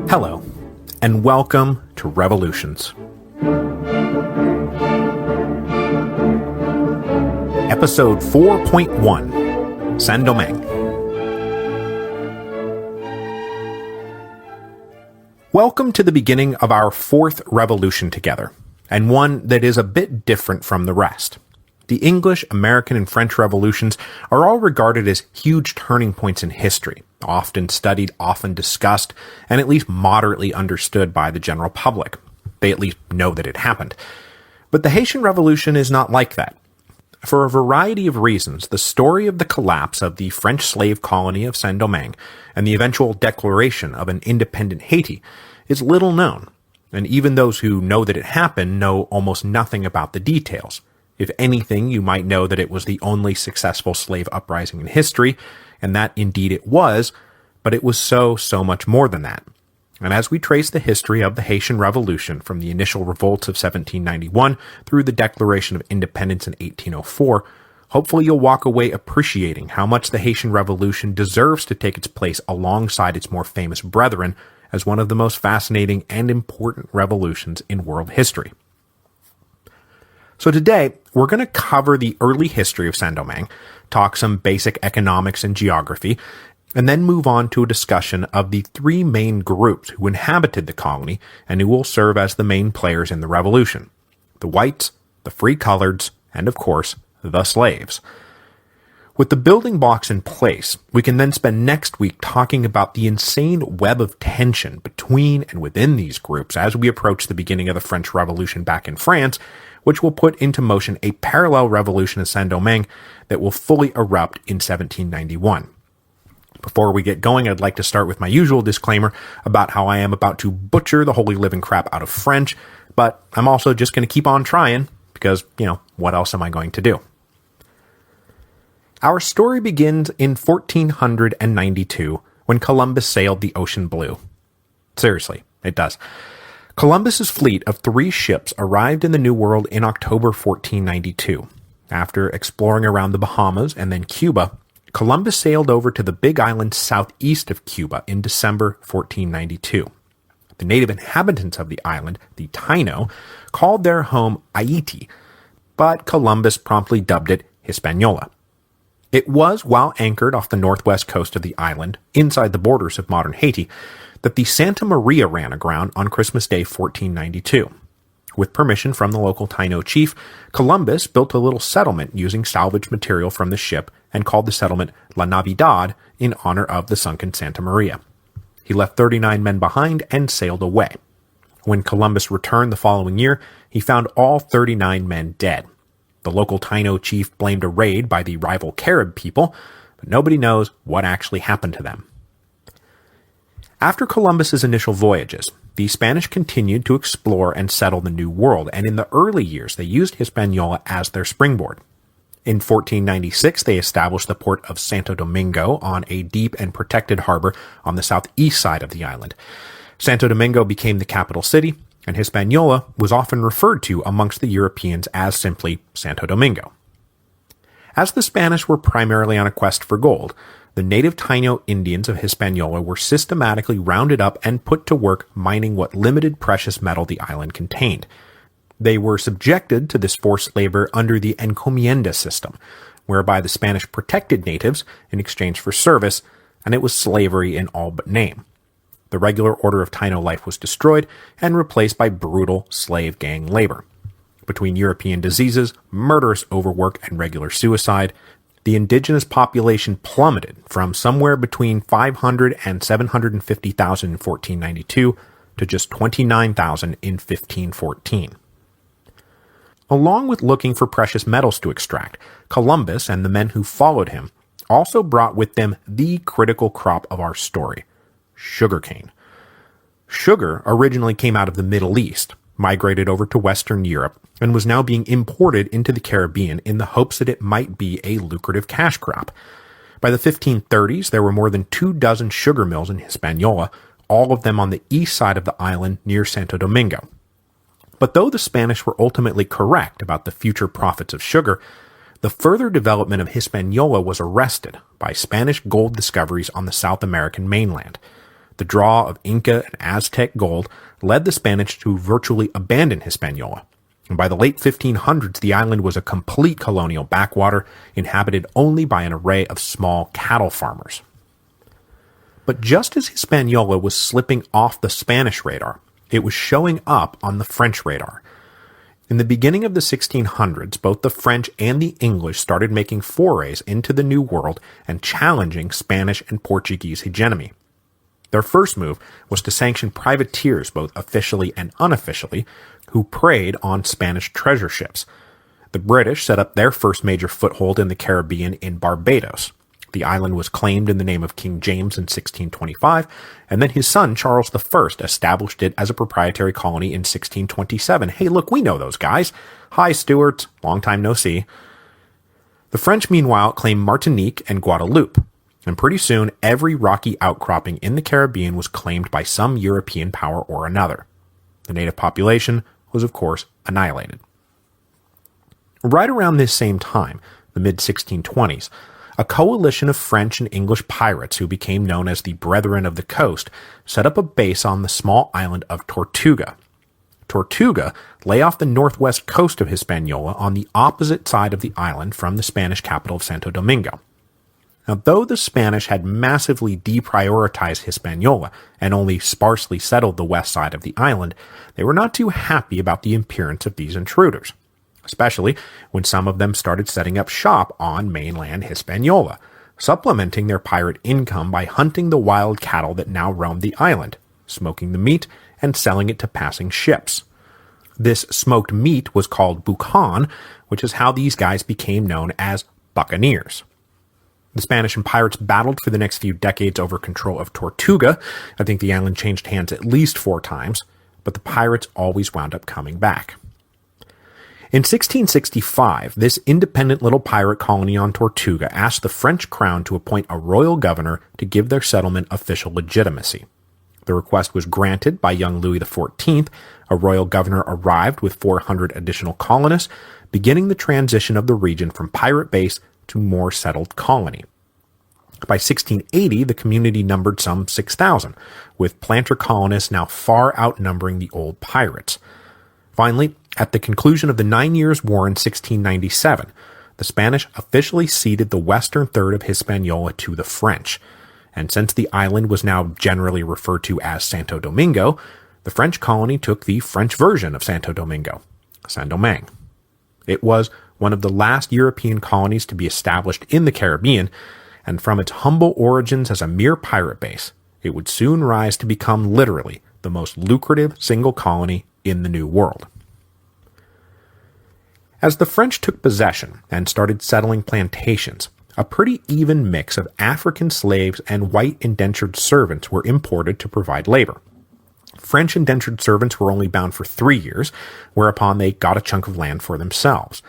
Hello, and welcome to Revolutions. Episode 4.1, Saint-Domingue. Welcome to the beginning of our fourth revolution together, and one that is a bit different from the rest. The English, American, and French revolutions are all regarded as huge turning points in history, often studied, often discussed, and at least moderately understood by the general public. They at least know that it happened. But the Haitian Revolution is not like that. For a variety of reasons, the story of the collapse of the French slave colony of Saint-Domingue and the eventual declaration of an independent Haiti is little known, and even those who know that it happened know almost nothing about the details. If anything, you might know that it was the only successful slave uprising in history, and that indeed it was, but it was so much more than that. And as we trace the history of the Haitian Revolution from the initial revolts of 1791 through the Declaration of Independence in 1804, hopefully you'll walk away appreciating how much the Haitian Revolution deserves to take its place alongside its more famous brethren as one of the most fascinating and important revolutions in world history. So today, we're going to cover the early history of Saint-Domingue, talk some basic economics and geography, and then move on to a discussion of the three main groups who inhabited the colony and who will serve as the main players in the revolution: the whites, the free-coloreds, and of course, the slaves. With the building blocks in place, we can then spend next week talking about the insane web of tension between and within these groups as we approach the beginning of the French Revolution back in France, which will put into motion a parallel revolution in Saint-Domingue that will fully erupt in 1791. Before we get going, I'd like to start with my usual disclaimer about how I am about to butcher the holy living crap out of French, but I'm also just going to keep on trying, because, what else am I going to do? Our story begins in 1492, when Columbus sailed the ocean blue. Seriously, it does. Columbus's fleet of 3 ships arrived in the New World in October 1492. After exploring around the Bahamas and then Cuba, Columbus sailed over to the Big Island southeast of Cuba in December 1492. The native inhabitants of the island, the Taino, called their home Haiti, but Columbus promptly dubbed it Hispaniola. It was while anchored off the northwest coast of the island, inside the borders of modern Haiti, that the Santa Maria ran aground on Christmas Day 1492. With permission from the local Taino chief, Columbus built a little settlement using salvage material from the ship and called the settlement La Navidad in honor of the sunken Santa Maria. He left 39 men behind and sailed away. When Columbus returned the following year, he found all 39 men dead. The local Taino chief blamed a raid by the rival Carib people, but nobody knows what actually happened to them. After Columbus's initial voyages, the Spanish continued to explore and settle the New World, and in the early years they used Hispaniola as their springboard. In 1496, they established the port of Santo Domingo on a deep and protected harbor on the southeast side of the island. Santo Domingo became the capital city, and Hispaniola was often referred to amongst the Europeans as simply Santo Domingo. As the Spanish were primarily on a quest for gold, the native Taino Indians of Hispaniola were systematically rounded up and put to work mining what limited precious metal the island contained. They were subjected to this forced labor under the encomienda system, whereby the Spanish protected natives in exchange for service, and it was slavery in all but name. The regular order of Taino life was destroyed and replaced by brutal slave gang labor. Between European diseases, murderous overwork, and regular suicide, the indigenous population plummeted from somewhere between 500 and 750,000 in 1492 to just 29,000 in 1514. Along with looking for precious metals to extract, Columbus and the men who followed him also brought with them the critical crop of our story: sugarcane. Sugar originally came out of the Middle East, migrated over to Western Europe, and was now being imported into the Caribbean in the hopes that it might be a lucrative cash crop. By the 1530s, there were more than 24 sugar mills in Hispaniola, all of them on the east side of the island near Santo Domingo. But though the Spanish were ultimately correct about the future profits of sugar, the further development of Hispaniola was arrested by by Spanish gold discoveries on the South American mainland. The draw of Inca and Aztec gold led the Spanish to virtually abandon Hispaniola, and by the late 1500s the island was a complete colonial backwater, inhabited only by an array of small cattle farmers. But just as Hispaniola was slipping off the Spanish radar, it was showing up on the French radar. In the beginning of the 1600s, both the French and the English started making forays into the New World and challenging Spanish and Portuguese hegemony. Their first move was to sanction privateers, both officially and unofficially, who preyed on Spanish treasure ships. The British set up their first major foothold in the Caribbean in Barbados. The island was claimed in the name of King James in 1625, and then his son Charles I established it as a proprietary colony in 1627. Hey, look, we know those guys. Hi, Stuarts. Long time no see. The French, meanwhile, claimed Martinique and Guadeloupe, and pretty soon every rocky outcropping in the Caribbean was claimed by some European power or another. The native population was, of course, annihilated. Right around this same time, the mid-1620s, a coalition of French and English pirates who became known as the Brethren of the Coast set up a base on the small island of Tortuga. Tortuga lay off the northwest coast of Hispaniola on the opposite side of the island from the Spanish capital of Santo Domingo. Now, though the Spanish had massively deprioritized Hispaniola and only sparsely settled the west side of the island, they were not too happy about the appearance of these intruders, especially when some of them started setting up shop on mainland Hispaniola, supplementing their pirate income by hunting the wild cattle that now roamed the island, smoking the meat, and selling it to passing ships. This smoked meat was called boucan, which is how these guys became known as buccaneers. The Spanish and pirates battled for the next few decades over control of Tortuga. I think the island changed hands at least 4 times, but the pirates always wound up coming back. In 1665, this independent little pirate colony on Tortuga asked the French crown to appoint a royal governor to give their settlement official legitimacy. The request was granted by young Louis XIV. A royal governor arrived with 400 additional colonists, beginning the transition of the region from pirate base to more settled colony. By 1680, the community numbered some 6,000, with planter colonists now far outnumbering the old pirates. Finally, at the conclusion of the 9 Years' War in 1697, the Spanish officially ceded the western third of Hispaniola to the French, and since the island was now generally referred to as Santo Domingo, the French colony took the French version of Santo Domingo, Saint-Domingue. It was one of the last European colonies to be established in the Caribbean, and from its humble origins as a mere pirate base, it would soon rise to become literally the most lucrative single colony in the New World. As the French took possession and started settling plantations, a pretty even mix of African slaves and white indentured servants were imported to provide labor. French indentured servants were only bound for 3 years, whereupon they got a chunk of land for themselves.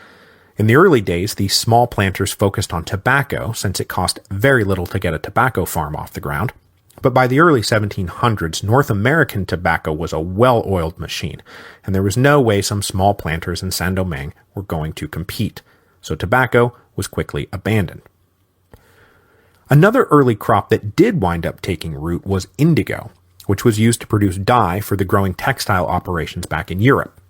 In the early days, these small planters focused on tobacco, since it cost very little to get a tobacco farm off the ground. But by the early 1700s, North American tobacco was a well-oiled machine, and there was no way some small planters in Saint-Domingue were going to compete, so tobacco was quickly abandoned. Another early crop that did wind up taking root was indigo, which was used to produce dye for the growing textile operations back in Europe.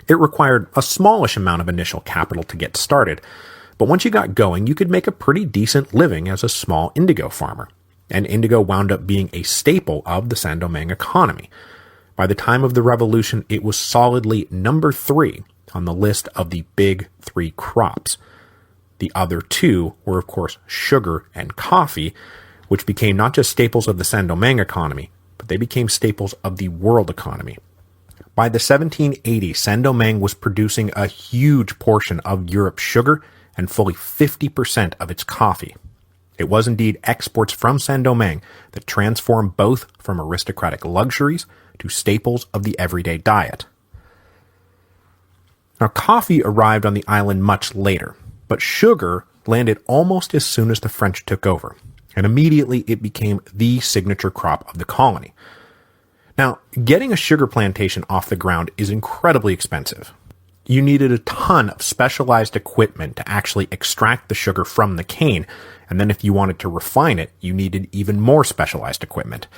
It required a smallish amount of initial capital to get started, but once you got going, you could make a pretty decent living as a small indigo farmer, and indigo wound up being a staple of the Saint-Domingue economy. By the time of the Revolution, it was solidly number 3 on the list of the big 3 crops. The other 2 were, of course, sugar and coffee, which became not just staples of the Saint-Domingue economy, but they became staples of the world economy. By the 1780s, Saint-Domingue was producing a huge portion of Europe's sugar and fully 50% of its coffee. It was indeed exports from Saint-Domingue that transformed both from aristocratic luxuries to staples of the everyday diet. Now, coffee arrived on the island much later, but sugar landed almost as soon as the French took over, and immediately it became the signature crop of the colony. Now, getting a sugar plantation off the ground is incredibly expensive. You needed a ton of specialized equipment to actually extract the sugar from the cane, And then if you wanted to refine it, you needed even more specialized equipment.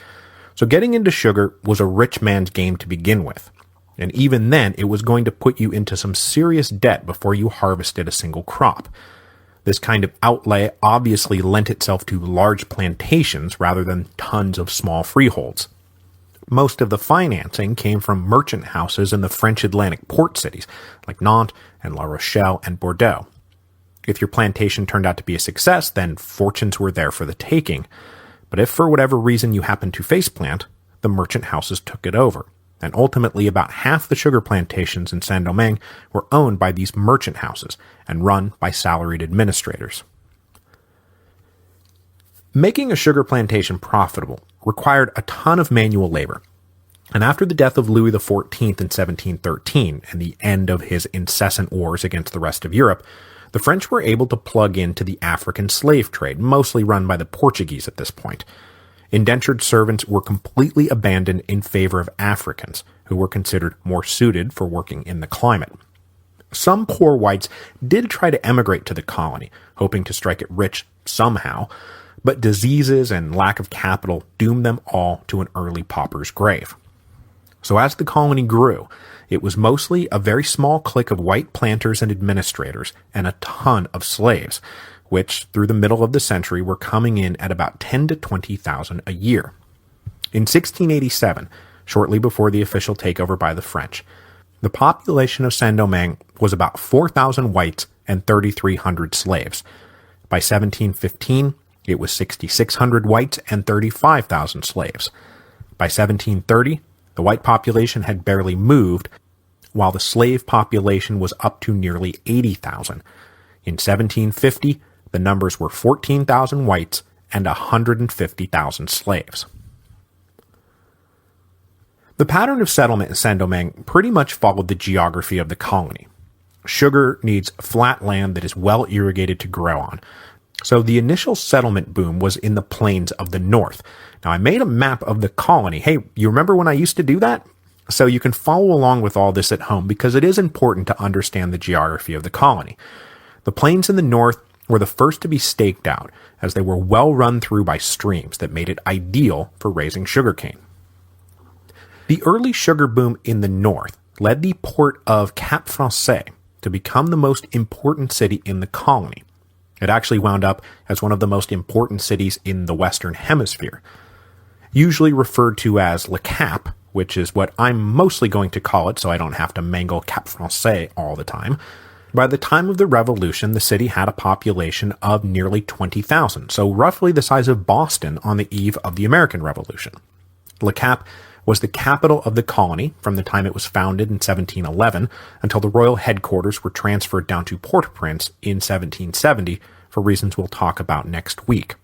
So getting into sugar was a rich man's game to begin with. And even then, it was going to put you into some serious debt before you harvested a single crop. This kind of outlay obviously lent itself to large plantations rather than tons of small freeholds. Most of the financing came from merchant houses in the French Atlantic port cities, like Nantes and La Rochelle and Bordeaux. If your plantation turned out to be a success, then fortunes were there for the taking. But if for whatever reason you happened to faceplant, the merchant houses took it over. And ultimately about half the sugar plantations in Saint-Domingue were owned by these merchant houses and run by salaried administrators. Making a sugar plantation profitable required a ton of manual labor. And after the death of Louis XIV in 1713 and the end of his incessant wars against the rest of Europe, the French were able to plug into the African slave trade, mostly run by the Portuguese at this point. Indentured servants were completely abandoned in favor of Africans, who were considered more suited for working in the climate. Some poor whites did try to emigrate to the colony, hoping to strike it rich somehow, but diseases and lack of capital doomed them all to an early pauper's grave. So as the colony grew, it was mostly a very small clique of white planters and administrators and a ton of slaves, which through the middle of the century were coming in at about 10 to 20,000 a year. In 1687, shortly before the official takeover by the French, the population of Saint-Domingue was about 4,000 whites and 3,300 slaves. By 1715, it was 6,600 whites and 35,000 slaves. By 1730, the white population had barely moved, while the slave population was up to nearly 80,000. In 1750, the numbers were 14,000 whites and 150,000 slaves. The pattern of settlement in Saint-Domingue pretty much followed the geography of the colony. Sugar needs flat land that is well irrigated to grow on. So the initial settlement boom was in the plains of the north. Now I made a map of the colony. Hey, you remember when I used to do that? So you can follow along with all this at home because it is important to understand the geography of the colony. The plains in the north were the first to be staked out, as they were well run through by streams that made it ideal for raising sugarcane. The early sugar boom in the north led the port of Cap Français to become the most important city in the colony. It actually wound up as one of the most important cities in the Western Hemisphere. Usually referred to as Le Cap, which is what I'm mostly going to call it so I don't have to mangle Cap Français all the time. By the time of the Revolution, the city had a population of nearly 20,000, so roughly the size of Boston on the eve of the American Revolution. Le Cap was the capital of the colony from the time it was founded in 1711 until the royal headquarters were transferred down to Port-au-Prince in 1770 for reasons we'll talk about next week.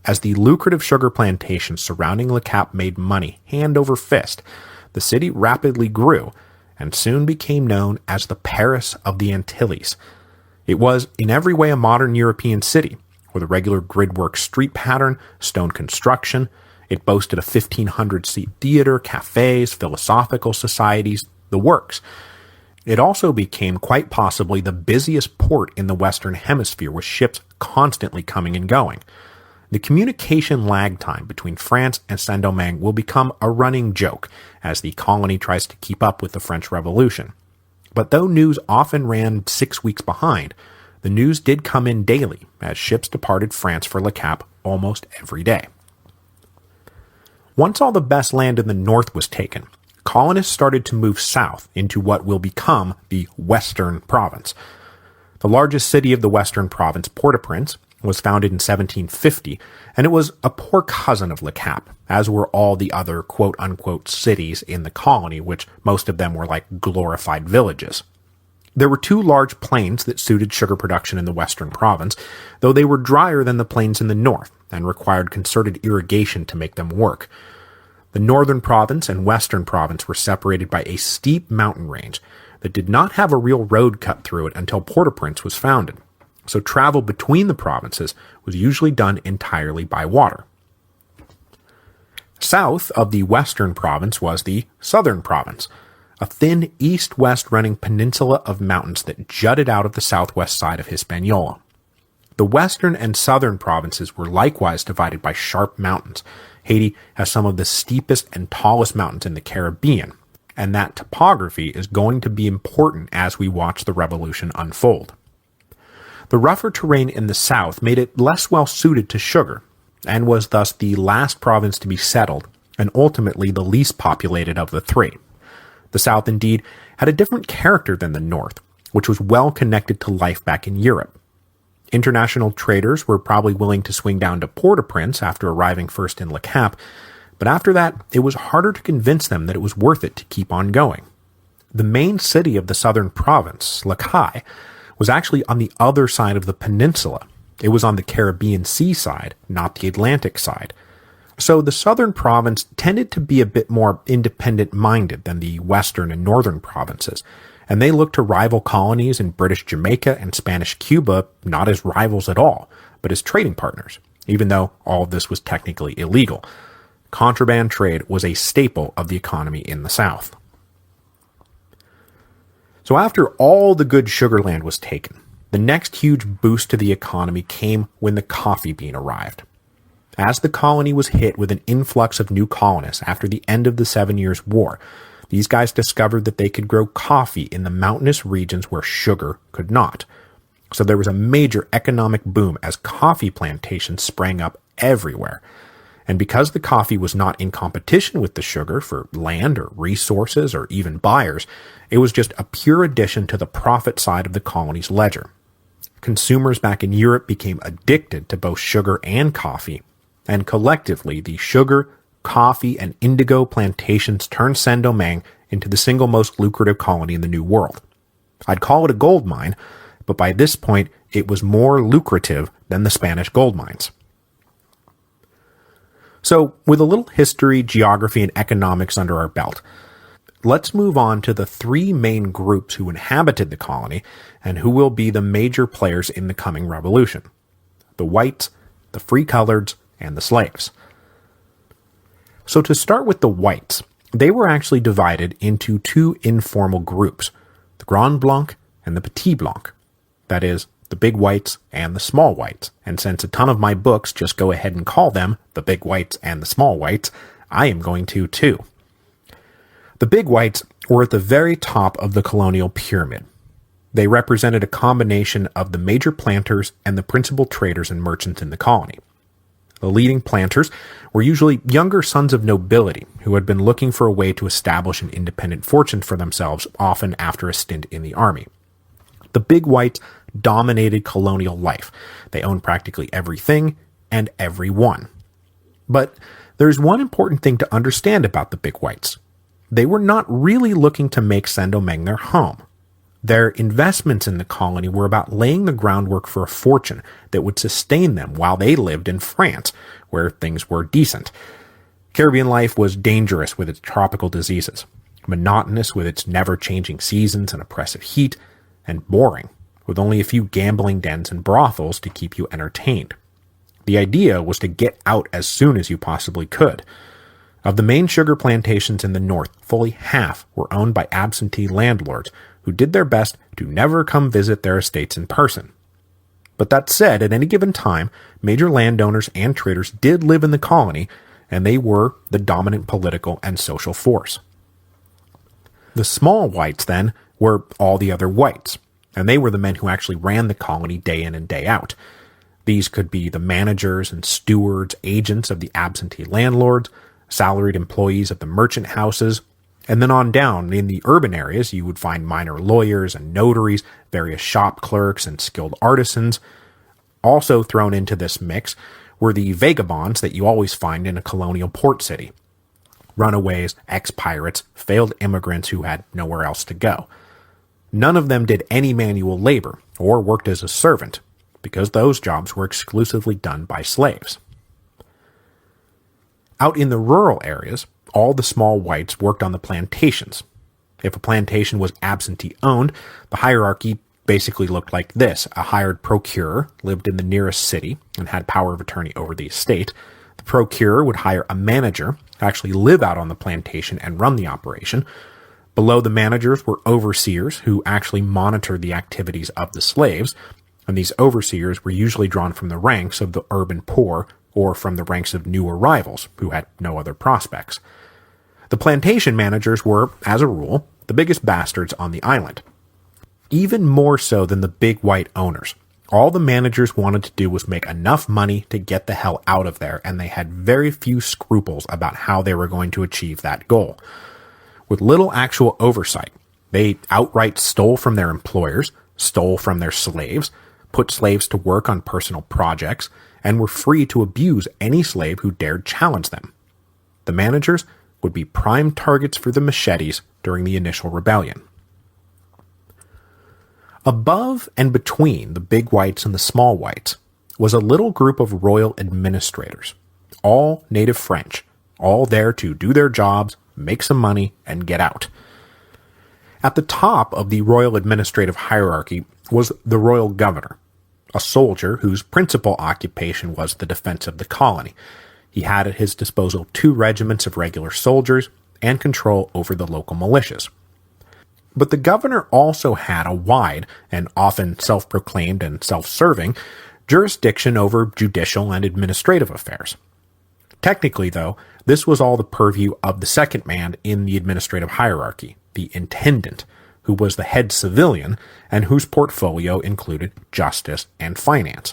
As the lucrative sugar plantations surrounding Le Cap made money hand over fist, the city rapidly grew and soon became known as the Paris of the Antilles. It was in every way a modern European city, with a regular gridwork street pattern, stone construction. It boasted a 1,500-seat theater, cafes, philosophical societies, the works. It also became quite possibly the busiest port in the Western Hemisphere, with ships constantly coming and going. The communication lag time between France and Saint-Domingue will become a running joke as the colony tries to keep up with the French Revolution. But though news often ran 6 weeks behind, the news did come in daily as ships departed France for Le Cap almost every day. Once all the best land in the north was taken, colonists started to move south into what will become the Western Province. The largest city of the Western Province, Port-au-Prince, was founded in 1750, and it was a poor cousin of Le Cap, as were all the other quote-unquote cities in the colony, which most of them were like glorified villages. There were 2 large plains that suited sugar production in the Western Province, though they were drier than the plains in the north and required concerted irrigation to make them work. The Northern Province and Western Province were separated by a steep mountain range that did not have a real road cut through it until Port-au-Prince was founded, so travel between the provinces was usually done entirely by water. South of the Western Province was the Southern Province, a thin east-west running peninsula of mountains that jutted out of the southwest side of Hispaniola. The western and southern provinces were likewise divided by sharp mountains. Haiti has some of the steepest and tallest mountains in the Caribbean, and that topography is going to be important as we watch the revolution unfold. The rougher terrain in the south made it less well suited to sugar, and was thus the last province to be settled, and ultimately the least populated of the three. The south indeed had a different character than the north, which was well connected to life back in Europe. International traders were probably willing to swing down to Port-au-Prince after arriving first in Le Cap, but after that it was harder to convince them that it was worth it to keep on going. The main city of the southern province, Le Cap, was actually on the other side of the peninsula. It was on the Caribbean sea side, not the Atlantic side. So the southern province tended to be a bit more independent-minded than the western and northern provinces, and they looked to rival colonies in British Jamaica and Spanish Cuba not as rivals at all, but as trading partners, even though all of this was technically illegal. Contraband trade was a staple of the economy in the south. So after all the good sugar land was taken, the next huge boost to the economy came when the coffee bean arrived. As the colony was hit with an influx of new colonists after the end of the 7 Years' War, these guys discovered that they could grow coffee in the mountainous regions where sugar could not. So there was a major economic boom as coffee plantations sprang up everywhere. And because the coffee was not in competition with the sugar for land or resources or even buyers, it was just a pure addition to the profit side of the colony's ledger. Consumers back in Europe became addicted to both sugar and coffee, and collectively the sugar, coffee, and indigo plantations turned Saint-Domingue into the single most lucrative colony in the New World. I'd call it a gold mine, but by this point it was more lucrative than the Spanish gold mines. So, with a little history, geography, and economics under our belt, let's move on to the three main groups who inhabited the colony and who will be the major players in the coming revolution: the whites, the free-coloreds, and the slaves. So to start with the whites, they were actually divided into two informal groups, the Grand Blanc and the Petit Blanc. That is, the big whites and the small whites. And since a ton of my books just go ahead and call them the big whites and the small whites, I am going to too. The big whites were at the very top of the colonial pyramid. They represented a combination of the major planters and the principal traders and merchants in the colony. The leading planters were usually younger sons of nobility who had been looking for a way to establish an independent fortune for themselves, often after a stint in the army. The big whites dominated colonial life. They owned practically everything and everyone. But there's one important thing to understand about the big whites. They were not really looking to make Saint-Domingue their home. Their investments in the colony were about laying the groundwork for a fortune that would sustain them while they lived in France, where things were decent. Caribbean life was dangerous with its tropical diseases, monotonous with its never-changing seasons and oppressive heat, and boring, with only a few gambling dens and brothels to keep you entertained. The idea was to get out as soon as you possibly could. Of the main sugar plantations in the north, fully half were owned by absentee landlords who did their best to never come visit their estates in person. But that said, at any given time, major landowners and traders did live in the colony, and they were the dominant political and social force. The small whites, then, were all the other whites, and they were the men who actually ran the colony day in and day out. These could be the managers and stewards, agents of the absentee landlords, salaried employees of the merchant houses, and then on down, in the urban areas, you would find minor lawyers and notaries, various shop clerks, and skilled artisans. Also thrown into this mix were the vagabonds that you always find in a colonial port city. Runaways, ex-pirates, failed immigrants who had nowhere else to go. None of them did any manual labor or worked as a servant, because those jobs were exclusively done by slaves. Out in the rural areas, all the small whites worked on the plantations. If a plantation was absentee-owned, the hierarchy basically looked like this. A hired procurer lived in the nearest city and had power of attorney over the estate. The procurer would hire a manager to actually live out on the plantation and run the operation. Below the managers were overseers who actually monitored the activities of the slaves. and these overseers were usually drawn from the ranks of the urban poor or from the ranks of new arrivals who had no other prospects. The plantation managers were, as a rule, the biggest bastards on the island. Even more so than the big white owners. All the managers wanted to do was make enough money to get the hell out of there, and they had very few scruples about how they were going to achieve that goal. With little actual oversight, they outright stole from their employers, stole from their slaves, put slaves to work on personal projects, and were free to abuse any slave who dared challenge them. The managers would be prime targets for the machetes during the initial rebellion. Above and between the big whites and the small whites was a little group of royal administrators, all native French, all there to do their jobs, make some money, and get out. At the top of the royal administrative hierarchy was the royal governor, a soldier whose principal occupation was the defense of the colony. He had at his disposal 2 regiments of regular soldiers and control over the local militias. But the governor also had a wide, and often self-proclaimed and self-serving, jurisdiction over judicial and administrative affairs. Technically, though, this was all the purview of the second man in the administrative hierarchy, the intendant, who was the head civilian and whose portfolio included justice and finance.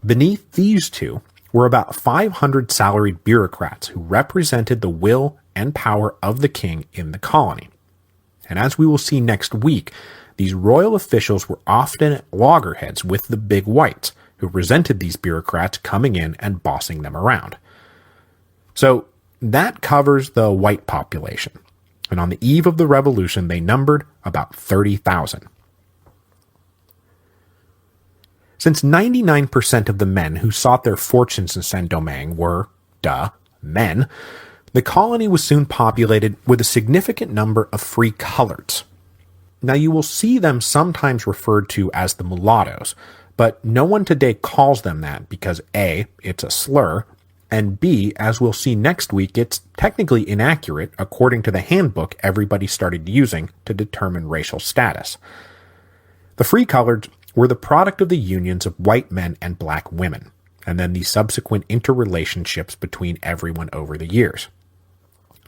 Beneath these two were about 500 salaried bureaucrats who represented the will and power of the king in the colony. And as we will see next week, these royal officials were often at loggerheads with the big whites, who resented these bureaucrats coming in and bossing them around. So that covers the white population. And on the eve of the revolution, they numbered about 30,000. Since 99% of the men who sought their fortunes in Saint-Domingue were, men, the colony was soon populated with a significant number of free coloreds. Now you will see them sometimes referred to as the mulattoes, but no one today calls them that because A, it's a slur, and B, as we'll see next week, it's technically inaccurate according to the handbook everybody started using to determine racial status. The free coloreds were the product of the unions of white men and black women, and then the subsequent interrelationships between everyone over the years.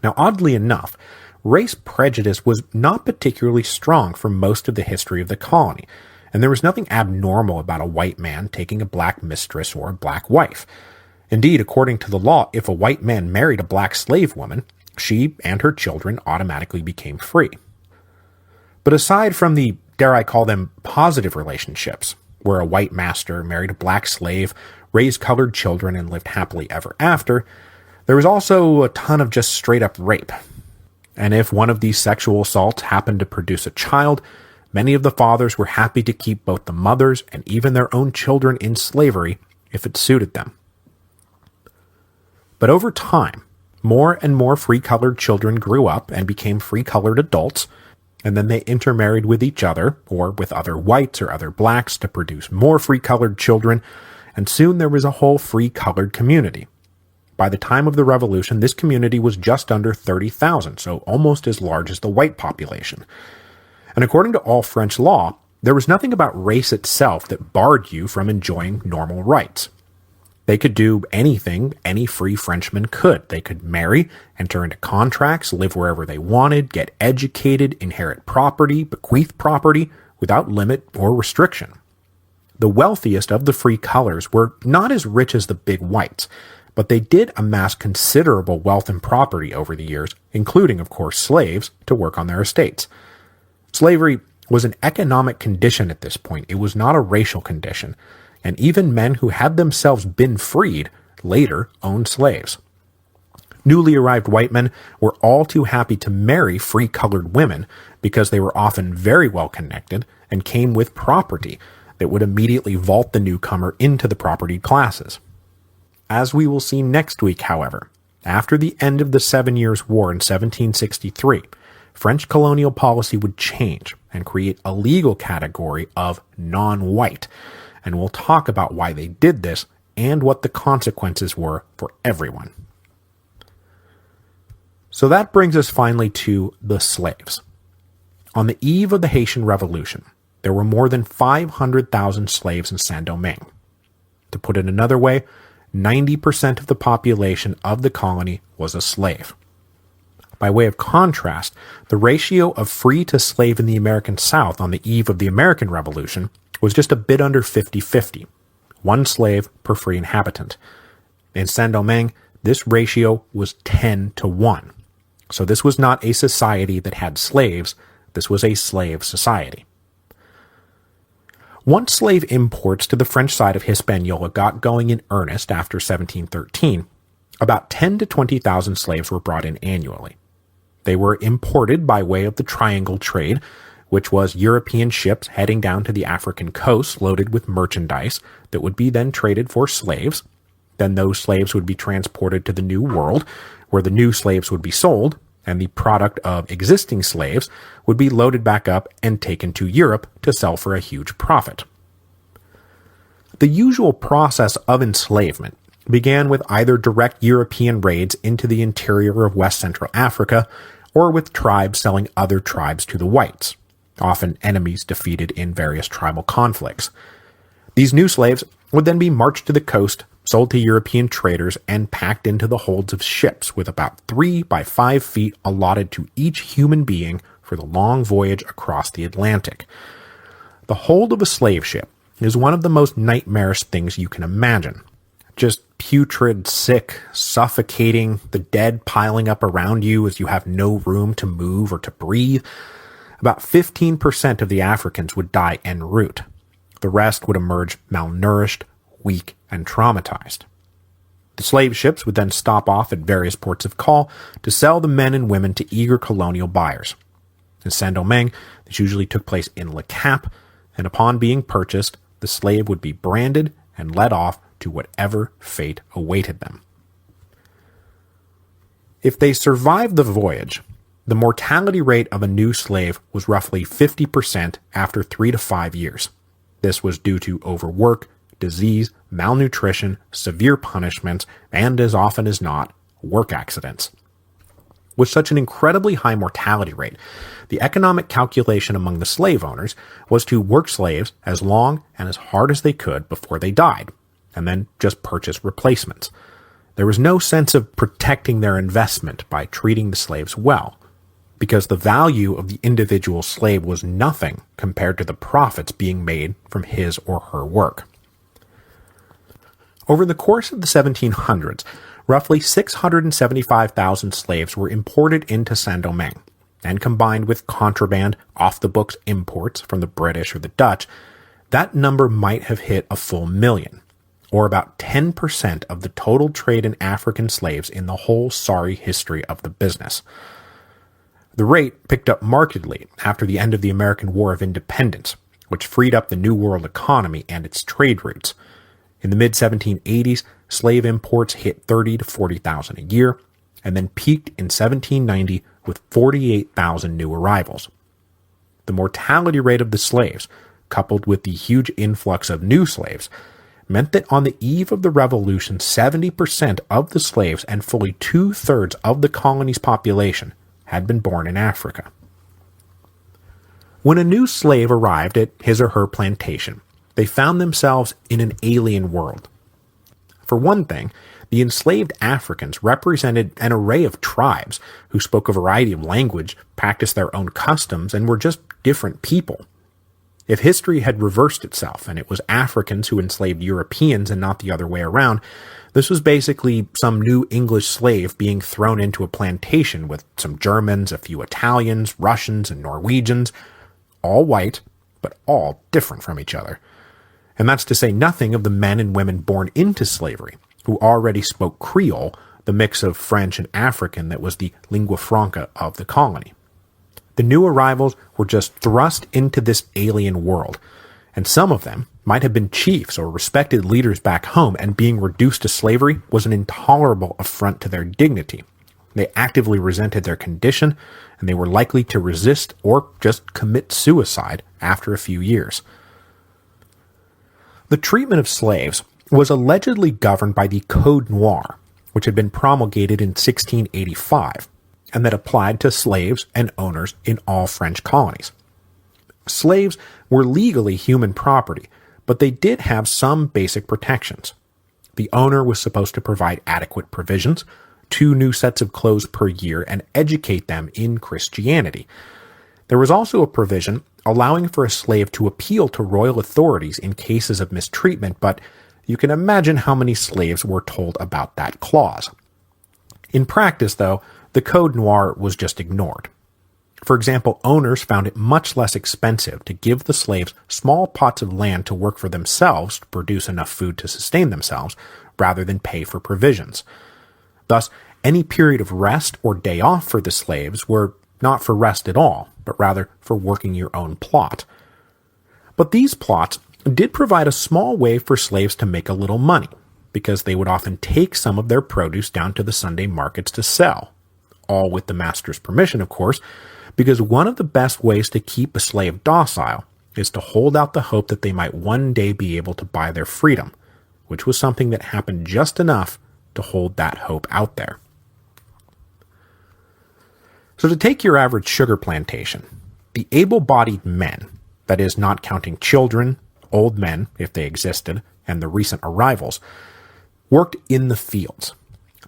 Now, oddly enough, race prejudice was not particularly strong for most of the history of the colony, and there was nothing abnormal about a white man taking a black mistress or a black wife. Indeed, according to the law, if a white man married a black slave woman, she and her children automatically became free. But aside from the, dare I call them, positive relationships, where a white master married a black slave, raised colored children, and lived happily ever after, there was also a ton of just straight-up rape. And if one of these sexual assaults happened to produce a child, many of the fathers were happy to keep both the mothers and even their own children in slavery if it suited them. But over time, more and more free-colored children grew up and became free-colored adults, and then they intermarried with each other, or with other whites or other blacks to produce more free-colored children, and soon there was a whole free-colored community. By the time of the Revolution, this community was just under 30,000, so almost as large as the white population. And according to all French law, there was nothing about race itself that barred you from enjoying normal rights. They could do anything any free Frenchman could. They could marry, enter into contracts, live wherever they wanted, get educated, inherit property, bequeath property, without limit or restriction. The wealthiest of the free colors were not as rich as the big whites, but they did amass considerable wealth and property over the years, including, of course, slaves, to work on their estates. Slavery was an economic condition at this point. It was not a racial condition, and even men who had themselves been freed later owned slaves. Newly arrived white men were all too happy to marry free-colored women because they were often very well connected and came with property that would immediately vault the newcomer into the propertied classes. As we will see next week, however, after the end of the 7 Years' War in 1763, French colonial policy would change and create a legal category of non-white, and we'll talk about why they did this and what the consequences were for everyone. So that brings us finally to the slaves. On the eve of the Haitian Revolution, there were more than 500,000 slaves in Saint-Domingue. To put it another way, 90% of the population of the colony was a slave. By way of contrast, the ratio of free to slave in the American South on the eve of the American Revolution was just a bit under 50-50, one slave per free inhabitant. In Saint-Domingue, this ratio was 10-1. So this was not a society that had slaves, this was a slave society. Once slave imports to the French side of Hispaniola got going in earnest after 1713, about 10,000 to 20,000 slaves were brought in annually. They were imported by way of the triangle trade, which was European ships heading down to the African coast loaded with merchandise that would be then traded for slaves. Then those slaves would be transported to the New World, where the new slaves would be sold, and the product of existing slaves would be loaded back up and taken to Europe to sell for a huge profit. The usual process of enslavement began with either direct European raids into the interior of West Central Africa, or with tribes selling other tribes to the whites, often enemies defeated in various tribal conflicts. These new slaves would then be marched to the coast, sold to European traders, and packed into the holds of ships with about 3 by 5 feet allotted to each human being for the long voyage across the Atlantic. The hold of a slave ship is one of the most nightmarish things you can imagine. Just putrid, sick, suffocating, the dead piling up around you as you have no room to move or to breathe. About 15% of the Africans would die en route. The rest would emerge malnourished, weak, and traumatized. The slave ships would then stop off at various ports of call to sell the men and women to eager colonial buyers. In Saint-Domingue, this usually took place in Le Cap, and upon being purchased, the slave would be branded and led off to whatever fate awaited them. If they survived the voyage, the mortality rate of a new slave was roughly 50% after 3 to 5 years. This was due to overwork, disease, malnutrition, severe punishments, and as often as not, work accidents. With such an incredibly high mortality rate, the economic calculation among the slave owners was to work slaves as long and as hard as they could before they died, and then just purchase replacements. There was no sense of protecting their investment by treating the slaves well, because the value of the individual slave was nothing compared to the profits being made from his or her work. Over the course of the 1700s, roughly 675,000 slaves were imported into Saint-Domingue, and combined with contraband, off-the-books imports from the British or the Dutch, that number might have hit a full million, or about 10% of the total trade in African slaves in the whole sorry history of the business. The rate picked up markedly after the end of the American War of Independence, which freed up the New World economy and its trade routes. In the mid-1780s, slave imports hit 30,000 to 40,000 a year, and then peaked in 1790 with 48,000 new arrivals. The mortality rate of the slaves, coupled with the huge influx of new slaves, meant that on the eve of the Revolution, 70% of the slaves and fully 2/3 of the colony's population had been born in Africa. When a new slave arrived at his or her plantation, they found themselves in an alien world. For one thing, the enslaved Africans represented an array of tribes who spoke a variety of language, practiced their own customs, and were just different people. If history had reversed itself and it was Africans who enslaved Europeans and not the other way around, this was basically some new English slave being thrown into a plantation with some Germans, a few Italians, Russians, and Norwegians, all white, but all different from each other. And that's to say nothing of the men and women born into slavery, who already spoke Creole, the mix of French and African that was the lingua franca of the colony. The new arrivals were just thrust into this alien world, and some of them might have been chiefs or respected leaders back home, and being reduced to slavery was an intolerable affront to their dignity. They actively resented their condition, and they were likely to resist or just commit suicide after a few years. The treatment of slaves was allegedly governed by the Code Noir, which had been promulgated in 1685, and that applied to slaves and owners in all French colonies. Slaves were legally human property, but they did have some basic protections. The owner was supposed to provide adequate provisions, 2 new sets of clothes per year, and educate them in Christianity. There was also a provision allowing for a slave to appeal to royal authorities in cases of mistreatment, but you can imagine how many slaves were told about that clause. In practice, though, the Code Noir was just ignored. For example, owners found it much less expensive to give the slaves small plots of land to work for themselves to produce enough food to sustain themselves, rather than pay for provisions. Thus, any period of rest or day off for the slaves were not for rest at all, but rather for working your own plot. But these plots did provide a small way for slaves to make a little money, because they would often take some of their produce down to the Sunday markets to sell, all with the master's permission, of course, because one of the best ways to keep a slave docile is to hold out the hope that they might one day be able to buy their freedom, which was something that happened just enough to hold that hope out there. So to take your average sugar plantation, the able-bodied men, that is not counting children, old men, if they existed, and the recent arrivals, worked in the fields.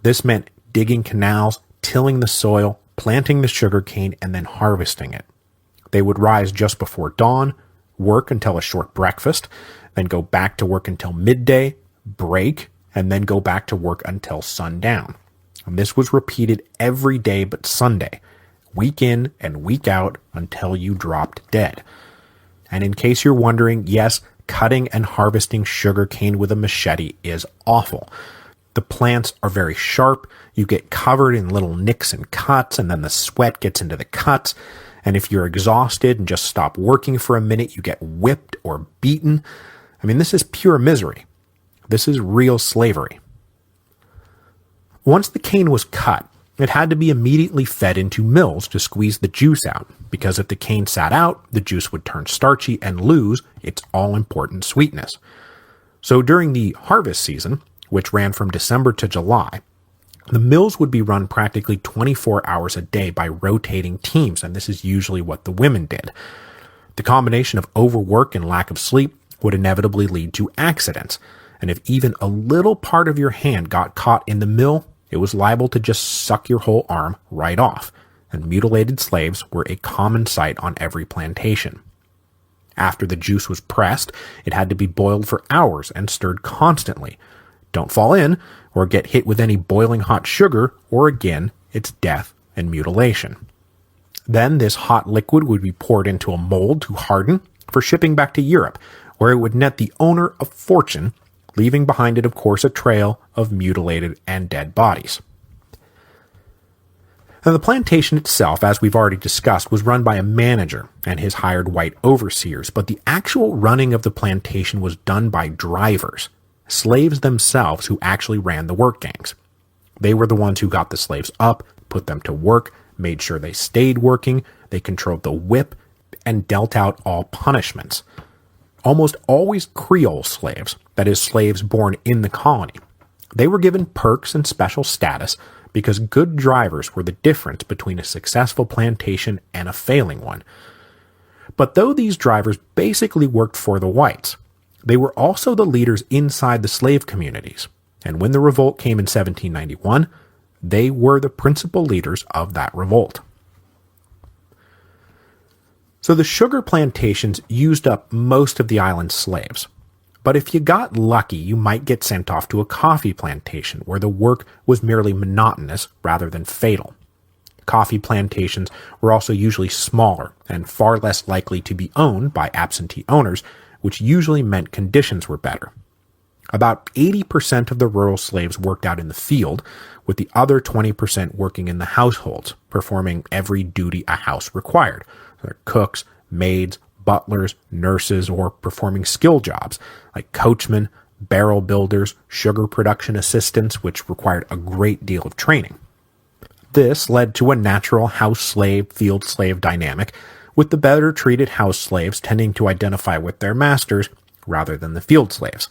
This meant digging canals, tilling the soil, planting the sugar cane, and then harvesting it. They would rise just before dawn, work until a short breakfast, then go back to work until midday, break, and then go back to work until sundown. And this was repeated every day but Sunday, week in and week out until you dropped dead. And in case you're wondering, yes, cutting and harvesting sugar cane with a machete is awful. The plants are very sharp, you get covered in little nicks and cuts, and then the sweat gets into the cuts, and if you're exhausted and just stop working for a minute, you get whipped or beaten. I mean, this is pure misery. This is real slavery. Once the cane was cut, it had to be immediately fed into mills to squeeze the juice out, because if the cane sat out, the juice would turn starchy and lose its all-important sweetness. So during the harvest season, which ran from December to July, the mills would be run practically 24 hours a day by rotating teams, and this is usually what the women did. The combination of overwork and lack of sleep would inevitably lead to accidents, and if even a little part of your hand got caught in the mill, it was liable to just suck your whole arm right off, and mutilated slaves were a common sight on every plantation. After the juice was pressed, it had to be boiled for hours and stirred constantly. Don't fall in, or get hit with any boiling hot sugar, or again, it's death and mutilation. Then this hot liquid would be poured into a mold to harden for shipping back to Europe, where it would net the owner a fortune, leaving behind it, of course, a trail of mutilated and dead bodies. Now, the plantation itself, as we've already discussed, was run by a manager and his hired white overseers, but the actual running of the plantation was done by drivers, slaves themselves who actually ran the work gangs. They were the ones who got the slaves up, put them to work, made sure they stayed working, they controlled the whip, and dealt out all punishments. Almost always Creole slaves, that is, slaves born in the colony. They were given perks and special status because good drivers were the difference between a successful plantation and a failing one. But though these drivers basically worked for the whites, they were also the leaders inside the slave communities, and when the revolt came in 1791, they were the principal leaders of that revolt. So the sugar plantations used up most of the island's slaves, but if you got lucky, you might get sent off to a coffee plantation where the work was merely monotonous rather than fatal. Coffee plantations were also usually smaller and far less likely to be owned by absentee owners, which usually meant conditions were better. About 80% of the rural slaves worked out in the field, with the other 20% working in the households, performing every duty a house required. They're cooks, maids, butlers, nurses, or performing skill jobs like coachmen, barrel builders, sugar production assistants, which required a great deal of training. This led to a natural house slave, field slave dynamic, with the better treated house slaves tending to identify with their masters rather than the field slaves.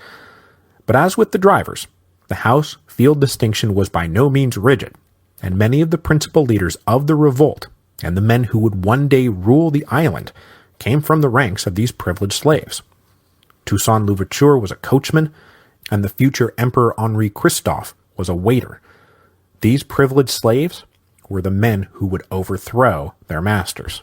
But as with the drivers, the house-field distinction was by no means rigid, and many of the principal leaders of the revolt, and the men who would one day rule the island, came from the ranks of these privileged slaves. Toussaint Louverture was a coachman, and the future Emperor Henri Christophe was a waiter. These privileged slaves were the men who would overthrow their masters.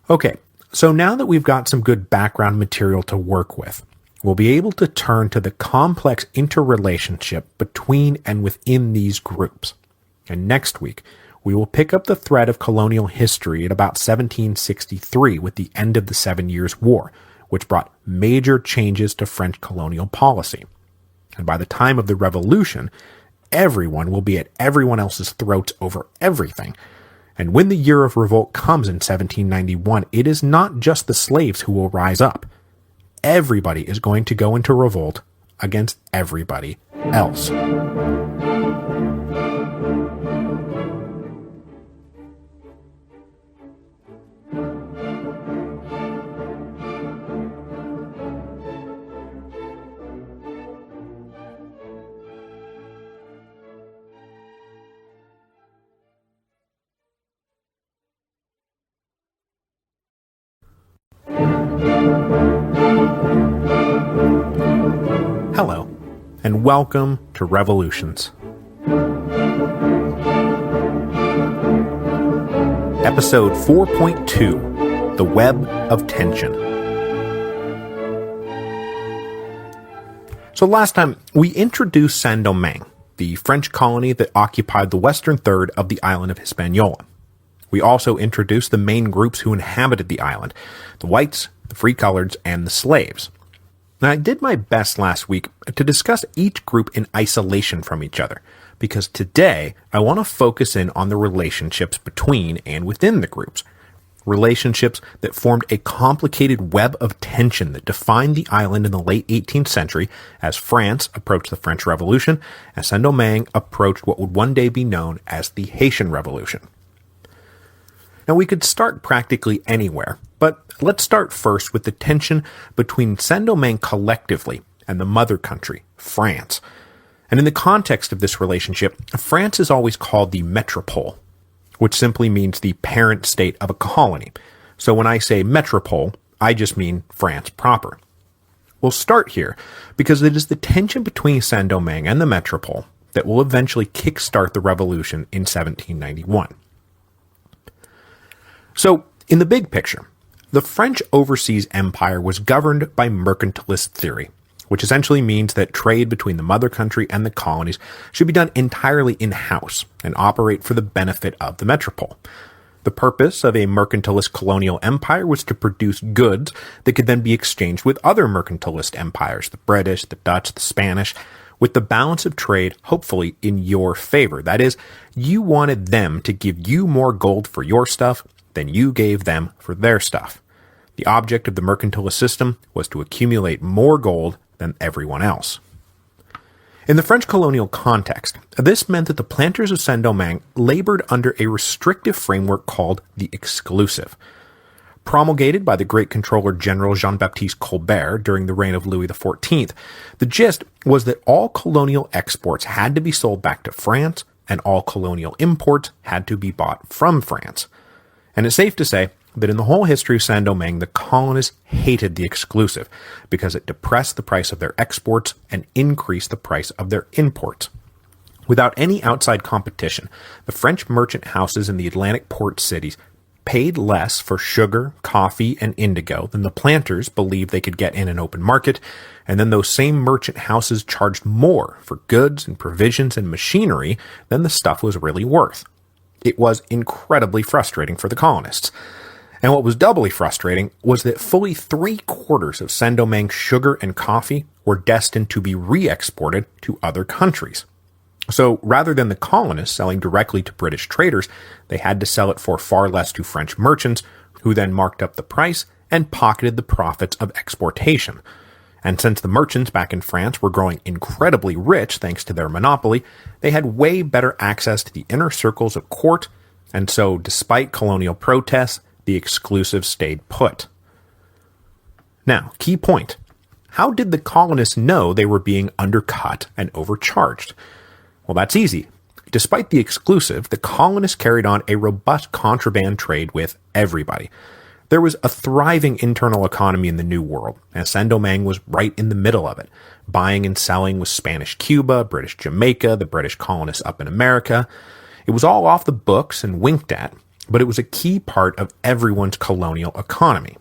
Okay, so now that we've got some good background material to work with, we'll be able to turn to the complex interrelationship between and within these groups. And next week, we will pick up the thread of colonial history at about 1763 with the end of the 7 Years' War, which brought major changes to French colonial policy. And by the time of the Revolution, everyone will be at everyone else's throats over everything. And when the year of revolt comes in 1791, it is not just the slaves who will rise up. Everybody is going to go into revolt against everybody else. Hello, and welcome to Revolutions. Episode 4.2, The Web of Tension. So last time, we introduced Saint-Domingue, the French colony that occupied the western third of the island of Hispaniola. We also introduced the main groups who inhabited the island, the whites, the free-coloreds, and the slaves. Now, I did my best last week to discuss each group in isolation from each other, because today I want to focus in on the relationships between and within the groups. Relationships that formed a complicated web of tension that defined the island in the late 18th century as France approached the French Revolution and Saint-Domingue approached what would one day be known as the Haitian Revolution. Now, we could start practically anywhere, but let's start first with the tension between Saint-Domingue collectively and the mother country, France. And in the context of this relationship, France is always called the métropole, which simply means the parent state of a colony. So when I say métropole, I just mean France proper. We'll start here because it is the tension between Saint-Domingue and the métropole that will eventually kickstart the revolution in 1791. So, in the big picture, the French overseas empire was governed by mercantilist theory, which essentially means that trade between the mother country and the colonies should be done entirely in-house and operate for the benefit of the metropole. The purpose of a mercantilist colonial empire was to produce goods that could then be exchanged with other mercantilist empires, the British, the Dutch, the Spanish, with the balance of trade hopefully in your favor. That is, you wanted them to give you more gold for your stuff than you gave them for their stuff. The object of the mercantilist system was to accumulate more gold than everyone else. In the French colonial context, this meant that the planters of Saint-Domingue labored under a restrictive framework called the exclusive. Promulgated by the great controller General Jean-Baptiste Colbert during the reign of Louis XIV, the gist was that all colonial exports had to be sold back to France, and all colonial imports had to be bought from France. And it's safe to say that in the whole history of Saint-Domingue, the colonists hated the exclusive because it depressed the price of their exports and increased the price of their imports. Without any outside competition, the French merchant houses in the Atlantic port cities paid less for sugar, coffee, and indigo than the planters believed they could get in an open market, and then those same merchant houses charged more for goods and provisions and machinery than the stuff was really worth. It was incredibly frustrating for the colonists. And what was doubly frustrating was that fully 3/4 of Saint-Domingue's sugar and coffee were destined to be re-exported to other countries. So rather than the colonists selling directly to British traders, they had to sell it for far less to French merchants, who then marked up the price and pocketed the profits of exportation. And since the merchants back in France were growing incredibly rich thanks to their monopoly, they had way better access to the inner circles of court, and so despite colonial protests, the exclusive stayed put. Now, key point. How did the colonists know they were being undercut and overcharged? Well, that's easy. Despite the exclusive, the colonists carried on a robust contraband trade with everybody. There was a thriving internal economy in the New World, and Saint-Domingue was right in the middle of it, buying and selling with Spanish Cuba, British Jamaica, the British colonists up in America. It was all off the books and winked at, but it was a key part of everyone's colonial economy.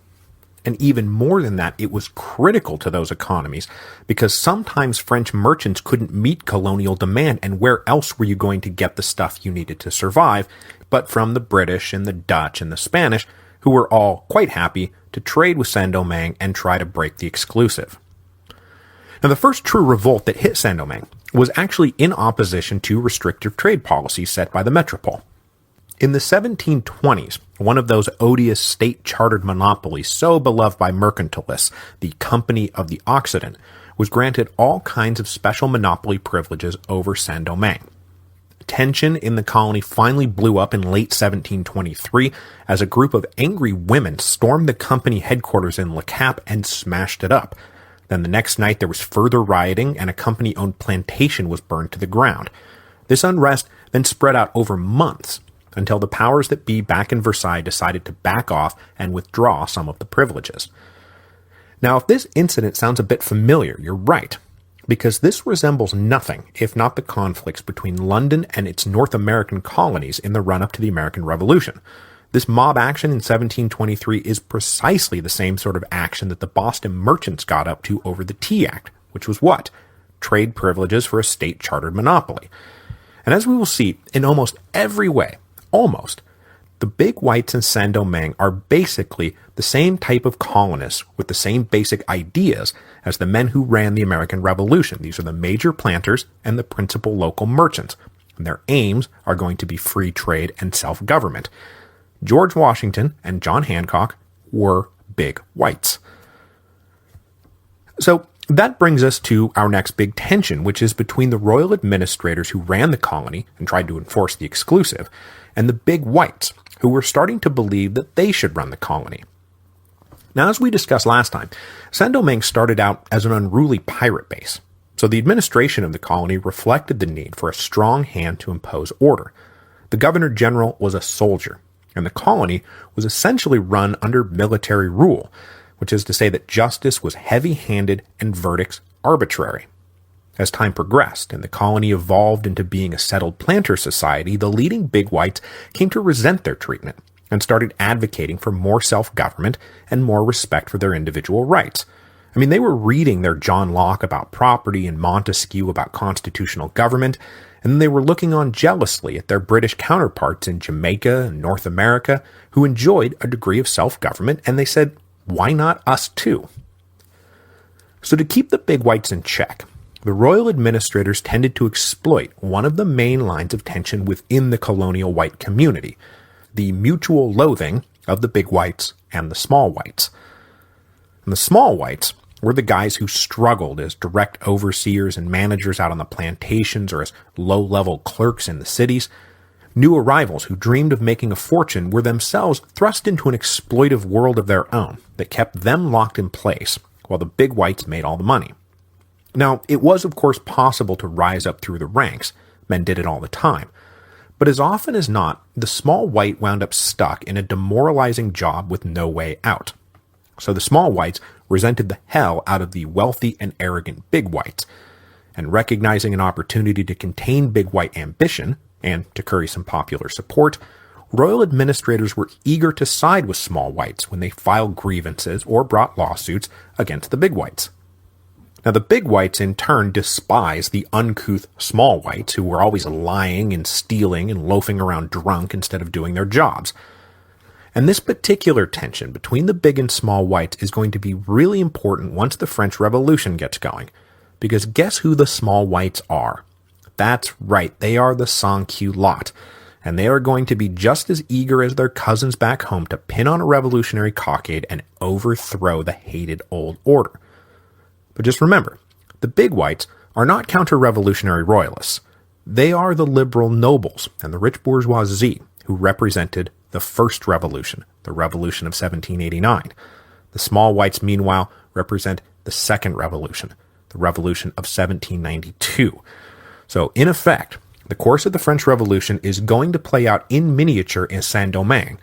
And even more than that, it was critical to those economies, because sometimes French merchants couldn't meet colonial demand, and where else were you going to get the stuff you needed to survive but from the British and the Dutch and the Spanish, who were all quite happy to trade with Saint-Domingue and try to break the exclusive. Now, the first true revolt that hit Saint-Domingue was actually in opposition to restrictive trade policies set by the metropole. In the 1720s, one of those odious state-chartered monopolies so beloved by mercantilists, the Company of the Occident, was granted all kinds of special monopoly privileges over Saint-Domingue. Tension in the colony finally blew up in late 1723 as a group of angry women stormed the company headquarters in Le Cap and smashed it up. Then the next night there was further rioting and a company-owned plantation was burned to the ground. This unrest then spread out over months, until the powers that be back in Versailles decided to back off and withdraw some of the privileges. Now, if this incident sounds a bit familiar, you're right, because this resembles nothing if not the conflicts between London and its North American colonies in the run-up to the American Revolution. This mob action in 1723 is precisely the same sort of action that the Boston merchants got up to over the Tea Act, which was what? Trade privileges for a state-chartered monopoly. And as we will see, in almost every way, the big whites in Saint-Domingue are basically the same type of colonists with the same basic ideas as the men who ran the American Revolution. These are the major planters and the principal local merchants, and their aims are going to be free trade and self-government. George Washington and John Hancock were big whites. So that brings us to our next big tension, which is between the royal administrators who ran the colony and tried to enforce the exclusive, and the big whites, who were starting to believe that they should run the colony. Now, as we discussed last time, Saint-Domingue started out as an unruly pirate base, so the administration of the colony reflected the need for a strong hand to impose order. The governor-general was a soldier, and the colony was essentially run under military rule, which is to say that justice was heavy-handed and verdicts arbitrary. As time progressed and the colony evolved into being a settled planter society, the leading big whites came to resent their treatment and started advocating for more self-government and more respect for their individual rights. I mean, they were reading their John Locke about property and Montesquieu about constitutional government, and they were looking on jealously at their British counterparts in Jamaica and North America who enjoyed a degree of self-government, and they said, why not us too? So to keep the big whites in check, the royal administrators tended to exploit one of the main lines of tension within the colonial white community, the mutual loathing of the big whites and the small whites. And the small whites were the guys who struggled as direct overseers and managers out on the plantations or as low-level clerks in the cities. New arrivals who dreamed of making a fortune were themselves thrust into an exploitive world of their own that kept them locked in place while the big whites made all the money. Now, it was of course possible to rise up through the ranks. Men did it all the time. But as often as not, the small white wound up stuck in a demoralizing job with no way out. So the small whites resented the hell out of the wealthy and arrogant big whites. And recognizing an opportunity to contain big white ambition, and to curry some popular support, royal administrators were eager to side with small whites when they filed grievances or brought lawsuits against the big whites. Now, the big whites, in turn, despised the uncouth small whites who were always lying and stealing and loafing around drunk instead of doing their jobs. And this particular tension between the big and small whites is going to be really important once the French Revolution gets going. Because guess who the small whites are? That's right, they are the sans-culottes. And they are going to be just as eager as their cousins back home to pin on a revolutionary cockade and overthrow the hated old order. But just remember, the big whites are not counter-revolutionary royalists. They are the liberal nobles and the rich bourgeoisie who represented the first revolution, the Revolution of 1789. The small whites, meanwhile, represent the second revolution, the Revolution of 1792. So, in effect, The course of the French Revolution is going to play out in miniature in Saint-Domingue,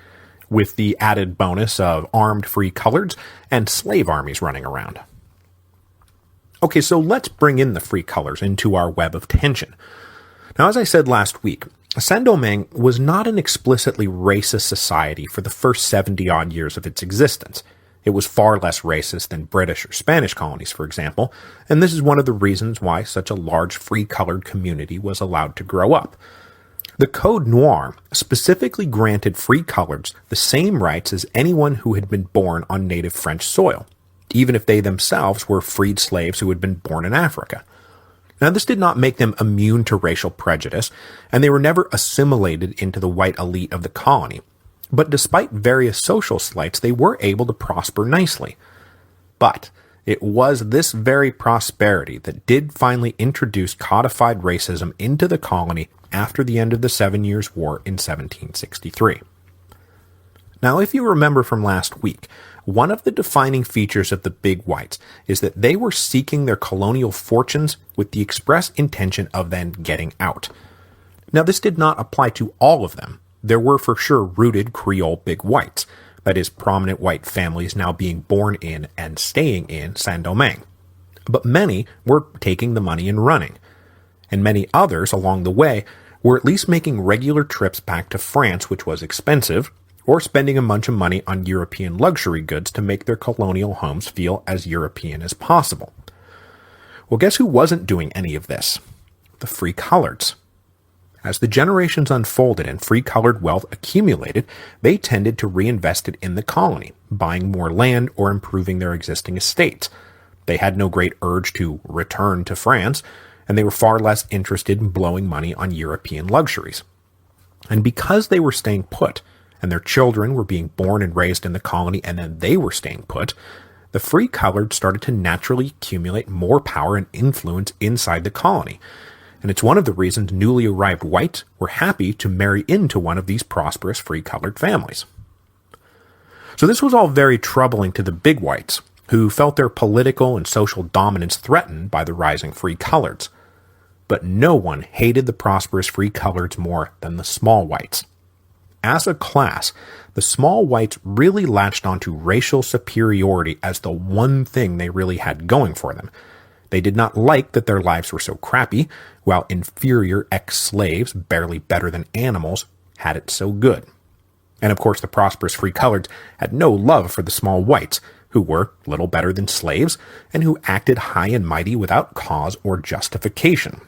with the added bonus of armed free coloreds and slave armies running around. Okay, so let's bring in the free colors into our web of tension. Now, as I said last week, Saint-Domingue was not an explicitly racist society for the first 70-odd years of its existence. It was far less racist than British or Spanish colonies, for example, and this is one of the reasons why such a large free-colored community was allowed to grow up. The Code Noir specifically granted free coloreds the same rights as anyone who had been born on native French soil, even if they themselves were freed slaves who had been born in Africa. Now, this did not make them immune to racial prejudice, and they were never assimilated into the white elite of the colony. But despite various social slights, they were able to prosper nicely. But it was this very prosperity that did finally introduce codified racism into the colony after the end of the 7 Years' War in 1763. Now, if you remember from last week, one of the defining features of the Big Whites is that they were seeking their colonial fortunes with the express intention of then getting out. Now, this did not apply to all of them. There were for sure rooted Creole Big Whites, that is, prominent white families now being born in and staying in Saint-Domingue. But many were taking the money and running, and many others along the way were at least making regular trips back to France, which was expensive, or spending a bunch of money on European luxury goods to make their colonial homes feel as European as possible. Well, guess who wasn't doing any of this? The free coloreds. As the generations unfolded and free-colored wealth accumulated, they tended to reinvest it in the colony, buying more land or improving their existing estates. They had no great urge to return to France, and they were far less interested in blowing money on European luxuries. And because they were staying put, and their children were being born and raised in the colony, and then they were staying put, the free-colored started to naturally accumulate more power and influence inside the colony. And it's one of the reasons newly arrived whites were happy to marry into one of these prosperous free-colored families. So this was all very troubling to the Big Whites, who felt their political and social dominance threatened by the rising free-coloreds. But no one hated the prosperous free-coloreds more than the small whites. As a class, the small whites really latched onto racial superiority as the one thing they really had going for them. They did not like that their lives were so crappy, while inferior ex-slaves, barely better than animals, had it so good. And of course the prosperous free-coloreds had no love for the small whites, who were little better than slaves, and who acted high and mighty without cause or justification.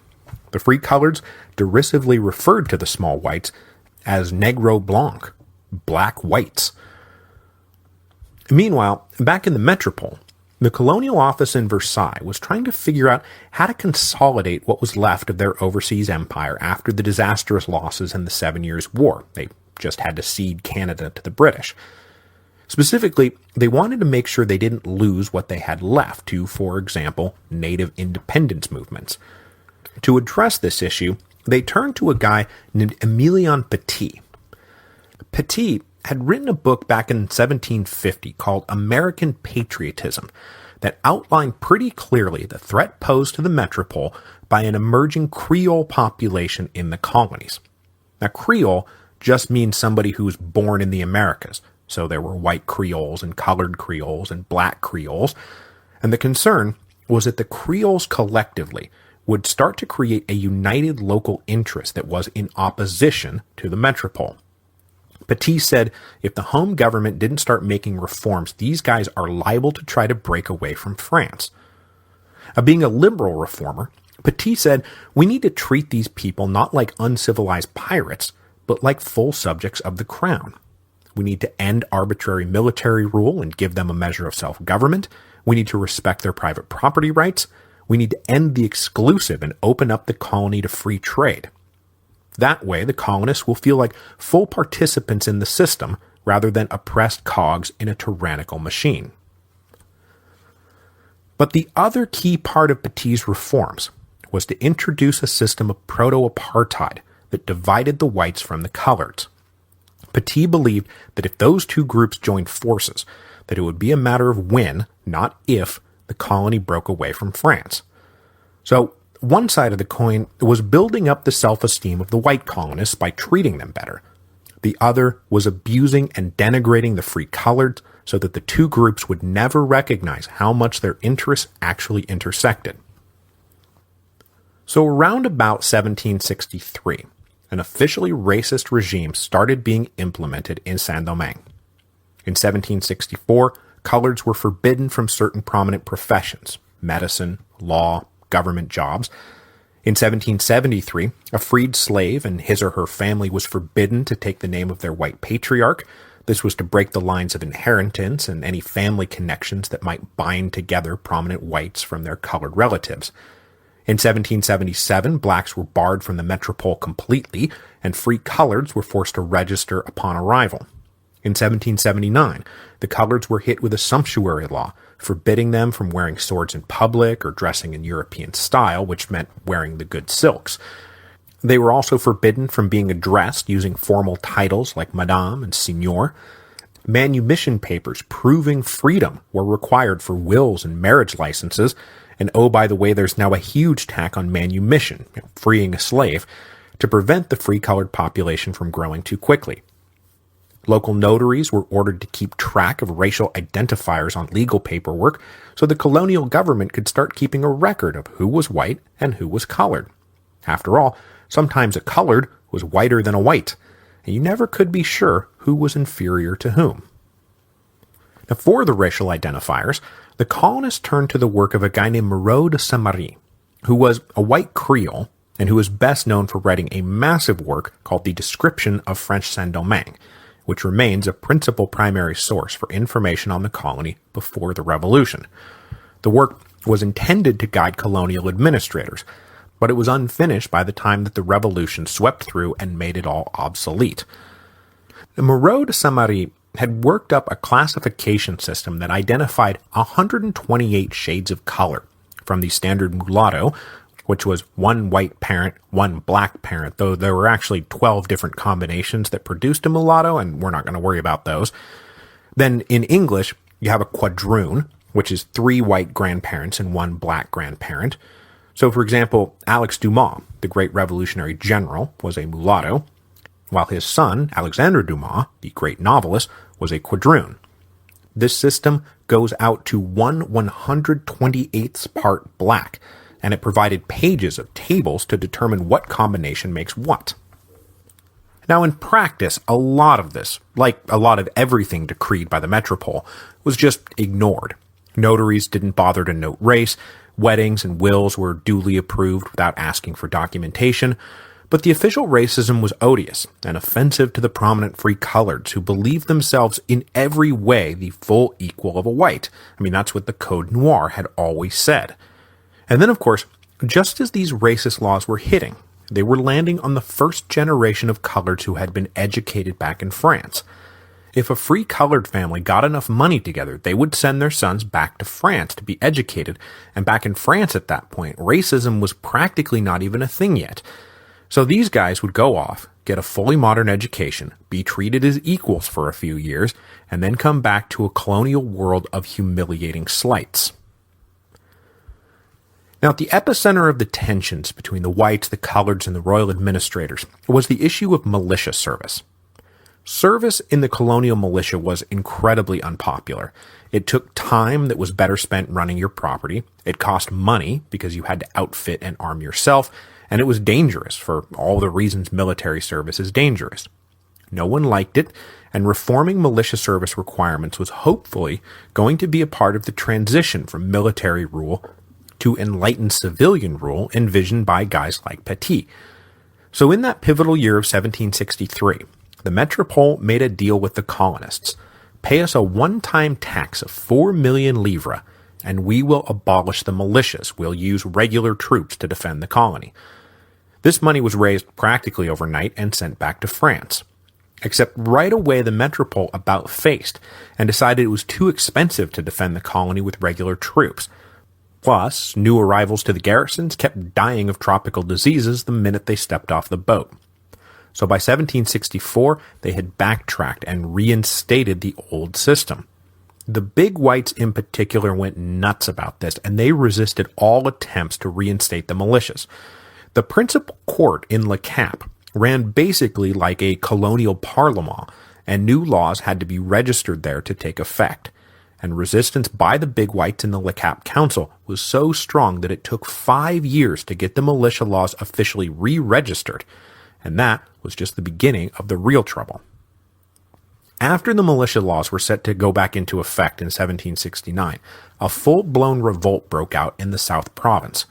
The free-coloreds derisively referred to the small whites as Negro Blanc, black whites. Meanwhile, back in the metropole, the colonial office in Versailles was trying to figure out how to consolidate what was left of their overseas empire after the disastrous losses in the 7 Years' War. They just had to cede Canada to the British. Specifically, they wanted to make sure they didn't lose what they had left to, for example, native independence movements. To address this issue, they turned to a guy named Emilion Petit. Petit had written a book back in 1750 called American Patriotism that outlined pretty clearly the threat posed to the metropole by an emerging Creole population in the colonies. Now, Creole just means somebody who was born in the Americas, so there were white Creoles and colored Creoles and black Creoles, and the concern was that the Creoles collectively would start to create a united local interest that was in opposition to the metropole. Petit said if the home government didn't start making reforms, these guys are liable to try to break away from France. Being a liberal reformer, Petit said we need to treat these people not like uncivilized pirates, but like full subjects of the crown. We need to end arbitrary military rule and give them a measure of self-government. We need to respect their private property rights. We need to end the exclusive and open up the colony to free trade. That way, the colonists will feel like full participants in the system rather than oppressed cogs in a tyrannical machine. But the other key part of Petit's reforms was to introduce a system of proto-apartheid that divided the whites from the coloreds. Petit believed that if those two groups joined forces, that it would be a matter of when, not if, the colony broke away from France. So, one side of the coin was building up the self-esteem of the white colonists by treating them better. The other was abusing and denigrating the free coloreds so that the two groups would never recognize how much their interests actually intersected. So around about 1763, an officially racist regime started being implemented in Saint-Domingue. In 1764, coloreds were forbidden from certain prominent professions, medicine, law, government jobs. In 1773, a freed slave and his or her family was forbidden to take the name of their white patriarch. This was to break the lines of inheritance and any family connections that might bind together prominent whites from their colored relatives. In 1777, blacks were barred from the metropole completely, and free coloreds were forced to register upon arrival. In 1779, the coloreds were hit with a sumptuary law, forbidding them from wearing swords in public or dressing in European style, which meant wearing the good silks. They were also forbidden from being addressed using formal titles like Madame and Signor. Manumission papers proving freedom were required for wills and marriage licenses, and oh, by the way, there's now a huge tax on manumission, freeing a slave, to prevent the free-colored population from growing too quickly. Local notaries were ordered to keep track of racial identifiers on legal paperwork so the colonial government could start keeping a record of who was white and who was colored. After all, sometimes a colored was whiter than a white, and you never could be sure who was inferior to whom. Now, for the racial identifiers, the colonists turned to the work of a guy named Moreau de Saint-Marie, who was a white Creole and who is best known for writing a massive work called The Description of French Saint-Domingue, which remains a principal primary source for information on the colony before the Revolution. The work was intended to guide colonial administrators, but it was unfinished by the time that the Revolution swept through and made it all obsolete. Moreau de Saint-Marie had worked up a classification system that identified 128 shades of color, from the standard mulatto, which was one white parent, one black parent, though there were actually 12 different combinations that produced a mulatto, and we're not going to worry about those. Then in English, you have a quadroon, which is 3 white grandparents and 1 black grandparent. So, for example, Alex Dumas, the great revolutionary general, was a mulatto, while his son, Alexandre Dumas, the great novelist, was a quadroon. This system goes out to 1/128th part black, and it provided pages of tables to determine what combination makes what. Now, in practice, a lot of this, like a lot of everything decreed by the metropole, was just ignored. Notaries didn't bother to note race, weddings and wills were duly approved without asking for documentation, but the official racism was odious and offensive to the prominent free coloreds who believed themselves in every way the full equal of a white. I mean, that's what the Code Noir had always said. And then, of course, just as these racist laws were hitting, they were landing on the first generation of coloreds who had been educated back in France. If a free colored family got enough money together, they would send their sons back to France to be educated, and back in France at that point, racism was practically not even a thing yet. So these guys would go off, get a fully modern education, be treated as equals for a few years, and then come back to a colonial world of humiliating slights. Now, at the epicenter of the tensions between the whites, the coloreds, and the royal administrators was the issue of militia service. Service in the colonial militia was incredibly unpopular. It took time that was better spent running your property, it cost money because you had to outfit and arm yourself, and it was dangerous for all the reasons military service is dangerous. No one liked it, and reforming militia service requirements was hopefully going to be a part of the transition from military rule to enlightened civilian rule envisioned by guys like Petit. So in that pivotal year of 1763, the metropole made a deal with the colonists. Pay us a one-time tax of 4 million livres, and we will abolish the militias. We'll use regular troops to defend the colony. This money was raised practically overnight and sent back to France. Except right away the metropole about faced and decided it was too expensive to defend the colony with regular troops. Plus, new arrivals to the garrisons kept dying of tropical diseases the minute they stepped off the boat. So by 1764, they had backtracked and reinstated the old system. The big whites in particular went nuts about this, and they resisted all attempts to reinstate the militias. The principal court in Le Cap ran basically like a colonial parlement, and new laws had to be registered there to take effect. And resistance by the big whites in the Le Cap Council was so strong that it took 5 years to get the militia laws officially re-registered, and that was just the beginning of the real trouble. After the militia laws were set to go back into effect in 1769, a full-blown revolt broke out in the South Province.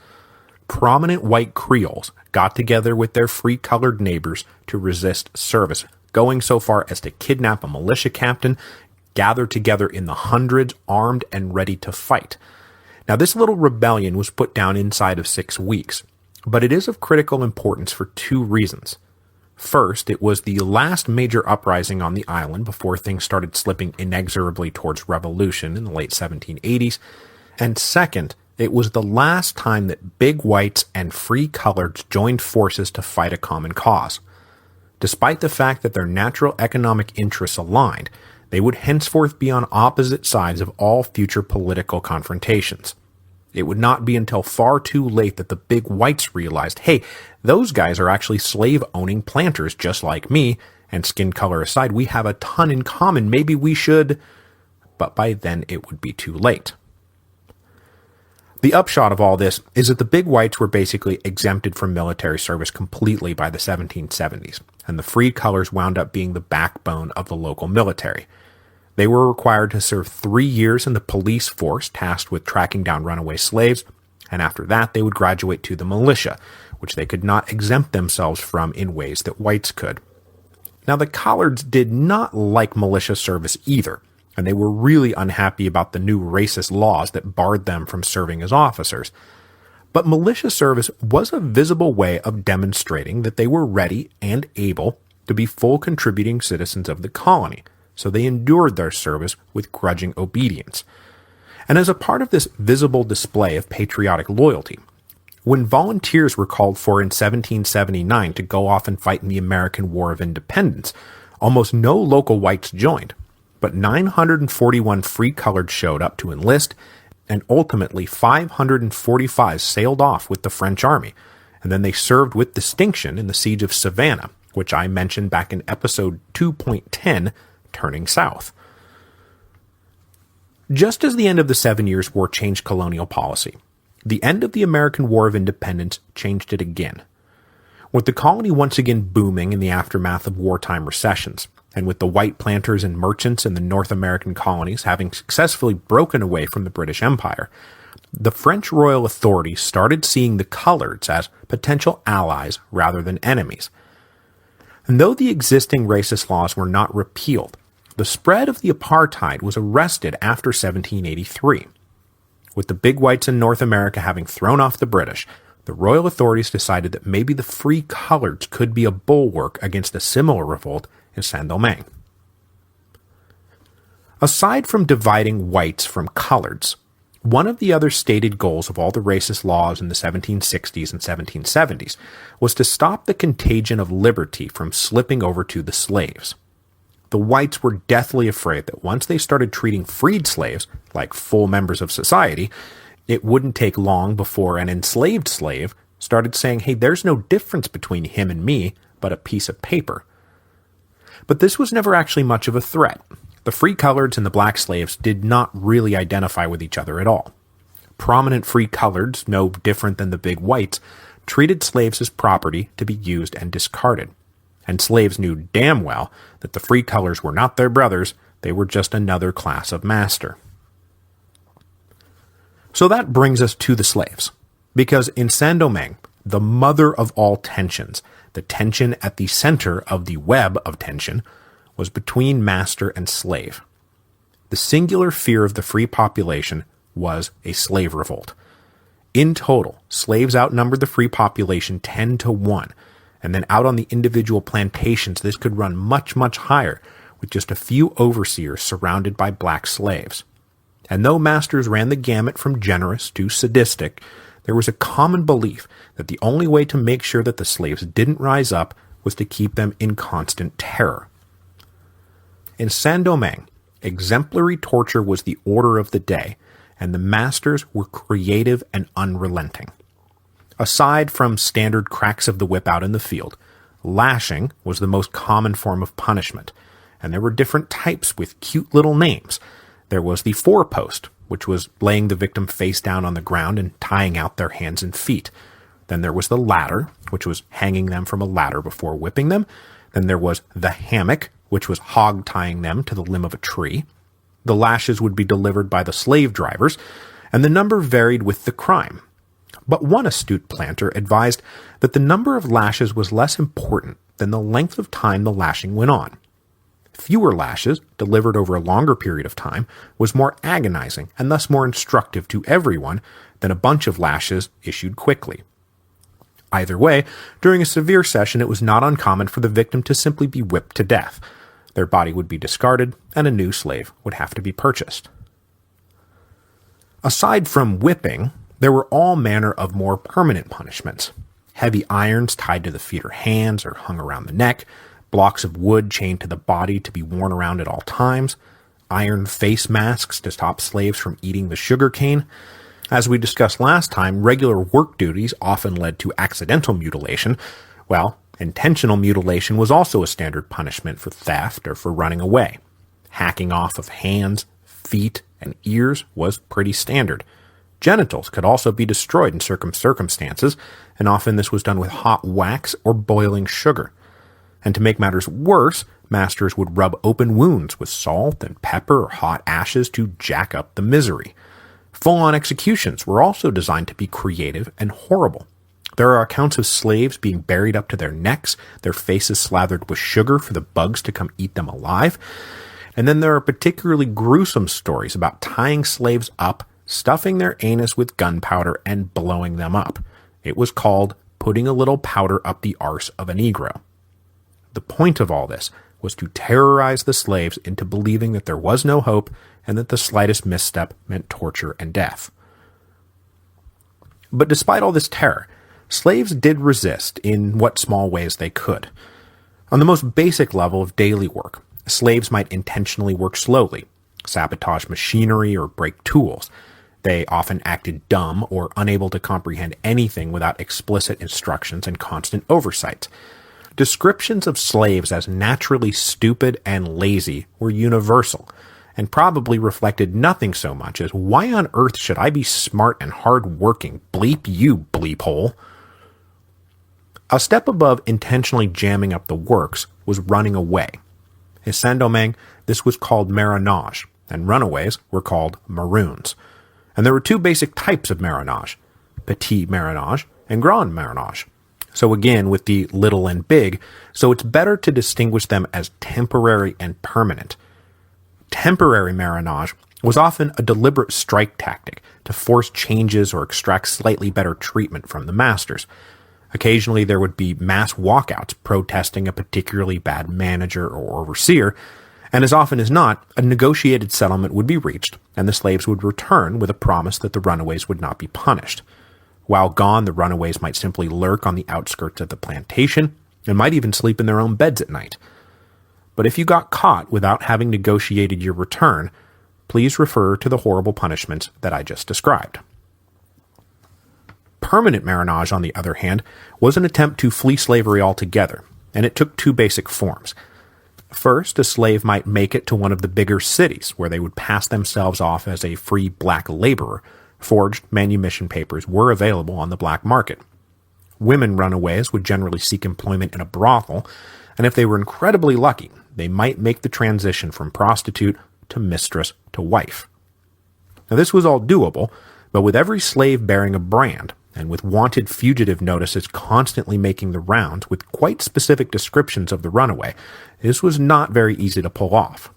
Prominent white Creoles got together with their free-colored neighbors to resist service, going so far as to kidnap a militia captain, gather together in the hundreds, armed and ready to fight. Now, this little rebellion was put down inside of 6 weeks, but it is of critical importance for 2 reasons. First, it was the last major uprising on the island before things started slipping inexorably towards revolution in the late 1780s. And second, it was the last time that big whites and free coloreds joined forces to fight a common cause. Despite the fact that their natural economic interests aligned, they would henceforth be on opposite sides of all future political confrontations. It would not be until far too late that the big whites realized, hey, those guys are actually slave-owning planters just like me, and skin color aside, we have a ton in common, maybe we should... But by then it would be too late. The upshot of all this is that the big whites were basically exempted from military service completely by the 1770s, and the free colors wound up being the backbone of the local military. They were required to serve 3 years in the police force tasked with tracking down runaway slaves, and after that they would graduate to the militia, which they could not exempt themselves from in ways that whites could. Now, the collards did not like militia service either, and they were really unhappy about the new racist laws that barred them from serving as officers. But militia service was a visible way of demonstrating that they were ready and able to be full contributing citizens of the colony, so they endured their service with grudging obedience. And as a part of this visible display of patriotic loyalty, when volunteers were called for in 1779 to go off and fight in the American War of Independence, almost no local whites joined, but 941 free-colored showed up to enlist, and ultimately 545 sailed off with the French army, and then they served with distinction in the Siege of Savannah, which I mentioned back in episode 2.10, Turning South. Just as the end of the 7 Years' War changed colonial policy, the end of the American War of Independence changed it again. With the colony once again booming in the aftermath of wartime recessions, and with the white planters and merchants in the North American colonies having successfully broken away from the British Empire, the French royal authorities started seeing the coloreds as potential allies rather than enemies. And though the existing racist laws were not repealed, the spread of the apartheid was arrested after 1783. With the big whites in North America having thrown off the British, the royal authorities decided that maybe the free coloreds could be a bulwark against a similar revolt in Saint-Domingue. Aside from dividing whites from coloreds, one of the other stated goals of all the racist laws in the 1760s and 1770s was to stop the contagion of liberty from slipping over to the slaves. The whites were deathly afraid that once they started treating freed slaves like full members of society, it wouldn't take long before an enslaved slave started saying, hey, there's no difference between him and me but a piece of paper. But this was never actually much of a threat. The free coloreds and the black slaves did not really identify with each other at all. Prominent free coloreds, no different than the big whites, treated slaves as property to be used and discarded. And slaves knew damn well that the free colors were not their brothers, they were just another class of master. So that brings us to the slaves, because in Saint-Domingue, the mother of all tensions, the tension at the center of the web of tension, was between master and slave. The singular fear of the free population was a slave revolt. In total, slaves outnumbered the free population 10 to 1, and then out on the individual plantations this could run much, much higher, with just a few overseers surrounded by black slaves. And though masters ran the gamut from generous to sadistic, there was a common belief that the only way to make sure that the slaves didn't rise up was to keep them in constant terror. In Saint-Domingue, Exemplary torture was the order of the day, and the masters were creative and unrelenting. Aside from standard cracks of the whip out in the field, lashing was the most common form of punishment, and there were different types with cute little names. There was the four-post, which was laying the victim face down on the ground and tying out their hands and feet. Then there was the ladder, which was hanging them from a ladder before whipping them. Then there was the hammock, which was hog-tying them to the limb of a tree. The lashes would be delivered by the slave drivers, and the number varied with the crime. But one astute planter advised that the number of lashes was less important than the length of time the lashing went on. Fewer lashes, delivered over a longer period of time, was more agonizing and thus more instructive to everyone than a bunch of lashes issued quickly. Either way, during a severe session it was not uncommon for the victim to simply be whipped to death. Their body would be discarded, and a new slave would have to be purchased. Aside from whipping, there were all manner of more permanent punishments. Heavy irons tied to the feet or hands or hung around the neck, blocks of wood chained to the body to be worn around at all times, iron face masks to stop slaves from eating the sugar cane. As we discussed last time, regular work duties often led to accidental mutilation. Well, intentional mutilation was also a standard punishment for theft or for running away. Hacking off of hands, feet, and ears was pretty standard. Genitals could also be destroyed in certain circumstances, and often this was done with hot wax or boiling sugar. And to make matters worse, masters would rub open wounds with salt and pepper or hot ashes to jack up the misery. Full-on executions were also designed to be creative and horrible. There are accounts of slaves being buried up to their necks, their faces slathered with sugar for the bugs to come eat them alive. And then there are particularly gruesome stories about tying slaves up, stuffing their anus with gunpowder, and blowing them up. It was called putting a little powder up the arse of a Negro. The point of all this was to terrorize the slaves into believing that there was no hope and that the slightest misstep meant torture and death. But despite all this terror, slaves did resist in what small ways they could. On the most basic level of daily work, slaves might intentionally work slowly, sabotage machinery, or break tools. They often acted dumb or unable to comprehend anything without explicit instructions and constant oversight. Descriptions of slaves as naturally stupid and lazy were universal, and probably reflected nothing so much as, why on earth should I be smart and hard-working? Bleep you, bleep hole. A step above intentionally jamming up the works was running away. In Saint-Domingue, this was called marronage, and runaways were called maroons. And there were two basic types of marronage, petit marronage and grand marronage. So again, with the little and big, so it's better to distinguish them as temporary and permanent. Temporary marronage was often a deliberate strike tactic to force changes or extract slightly better treatment from the masters. Occasionally there would be mass walkouts protesting a particularly bad manager or overseer, and as often as not, a negotiated settlement would be reached, and the slaves would return with a promise that the runaways would not be punished. While gone, the runaways might simply lurk on the outskirts of the plantation, and might even sleep in their own beds at night. But if you got caught without having negotiated your return, please refer to the horrible punishments that I just described. Permanent marronage, on the other hand, was an attempt to flee slavery altogether, and it took two basic forms. First, a slave might make it to one of the bigger cities, where they would pass themselves off as a free black laborer. Forged manumission papers were available on the black market. Women runaways would generally seek employment in a brothel, and if they were incredibly lucky, they might make the transition from prostitute to mistress to wife. Now this was all doable, but with every slave bearing a brand, and with wanted fugitive notices constantly making the rounds with quite specific descriptions of the runaway, this was not very easy to pull off.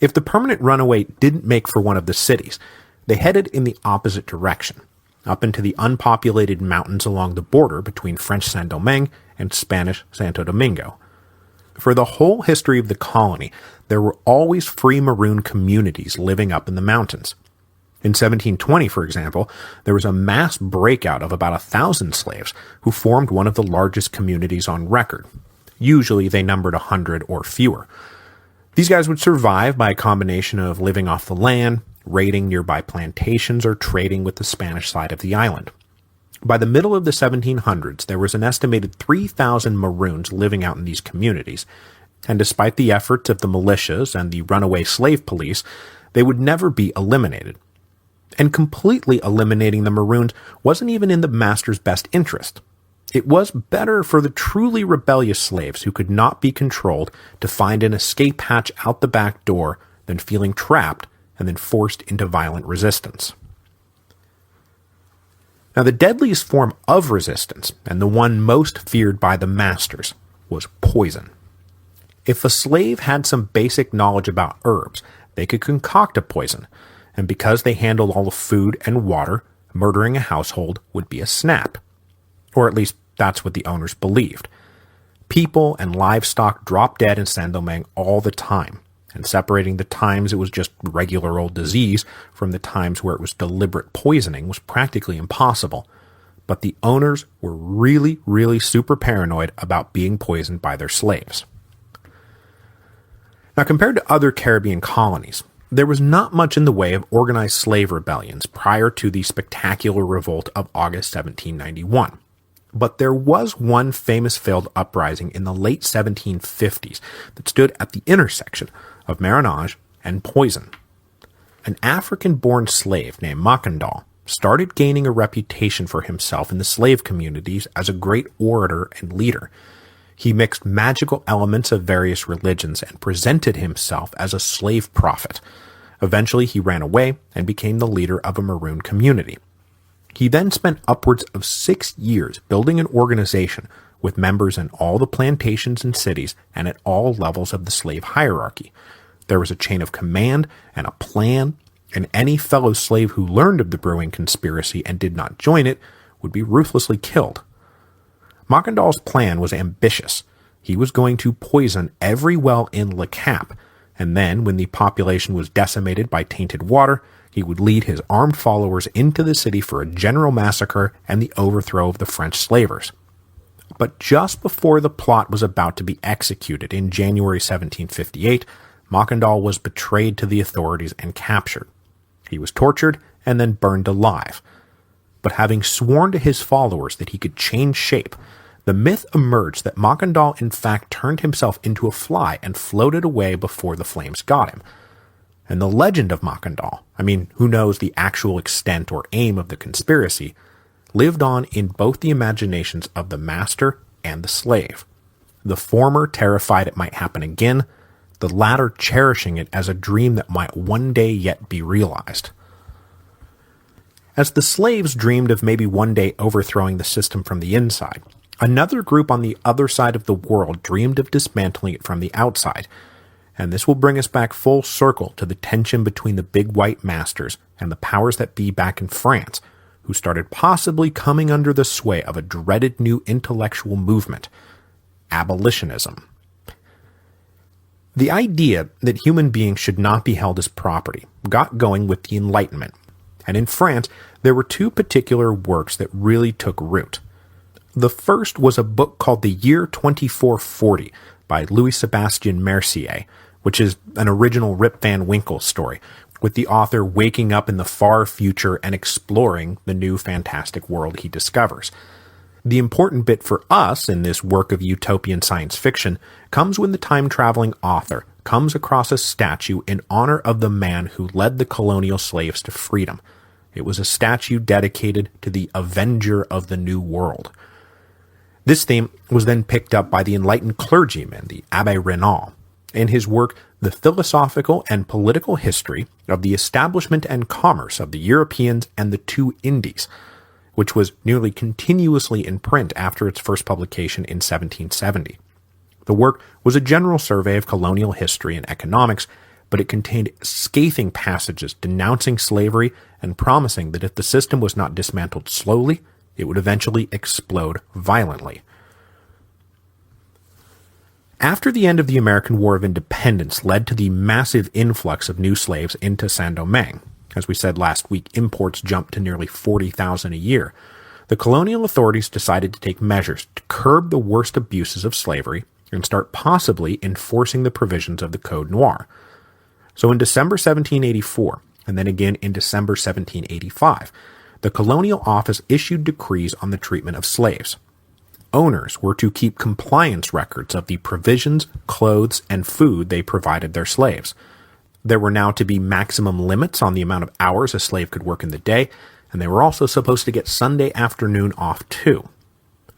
If the permanent runaway didn't make for one of the cities, they headed in the opposite direction, up into the unpopulated mountains along the border between French Saint-Domingue and Spanish Santo Domingo. For the whole history of the colony, there were always free maroon communities living up in the mountains. In 1720, for example, there was a mass breakout of about 1,000 slaves who formed one of the largest communities on record. Usually they numbered 100 or fewer. These guys would survive by a combination of living off the land, raiding nearby plantations, or trading with the Spanish side of the island. By the middle of the 1700s, there was an estimated 3,000 Maroons living out in these communities, and despite the efforts of the militias and the runaway slave police, they would never be eliminated. And completely eliminating the Maroons wasn't even in the master's best interest. It was better for the truly rebellious slaves who could not be controlled to find an escape hatch out the back door than feeling trapped and then forced into violent resistance. Now, the deadliest form of resistance, and the one most feared by the masters, was poison. If a slave had some basic knowledge about herbs, they could concoct a poison, and because they handled all the food and water, murdering a household would be a snap. Or at least that's what the owners believed. People and livestock dropped dead in Saint-Domingue all the time, and separating the times it was just regular old disease from the times where it was deliberate poisoning was practically impossible. But the owners were really, really super paranoid about being poisoned by their slaves. Now, compared to other Caribbean colonies, there was not much in the way of organized slave rebellions prior to the spectacular revolt of August 1791. But there was one famous failed uprising in the late 1750s that stood at the intersection of marronage and poison. An African-born slave named Mackandal started gaining a reputation for himself in the slave communities as a great orator and leader. He mixed magical elements of various religions and presented himself as a slave prophet. Eventually, he ran away and became the leader of a Maroon community. He then spent upwards of 6 years building an organization with members in all the plantations and cities and at all levels of the slave hierarchy. There was a chain of command and a plan, and any fellow slave who learned of the brewing conspiracy and did not join it would be ruthlessly killed. Mackandal's plan was ambitious. He was going to poison every well in Le Cap, and then, when the population was decimated by tainted water, he would lead his armed followers into the city for a general massacre and the overthrow of the French slavers. But just before the plot was about to be executed in January 1758, Mackandal was betrayed to the authorities and captured. He was tortured and then burned alive. But having sworn to his followers that he could change shape, the myth emerged that Mackandal in fact turned himself into a fly and floated away before the flames got him. And the legend of Mackandal, who knows the actual extent or aim of the conspiracy, lived on in both the imaginations of the master and the slave. The former terrified it might happen again, the latter cherishing it as a dream that might one day yet be realized. As the slaves dreamed of maybe one day overthrowing the system from the inside, another group on the other side of the world dreamed of dismantling it from the outside. And this will bring us back full circle to the tension between the big white masters and the powers that be back in France, who started possibly coming under the sway of a dreaded new intellectual movement, abolitionism. The idea that human beings should not be held as property got going with the Enlightenment, and in France there were two particular works that really took root. The first was a book called The Year 2440 by Louis-Sébastien Mercier, which is an original Rip Van Winkle story, with the author waking up in the far future and exploring the new fantastic world he discovers. The important bit for us in this work of utopian science fiction comes when the time-traveling author comes across a statue in honor of the man who led the colonial slaves to freedom. It was a statue dedicated to the Avenger of the New World. This theme was then picked up by the enlightened clergyman, the Abbé Raynal, in his work The Philosophical and Political History of the Establishment and Commerce of the Europeans and the Two Indies, which was nearly continuously in print after its first publication in 1770. The work was a general survey of colonial history and economics, but it contained scathing passages denouncing slavery and promising that if the system was not dismantled slowly, it would eventually explode violently. After the end of the American War of Independence led to the massive influx of new slaves into Saint-Domingue, as we said last week, imports jumped to nearly 40,000 a year, the colonial authorities decided to take measures to curb the worst abuses of slavery and start possibly enforcing the provisions of the Code Noir. So in December 1784, and then again in December 1785, the Colonial Office issued decrees on the treatment of slaves. Owners were to keep compliance records of the provisions, clothes, and food they provided their slaves. There were now to be maximum limits on the amount of hours a slave could work in the day, and they were also supposed to get Sunday afternoon off too.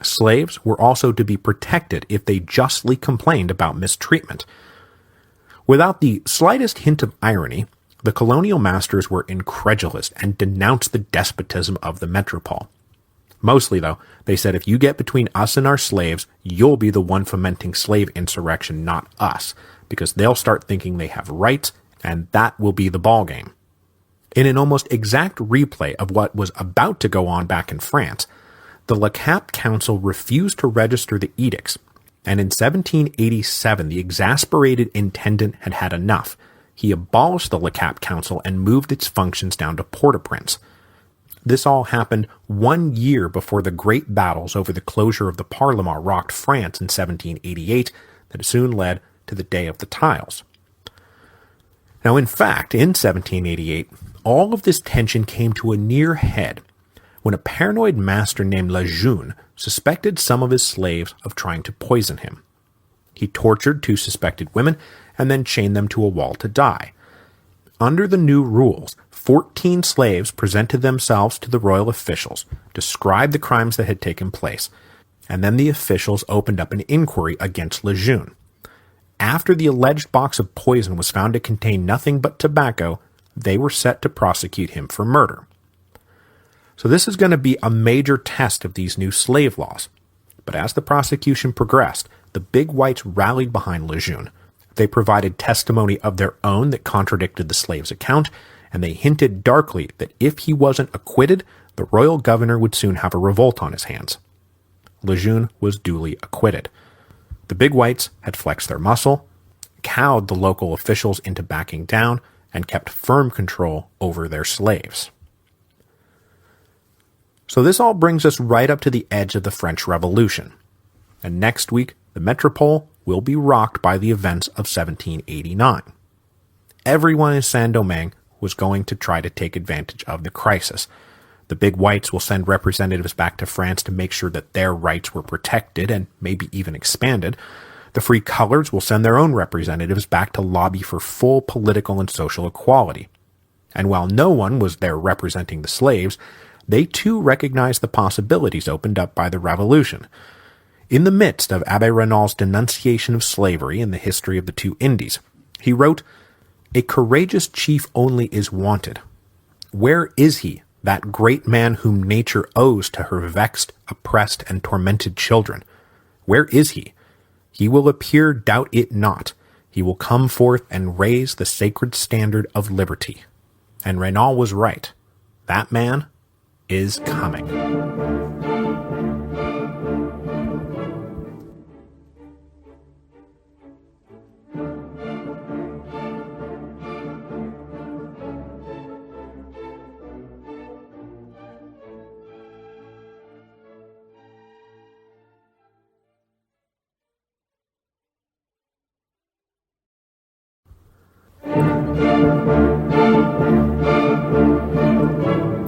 Slaves were also to be protected if they justly complained about mistreatment. Without the slightest hint of irony, the colonial masters were incredulous and denounced the despotism of the metropole. Mostly, though, they said if you get between us and our slaves, you'll be the one fomenting slave insurrection, not us, because they'll start thinking they have rights, and that will be the ballgame. In an almost exact replay of what was about to go on back in France, the Le Cap Council refused to register the edicts, and in 1787 the exasperated intendant had had enough. He abolished the Le Cap Council and moved its functions down to Port-au-Prince. This all happened 1 year before the great battles over the closure of the Parlement rocked France in 1788 that soon led to the Day of the Tiles. Now, in fact, in 1788, all of this tension came to a near head when a paranoid master named Lejeune suspected some of his slaves of trying to poison him. He tortured 2 suspected women and then chained them to a wall to die. Under the new rules, 14 slaves presented themselves to the royal officials, described the crimes that had taken place, and then the officials opened up an inquiry against Lejeune. After the alleged box of poison was found to contain nothing but tobacco, they were set to prosecute him for murder. So this is going to be a major test of these new slave laws. But as the prosecution progressed, the big whites rallied behind Lejeune. They provided testimony of their own that contradicted the slave's account, and they hinted darkly that if he wasn't acquitted, the royal governor would soon have a revolt on his hands. Lejeune was duly acquitted. The big whites had flexed their muscle, cowed the local officials into backing down, and kept firm control over their slaves. So this all brings us right up to the edge of the French Revolution. And next week, the metropole will be rocked by the events of 1789. Everyone in Saint-Domingue was going to try to take advantage of the crisis. The big whites will send representatives back to France to make sure that their rights were protected and maybe even expanded. The free coloreds will send their own representatives back to lobby for full political and social equality. And while no one was there representing the slaves, they too recognized the possibilities opened up by the revolution. In the midst of Abbé Raynal's denunciation of slavery in the history of the 2 Indies, he wrote, "A courageous chief only is wanted. Where is he, that great man whom nature owes to her vexed, oppressed, and tormented children? Where is he? He will appear, doubt it not. He will come forth and raise the sacred standard of liberty." And Raynal was right. That man is coming.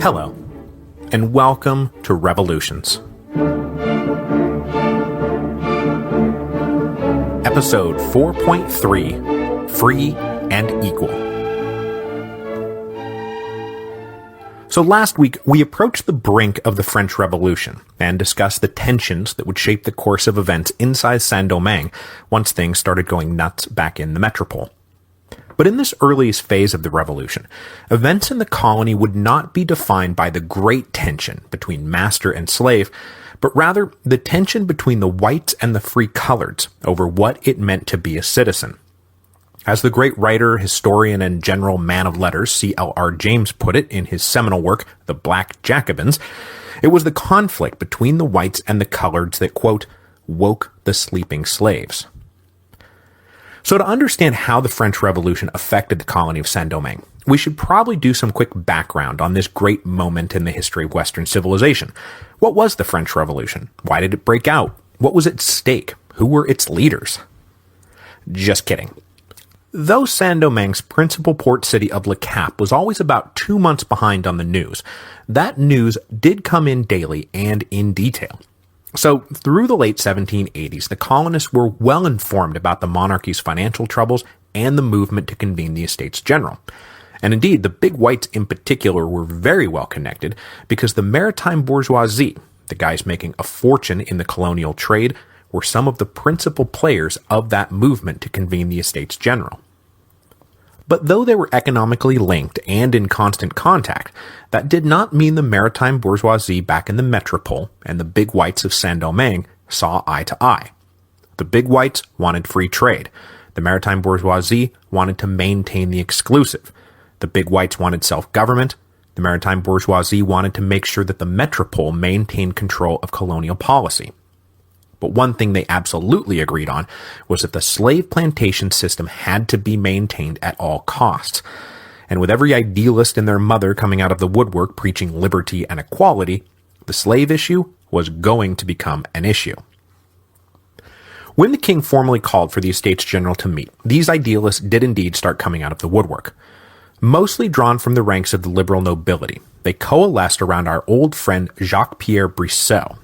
Hello, and welcome to Revolutions. Episode 4.3, Free and Equal. So last week, we approached the brink of the French Revolution and discussed the tensions that would shape the course of events inside Saint-Domingue once things started going nuts back in the metropole. But in this earliest phase of the revolution, events in the colony would not be defined by the great tension between master and slave, but rather the tension between the whites and the free coloreds over what it meant to be a citizen. As the great writer, historian, and general man of letters C.L.R. James put it in his seminal work, The Black Jacobins, it was the conflict between the whites and the coloreds that, quote, woke the sleeping slaves. So to understand how the French Revolution affected the colony of Saint-Domingue, we should probably do some quick background on this great moment in the history of Western civilization. What was the French Revolution? Why did it break out? What was at stake? who were its leaders? Just kidding. Though Saint-Domingue's principal port city of Le Cap was always about 2 months behind on the news, that news did come in daily and in detail. So, through the late 1780s, the colonists were well informed about the monarchy's financial troubles and the movement to convene the Estates General. And indeed, the big whites in particular were very well connected because the maritime bourgeoisie, the guys making a fortune in the colonial trade, were some of the principal players of that movement to convene the Estates General. But though they were economically linked and in constant contact, that did not mean the maritime bourgeoisie back in the metropole and the big whites of Saint-Domingue saw eye to eye. The big whites wanted free trade. The maritime bourgeoisie wanted to maintain the exclusive. The big whites wanted self-government. The maritime bourgeoisie wanted to make sure that the metropole maintained control of colonial policy. But one thing they absolutely agreed on was that the slave plantation system had to be maintained at all costs. And with every idealist and their mother coming out of the woodwork preaching liberty and equality, the slave issue was going to become an issue. When the king formally called for the Estates General to meet, these idealists did indeed start coming out of the woodwork. Mostly drawn from the ranks of the liberal nobility, they coalesced around our old friend Jacques-Pierre Brisseau.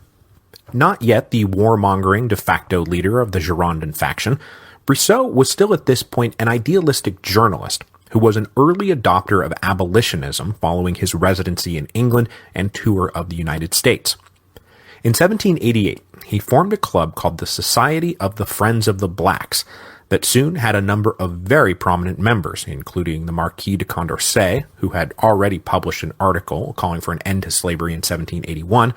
Not yet the warmongering de facto leader of the Girondin faction, Brisseau was still at this point an idealistic journalist who was an early adopter of abolitionism following his residency in England and tour of the United States. In 1788, he formed a club called the Society of the Friends of the Blacks that soon had a number of very prominent members, including the Marquis de Condorcet, who had already published an article calling for an end to slavery in 1781,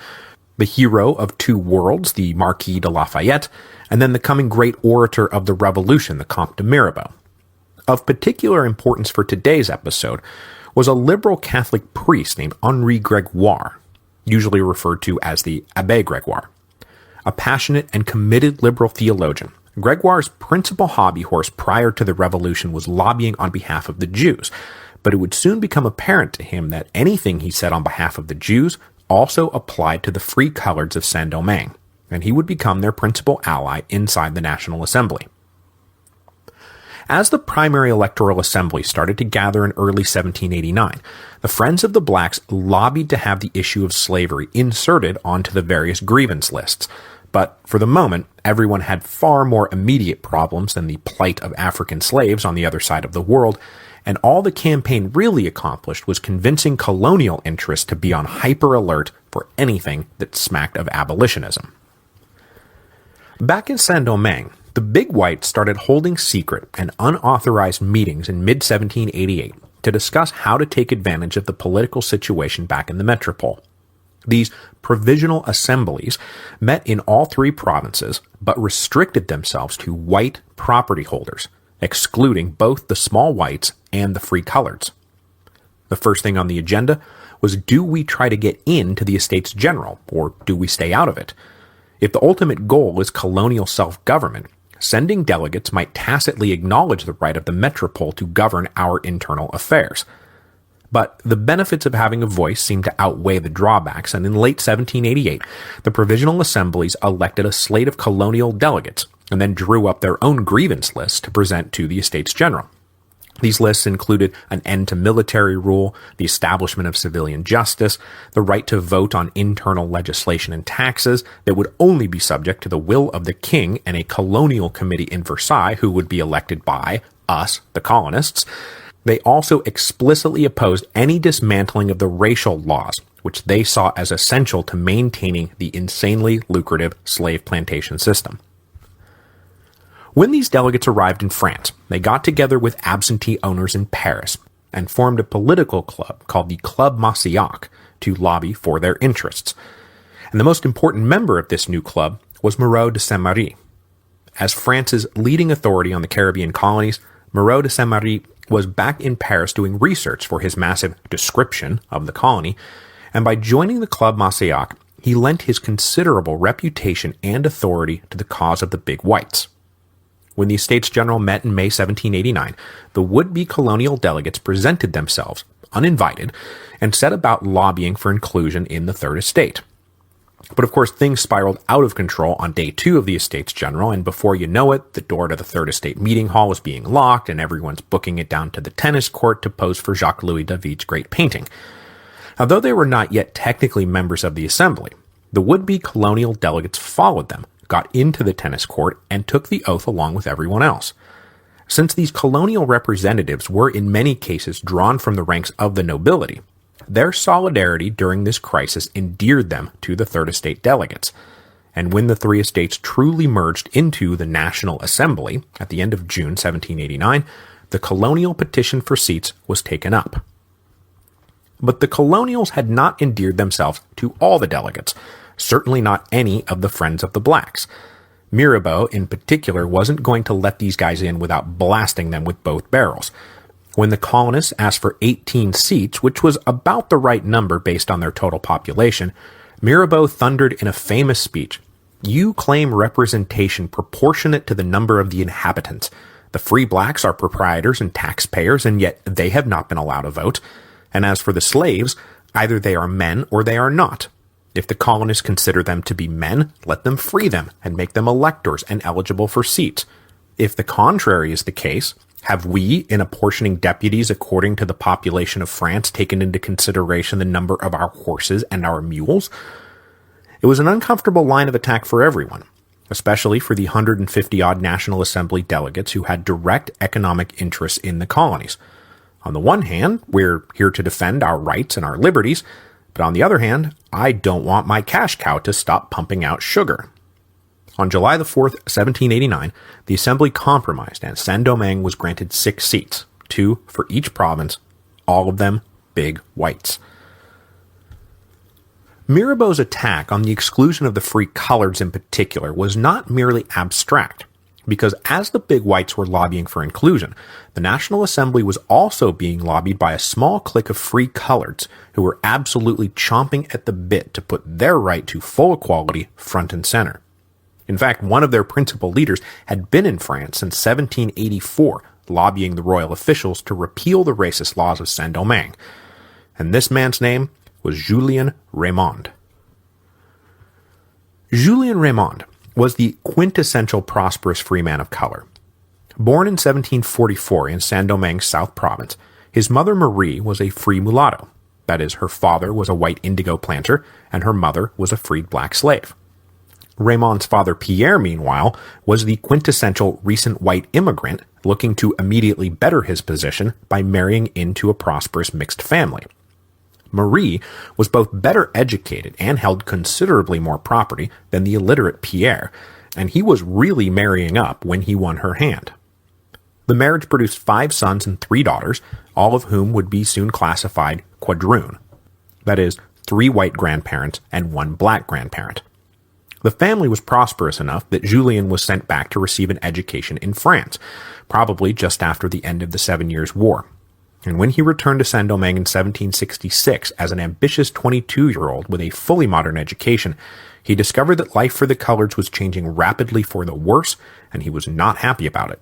the hero of two worlds, the Marquis de Lafayette, and then the coming great orator of the Revolution, the Comte de Mirabeau. Of particular importance for today's episode was a liberal Catholic priest named Henri Gregoire, usually referred to as the Abbé Gregoire. A passionate and committed liberal theologian, Gregoire's principal hobby horse prior to the Revolution was lobbying on behalf of the Jews, but it would soon become apparent to him that anything he said on behalf of the Jews also applied to the free coloreds of Saint-Domingue, and he would become their principal ally inside the National Assembly. As the primary electoral assembly started to gather in early 1789, the Friends of the Blacks lobbied to have the issue of slavery inserted onto the various grievance lists, but for the moment, everyone had far more immediate problems than the plight of African slaves on the other side of the world, and all the campaign really accomplished was convincing colonial interests to be on hyper alert for anything that smacked of abolitionism. Back in Saint-Domingue, the big whites started holding secret and unauthorized meetings in mid-1788 to discuss how to take advantage of the political situation back in the metropole. These provisional assemblies met in all three provinces, but restricted themselves to white property holders, excluding both the small whites and the free coloreds. The first thing on the agenda was, do we try to get into the Estates General, or do we stay out of it? If the ultimate goal is colonial self-government, sending delegates might tacitly acknowledge the right of the metropole to govern our internal affairs. But the benefits of having a voice seemed to outweigh the drawbacks, and in late 1788, the provisional assemblies elected a slate of colonial delegates, and then drew up their own grievance lists to present to the Estates General. These lists included an end to military rule, the establishment of civilian justice, the right to vote on internal legislation and taxes that would only be subject to the will of the king and a colonial committee in Versailles who would be elected by us, the colonists. They also explicitly opposed any dismantling of the racial laws, which they saw as essential to maintaining the insanely lucrative slave plantation system. When these delegates arrived in France, they got together with absentee owners in Paris and formed a political club called the Club Massiac to lobby for their interests. And the most important member of this new club was Moreau de Saint-Méry. As France's leading authority on the Caribbean colonies, Moreau de Saint-Méry was back in Paris doing research for his massive description of the colony, and by joining the Club Massiac, he lent his considerable reputation and authority to the cause of the big whites. When the Estates General met in May 1789, the would-be colonial delegates presented themselves, uninvited, and set about lobbying for inclusion in the Third Estate. But of course, things spiraled out of control on day 2 of the Estates General, and before you know it, the door to the Third Estate meeting hall is being locked, and everyone's booking it down to the tennis court to pose for Jacques-Louis David's great painting. Now, though they were not yet technically members of the Assembly, the would-be colonial delegates followed them, got into the tennis court, and took the oath along with everyone else. Since these colonial representatives were in many cases drawn from the ranks of the nobility, their solidarity during this crisis endeared them to the Third Estate delegates, and when the three estates truly merged into the National Assembly at the end of June 1789, the colonial petition for seats was taken up. But the colonials had not endeared themselves to all the delegates, certainly not any of the friends of the blacks. Mirabeau, in particular, wasn't going to let these guys in without blasting them with both barrels. When the colonists asked for 18 seats, which was about the right number based on their total population, Mirabeau thundered in a famous speech, "You claim representation proportionate to the number of the inhabitants. The free blacks are proprietors and taxpayers, and yet they have not been allowed a vote. And as for the slaves, either they are men or they are not. If the colonists consider them to be men, let them free them and make them electors and eligible for seats. If the contrary is the case, have we, in apportioning deputies according to the population of France, taken into consideration the number of our horses and our mules?" It was an uncomfortable line of attack for everyone, especially for the 150-odd National Assembly delegates who had direct economic interests in the colonies. On the one hand, we're here to defend our rights and our liberties, but on the other hand, I don't want my cash cow to stop pumping out sugar. On July the 4th, 1789, the Assembly compromised and Saint-Domingue was granted 6 seats, 2 for each province, all of them big whites. Mirabeau's attack on the exclusion of the free coloreds in particular was not merely abstract, because as the big whites were lobbying for inclusion, the National Assembly was also being lobbied by a small clique of free coloreds who were absolutely chomping at the bit to put their right to full equality front and center. In fact, one of their principal leaders had been in France since 1784, lobbying the royal officials to repeal the racist laws of Saint-Domingue. And this man's name was Julien Raymond. Julien Raymond was the quintessential prosperous free man of color. Born in 1744 in Saint-Domingue's South Province, his mother Marie was a free mulatto. That is, her father was a white indigo planter, and her mother was a freed black slave. Raymond's father Pierre, meanwhile, was the quintessential recent white immigrant looking to immediately better his position by marrying into a prosperous mixed family. Marie was both better educated and held considerably more property than the illiterate Pierre, and he was really marrying up when he won her hand. The marriage produced 5 sons and 3 daughters, all of whom would be soon classified quadroon. That is, 3 white grandparents and 1 black grandparent. The family was prosperous enough that Julien was sent back to receive an education in France, probably just after the end of the 7 Years' War. And when he returned to Saint-Domingue in 1766 as an ambitious 22-year-old with a fully modern education, he discovered that life for the coloreds was changing rapidly for the worse, and he was not happy about it.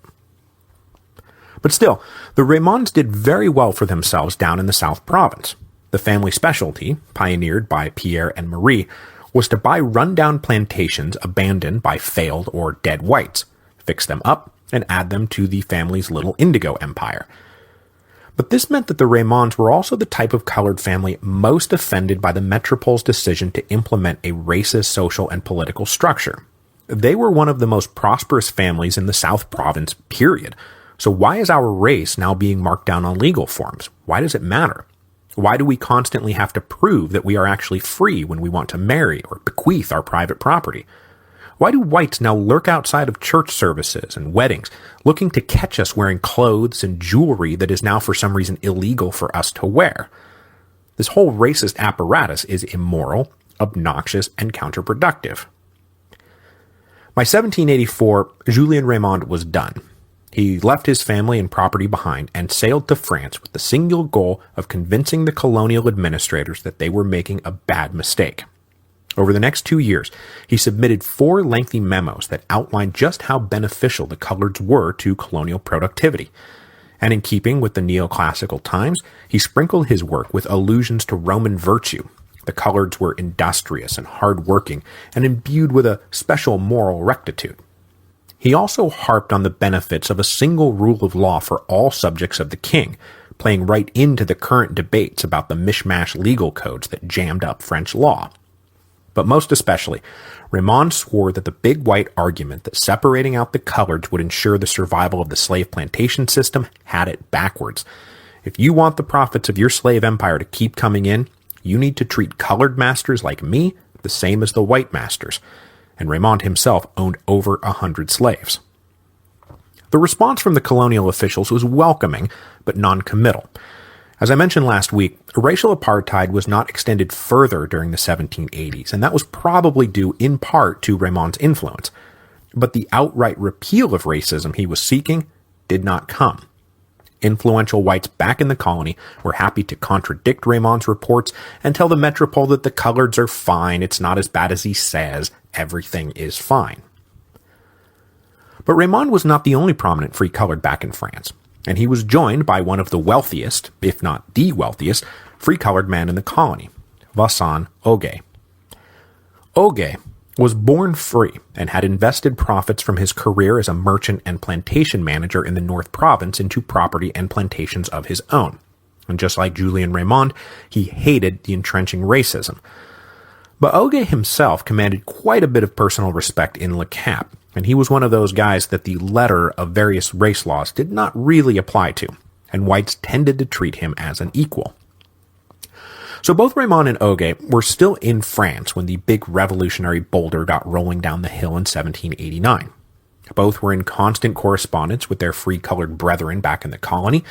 But still, the Raymonds did very well for themselves down in the South Province. The family specialty, pioneered by Pierre and Marie, was to buy run-down plantations abandoned by failed or dead whites, fix them up, and add them to the family's little indigo empire. But this meant that the Raymonds were also the type of colored family most offended by the metropole's decision to implement a racist social and political structure. They were one of the most prosperous families in the South Province, period. So why is our race now being marked down on legal forms? Why does it matter? Why do we constantly have to prove that we are actually free when we want to marry or bequeath our private property? Why do whites now lurk outside of church services and weddings, looking to catch us wearing clothes and jewelry that is now for some reason illegal for us to wear? This whole racist apparatus is immoral, obnoxious, and counterproductive. By 1784, Julien Raymond was done. He left his family and property behind and sailed to France with the single goal of convincing the colonial administrators that they were making a bad mistake. Over the next 2 years, he submitted 4 lengthy memos that outlined just how beneficial the coloreds were to colonial productivity. And in keeping with the neoclassical times, he sprinkled his work with allusions to Roman virtue, The coloreds were industrious and hard-working and imbued with a special moral rectitude. He also harped on the benefits of a single rule of law for all subjects of the king, playing right into the current debates about the mishmash legal codes that jammed up French law. But most especially, Raymond swore that the big white argument that separating out the coloreds would ensure the survival of the slave plantation system had it backwards. If you want the profits of your slave empire to keep coming in, you need to treat colored masters like me the same as the white masters. And Raymond himself owned over 100 slaves. The response from the colonial officials was welcoming, but non-committal. As I mentioned last week, racial apartheid was not extended further during the 1780s, and that was probably due in part to Raymond's influence. But the outright repeal of racism he was seeking did not come. Influential whites back in the colony were happy to contradict Raymond's reports and tell the metropole that the coloreds are fine, it's not as bad as he says, everything is fine. But Raymond was not the only prominent free colored back in France, and he was joined by one of the wealthiest, if not the wealthiest, free colored man in the colony, Vincent Ogé. Ogé was born free and had invested profits from his career as a merchant and plantation manager in the North Province into property and plantations of his own. And just like Julien Raymond, he hated the entrenching racism. But Ogé himself commanded quite a bit of personal respect in Le Cap, and he was one of those guys that the letter of various race laws did not really apply to, and whites tended to treat him as an equal. So both Raymond and Ogé were still in France when the big revolutionary boulder got rolling down the hill in 1789. Both were in constant correspondence with their free-colored brethren back in the colony,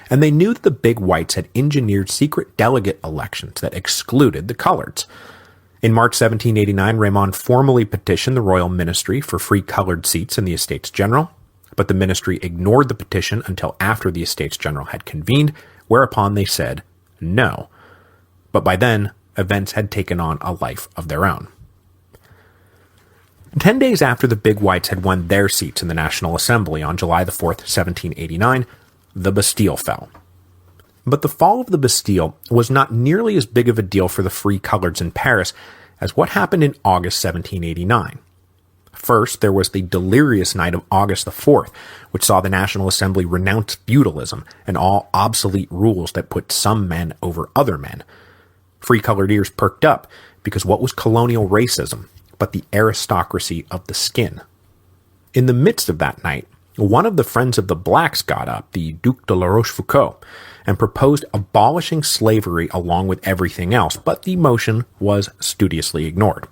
and they knew that the big whites had engineered secret delegate elections that excluded the coloreds. In March 1789, Raymond formally petitioned the royal ministry for free colored seats in the Estates General, but the ministry ignored the petition until after the Estates General had convened, whereupon they said no. But by then, events had taken on a life of their own. 10 days after the big whites had won their seats in the National Assembly on July the 4th, 1789, the Bastille fell. But the fall of the Bastille was not nearly as big of a deal for the free coloreds in Paris as what happened in August 1789. First, there was the delirious night of August the 4th, which saw the National Assembly renounce feudalism and all obsolete rules that put some men over other men. Free-colored ears perked up because what was colonial racism but the aristocracy of the skin? In the midst of that night, one of the friends of the blacks got up, the Duc de la Rochefoucauld, and proposed abolishing slavery along with everything else, but the motion was studiously ignored.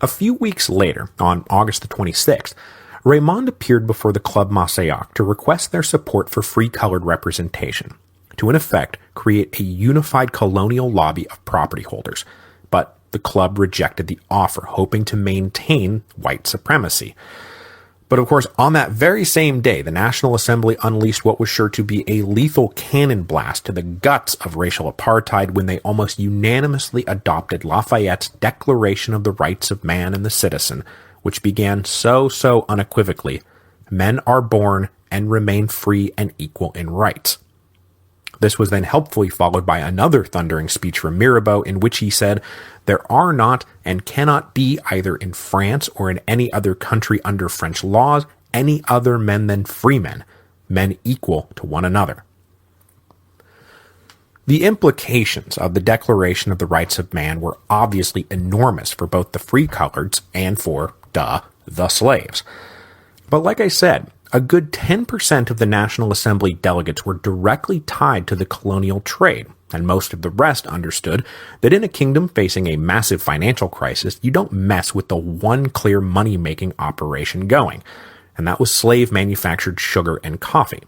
A few weeks later, on August the 26th, Raymond appeared before the Club Massillon to request their support for free-colored representation, to in effect create a unified colonial lobby of property holders, but the club rejected the offer, hoping to maintain white supremacy. But of course, on that very same day, the National Assembly unleashed what was sure to be a lethal cannon blast to the guts of racial apartheid when they almost unanimously adopted Lafayette's Declaration of the Rights of Man and the Citizen, which began so unequivocally, "Men are born and remain free and equal in rights." This was then helpfully followed by another thundering speech from Mirabeau in which he said, "There are not and cannot be either in France or in any other country under French laws any other men than free men, men equal to one another." The implications of the Declaration of the Rights of Man were obviously enormous for both the free coloreds and for, the slaves. But like I said, a good 10% of the National Assembly delegates were directly tied to the colonial trade, and most of the rest understood that in a kingdom facing a massive financial crisis, you don't mess with the one clear money-making operation going, and that was slave-manufactured sugar and coffee.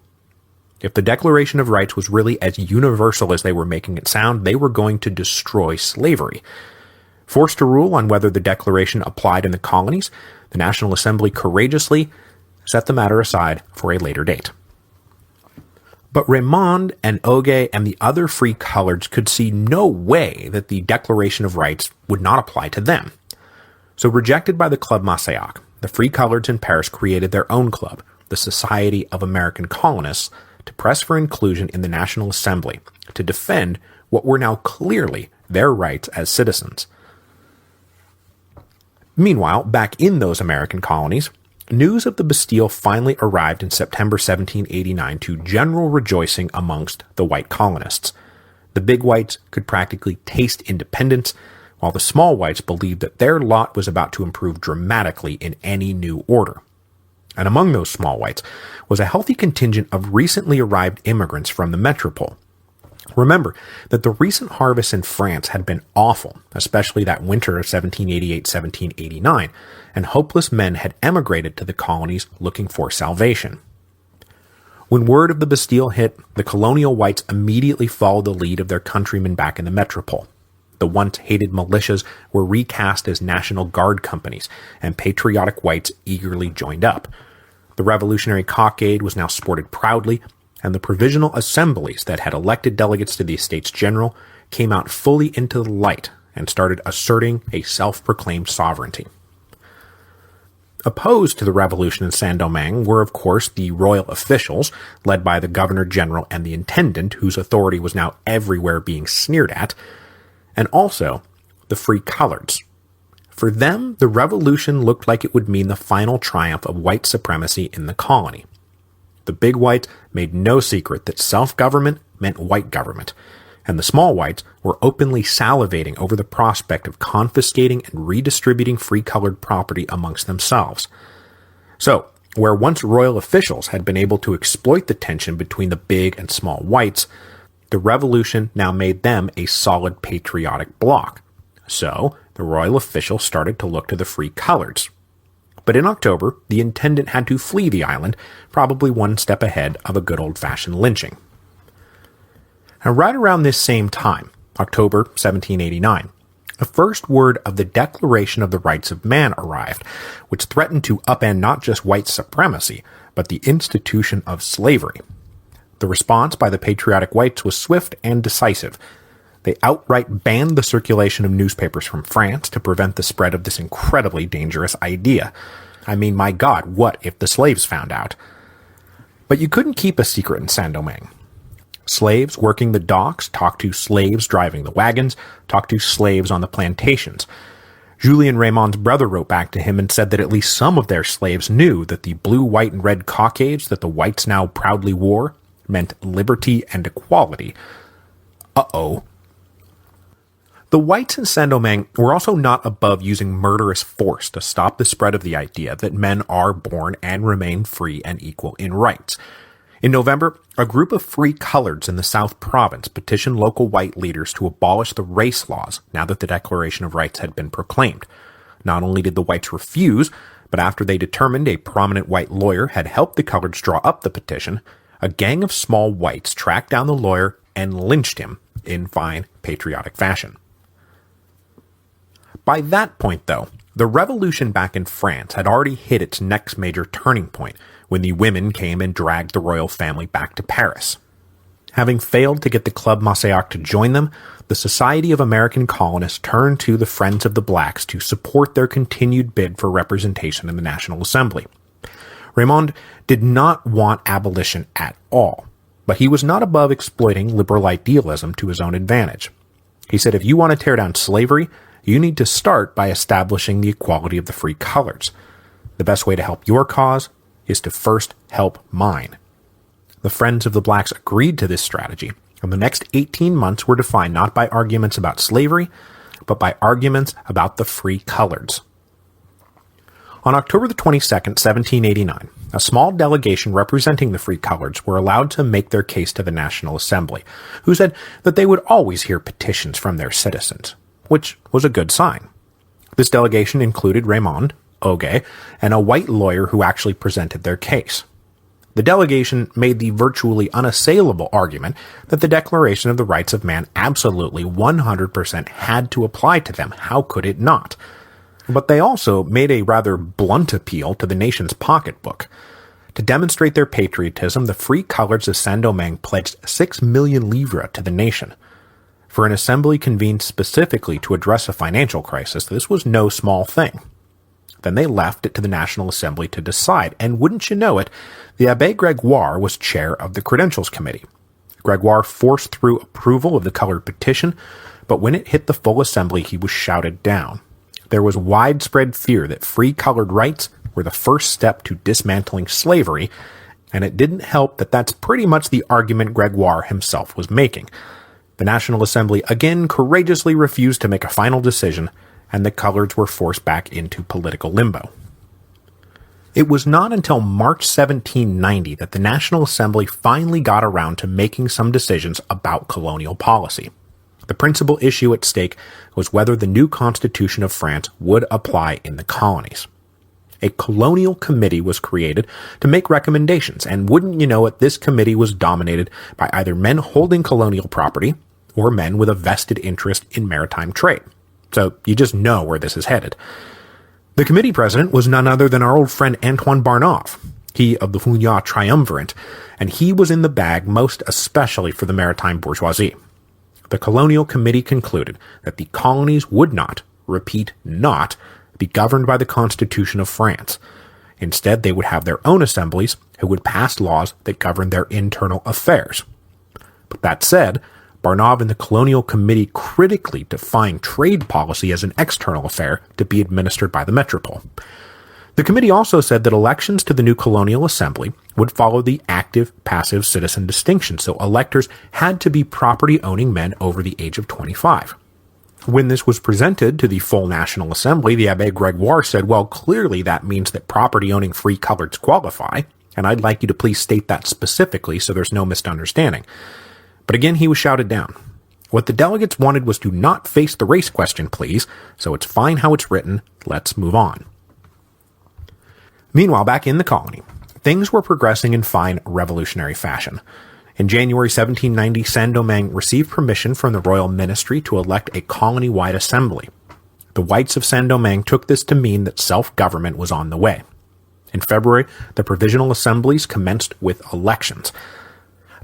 If the Declaration of Rights was really as universal as they were making it sound, they were going to destroy slavery. Forced to rule on whether the Declaration applied in the colonies, the National Assembly courageously set the matter aside for a later date. But Raymond and Ogé and the other free coloreds could see no way that the Declaration of Rights would not apply to them. So rejected by the Club Massillon, the free coloreds in Paris created their own club, the Society of American Colonists, to press for inclusion in the National Assembly, to defend what were now clearly their rights as citizens. Meanwhile, back in those American colonies, news of the Bastille finally arrived in September 1789 to general rejoicing amongst the white colonists. The big whites could practically taste independence, while the small whites believed that their lot was about to improve dramatically in any new order. And among those small whites was a healthy contingent of recently arrived immigrants from the metropole. Remember that the recent harvests in France had been awful, especially that winter of 1788-1789, and hopeless men had emigrated to the colonies looking for salvation. When word of the Bastille hit, the colonial whites immediately followed the lead of their countrymen back in the metropole. The once hated militias were recast as National Guard companies, and patriotic whites eagerly joined up. The Revolutionary cockade was now sported proudly, and the provisional assemblies that had elected delegates to the Estates General came out fully into the light and started asserting a self-proclaimed sovereignty. Opposed to the revolution in Saint-Domingue were, of course, the royal officials, led by the governor-general and the intendant, whose authority was now everywhere being sneered at, and also the free coloreds. For them, the revolution looked like it would mean the final triumph of white supremacy in the colony. The big whites made no secret that self-government meant white government, and the small whites were openly salivating over the prospect of confiscating and redistributing free-colored property amongst themselves. So, where once royal officials had been able to exploit the tension between the big and small whites, the revolution now made them a solid patriotic bloc. So, the royal officials started to look to the free coloreds. But in October, the intendant had to flee the island, probably one step ahead of a good old-fashioned lynching. And right around this same time, October 1789, the first word of the Declaration of the Rights of Man arrived, which threatened to upend not just white supremacy, but the institution of slavery. The response by the patriotic whites was swift and decisive. They outright banned the circulation of newspapers from France to prevent the spread of this incredibly dangerous idea. I mean, my God, what if the slaves found out? But you couldn't keep a secret in Saint-Domingue. Slaves working the docks talked to slaves driving the wagons, talked to slaves on the plantations. Julien Raymond's brother wrote back to him and said that at least some of their slaves knew that the blue, white, and red cockades that the whites now proudly wore meant liberty and equality. Uh-oh. The whites in Saint-Domingue were also not above using murderous force to stop the spread of the idea that men are born and remain free and equal in rights. In November, a group of free coloreds in the South Province petitioned local white leaders to abolish the race laws now that the Declaration of Rights had been proclaimed. Not only did the whites refuse, but after they determined a prominent white lawyer had helped the coloreds draw up the petition, a gang of small whites tracked down the lawyer and lynched him in fine patriotic fashion. By that point, though, the revolution back in France had already hit its next major turning point when the women came and dragged the royal family back to Paris. Having failed to get the Club Masséac to join them, the Society of American Colonists turned to the Friends of the Blacks to support their continued bid for representation in the National Assembly. Raymond did not want abolition at all, but he was not above exploiting liberal idealism to his own advantage. He said, if you want to tear down slavery, you need to start by establishing the equality of the free coloreds. The best way to help your cause is to first help mine. The Friends of the Blacks agreed to this strategy, and the next 18 months were defined not by arguments about slavery, but by arguments about the free coloreds. On October the 22nd, 1789, a small delegation representing the free coloreds were allowed to make their case to the National Assembly, who said that they would always hear petitions from their citizens, which was a good sign. This delegation included Raymond, Augué, and a white lawyer who actually presented their case. The delegation made the virtually unassailable argument that the Declaration of the Rights of Man absolutely 100% had to apply to them. How could it not? But they also made a rather blunt appeal to the nation's pocketbook. To demonstrate their patriotism, the free coloreds of Saint-Domingue pledged 6 million livres to the nation. For an assembly convened specifically to address a financial crisis, this was no small thing. Then they left it to the National Assembly to decide, and wouldn't you know it, the Abbé Grégoire was chair of the Credentials Committee. Grégoire forced through approval of the colored petition, but when it hit the full assembly, he was shouted down. There was widespread fear that free colored rights were the first step to dismantling slavery, and it didn't help that that's pretty much the argument Gregoire himself was making. The National Assembly again courageously refused to make a final decision, and the coloreds were forced back into political limbo. It was not until March 1790 that the National Assembly finally got around to making some decisions about colonial policy. The principal issue at stake was whether the new Constitution of France would apply in the colonies. A colonial committee was created to make recommendations, and wouldn't you know it, this committee was dominated by either men holding colonial property or men with a vested interest in maritime trade. So you just know where this is headed. The committee president was none other than our old friend Antoine Barnave, he of the Fouillard Triumvirate, and he was in the bag most especially for the maritime bourgeoisie. The colonial committee concluded that the colonies would not, repeat, not, be governed by the Constitution of France. Instead, they would have their own assemblies who would pass laws that governed their internal affairs. But that said, Barnave and the Colonial Committee critically defined trade policy as an external affair to be administered by the metropole. The committee also said that elections to the new Colonial Assembly would follow the active-passive citizen distinction, so electors had to be property-owning men over the age of 25. When this was presented to the full National Assembly, the Abbé Gregoire said, well, clearly that means that property-owning free coloreds qualify, and I'd like you to please state that specifically so there's no misunderstanding. But again, he was shouted down. What the delegates wanted was to not face the race question, please, so it's fine how it's written, let's move on. Meanwhile, back in the colony, things were progressing in fine revolutionary fashion. In January 1790, Saint-Domingue received permission from the royal ministry to elect a colony-wide assembly. The whites of Saint-Domingue took this to mean that self-government was on the way. In February, the provisional assemblies commenced with elections.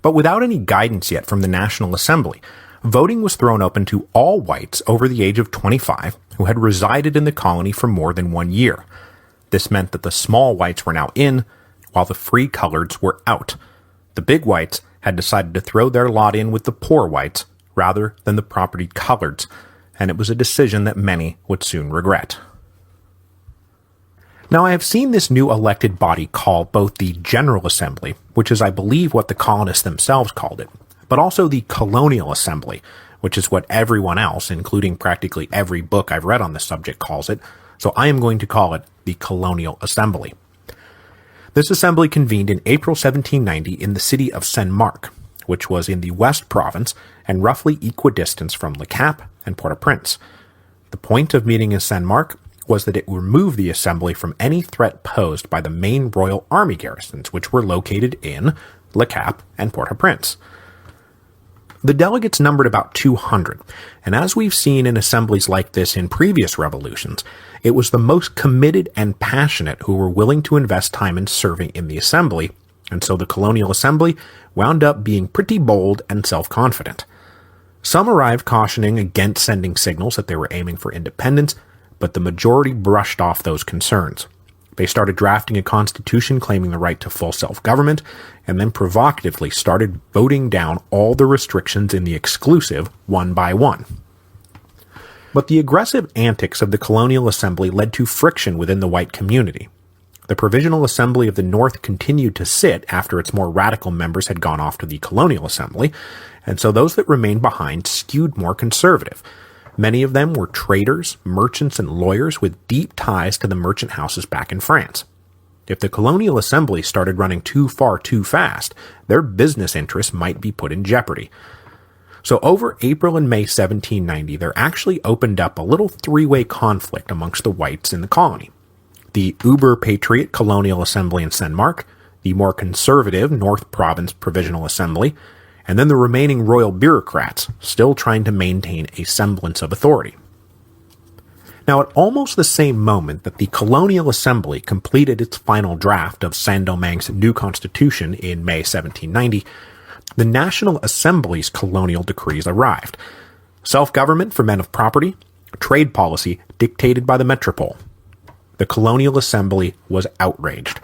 But without any guidance yet from the National Assembly, voting was thrown open to all whites over the age of 25 who had resided in the colony for more than 1 year. This meant that the small whites were now in, while the free coloreds were out. The big whites had decided to throw their lot in with the poor whites rather than the propertied coloreds, and it was a decision that many would soon regret. Now, I have seen this new elected body called both the General Assembly, which is, I believe, what the colonists themselves called it, but also the Colonial Assembly, which is what everyone else, including practically every book I've read on this subject, calls it, so I am going to call it the Colonial Assembly. This assembly convened in April 1790 in the city of Saint-Marc, which was in the West Province and roughly equidistant from Le Cap and Port-au-Prince. The point of meeting in Saint-Marc was that it would remove the assembly from any threat posed by the main Royal Army garrisons, which were located in Le Cap and Port-au-Prince. The delegates numbered about 200, and as we've seen in assemblies like this in previous revolutions, it was the most committed and passionate who were willing to invest time in serving in the assembly, and so the Colonial Assembly wound up being pretty bold and self-confident. Some arrived cautioning against sending signals that they were aiming for independence, but the majority brushed off those concerns. They started drafting a constitution claiming the right to full self-government, and then provocatively started voting down all the restrictions in the exclusive one by one. But the aggressive antics of the Colonial Assembly led to friction within the white community. The Provisional Assembly of the North continued to sit after its more radical members had gone off to the Colonial Assembly, and so those that remained behind skewed more conservative. Many of them were traders, merchants, and lawyers with deep ties to the merchant houses back in France. If the Colonial Assembly started running too far too fast, their business interests might be put in jeopardy. So over April and May 1790, there actually opened up a little three-way conflict amongst the whites in the colony. The uber-patriot Colonial Assembly in Saint-Marc, the more conservative North Province Provisional Assembly, and then the remaining royal bureaucrats, still trying to maintain a semblance of authority. Now, at almost the same moment that the Colonial Assembly completed its final draft of Saint-Domingue's new constitution in May 1790, the National Assembly's colonial decrees arrived. Self-government for men of property, trade policy dictated by the metropole. The Colonial Assembly was outraged,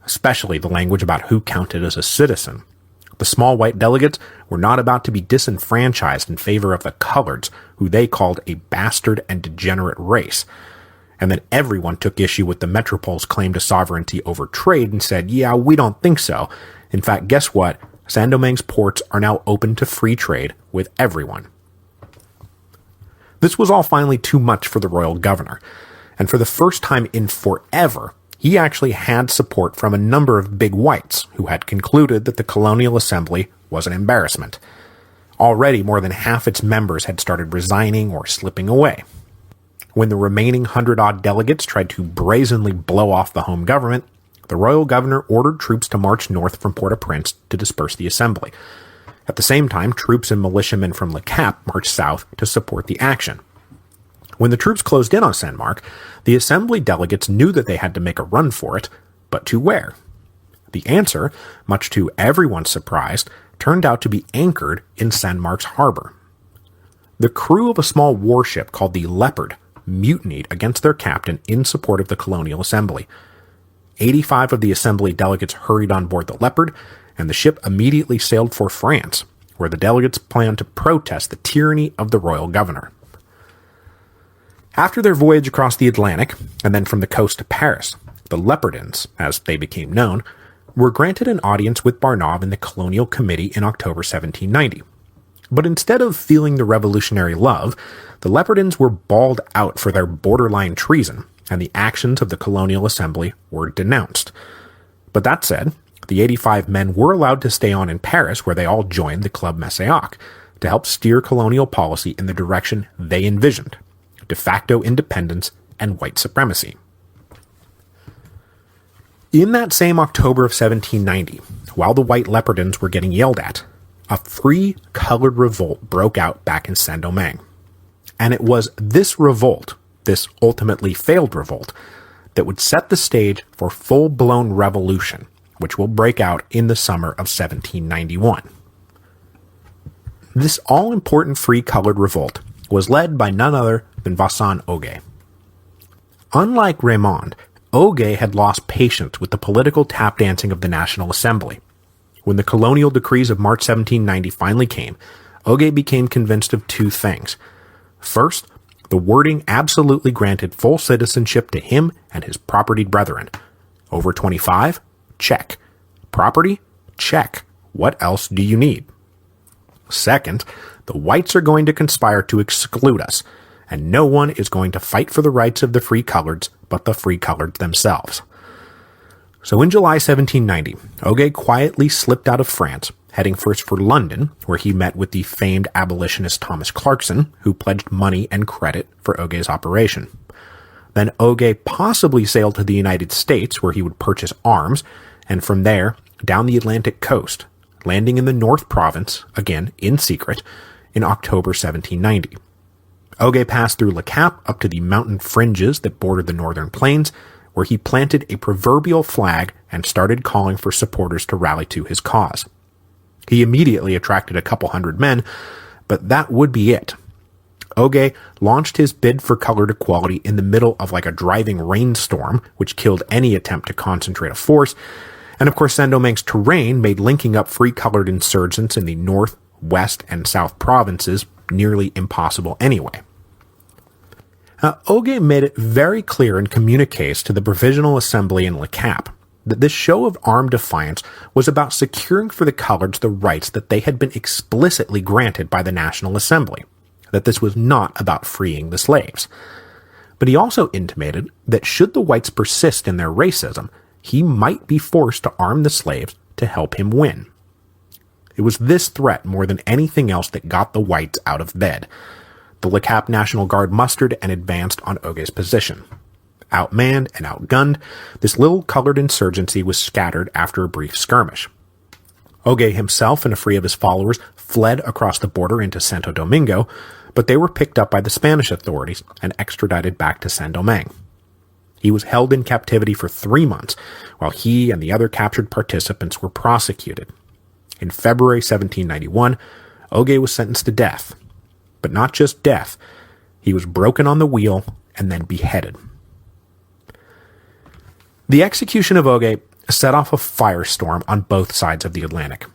especially the language about who counted as a citizen. The small white delegates were not about to be disenfranchised in favor of the coloreds, who they called a bastard and degenerate race. And then everyone took issue with the metropole's claim to sovereignty over trade and said, yeah, we don't think so. In fact, guess what? Saint-Domingue's ports are now open to free trade with everyone. This was all finally too much for the royal governor, and for the first time in forever, he actually had support from a number of big whites who had concluded that the colonial assembly was an embarrassment. Already, more than half its members had started resigning or slipping away. When the remaining 100-odd delegates tried to brazenly blow off the home government, the royal governor ordered troops to march north from Port-au-Prince to disperse the assembly. At the same time, troops and militiamen from Le Cap marched south to support the action. When the troops closed in on Saint-Marc, the assembly delegates knew that they had to make a run for it, but to where? The answer, much to everyone's surprise, turned out to be anchored in Saint-Marc's harbor. The crew of a small warship called the Leopard mutinied against their captain in support of the colonial assembly. 85 of the assembly delegates hurried on board the Leopard, and the ship immediately sailed for France, where the delegates planned to protest the tyranny of the royal governor. After their voyage across the Atlantic, and then from the coast to Paris, the Leopardans, as they became known, were granted an audience with Barnave in the Colonial Committee in October 1790. But instead of feeling the revolutionary love, the Leopardans were bawled out for their borderline treason, and the actions of the Colonial Assembly were denounced. But that said, the 85 men were allowed to stay on in Paris, where they all joined the Club Messiac, to help steer colonial policy in the direction they envisioned: de facto independence and white supremacy. In that same October of 1790, while the white Leopardans were getting yelled at, a free colored revolt broke out back in Saint-Domingue. And it was this revolt, this ultimately failed revolt, that would set the stage for full-blown revolution, which will break out in the summer of 1791. This all-important free colored revolt was led by none other than Vincent Ogé. Unlike Raymond, Ogé had lost patience with the political tap dancing of the National Assembly. When the colonial decrees of March 1790 finally came, Ogé became convinced of two things. First, the wording absolutely granted full citizenship to him and his propertied brethren. Over 25? Check. Property? Check. What else do you need? Second, the whites are going to conspire to exclude us, and no one is going to fight for the rights of the free coloreds but the free coloreds themselves. So in July 1790, Ogé quietly slipped out of France, heading first for London, where he met with the famed abolitionist Thomas Clarkson, who pledged money and credit for Ogé's operation. Then Ogé possibly sailed to the United States, where he would purchase arms, and from there, down the Atlantic coast, landing in the North Province, again in secret, in October 1790. Ogé passed through Le Cap up to the mountain fringes that bordered the northern plains, where he planted a proverbial flag and started calling for supporters to rally to his cause. He immediately attracted a couple hundred men, but that would be it. Ogé launched his bid for colored equality in the middle of like a driving rainstorm, which killed any attempt to concentrate a force, and of course Saint-Domingue's terrain made linking up free colored insurgents in the north, west, and south provinces nearly impossible anyway. Ogé made it very clear in communiques to the Provisional Assembly in Le Cap that this show of armed defiance was about securing for the coloreds the rights that they had been explicitly granted by the National Assembly, that this was not about freeing the slaves. But he also intimated that should the whites persist in their racism, he might be forced to arm the slaves to help him win. It was this threat more than anything else that got the whites out of bed. The Le Cap National Guard mustered and advanced on Ogé's position. Outmanned and outgunned, this little colored insurgency was scattered after a brief skirmish. Ogé himself and a few of his followers fled across the border into Santo Domingo, but they were picked up by the Spanish authorities and extradited back to Saint-Domingue. He was held in captivity for 3 months, while he and the other captured participants were prosecuted. In February 1791, Ogé was sentenced to death. But not just death, he was broken on the wheel and then beheaded. The execution of Ogé set off a firestorm on both sides of the Atlantic.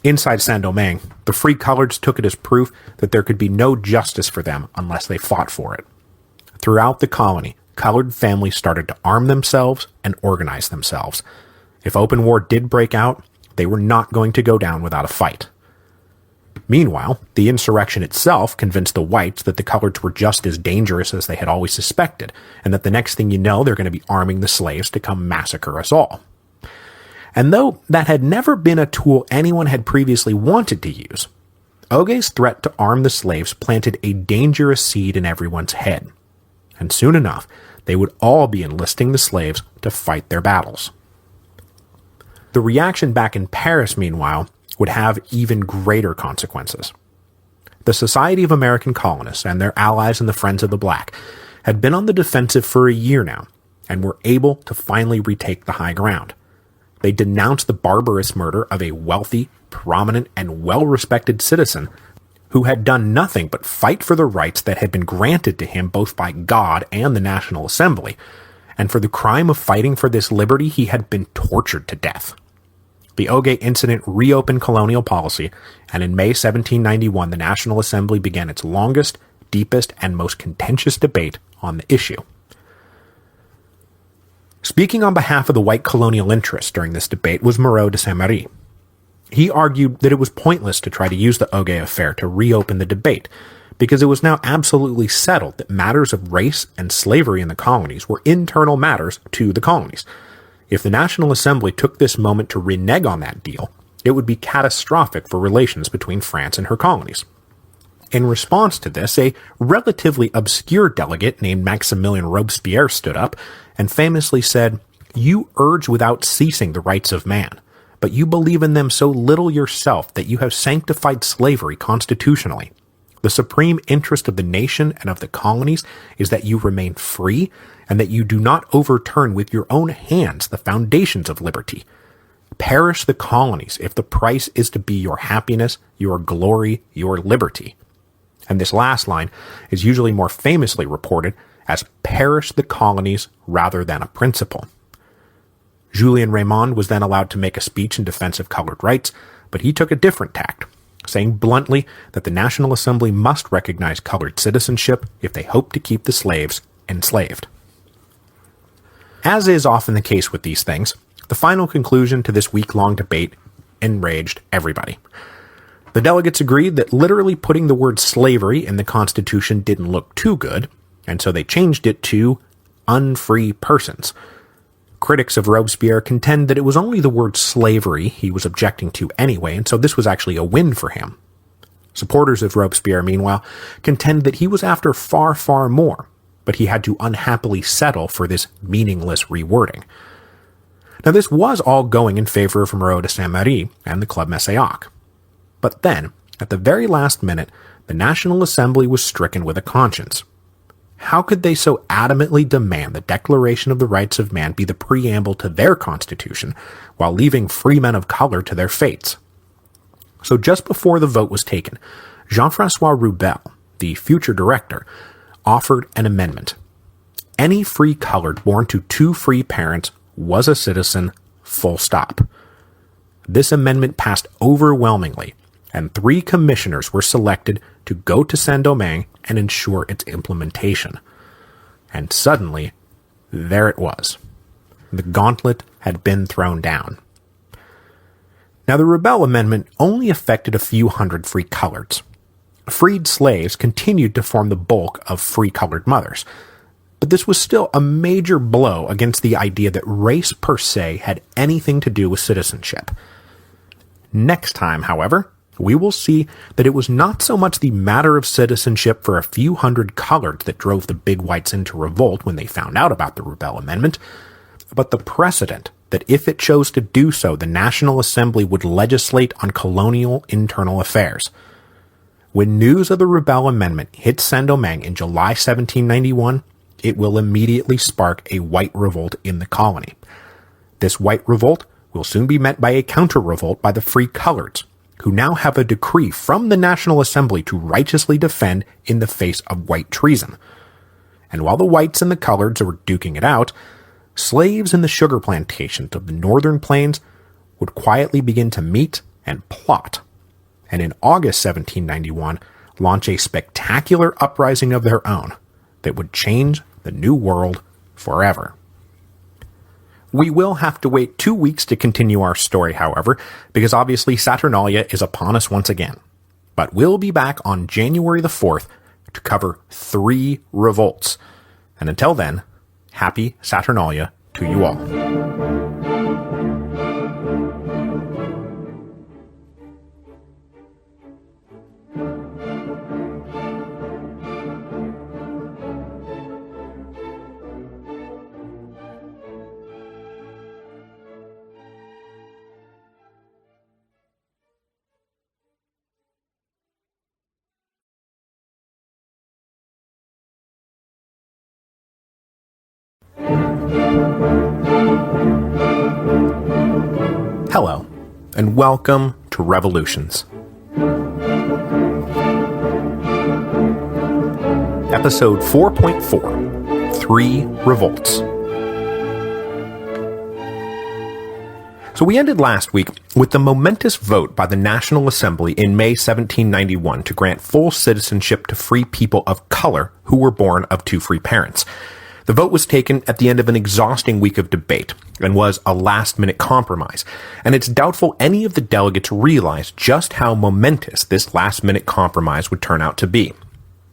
Inside Saint-Domingue, the free coloreds took it as proof that there could be no justice for them unless they fought for it. Throughout the colony, colored families started to arm themselves and organize themselves. If open war did break out, they were not going to go down without a fight. Meanwhile, the insurrection itself convinced the whites that the coloreds were just as dangerous as they had always suspected, and that the next thing you know, they're going to be arming the slaves to come massacre us all. And though that had never been a tool anyone had previously wanted to use, Ogé's threat to arm the slaves planted a dangerous seed in everyone's head. And soon enough, they would all be enlisting the slaves to fight their battles. The reaction back in Paris, meanwhile, would have even greater consequences. The Society of American Colonists and their allies in the Friends of the Black had been on the defensive for a year now, and were able to finally retake the high ground. They denounced the barbarous murder of a wealthy, prominent, and well-respected citizen who had done nothing but fight for the rights that had been granted to him both by God and the National Assembly, and for the crime of fighting for this liberty he had been tortured to death. The Ogé incident reopened colonial policy, and in May 1791 the National Assembly began its longest, deepest, and most contentious debate on the issue. Speaking on behalf of the white colonial interests during this debate was Moreau de Saint-Méry. He argued that it was pointless to try to use the Ogé affair to reopen the debate, because it was now absolutely settled that matters of race and slavery in the colonies were internal matters to the colonies. If the National Assembly took this moment to renege on that deal, it would be catastrophic for relations between France and her colonies. In response to this, a relatively obscure delegate named Maximilien Robespierre stood up and famously said, "You urge without ceasing the rights of man, but you believe in them so little yourself that you have sanctified slavery constitutionally. The supreme interest of the nation and of the colonies is that you remain free, and that you do not overturn with your own hands the foundations of liberty. Perish the colonies if the price is to be your happiness, your glory, your liberty." And this last line is usually more famously reported as "perish the colonies" rather than a principle. Julien Raymond was then allowed to make a speech in defense of colored rights, but he took a different tact, saying bluntly that the National Assembly must recognize colored citizenship if they hope to keep the slaves enslaved. As is often the case with these things, the final conclusion to this week-long debate enraged everybody. The delegates agreed that literally putting the word slavery in the Constitution didn't look too good, and so they changed it to unfree persons. Critics of Robespierre contend that it was only the word slavery he was objecting to anyway, and so this was actually a win for him. Supporters of Robespierre, meanwhile, contend that he was after far, far more, but he had to unhappily settle for this meaningless rewording. Now this was all going in favor of Moreau de Saint-Méry and the Club Messiac. But then, at the very last minute, the National Assembly was stricken with a conscience. How could they so adamantly demand the Declaration of the Rights of Man be the preamble to their constitution, while leaving free men of color to their fates? So just before the vote was taken, Jean-François Rubel, the future director, offered an amendment. Any free colored born to two free parents was a citizen, full stop. This amendment passed overwhelmingly, and 3 commissioners were selected to go to Saint-Domingue and ensure its implementation. And suddenly, there it was. The gauntlet had been thrown down. Now the Rubel Amendment only affected a few hundred free coloreds. Freed slaves continued to form the bulk of free colored mothers, but this was still a major blow against the idea that race per se had anything to do with citizenship. Next time, however, we will see that it was not so much the matter of citizenship for a few hundred coloreds that drove the big whites into revolt when they found out about the Rubel Amendment, but the precedent that if it chose to do so, the National Assembly would legislate on colonial internal affairs. When news of the Rubel Amendment hits Saint-Domingue in July 1791, it will immediately spark a white revolt in the colony. This white revolt will soon be met by a counter-revolt by the free coloreds, who now have a decree from the National Assembly to righteously defend in the face of white treason. And while the whites and the coloreds were duking it out, slaves in the sugar plantations of the northern plains would quietly begin to meet and plot, and in August 1791 launch a spectacular uprising of their own that would change the New World forever. We will have to wait 2 weeks to continue our story, however, because obviously Saturnalia is upon us once again. But we'll be back on January the 4th to cover 3 revolts. And until then, happy Saturnalia to you all. Hello, and welcome to Revolutions. Episode 4.4, 3 Revolts. So we ended last week with the momentous vote by the National Assembly in May 1791 to grant full citizenship to free people of color who were born of 2 free parents. The vote was taken at the end of an exhausting week of debate and was a last-minute compromise, and it's doubtful any of the delegates realized just how momentous this last-minute compromise would turn out to be.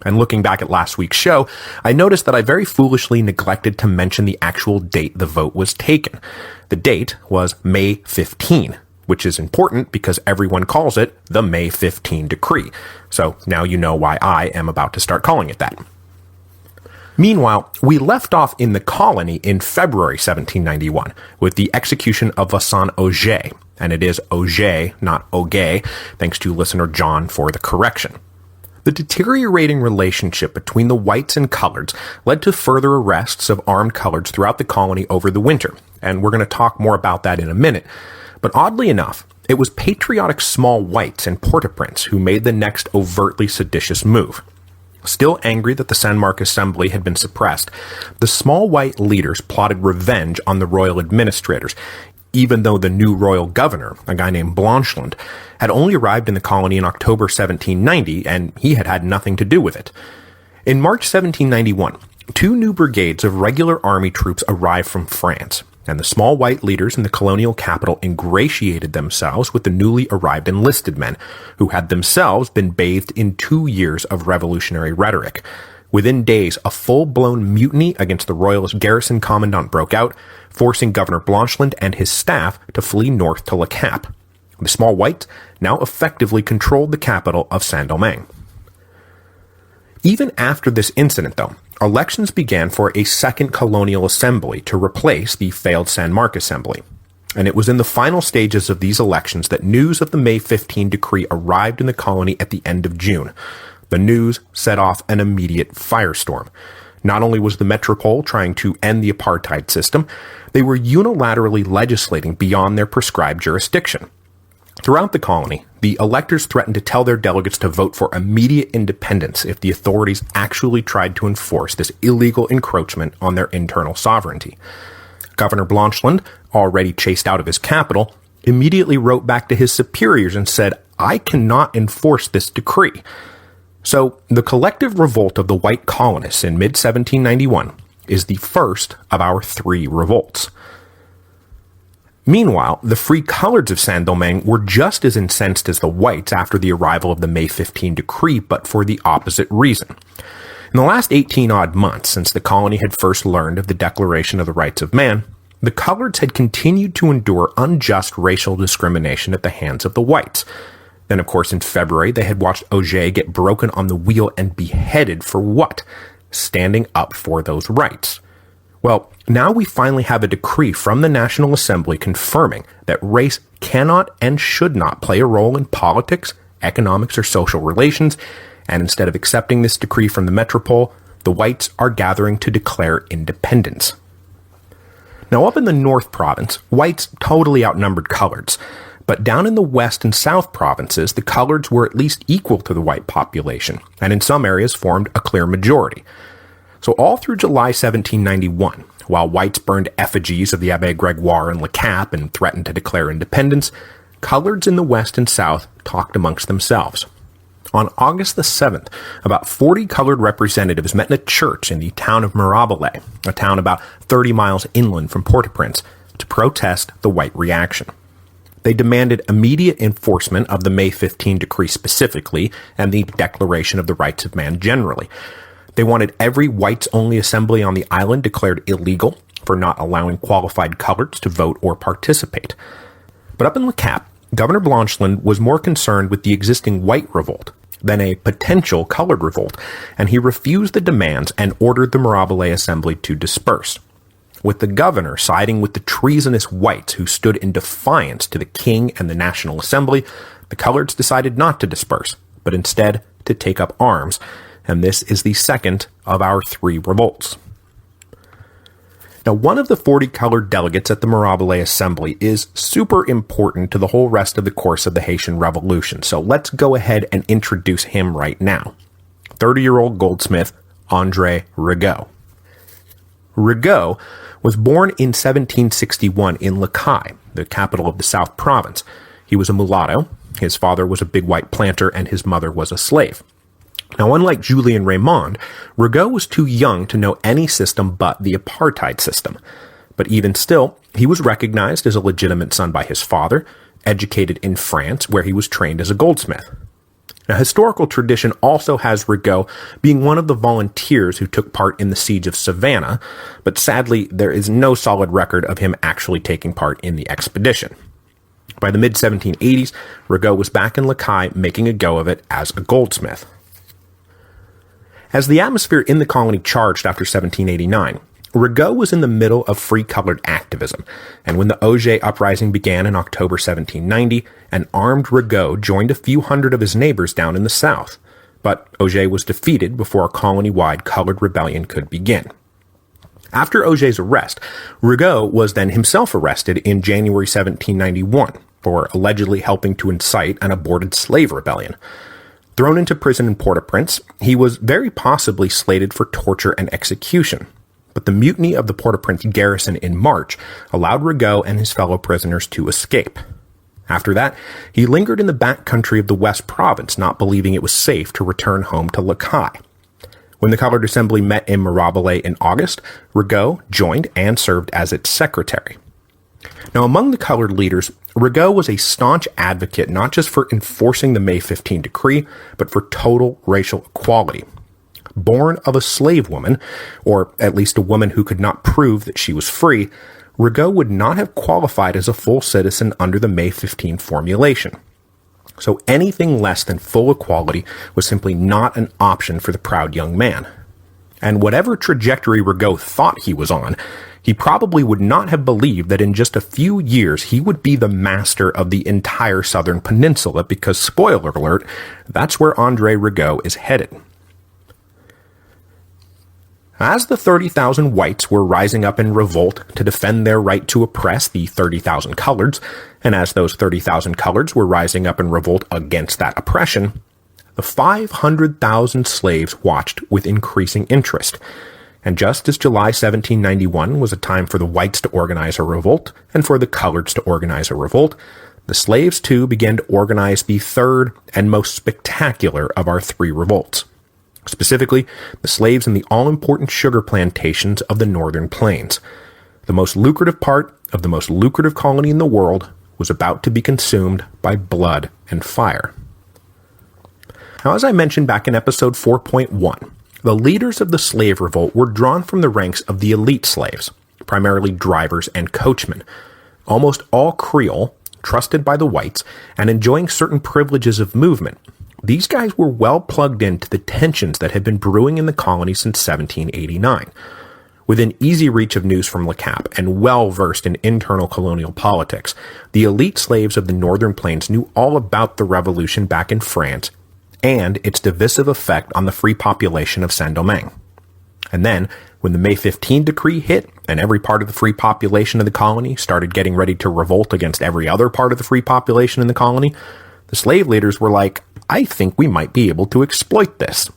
And looking back at last week's show, I noticed that I very foolishly neglected to mention the actual date the vote was taken. The date was May 15, which is important because everyone calls it the May 15 Decree. So now you know why I am about to start calling it that. Meanwhile, we left off in the colony in February 1791 with the execution of Vincent Auger, and it is Auger, not Auger, thanks to listener John for the correction. The deteriorating relationship between the whites and coloreds led to further arrests of armed coloreds throughout the colony over the winter, and we're going to talk more about that in a minute. But oddly enough, it was patriotic small whites in Port-au-Prince who made the next overtly seditious move. Still angry that the San Marc Assembly had been suppressed, the small white leaders plotted revenge on the royal administrators, even though the new royal governor, a guy named Blancheland, had only arrived in the colony in October 1790, and he had had nothing to do with it. In March 1791, 2 new brigades of regular army troops arrived from France, and the small white leaders in the colonial capital ingratiated themselves with the newly arrived enlisted men, who had themselves been bathed in 2 years of revolutionary rhetoric. Within days, a full-blown mutiny against the royalist garrison commandant broke out, forcing Governor Blancheland and his staff to flee north to Le Cap. The small whites now effectively controlled the capital of Saint-Domingue. Even after this incident, though, elections began for a second colonial assembly to replace the failed San Marc Assembly. And it was in the final stages of these elections that news of the May 15 decree arrived in the colony at the end of June. The news set off an immediate firestorm. Not only was the metropole trying to end the apartheid system, they were unilaterally legislating beyond their prescribed jurisdiction. Throughout the colony, the electors threatened to tell their delegates to vote for immediate independence if the authorities actually tried to enforce this illegal encroachment on their internal sovereignty. Governor Blancheland, already chased out of his capital, immediately wrote back to his superiors and said, "I cannot enforce this decree." So, the collective revolt of the white colonists in mid-1791 is the first of our 3 revolts. Meanwhile, the free coloreds of Saint-Domingue were just as incensed as the whites after the arrival of the May 15 decree, but for the opposite reason. In the last 18-odd months since the colony had first learned of the Declaration of the Rights of Man, the coloreds had continued to endure unjust racial discrimination at the hands of the whites. Then, of course, in February, they had watched Auger get broken on the wheel and beheaded for what? Standing up for those rights. Well, now we finally have a decree from the National Assembly confirming that race cannot and should not play a role in politics, economics, or social relations, and instead of accepting this decree from the metropole, the whites are gathering to declare independence. Now, up in the North Province, whites totally outnumbered coloreds, but down in the West and South provinces, the coloreds were at least equal to the white population, and in some areas formed a clear majority. So all through July 1791, while whites burned effigies of the Abbé Gregoire in Le Cap and threatened to declare independence, coloreds in the West and South talked amongst themselves. On August the 7th, about 40 colored representatives met in a church in the town of Mirabile, a town about 30 miles inland from Port-au-Prince, to protest the white reaction. They demanded immediate enforcement of the May 15 decree specifically and the Declaration of the Rights of Man generally. They wanted every whites-only assembly on the island declared illegal for not allowing qualified coloreds to vote or participate. But up in Le Cap, Governor Blanchland was more concerned with the existing white revolt than a potential colored revolt, and he refused the demands and ordered the Mirabile Assembly to disperse. With the governor siding with the treasonous whites who stood in defiance to the king and the National Assembly, the coloreds decided not to disperse, but instead to take up arms, and this is the second of our 3 revolts. Now, one of the 40 colored delegates at the Mirabile Assembly is super important to the whole rest of the course of the Haitian Revolution, so let's go ahead and introduce him right now. 30-year-old goldsmith André Rigaud. Rigaud was born in 1761 in Le Caille, the capital of the South Province. He was a mulatto, his father was a big white planter, and his mother was a slave. Now, unlike Julien Raymond, Rigaud was too young to know any system but the apartheid system. But even still, he was recognized as a legitimate son by his father, educated in France, where he was trained as a goldsmith. Now, historical tradition also has Rigaud being one of the volunteers who took part in the siege of Savannah, but sadly, there is no solid record of him actually taking part in the expedition. By the mid-1780s, Rigaud was back in Le Caille making a go of it as a goldsmith. As the atmosphere in the colony charged after 1789, Rigaud was in the middle of free-colored activism, and when the Auger uprising began in October 1790, an armed Rigaud joined a few hundred of his neighbors down in the south, but Auger was defeated before a colony-wide colored rebellion could begin. After Auger's arrest, Rigaud was then himself arrested in January 1791 for allegedly helping to incite an aborted slave rebellion. Thrown into prison in Port-au-Prince, he was very possibly slated for torture and execution. But the mutiny of the Port-au-Prince garrison in March allowed Rigaud and his fellow prisoners to escape. After that, he lingered in the back country of the West Province, not believing it was safe to return home to Le Caille. When the Colored Assembly met in Mirabile in August, Rigaud joined and served as its secretary. Now, among the colored leaders, Rigaud was a staunch advocate not just for enforcing the May 15 decree, but for total racial equality. Born of a slave woman, or at least a woman who could not prove that she was free, Rigaud would not have qualified as a full citizen under the May 15 formulation. So anything less than full equality was simply not an option for the proud young man. And whatever trajectory Rigaud thought he was on, he probably would not have believed that in just a few years he would be the master of the entire southern peninsula because, spoiler alert, that's where André Rigaud is headed. As the 30,000 whites were rising up in revolt to defend their right to oppress the 30,000 coloreds, and as those 30,000 coloreds were rising up in revolt against that oppression, the 500,000 slaves watched with increasing interest. And just as July 1791 was a time for the whites to organize a revolt and for the coloreds to organize a revolt, the slaves too began to organize the third and most spectacular of our 3 revolts. Specifically, the slaves in the all-important sugar plantations of the northern plains. The most lucrative part of the most lucrative colony in the world was about to be consumed by blood and fire. Now, as I mentioned back in episode 4.1, the leaders of the slave revolt were drawn from the ranks of the elite slaves, primarily drivers and coachmen, almost all Creole, trusted by the whites, and enjoying certain privileges of movement. These guys were well plugged into the tensions that had been brewing in the colony since 1789. Within easy reach of news from Le Cap and well versed in internal colonial politics, the elite slaves of the northern plains knew all about the revolution back in France and its divisive effect on the free population of Saint-Domingue. And then, when the May 15 decree hit and every part of the free population of the colony started getting ready to revolt against every other part of the free population in the colony, the slave leaders were like, I think we might be able to exploit this.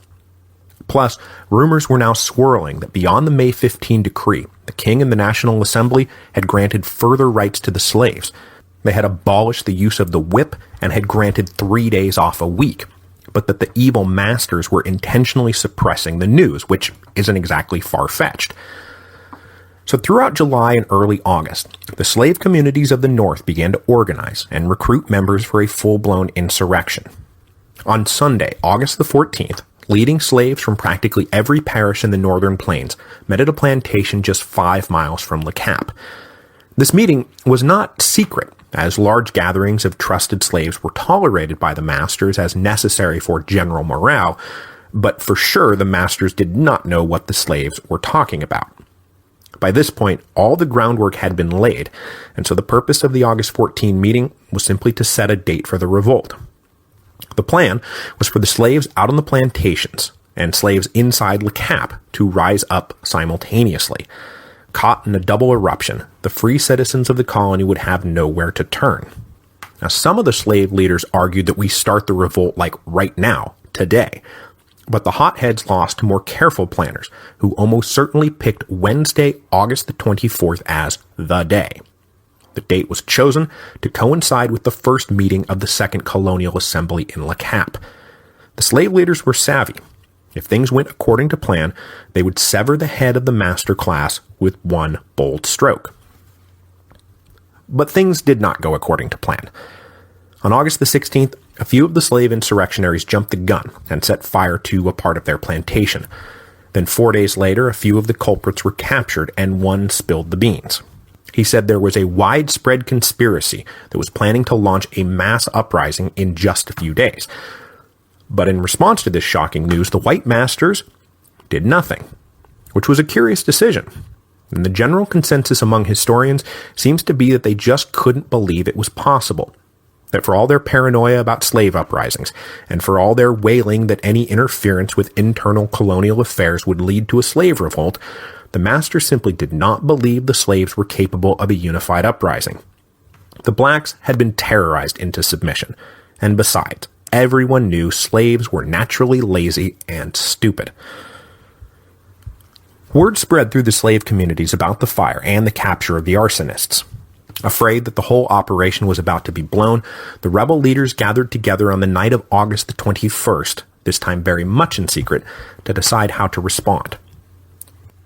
Plus, rumors were now swirling that beyond the May 15 decree, the king and the National Assembly had granted further rights to the slaves. They had abolished the use of the whip and had granted 3 days off a week, but that the evil masters were intentionally suppressing the news, which isn't exactly far-fetched. So throughout July and early August, the slave communities of the North began to organize and recruit members for a full-blown insurrection. On Sunday, August the 14th, leading slaves from practically every parish in the northern plains met at a plantation just 5 miles from Le Cap. This meeting was not secret, as large gatherings of trusted slaves were tolerated by the masters as necessary for general morale, but for sure the masters did not know what the slaves were talking about. By this point, all the groundwork had been laid, and so the purpose of the August 14 meeting was simply to set a date for the revolt. The plan was for the slaves out on the plantations and slaves inside Le Cap to rise up simultaneously. Caught in a double eruption, the free citizens of the colony would have nowhere to turn. Now, some of the slave leaders argued that we start the revolt like right now, today. But the hotheads lost to more careful planners, who almost certainly picked Wednesday, August the 24th as the day. The date was chosen to coincide with the first meeting of the Second Colonial Assembly in Le Cap. The slave leaders were savvy. If things went according to plan, they would sever the head of the master class with one bold stroke. But things did not go according to plan. On August the 16th, a few of the slave insurrectionaries jumped the gun and set fire to a part of their plantation. Then 4 days later, a few of the culprits were captured and one spilled the beans. He said there was a widespread conspiracy that was planning to launch a mass uprising in just a few days. But in response to this shocking news, the white masters did nothing, which was a curious decision. And the general consensus among historians seems to be that they just couldn't believe it was possible. That for all their paranoia about slave uprisings, and for all their wailing that any interference with internal colonial affairs would lead to a slave revolt, the masters simply did not believe the slaves were capable of a unified uprising. The blacks had been terrorized into submission, and besides, everyone knew slaves were naturally lazy and stupid. Word spread through the slave communities about the fire and the capture of the arsonists. Afraid that the whole operation was about to be blown, the rebel leaders gathered together on the night of August the 21st, this time very much in secret, to decide how to respond.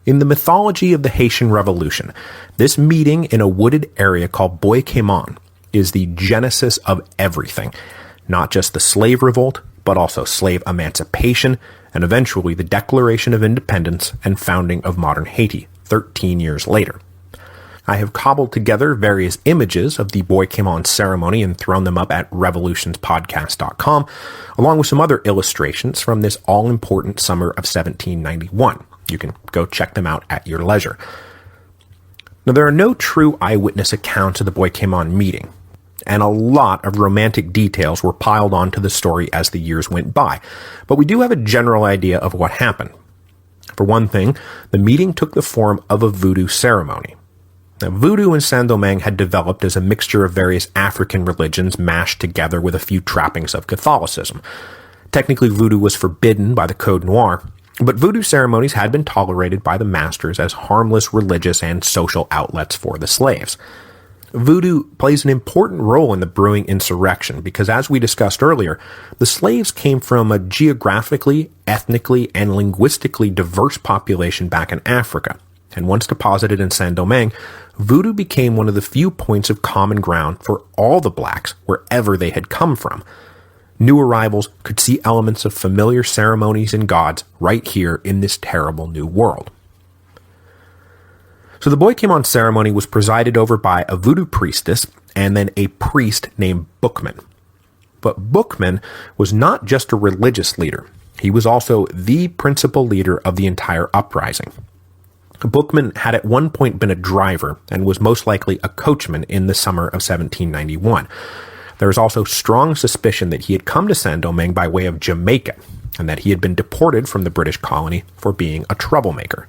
In the mythology of the Haitian Revolution, this meeting in a wooded area called Bois Quémant is the genesis of everything, not just the slave revolt, but also slave emancipation, and eventually the Declaration of Independence and founding of modern Haiti, 13 years later. I have cobbled together various images of the Bois Quémant ceremony and thrown them up at revolutionspodcast.com, along with some other illustrations from this all-important summer of 1791. You can go check them out at your leisure. Now, there are no true eyewitness accounts of the Bois Quémant meeting, and a lot of romantic details were piled onto the story as the years went by, but we do have a general idea of what happened. For one thing, the meeting took the form of a voodoo ceremony. Now, voodoo in Saint-Domingue had developed as a mixture of various African religions mashed together with a few trappings of Catholicism. Technically, voodoo was forbidden by the Code Noir, but voodoo ceremonies had been tolerated by the masters as harmless religious and social outlets for the slaves. Voodoo plays an important role in the brewing insurrection because, as we discussed earlier, the slaves came from a geographically, ethnically, and linguistically diverse population back in Africa. And once deposited in Saint-Domingue, voodoo became one of the few points of common ground for all the blacks wherever they had come from. New arrivals could see elements of familiar ceremonies and gods right here in this terrible new world. So the Bois Quémant ceremony was presided over by a voodoo priestess and then a priest named Boukman. But Boukman was not just a religious leader. He was also the principal leader of the entire uprising. Boukman had at one point been a driver and was most likely a coachman in the summer of 1791. There is also strong suspicion that he had come to Saint-Domingue by way of Jamaica, and that he had been deported from the British colony for being a troublemaker.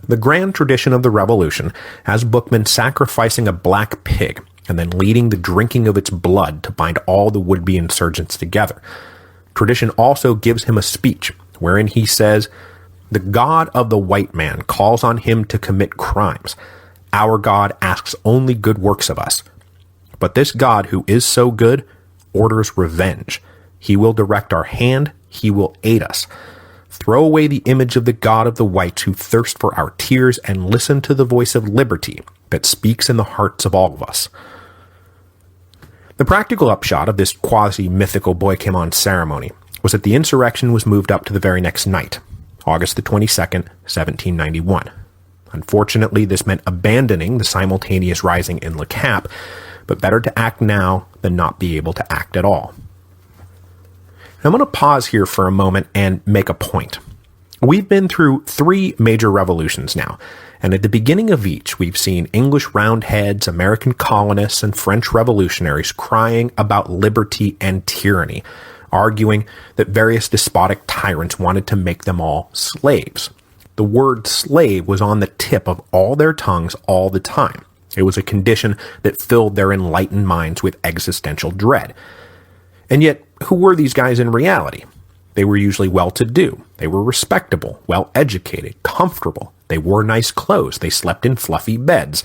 The grand tradition of the revolution has Boukman sacrificing a black pig and then leading the drinking of its blood to bind all the would-be insurgents together. Tradition also gives him a speech wherein he says, "The God of the white man calls on him to commit crimes. Our God asks only good works of us. But this God who is so good orders revenge. He will direct our hand. He will aid us. Throw away the image of the God of the whites who thirst for our tears and listen to the voice of liberty that speaks in the hearts of all of us. The practical upshot of this quasi-mythical Boikemon ceremony was that the insurrection was moved up to the very next night, August the 22nd, 1791. Unfortunately, this meant abandoning the simultaneous rising in Le Cap, but better to act now than not be able to act at all. I'm going to pause here for a moment and make a point. We've been through 3 major revolutions now, and at the beginning of each, we've seen English Roundheads, American colonists, and French revolutionaries crying about liberty and tyranny, arguing that various despotic tyrants wanted to make them all slaves. The word slave was on the tip of all their tongues all the time. It was a condition that filled their enlightened minds with existential dread. And yet, who were these guys in reality? They were usually well-to-do. They were respectable, well-educated, comfortable. They wore nice clothes. They slept in fluffy beds.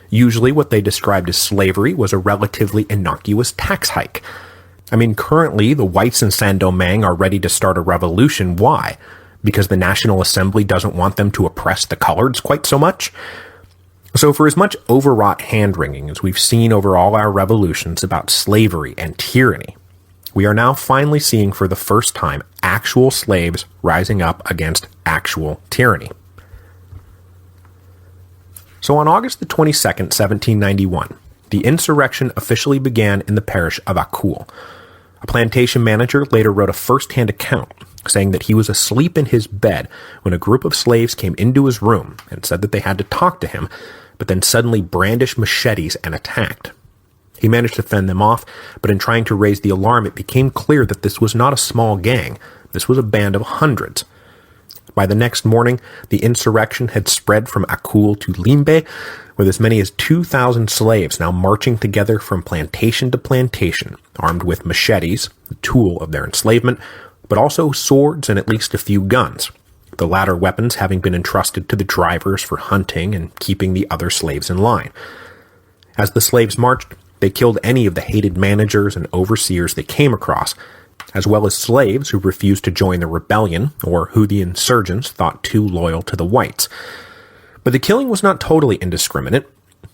Usually what they described as slavery was a relatively innocuous tax hike. I mean, currently, the whites in Saint-Domingue are ready to start a revolution. Why? Because the National Assembly doesn't want them to oppress the coloreds quite so much? So for as much overwrought hand-wringing as we've seen over all our revolutions about slavery and tyranny, we are now finally seeing for the first time actual slaves rising up against actual tyranny. So on August the 22nd, 1791, the insurrection officially began in the parish of Acul. A plantation manager later wrote a first-hand account saying that he was asleep in his bed when a group of slaves came into his room and said that they had to talk to him, but then suddenly brandished machetes and attacked. He managed to fend them off, but in trying to raise the alarm, it became clear that this was not a small gang. This was a band of hundreds. By the next morning, the insurrection had spread from Acul to Limbe, with as many as 2,000 slaves now marching together from plantation to plantation, armed with machetes, the tool of their enslavement, but also swords and at least a few guns, the latter weapons having been entrusted to the drivers for hunting and keeping the other slaves in line. As the slaves marched, they killed any of the hated managers and overseers they came across, as well as slaves who refused to join the rebellion or who the insurgents thought too loyal to the whites. But the killing was not totally indiscriminate.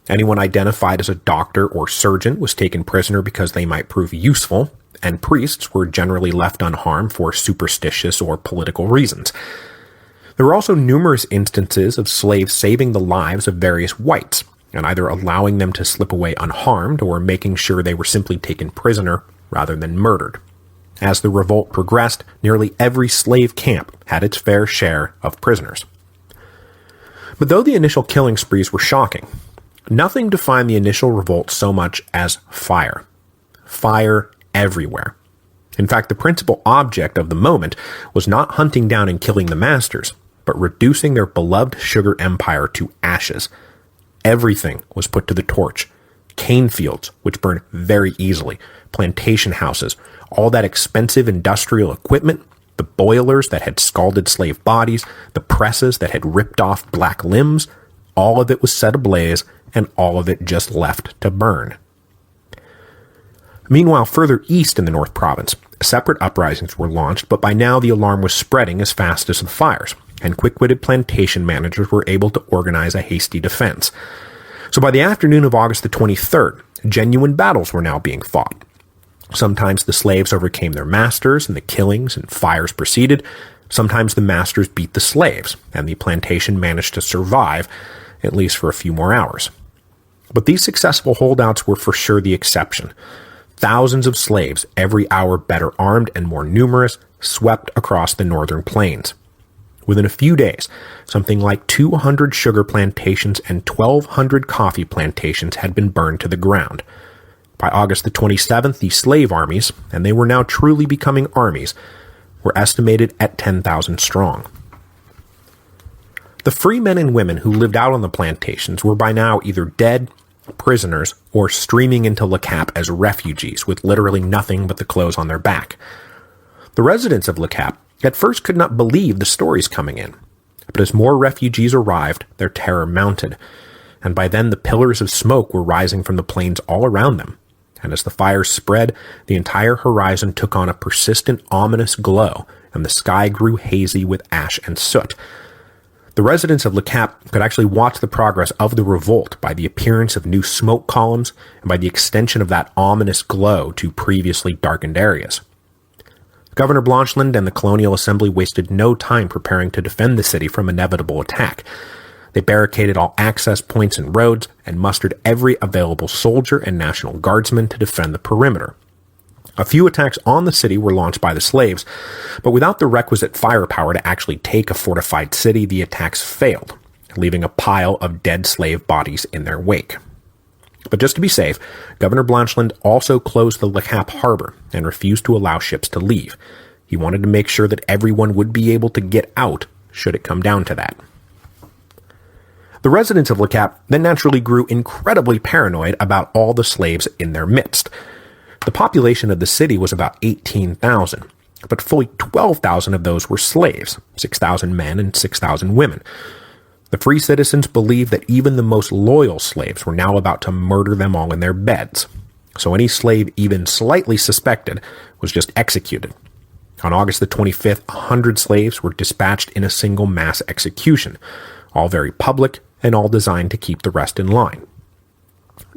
Anyone identified as a doctor or surgeon was taken prisoner because they might prove useful, and priests were generally left unharmed for superstitious or political reasons. There were also numerous instances of slaves saving the lives of various whites, and either allowing them to slip away unharmed or making sure they were simply taken prisoner rather than murdered. As the revolt progressed, nearly every slave camp had its fair share of prisoners. But though the initial killing sprees were shocking, nothing defined the initial revolt so much as fire. Fire everywhere. In fact, the principal object of the moment was not hunting down and killing the masters, but reducing their beloved sugar empire to ashes. Everything was put to the torch. Cane fields, which burned very easily, plantation houses, all that expensive industrial equipment, the boilers that had scalded slave bodies, the presses that had ripped off black limbs, all of it was set ablaze, and all of it just left to burn. Meanwhile, further east in the North Province, separate uprisings were launched, but by now the alarm was spreading as fast as the fires, and quick-witted plantation managers were able to organize a hasty defense. So by the afternoon of August the 23rd, genuine battles were now being fought. Sometimes the slaves overcame their masters, and the killings and fires proceeded. Sometimes the masters beat the slaves, and the plantation managed to survive, at least for a few more hours. But these successful holdouts were for sure the exception. Thousands of slaves, every hour better armed and more numerous, swept across the northern plains. Within a few days, something like 200 sugar plantations and 1,200 coffee plantations had been burned to the ground. By August the 27th, the slave armies, and they were now truly becoming armies, were estimated at 10,000 strong. The free men and women who lived out on the plantations were by now either dead, prisoners, or streaming into Le Cap as refugees with literally nothing but the clothes on their back. The residents of Le Cap at first could not believe the stories coming in, but as more refugees arrived, their terror mounted, and by then the pillars of smoke were rising from the plains all around them, and as the fires spread, the entire horizon took on a persistent, ominous glow, and the sky grew hazy with ash and soot. The residents of Le Cap could actually watch the progress of the revolt by the appearance of new smoke columns and by the extension of that ominous glow to previously darkened areas. Governor Blanchland and the Colonial Assembly wasted no time preparing to defend the city from inevitable attack. They barricaded all access points and roads and mustered every available soldier and National Guardsman to defend the perimeter. A few attacks on the city were launched by the slaves, but without the requisite firepower to actually take a fortified city, the attacks failed, leaving a pile of dead slave bodies in their wake. But just to be safe, Governor Blanchland also closed the Le Cap harbor and refused to allow ships to leave. He wanted to make sure that everyone would be able to get out should it come down to that. The residents of Le Cap then naturally grew incredibly paranoid about all the slaves in their midst. The population of the city was about 18,000, but fully 12,000 of those were slaves, 6,000 men and 6,000 women. The free citizens believed that even the most loyal slaves were now about to murder them all in their beds. So any slave even slightly suspected was just executed. On August the 25th, 100 slaves were dispatched in a single mass execution, all very public and all designed to keep the rest in line.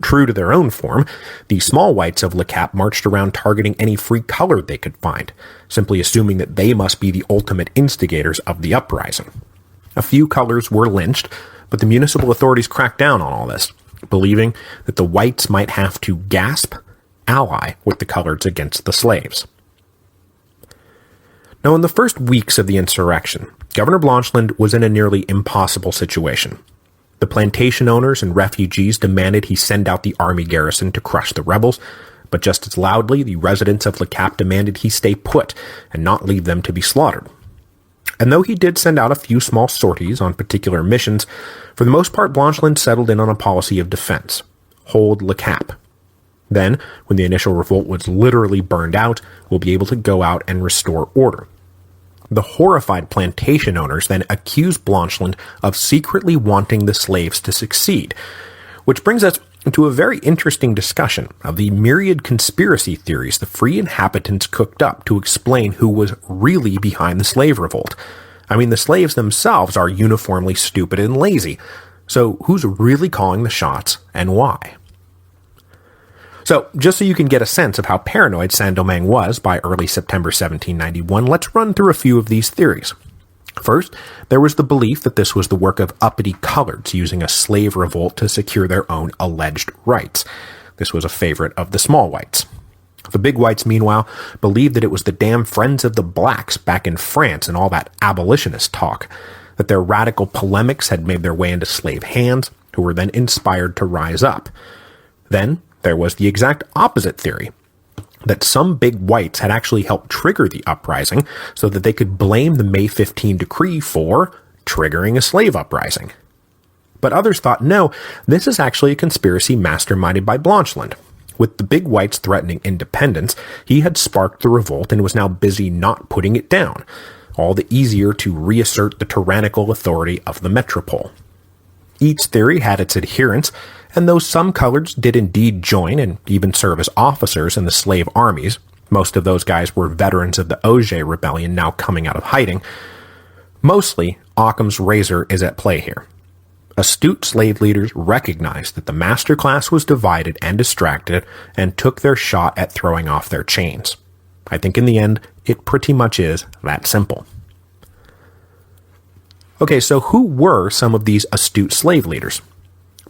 True to their own form, the small whites of Le Cap marched around targeting any free color they could find, simply assuming that they must be the ultimate instigators of the uprising. A few colors were lynched, but the municipal authorities cracked down on all this, believing that the whites might have to ally with the coloreds against the slaves. Now, in the first weeks of the insurrection, Governor Blanchland was in a nearly impossible situation. The plantation owners and refugees demanded he send out the army garrison to crush the rebels, but just as loudly, the residents of Le Cap demanded he stay put and not leave them to be slaughtered. And though he did send out a few small sorties on particular missions, for the most part Blanchland settled in on a policy of defense. Hold Le Cap. Then, when the initial revolt was literally burned out, we'll be able to go out and restore order. The horrified plantation owners then accused Blanchland of secretly wanting the slaves to succeed, which brings us into a very interesting discussion of the myriad conspiracy theories the free inhabitants cooked up to explain who was really behind the slave revolt. I mean, the slaves themselves are uniformly stupid and lazy, so who's really calling the shots and why? So, just so you can get a sense of how paranoid Saint-Domingue was by early September 1791, let's run through a few of these theories. First, there was the belief that this was the work of uppity coloreds using a slave revolt to secure their own alleged rights. This was a favorite of the small whites. The big whites, meanwhile, believed that it was the damn friends of the blacks back in France and all that abolitionist talk, that their radical polemics had made their way into slave hands, who were then inspired to rise up. Then, there was the exact opposite theory, that some big whites had actually helped trigger the uprising so that they could blame the May 15 decree for triggering a slave uprising. But others thought, no, this is actually a conspiracy masterminded by Blanchland. With the big whites threatening independence, he had sparked the revolt and was now busy not putting it down, all the easier to reassert the tyrannical authority of the metropole. Each theory had its adherents, and though some coloreds did indeed join and even serve as officers in the slave armies, most of those guys were veterans of the Auger Rebellion now coming out of hiding, mostly Occam's razor is at play here. Astute slave leaders recognized that the master class was divided and distracted and took their shot at throwing off their chains. I think in the end, it pretty much is that simple. Okay, so who were some of these astute slave leaders?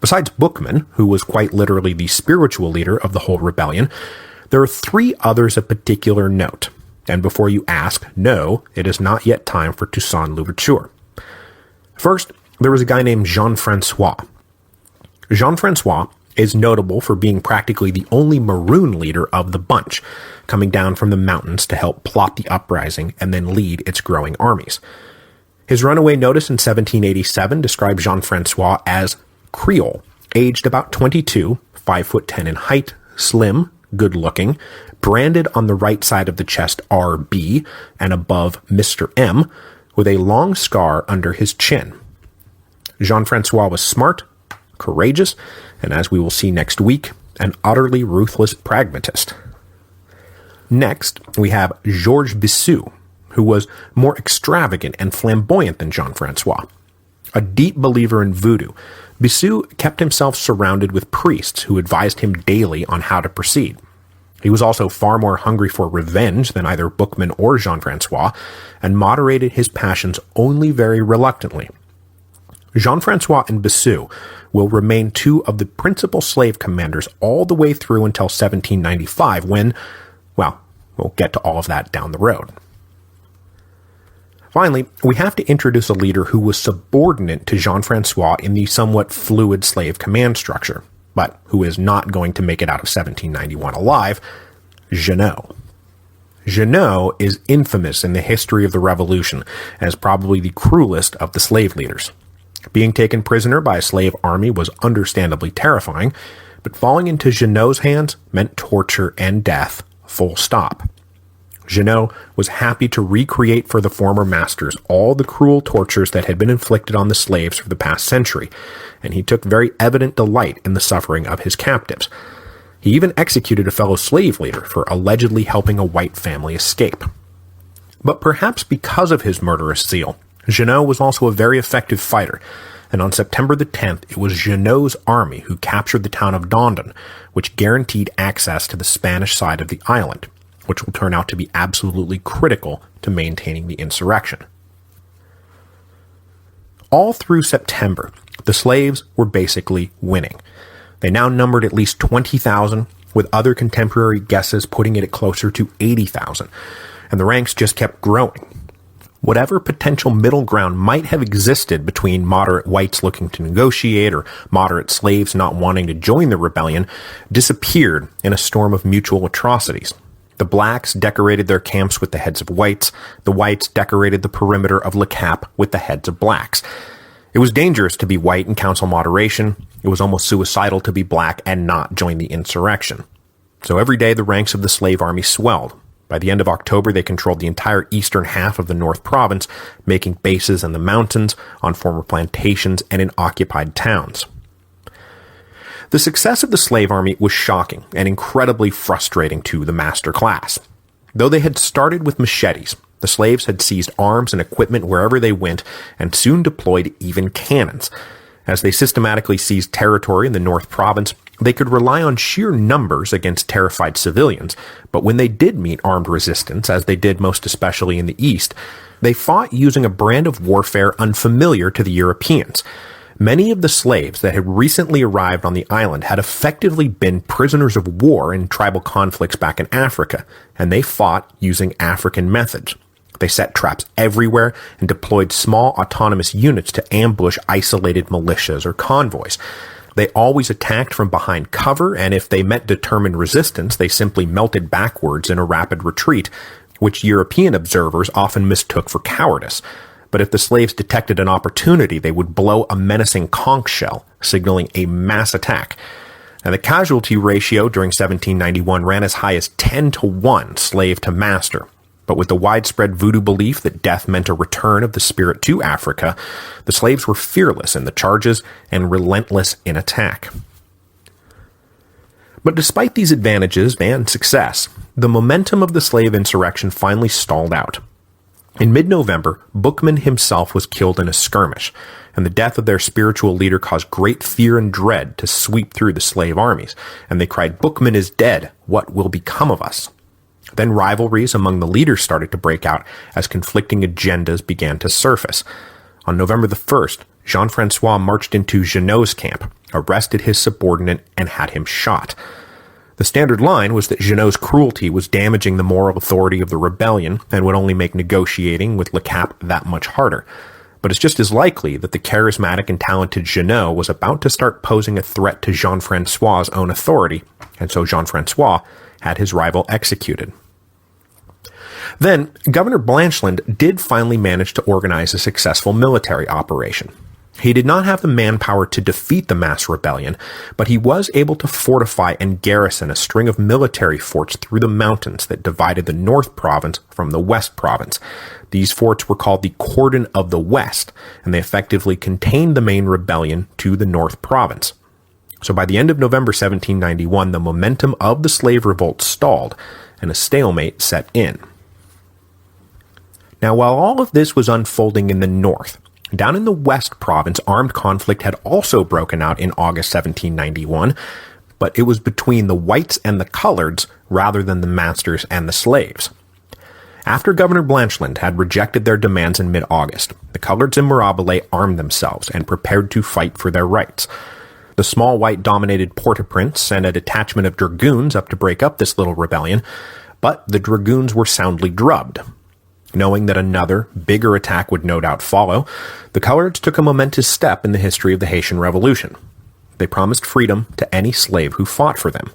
Besides Bookman, who was quite literally the spiritual leader of the whole rebellion, there are three others of particular note. And before you ask, no, it is not yet time for Toussaint Louverture. First, there was a guy named Jean-Francois. Jean-Francois is notable for being practically the only maroon leader of the bunch, coming down from the mountains to help plot the uprising and then lead its growing armies. His runaway notice in 1787 described Jean-Francois as Creole, aged about 22, 5'10" in height, slim, good-looking, branded on the right side of the chest RB and above Mr. M, with a long scar under his chin. Jean-Francois was smart, courageous, and as we will see next week, an utterly ruthless pragmatist. Next, we have Georges Bixiou, who was more extravagant and flamboyant than Jean-Francois. A deep believer in voodoo, Bixiou kept himself surrounded with priests who advised him daily on how to proceed. He was also far more hungry for revenge than either Boukman or Jean-Francois, and moderated his passions only very reluctantly. Jean-Francois and Bixiou will remain two of the principal slave commanders all the way through until 1795 when, well, we'll get to all of that down the road. Finally, we have to introduce a leader who was subordinate to Jean-Francois in the somewhat fluid slave command structure, but who is not going to make it out of 1791 alive, Jeannot. Jeannot is infamous in the history of the Revolution as probably the cruelest of the slave leaders. Being taken prisoner by a slave army was understandably terrifying, but falling into Jeannot's hands meant torture and death, full stop. Jeannot was happy to recreate for the former masters all the cruel tortures that had been inflicted on the slaves for the past century, and he took very evident delight in the suffering of his captives. He even executed a fellow slave leader for allegedly helping a white family escape. But perhaps because of his murderous zeal, Jeannot was also a very effective fighter, and on September the 10th, it was Jeannot's army who captured the town of Duncan, which guaranteed access to the Spanish side of the island, which will turn out to be absolutely critical to maintaining the insurrection. All through September, the slaves were basically winning. They now numbered at least 20,000, with other contemporary guesses putting it at closer to 80,000, and the ranks just kept growing. Whatever potential middle ground might have existed between moderate whites looking to negotiate or moderate slaves not wanting to join the rebellion disappeared in a storm of mutual atrocities. The blacks decorated their camps with the heads of whites. The whites decorated the perimeter of Le Cap with the heads of blacks. It was dangerous to be white and counsel moderation. It was almost suicidal to be black and not join the insurrection. So every day the ranks of the slave army swelled. By the end of October, they controlled the entire eastern half of the North Province, making bases in the mountains, on former plantations, and in occupied towns. The success of the slave army was shocking and incredibly frustrating to the master class. Though they had started with machetes, the slaves had seized arms and equipment wherever they went and soon deployed even cannons. As they systematically seized territory in the North Province, they could rely on sheer numbers against terrified civilians, but when they did meet armed resistance, as they did most especially in the East, they fought using a brand of warfare unfamiliar to the Europeans. Many of the slaves that had recently arrived on the island had effectively been prisoners of war in tribal conflicts back in Africa, and they fought using African methods. They set traps everywhere and deployed small autonomous units to ambush isolated militias or convoys. They always attacked from behind cover, and if they met determined resistance, they simply melted backwards in a rapid retreat, which European observers often mistook for cowardice. But if the slaves detected an opportunity, they would blow a menacing conch shell, signaling a mass attack. And the casualty ratio during 1791 ran as high as 10-1 slave to master. But with the widespread voodoo belief that death meant a return of the spirit to Africa, the slaves were fearless in the charges and relentless in attack. But despite these advantages and success, the momentum of the slave insurrection finally stalled out. In mid-November, Boukman himself was killed in a skirmish, and the death of their spiritual leader caused great fear and dread to sweep through the slave armies, and they cried, "Boukman is dead, what will become of us?" Then rivalries among the leaders started to break out as conflicting agendas began to surface. On November the 1st, Jean-Francois marched into Jeannot's camp, arrested his subordinate, and had him shot. The standard line was that Jeannot's cruelty was damaging the moral authority of the rebellion and would only make negotiating with Le Cap that much harder. But it's just as likely that the charismatic and talented Jeannot was about to start posing a threat to Jean-Francois's own authority, and so Jean-Francois had his rival executed. Then, Governor Blanchland did finally manage to organize a successful military operation. He did not have the manpower to defeat the mass rebellion, but he was able to fortify and garrison a string of military forts through the mountains that divided the North Province from the West Province. These forts were called the Cordon of the West, and they effectively contained the main rebellion to the North Province. So by the end of November 1791, the momentum of the slave revolt stalled, and a stalemate set in. Now, while all of this was unfolding in the north, down in the West Province, armed conflict had also broken out in August 1791, but it was between the whites and the coloreds rather than the masters and the slaves. After Governor Blanchland had rejected their demands in mid-August, the coloreds in Mirabile armed themselves and prepared to fight for their rights. The small white-dominated Port-au-Prince sent a detachment of dragoons up to break up this little rebellion, but the dragoons were soundly drubbed. Knowing that another, bigger attack would no doubt follow, the coloreds took a momentous step in the history of the Haitian Revolution. They promised freedom to any slave who fought for them.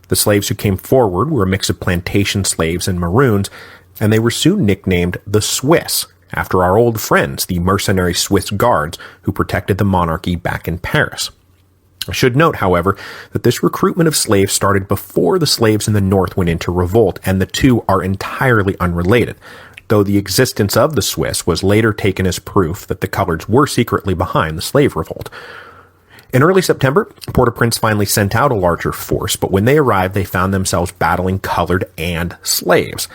The slaves who came forward were a mix of plantation slaves and maroons, and they were soon nicknamed the Swiss, after our old friends, the mercenary Swiss guards who protected the monarchy back in Paris. I should note, however, that this recruitment of slaves started before the slaves in the north went into revolt, and the two are entirely unrelated, though the existence of the Swiss was later taken as proof that the coloreds were secretly behind the slave revolt. In early September, Port-au-Prince finally sent out a larger force, but when they arrived, they found themselves battling colored and slaves.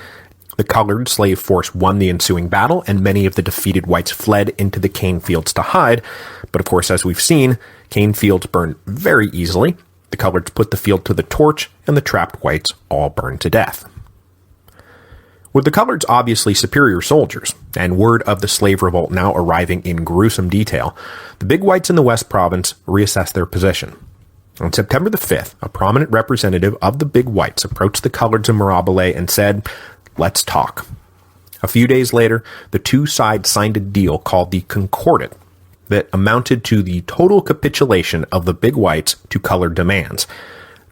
The colored slave force won the ensuing battle, and many of the defeated whites fled into the cane fields to hide. But of course, as we've seen, cane fields burn very easily. The coloreds put the field to the torch, and the trapped whites all burned to death. With the coloreds obviously superior soldiers, and word of the slave revolt now arriving in gruesome detail, the big whites in the West Province reassessed their position. On September the 5th, a prominent representative of the big whites approached the coloreds in Mirabile and said, "Let's talk." A few days later, the two sides signed a deal called the Concordat that amounted to the total capitulation of the big whites to colored demands.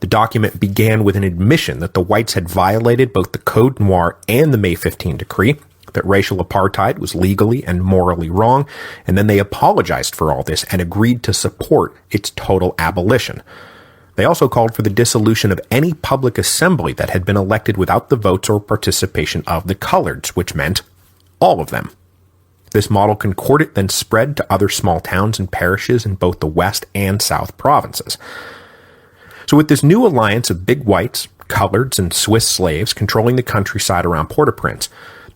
The document began with an admission that the whites had violated both the Code Noir and the May 15 decree, that racial apartheid was legally and morally wrong, and then they apologized for all this and agreed to support its total abolition. They also called for the dissolution of any public assembly that had been elected without the votes or participation of the coloreds, which meant all of them. This model concordat then spread to other small towns and parishes in both the West and South provinces. So with this new alliance of big whites, coloreds, and Swiss slaves controlling the countryside around Port-au-Prince,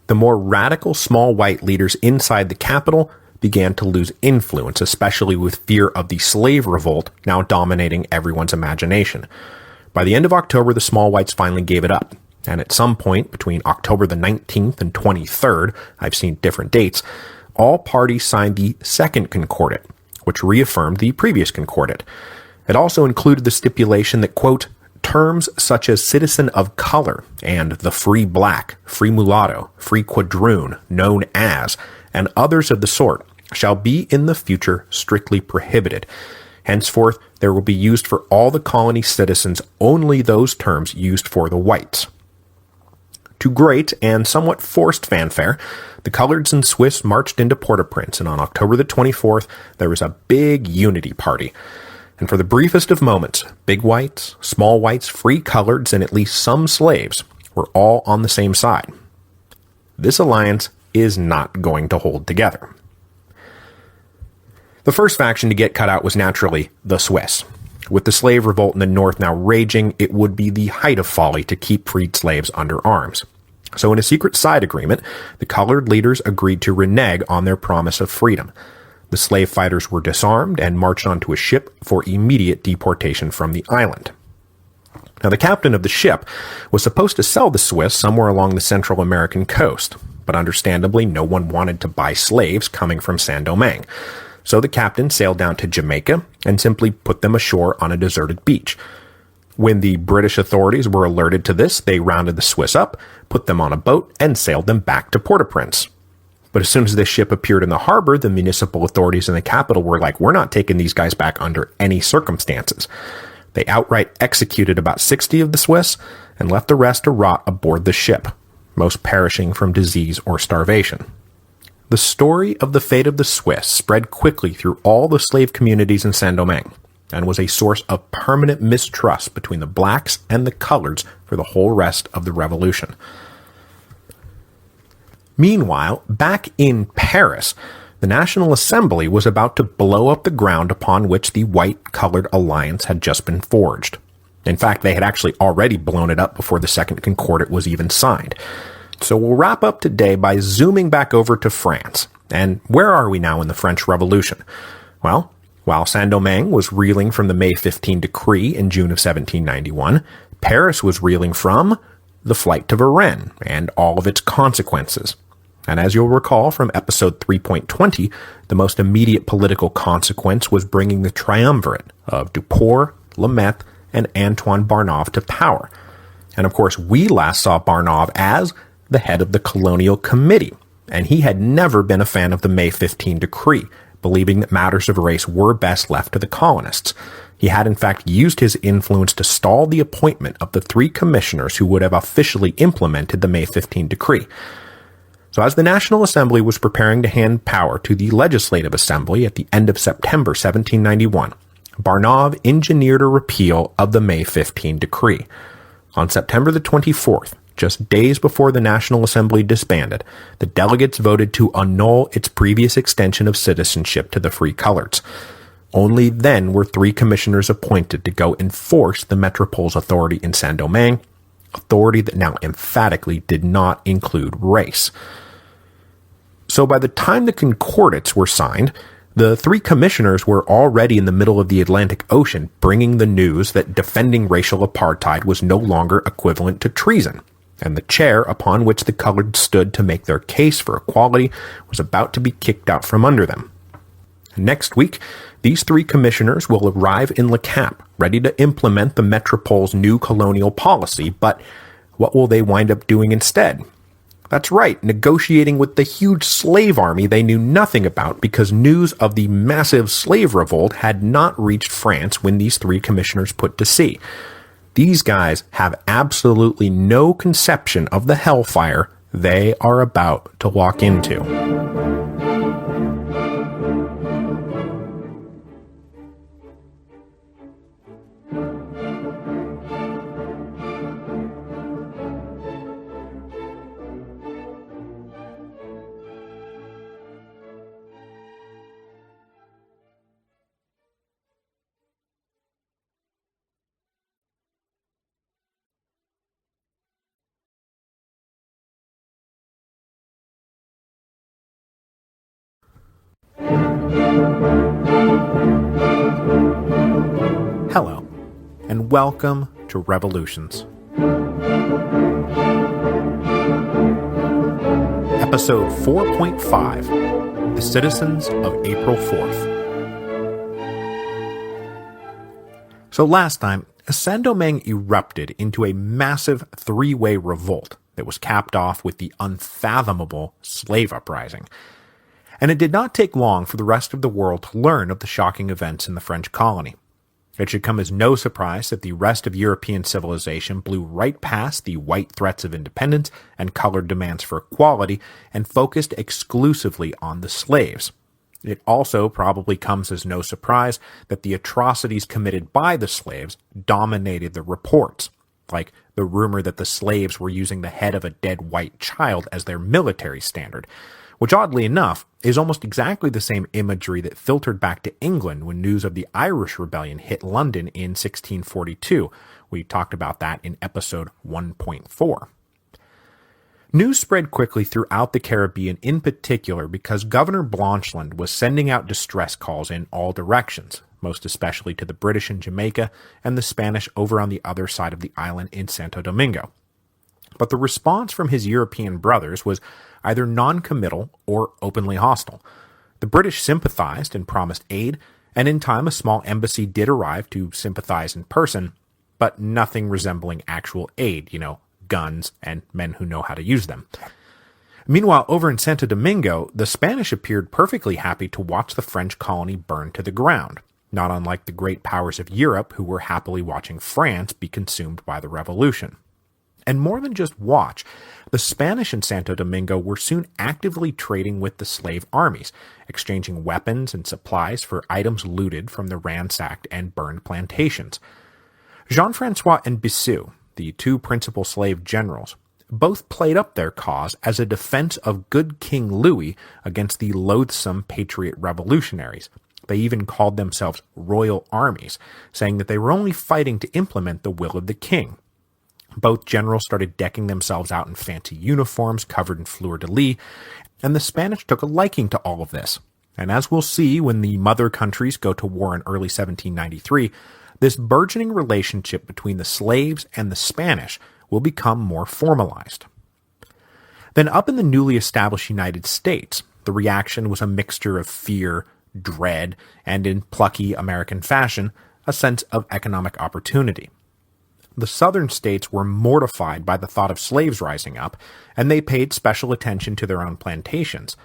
the more radical small white leaders inside the capital began to lose influence, especially with fear of the slave revolt now dominating everyone's imagination. By the end of October, the small whites finally gave it up, and at some point between October the 19th and 23rd, I've seen different dates, all parties signed the Second Concordat, which reaffirmed the previous Concordat. It also included the stipulation that, quote, terms such as citizen of color and the free black, free mulatto, free quadroon, known as, and others of the sort shall be in the future strictly prohibited. Henceforth, there will be used for all the colony citizens only those terms used for the whites. To great and somewhat forced fanfare, the coloreds and Swiss marched into Port-au-Prince, and on October the 24th, there was a big unity party. And for the briefest of moments, big whites, small whites, free coloreds, and at least some slaves were all on the same side. This alliance is not going to hold together. The first faction to get cut out was naturally the Swiss. With the slave revolt in the north now raging, it would be the height of folly to keep freed slaves under arms. So in a secret side agreement, the colored leaders agreed to renege on their promise of freedom. The slave fighters were disarmed and marched onto a ship for immediate deportation from the island. Now, the captain of the ship was supposed to sell the Swiss somewhere along the Central American coast, but understandably, no one wanted to buy slaves coming from Saint-Domingue. So the captain sailed down to Jamaica and simply put them ashore on a deserted beach. When the British authorities were alerted to this, they rounded the Swiss up, put them on a boat, and sailed them back to Port-au-Prince. But as soon as this ship appeared in the harbor, the municipal authorities in the capital were like, we're not taking these guys back under any circumstances. They outright executed about 60 of the Swiss and left the rest to rot aboard the ship, most perishing from disease or starvation. The story of the fate of the Swiss spread quickly through all the slave communities in Saint-Domingue and was a source of permanent mistrust between the blacks and the coloreds for the whole rest of the revolution. Meanwhile, back in Paris, The National Assembly was about to blow up the ground upon which the white-colored alliance had just been forged. In fact, they had actually already blown it up before the Second Concordat was even signed. So we'll wrap up today by zooming back over to France. And where are we now in the French Revolution? Well, while Saint-Domingue was reeling from the May 15 decree in June of 1791, Paris was reeling from the flight to Varennes and all of its consequences. And as you'll recall from episode 3.20, the most immediate political consequence was bringing the triumvirate of Duport, Lameth, and Antoine Barnave to power. And of course, we last saw Barnave as the head of the Colonial Committee, and he had never been a fan of the May 15 decree, believing that matters of race were best left to the colonists. He had in fact used his influence to stall the appointment of the 3 commissioners who would have officially implemented the May 15 decree. So as the National Assembly was preparing to hand power to the Legislative Assembly at the end of September 1791, Barnave engineered a repeal of the May 15 decree. On September the 24th, just days before the National Assembly disbanded, the delegates voted to annul its previous extension of citizenship to the free coloreds. Only then were 3 commissioners appointed to go enforce the Metropole's authority in Saint-Domingue, authority that now emphatically did not include race. So by the time the concordats were signed, the 3 commissioners were already in the middle of the Atlantic Ocean, bringing the news that defending racial apartheid was no longer equivalent to treason, and the chair upon which the colored stood to make their case for equality was about to be kicked out from under them. Next week, these 3 commissioners will arrive in Le Cap, ready to implement the Metropole's new colonial policy, but what will they wind up doing instead? That's right, negotiating with the huge slave army they knew nothing about because news of the massive slave revolt had not reached France when these 3 commissioners put to sea. These guys have absolutely no conception of the hellfire they are about to walk into. Hello, and welcome to Revolutions. Episode 4.5, The Citizens of April 4th. So last time, Saint-Domingue erupted into a massive 3-way revolt that was capped off with the unfathomable slave uprising. And it did not take long for the rest of the world to learn of the shocking events in the French colony. It should come as no surprise that the rest of European civilization blew right past the white threats of independence and colored demands for equality and focused exclusively on the slaves. It also probably comes as no surprise that the atrocities committed by the slaves dominated the reports, like the rumor that the slaves were using the head of a dead white child as their military standard, which oddly enough is almost exactly the same imagery that filtered back to England when news of the Irish Rebellion hit London in 1642. We talked about that in episode 1.4. News spread quickly throughout the Caribbean in particular because Governor Blanchland was sending out distress calls in all directions, most especially to the British in Jamaica and the Spanish over on the other side of the island in Santo Domingo. But the response from his European brothers was either non-committal or openly hostile. The British sympathized and promised aid, and in time a small embassy did arrive to sympathize in person, but nothing resembling actual aid, guns and men who know how to use them. Meanwhile, over in Santo Domingo, the Spanish appeared perfectly happy to watch the French colony burn to the ground, not unlike the great powers of Europe who were happily watching France be consumed by the revolution. And more than just watch, the Spanish in Santo Domingo were soon actively trading with the slave armies, exchanging weapons and supplies for items looted from the ransacked and burned plantations. Jean-Francois and Bissou, the 2 principal slave generals, both played up their cause as a defense of good King Louis against the loathsome patriot revolutionaries. They even called themselves royal armies, saying that they were only fighting to implement the will of the king. Both generals started decking themselves out in fancy uniforms covered in fleur-de-lis, and the Spanish took a liking to all of this. And as we'll see when the mother countries go to war in early 1793, this burgeoning relationship between the slaves and the Spanish will become more formalized. Then up in the newly established United States, the reaction was a mixture of fear, dread, and in plucky American fashion, a sense of economic opportunity. The southern states were mortified by the thought of slaves rising up, and they paid special attention to their own plantations.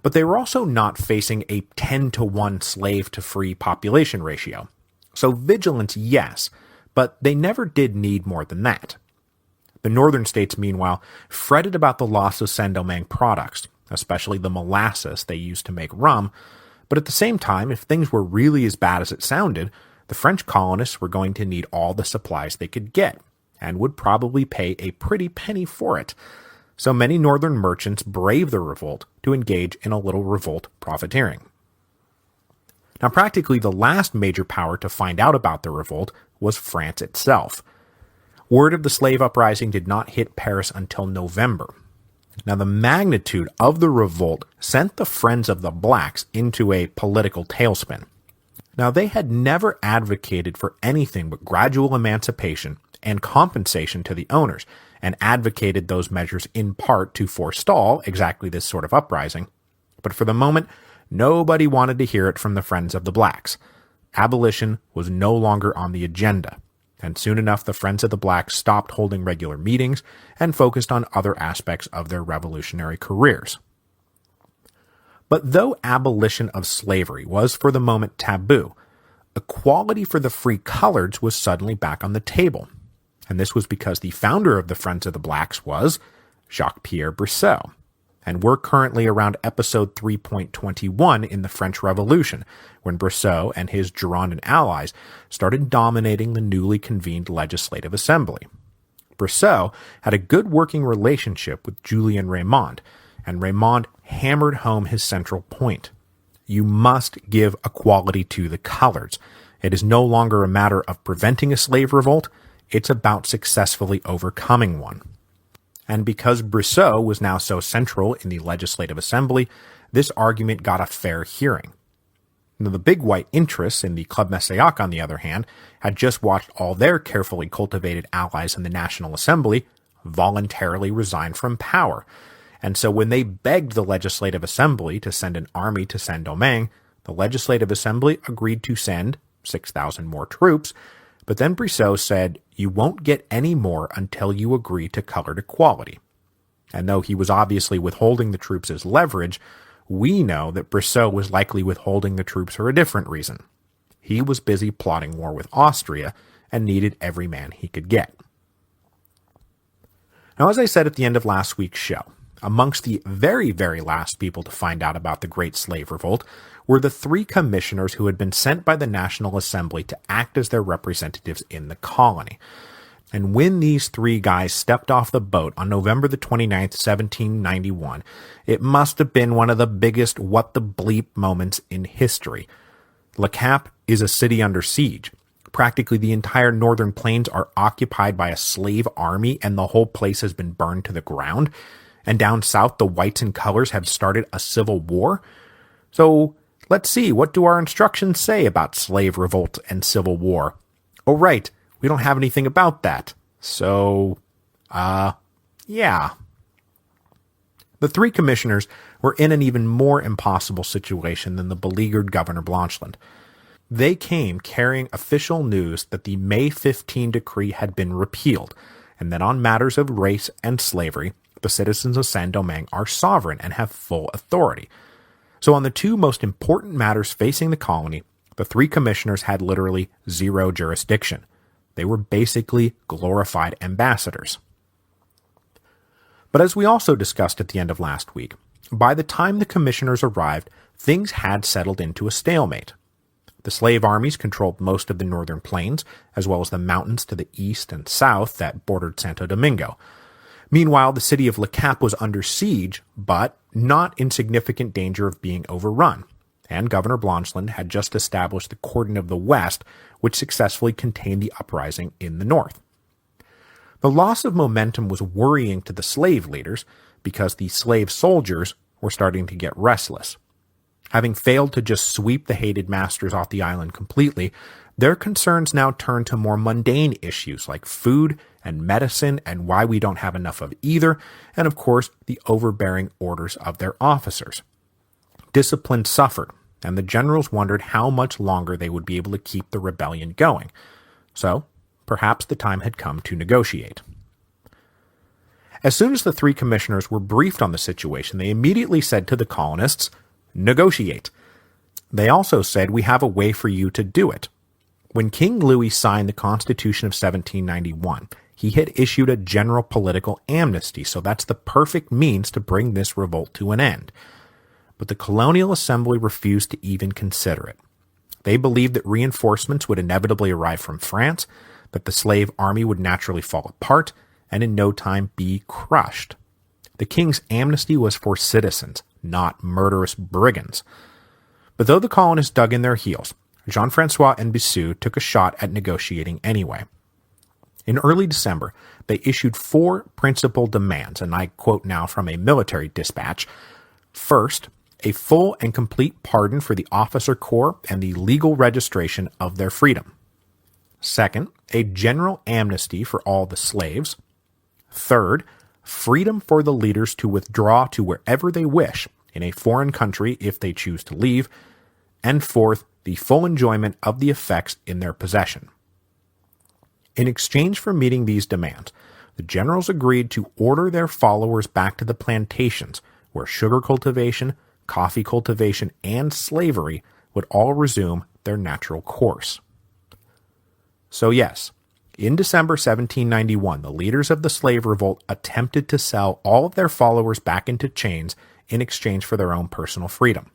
But they were also not facing a 10-to-1 slave-to-free population ratio. So vigilance, yes, but they never did need more than that. The northern states, meanwhile, fretted about the loss of Saint-Domingue products, especially the molasses they used to make rum, but at the same time, if things were really as bad as it sounded, the French colonists were going to need all the supplies they could get, and would probably pay a pretty penny for it. So many northern merchants braved the revolt to engage in a little revolt profiteering. Now, practically the last major power to find out about the revolt was France itself. Word of the slave uprising did not hit Paris until November. Now, the magnitude of the revolt sent the Friends of the Blacks into a political tailspin. Now, they had never advocated for anything but gradual emancipation and compensation to the owners, and advocated those measures in part to forestall exactly this sort of uprising. But for the moment, nobody wanted to hear it from the Friends of the Blacks. Abolition was no longer on the agenda, and soon enough the Friends of the Blacks stopped holding regular meetings and focused on other aspects of their revolutionary careers. But though abolition of slavery was for the moment taboo, equality for the free coloreds was suddenly back on the table. And this was because the founder of the Friends of the Blacks was Jacques-Pierre Brissot. And we're currently around episode 3.21 in the French Revolution, when Brissot and his Girondin allies started dominating the newly convened Legislative Assembly. Brissot had a good working relationship with Julien Raymond, and Raymond hammered home his central point. You must give equality to the coloreds. It is no longer a matter of preventing a slave revolt, it's about successfully overcoming one. And because Brissot was now so central in the Legislative Assembly, this argument got a fair hearing. Now, the big white interests in the Club Messiac, on the other hand, had just watched all their carefully cultivated allies in the National Assembly voluntarily resign from power. And so when they begged the Legislative Assembly to send an army to Saint-Domingue, the Legislative Assembly agreed to send 6,000 more troops, but then Brissot said, "You won't get any more until you agree to colored equality." And though he was obviously withholding the troops as leverage, we know that Brissot was likely withholding the troops for a different reason. He was busy plotting war with Austria and needed every man he could get. Now, as I said at the end of last week's show, amongst the very, very last people to find out about the Great Slave Revolt were the 3 commissioners who had been sent by the National Assembly to act as their representatives in the colony. And when these 3 guys stepped off the boat on November the 29th, 1791, it must have been one of the biggest what the bleep moments in history. Le Cap is a city under siege. Practically the entire northern plains are occupied by a slave army, and the whole place has been burned to the ground. And down south, the whites and colors have started a civil war. So let's see, what do our instructions say about slave revolt and civil war? Oh, right, we don't have anything about that. So, yeah. The 3 commissioners were in an even more impossible situation than the beleaguered Governor Blancheland. They came carrying official news that the May 15 decree had been repealed, and that on matters of race and slavery, the citizens of Saint-Domingue are sovereign and have full authority. So on the 2 most important matters facing the colony, the 3 commissioners had literally 0 jurisdiction. They were basically glorified ambassadors. But as we also discussed at the end of last week, by the time the commissioners arrived, things had settled into a stalemate. The slave armies controlled most of the northern plains, as well as the mountains to the east and south that bordered Santo Domingo. Meanwhile, the city of Le Cap was under siege, but not in significant danger of being overrun, and Governor Blancheland had just established the Cordon of the West, which successfully contained the uprising in the north. The loss of momentum was worrying to the slave leaders because the slave soldiers were starting to get restless. Having failed to just sweep the hated masters off the island completely, their concerns now turned to more mundane issues like food and medicine and why we don't have enough of either, and of course the overbearing orders of their officers. Discipline suffered, and the generals wondered how much longer they would be able to keep the rebellion going. So, perhaps the time had come to negotiate. As soon as the three commissioners were briefed on the situation, they immediately said to the colonists, "Negotiate." They also said, "We have a way for you to do it." When King Louis signed the Constitution of 1791, he had issued a general political amnesty, so that's the perfect means to bring this revolt to an end. But the Colonial Assembly refused to even consider it. They believed that reinforcements would inevitably arrive from France, that the slave army would naturally fall apart, and in no time be crushed. The king's amnesty was for citizens, not murderous brigands. But though the colonists dug in their heels, Jean-Francois and Biassou took a shot at negotiating anyway. In early December, they issued 4 principal demands, and I quote now from a military dispatch. First, a full and complete pardon for the officer corps and the legal registration of their freedom. Second, a general amnesty for all the slaves. Third, freedom for the leaders to withdraw to wherever they wish in a foreign country if they choose to leave. And fourth, the full enjoyment of the effects in their possession. In exchange for meeting these demands, the generals agreed to order their followers back to the plantations, where sugar cultivation, coffee cultivation, and slavery would all resume their natural course. So yes, in December 1791, the leaders of the slave revolt attempted to sell all of their followers back into chains in exchange for their own personal freedom.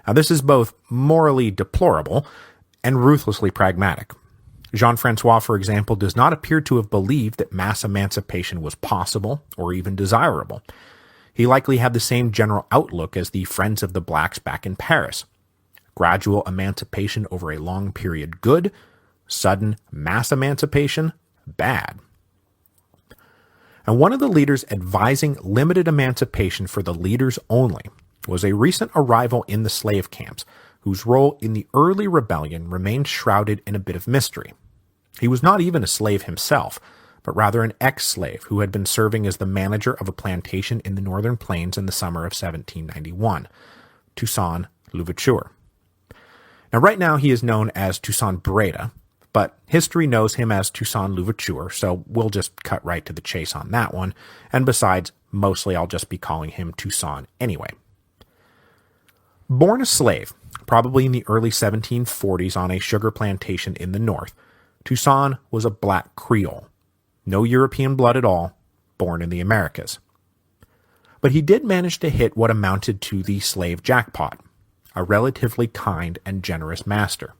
Now, this is both morally deplorable and ruthlessly pragmatic. Jean-Francois, for example, does not appear to have believed that mass emancipation was possible or even desirable. He likely had the same general outlook as the Friends of the Blacks back in Paris. Gradual emancipation over a long period good, sudden mass emancipation bad. And one of the leaders advising limited emancipation for the leaders only was a recent arrival in the slave camps, whose role in the early rebellion remained shrouded in a bit of mystery. He was not even a slave himself, but rather an ex-slave who had been serving as the manager of a plantation in the northern plains in the summer of 1791, Toussaint Louverture. Now, right now he is known as Toussaint Breda, but history knows him as Toussaint Louverture, so we'll just cut right to the chase on that one, and besides, mostly I'll just be calling him Toussaint anyway. Born a slave, probably in the early 1740s on a sugar plantation in the north, Toussaint was a black Creole. No European blood at all, born in the Americas. But he did manage to hit what amounted to the slave jackpot, a relatively kind and generous master.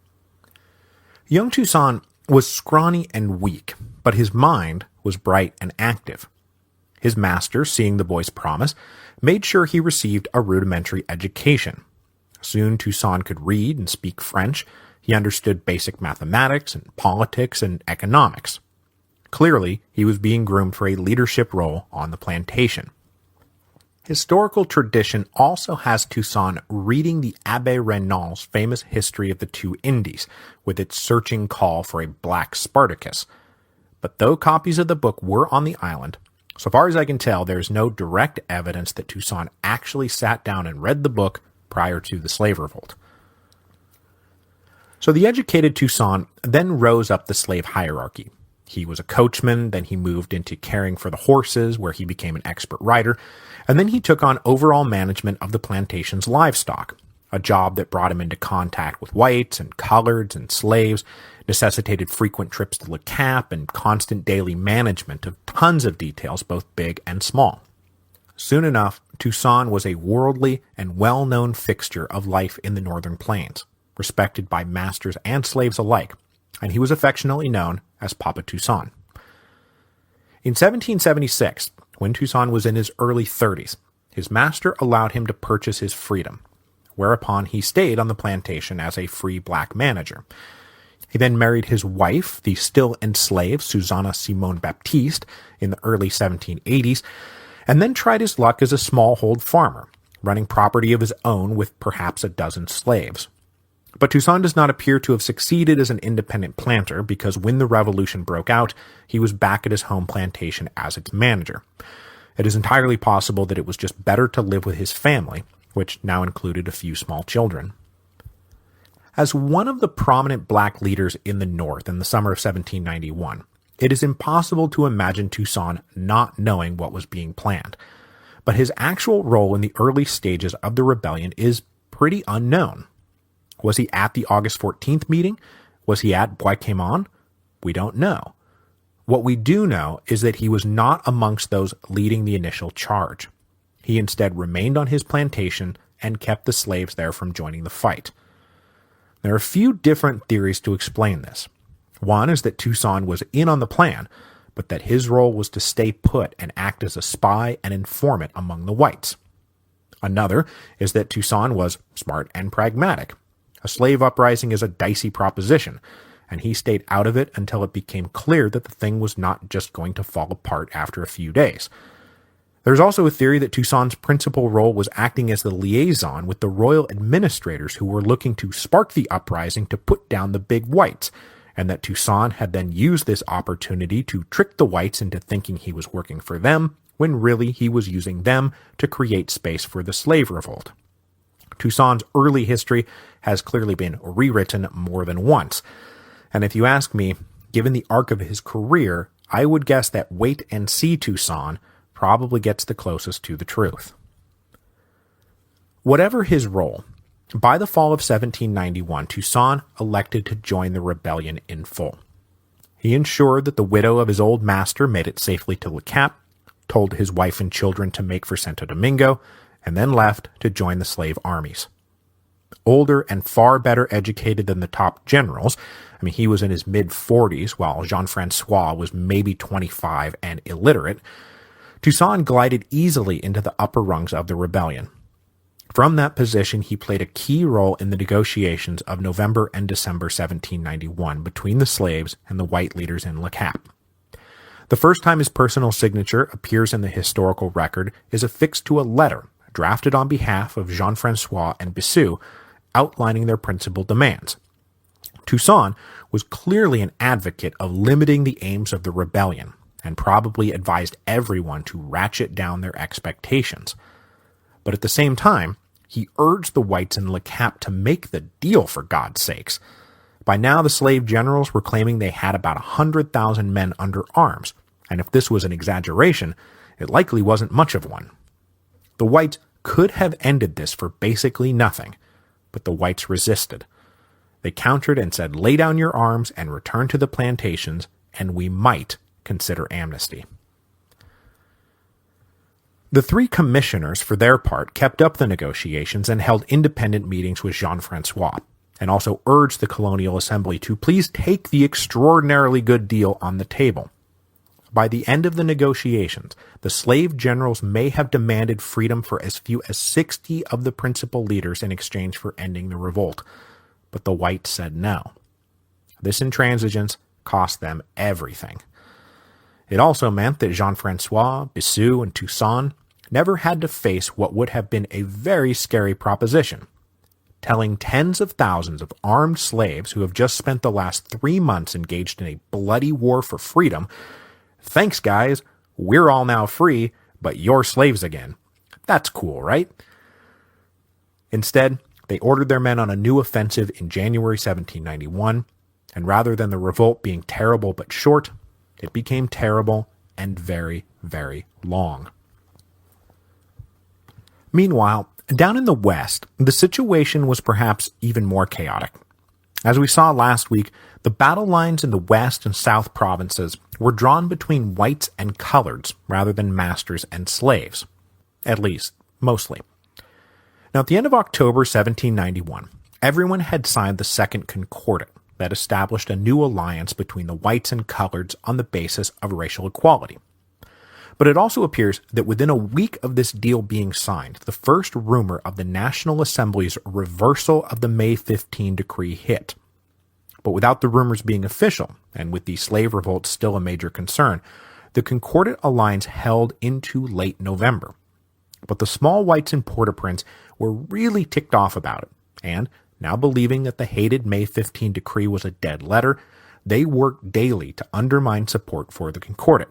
Young Toussaint was scrawny and weak, but his mind was bright and active. His master, seeing the boy's promise, made sure he received a rudimentary education. Soon Toussaint could read and speak French. He understood basic mathematics and politics and economics. Clearly, he was being groomed for a leadership role on the plantation. Historical tradition also has Toussaint reading the Abbé Raynal's famous History of the Two Indies, with its searching call for a black Spartacus. But though copies of the book were on the island, so far as I can tell, there is no direct evidence that Toussaint actually sat down and read the book prior to the slave revolt. So the educated Toussaint then rose up the slave hierarchy. He was a coachman, then he moved into caring for the horses, where he became an expert rider, and then he took on overall management of the plantation's livestock, a job that brought him into contact with whites and coloreds and slaves, necessitated frequent trips to Le Cap, and constant daily management of tons of details, both big and small. Soon enough, Toussaint was a worldly and well-known fixture of life in the northern plains, respected by masters and slaves alike, and he was affectionately known as Papa Toussaint. In 1776, when Toussaint was in his early 30s, his master allowed him to purchase his freedom, whereupon he stayed on the plantation as a free black manager. He then married his wife, the still enslaved Susanna Simone Baptiste, in the early 1780s, and then tried his luck as a smallhold farmer, running property of his own with perhaps a dozen slaves. But Toussaint does not appear to have succeeded as an independent planter because when the revolution broke out, he was back at his home plantation as its manager. It is entirely possible that it was just better to live with his family, which now included a few small children. As one of the prominent black leaders in the North in the summer of 1791, it is impossible to imagine Toussaint not knowing what was being planned. But his actual role in the early stages of the rebellion is pretty unknown. Was he at the August 14th meeting? Was he at Bois Cayman? We don't know. What we do know is that he was not amongst those leading the initial charge. He instead remained on his plantation and kept the slaves there from joining the fight. There are a few different theories to explain this. One is that Toussaint was in on the plan, but that his role was to stay put and act as a spy and informant among the whites. Another is that Toussaint was smart and pragmatic. A slave uprising is a dicey proposition, and he stayed out of it until it became clear that the thing was not just going to fall apart after a few days. There's also a theory that Toussaint's principal role was acting as the liaison with the royal administrators who were looking to spark the uprising to put down the big whites, and that Toussaint had then used this opportunity to trick the whites into thinking he was working for them, when really he was using them to create space for the slave revolt. Toussaint's early history has clearly been rewritten more than once, and if you ask me, given the arc of his career, I would guess that wait and see Toussaint probably gets the closest to the truth. Whatever his role, by the fall of 1791, Toussaint elected to join the rebellion in full. He ensured that the widow of his old master made it safely to Le Cap, told his wife and children to make for Santo Domingo, and then left to join the slave armies. Older and far better educated than the top generals, he was in his mid-40s, while Jean-Francois was maybe 25 and illiterate, Toussaint glided easily into the upper rungs of the rebellion. From that position, he played a key role in the negotiations of November and December 1791 between the slaves and the white leaders in Le Cap. The first time his personal signature appears in the historical record is affixed to a letter drafted on behalf of Jean-Francois and Bissou, outlining their principal demands. Toussaint was clearly an advocate of limiting the aims of the rebellion, and probably advised everyone to ratchet down their expectations. But at the same time, he urged the whites in Le Cap to make the deal, for God's sakes. By now, the slave generals were claiming they had about 100,000 men under arms, and if this was an exaggeration, it likely wasn't much of one. The whites could have ended this for basically nothing, but the whites resisted. They countered and said, "Lay down your arms and return to the plantations, and we might consider amnesty." The three commissioners, for their part, kept up the negotiations and held independent meetings with Jean-Francois, and also urged the Colonial Assembly to please take the extraordinarily good deal on the table. By the end of the negotiations, the slave generals may have demanded freedom for as few as 60 of the principal leaders in exchange for ending the revolt, but the whites said no. This intransigence cost them everything. It also meant that Jean-Francois, Bissou, and Toussaint never had to face what would have been a very scary proposition: telling tens of thousands of armed slaves who have just spent the last 3 months engaged in a bloody war for freedom, "Thanks, guys, we're all now free, but you're slaves again." That's cool, right? Instead, they ordered their men on a new offensive in January 1791, and rather than the revolt being terrible but short, it became terrible and very, very long. Meanwhile, down in the West, the situation was perhaps even more chaotic. As we saw last week, the battle lines in the West and South provinces were drawn between whites and coloreds rather than masters and slaves. At least, mostly. Now, at the end of October 1791, everyone had signed the Second Concordat that established a new alliance between the whites and coloreds on the basis of racial equality, But it also appears that within a week of this deal being signed, the first rumor of the National Assembly's reversal of the May 15 decree hit. But without the rumors being official, and with the slave revolt still a major concern, the Concordat alliance held into late November. But the small whites in Port-au-Prince were really ticked off about it, and, now believing that the hated May 15 decree was a dead letter, they worked daily to undermine support for the Concordat.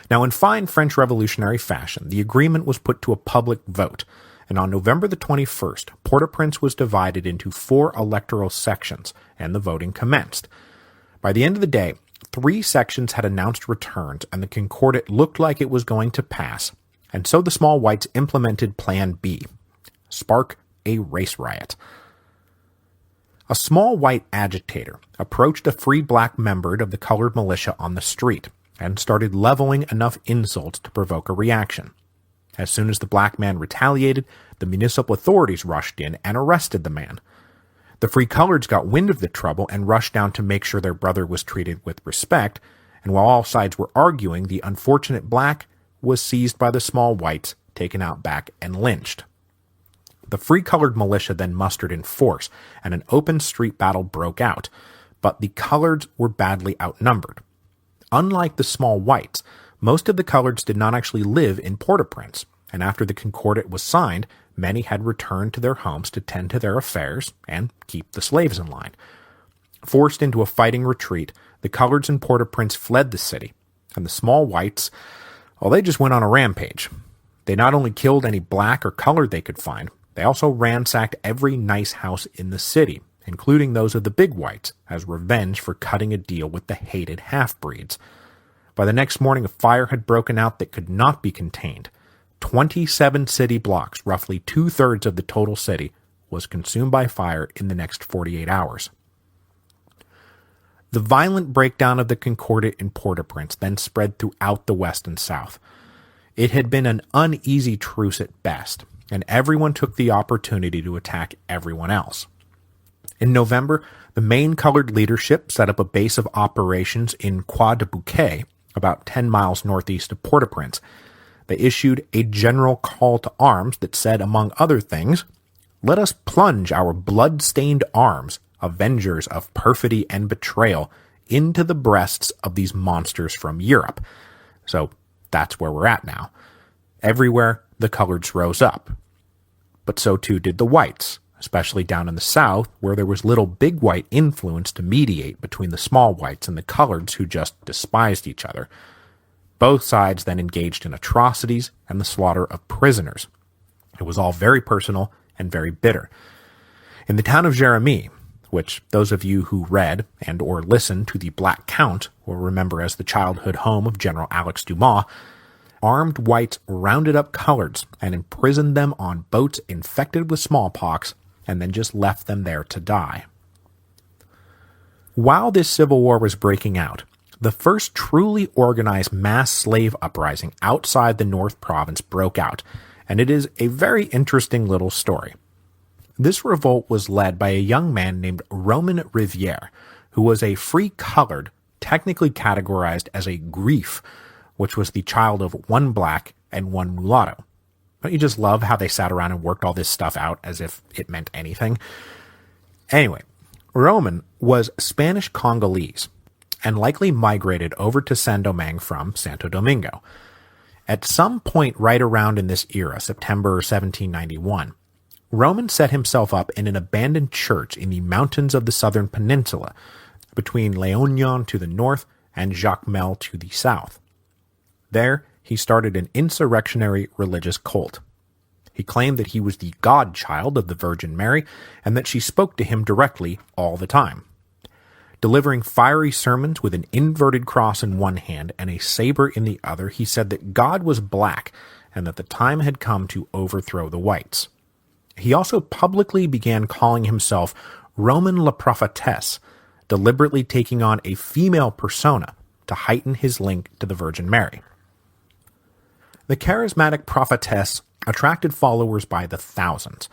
Now, in fine French Revolutionary fashion, the agreement was put to a public vote, and on November the 21st, Port-au-Prince was divided into 4 electoral sections, and the voting commenced. By the end of the day, 3 sections had announced returns, and the Concordat looked like it was going to pass, and so the small whites implemented Plan B, spark a race riot. A small white agitator approached a free black member of the colored militia on the street, and started leveling enough insults to provoke a reaction. As soon as the black man retaliated, the municipal authorities rushed in and arrested the man. The free coloreds got wind of the trouble and rushed down to make sure their brother was treated with respect, and while all sides were arguing, the unfortunate black was seized by the small whites, taken out back, and lynched. The free colored militia then mustered in force, and an open street battle broke out, but the coloreds were badly outnumbered. Unlike the small whites, most of the coloreds did not actually live in Port-au-Prince, and after the Concordat was signed, many had returned to their homes to tend to their affairs and keep the slaves in line. Forced into a fighting retreat, the coloreds in Port-au-Prince fled the city, and the small whites, well, they just went on a rampage. They not only killed any black or colored they could find, they also ransacked every nice house in the city, including those of the big whites, as revenge for cutting a deal with the hated half-breeds. By the next morning, a fire had broken out that could not be contained. 27 city blocks, roughly 2/3 of the total city, was consumed by fire in the next 48 hours. The violent breakdown of the Concordat in Port-au-Prince then spread throughout the West and South. It had been an uneasy truce at best, and everyone took the opportunity to attack everyone else. In November, the main colored leadership set up a base of operations in Croix de Bouquet, about 10 miles northeast of Port-au-Prince. They issued a general call to arms that said, among other things, "Let us plunge our blood-stained arms, avengers of perfidy and betrayal, into the breasts of these monsters from Europe." So that's where we're at now. Everywhere, the coloreds rose up. But so too did the whites, especially down in the South, where there was little big white influence to mediate between the small whites and the coloreds who just despised each other. Both sides then engaged in atrocities and the slaughter of prisoners. It was all very personal and very bitter. In the town of Jérémie, which those of you who read and or listened to The Black Count will remember as the childhood home of General Alex Dumas, armed whites rounded up coloreds and imprisoned them on boats infected with smallpox, and then just left them there to die. While this civil war was breaking out, the first truly organized mass slave uprising outside the North Province broke out, and it is a very interesting little story. This revolt was led by a young man named Roman Riviere, who was a free colored, technically categorized as a grief, which was the child of one black and one mulatto. Don't you just love how they sat around and worked all this stuff out as if it meant anything? Anyway, Roman was Spanish Congolese and likely migrated over to Saint-Domingue from Santo Domingo. At some point right around in this era, September 1791, Roman set himself up in an abandoned church in the mountains of the southern peninsula, between Léognan to the north and Jacmel to the south. There, he started an insurrectionary religious cult. He claimed that he was the godchild of the Virgin Mary and that she spoke to him directly all the time. Delivering fiery sermons with an inverted cross in one hand and a saber in the other, he said that God was black and that the time had come to overthrow the whites. He also publicly began calling himself Roman la Prophetess, deliberately taking on a female persona to heighten his link to the Virgin Mary. The charismatic prophetess attracted followers by the thousands.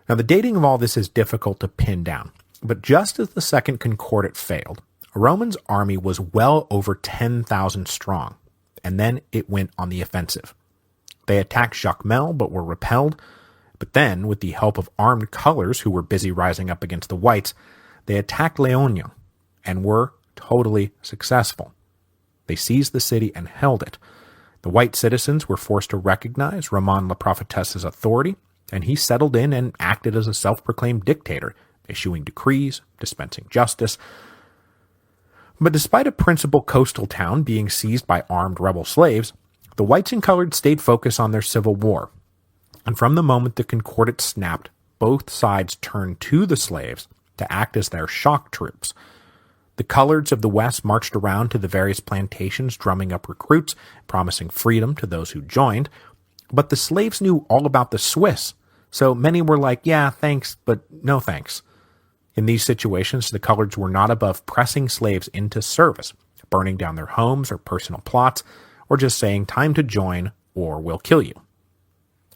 Now, the dating of all this is difficult to pin down, but just as the Second Concordat failed, Roman's army was well over 10,000 strong. and then it went on the offensive. They attacked Jacmel but were repelled, but then, with the help of armed colors who were busy rising up against the whites, they attacked Léognan and were totally successful. They seized the city and held it. The white citizens were forced to recognize Roman Le Prophetess's authority, and he settled in and acted as a self-proclaimed dictator, issuing decrees, dispensing justice. But despite a principal coastal town being seized by armed rebel slaves, the whites and coloreds stayed focused on their civil war. And from the moment the Concordat snapped, both sides turned to the slaves to act as their shock troops. The coloreds of the West marched around to the various plantations drumming up recruits, promising freedom to those who joined, but the slaves knew all about the Swiss, so many were like, yeah, thanks, but no thanks. In these situations, the coloreds were not above pressing slaves into service, burning down their homes or personal plots, or just saying, time to join, or we'll kill you.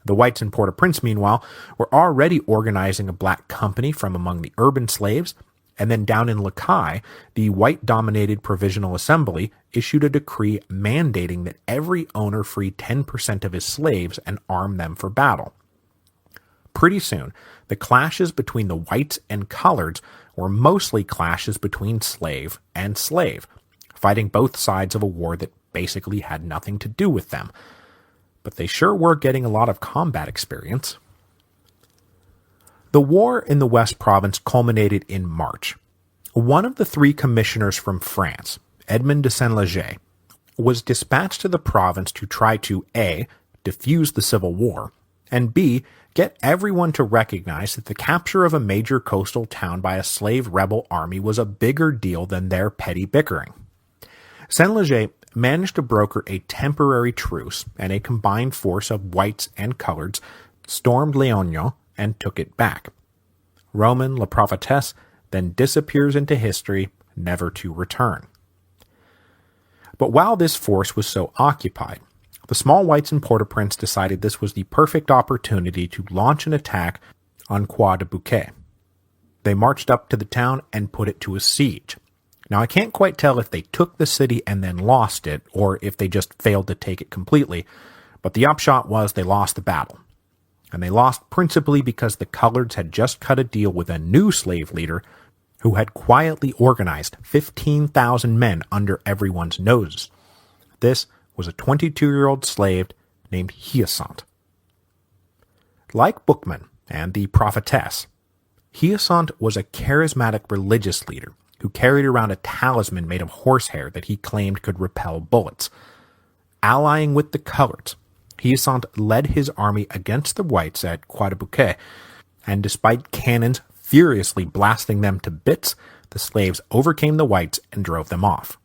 The whites in Port-au-Prince, meanwhile, were already organizing a black company from among the urban slaves, and then down in Lacaille, the white-dominated Provisional Assembly issued a decree mandating that every owner free 10% of his slaves and arm them for battle. Pretty soon, the clashes between the whites and coloreds were mostly clashes between slave and slave, fighting both sides of a war that basically had nothing to do with them. But they sure were getting a lot of combat experience. The war in the West Province culminated in March. One of the three commissioners from France, Edmond de Saint-Léger, was dispatched to the province to try to A. defuse the civil war, and B. get everyone to recognize that the capture of a major coastal town by a slave rebel army was a bigger deal than their petty bickering. Saint-Léger managed to broker a temporary truce, and a combined force of whites and coloreds stormed Léognan and took it back. Roman Le Prophetess then disappears into history, never to return. But while this force was so occupied, the small whites in Port-au-Prince decided this was the perfect opportunity to launch an attack on Croix de Bouquet. They marched up to the town and put it to a siege. Now, I can't quite tell if they took the city and then lost it, or if they just failed to take it completely, but the upshot was they lost the battle. And they lost principally because the coloreds had just cut a deal with a new slave leader who had quietly organized 15,000 men under everyone's noses. This was a 22-year-old slave named Hyacinthe. Like Boukman and the prophetess, Hyacinthe was a charismatic religious leader who carried around a talisman made of horsehair that he claimed could repel bullets. Allying with the coloreds, Hyacinthe led his army against the whites at Croix de Bouquet, and despite cannons furiously blasting them to bits, the slaves overcame the whites and drove them off.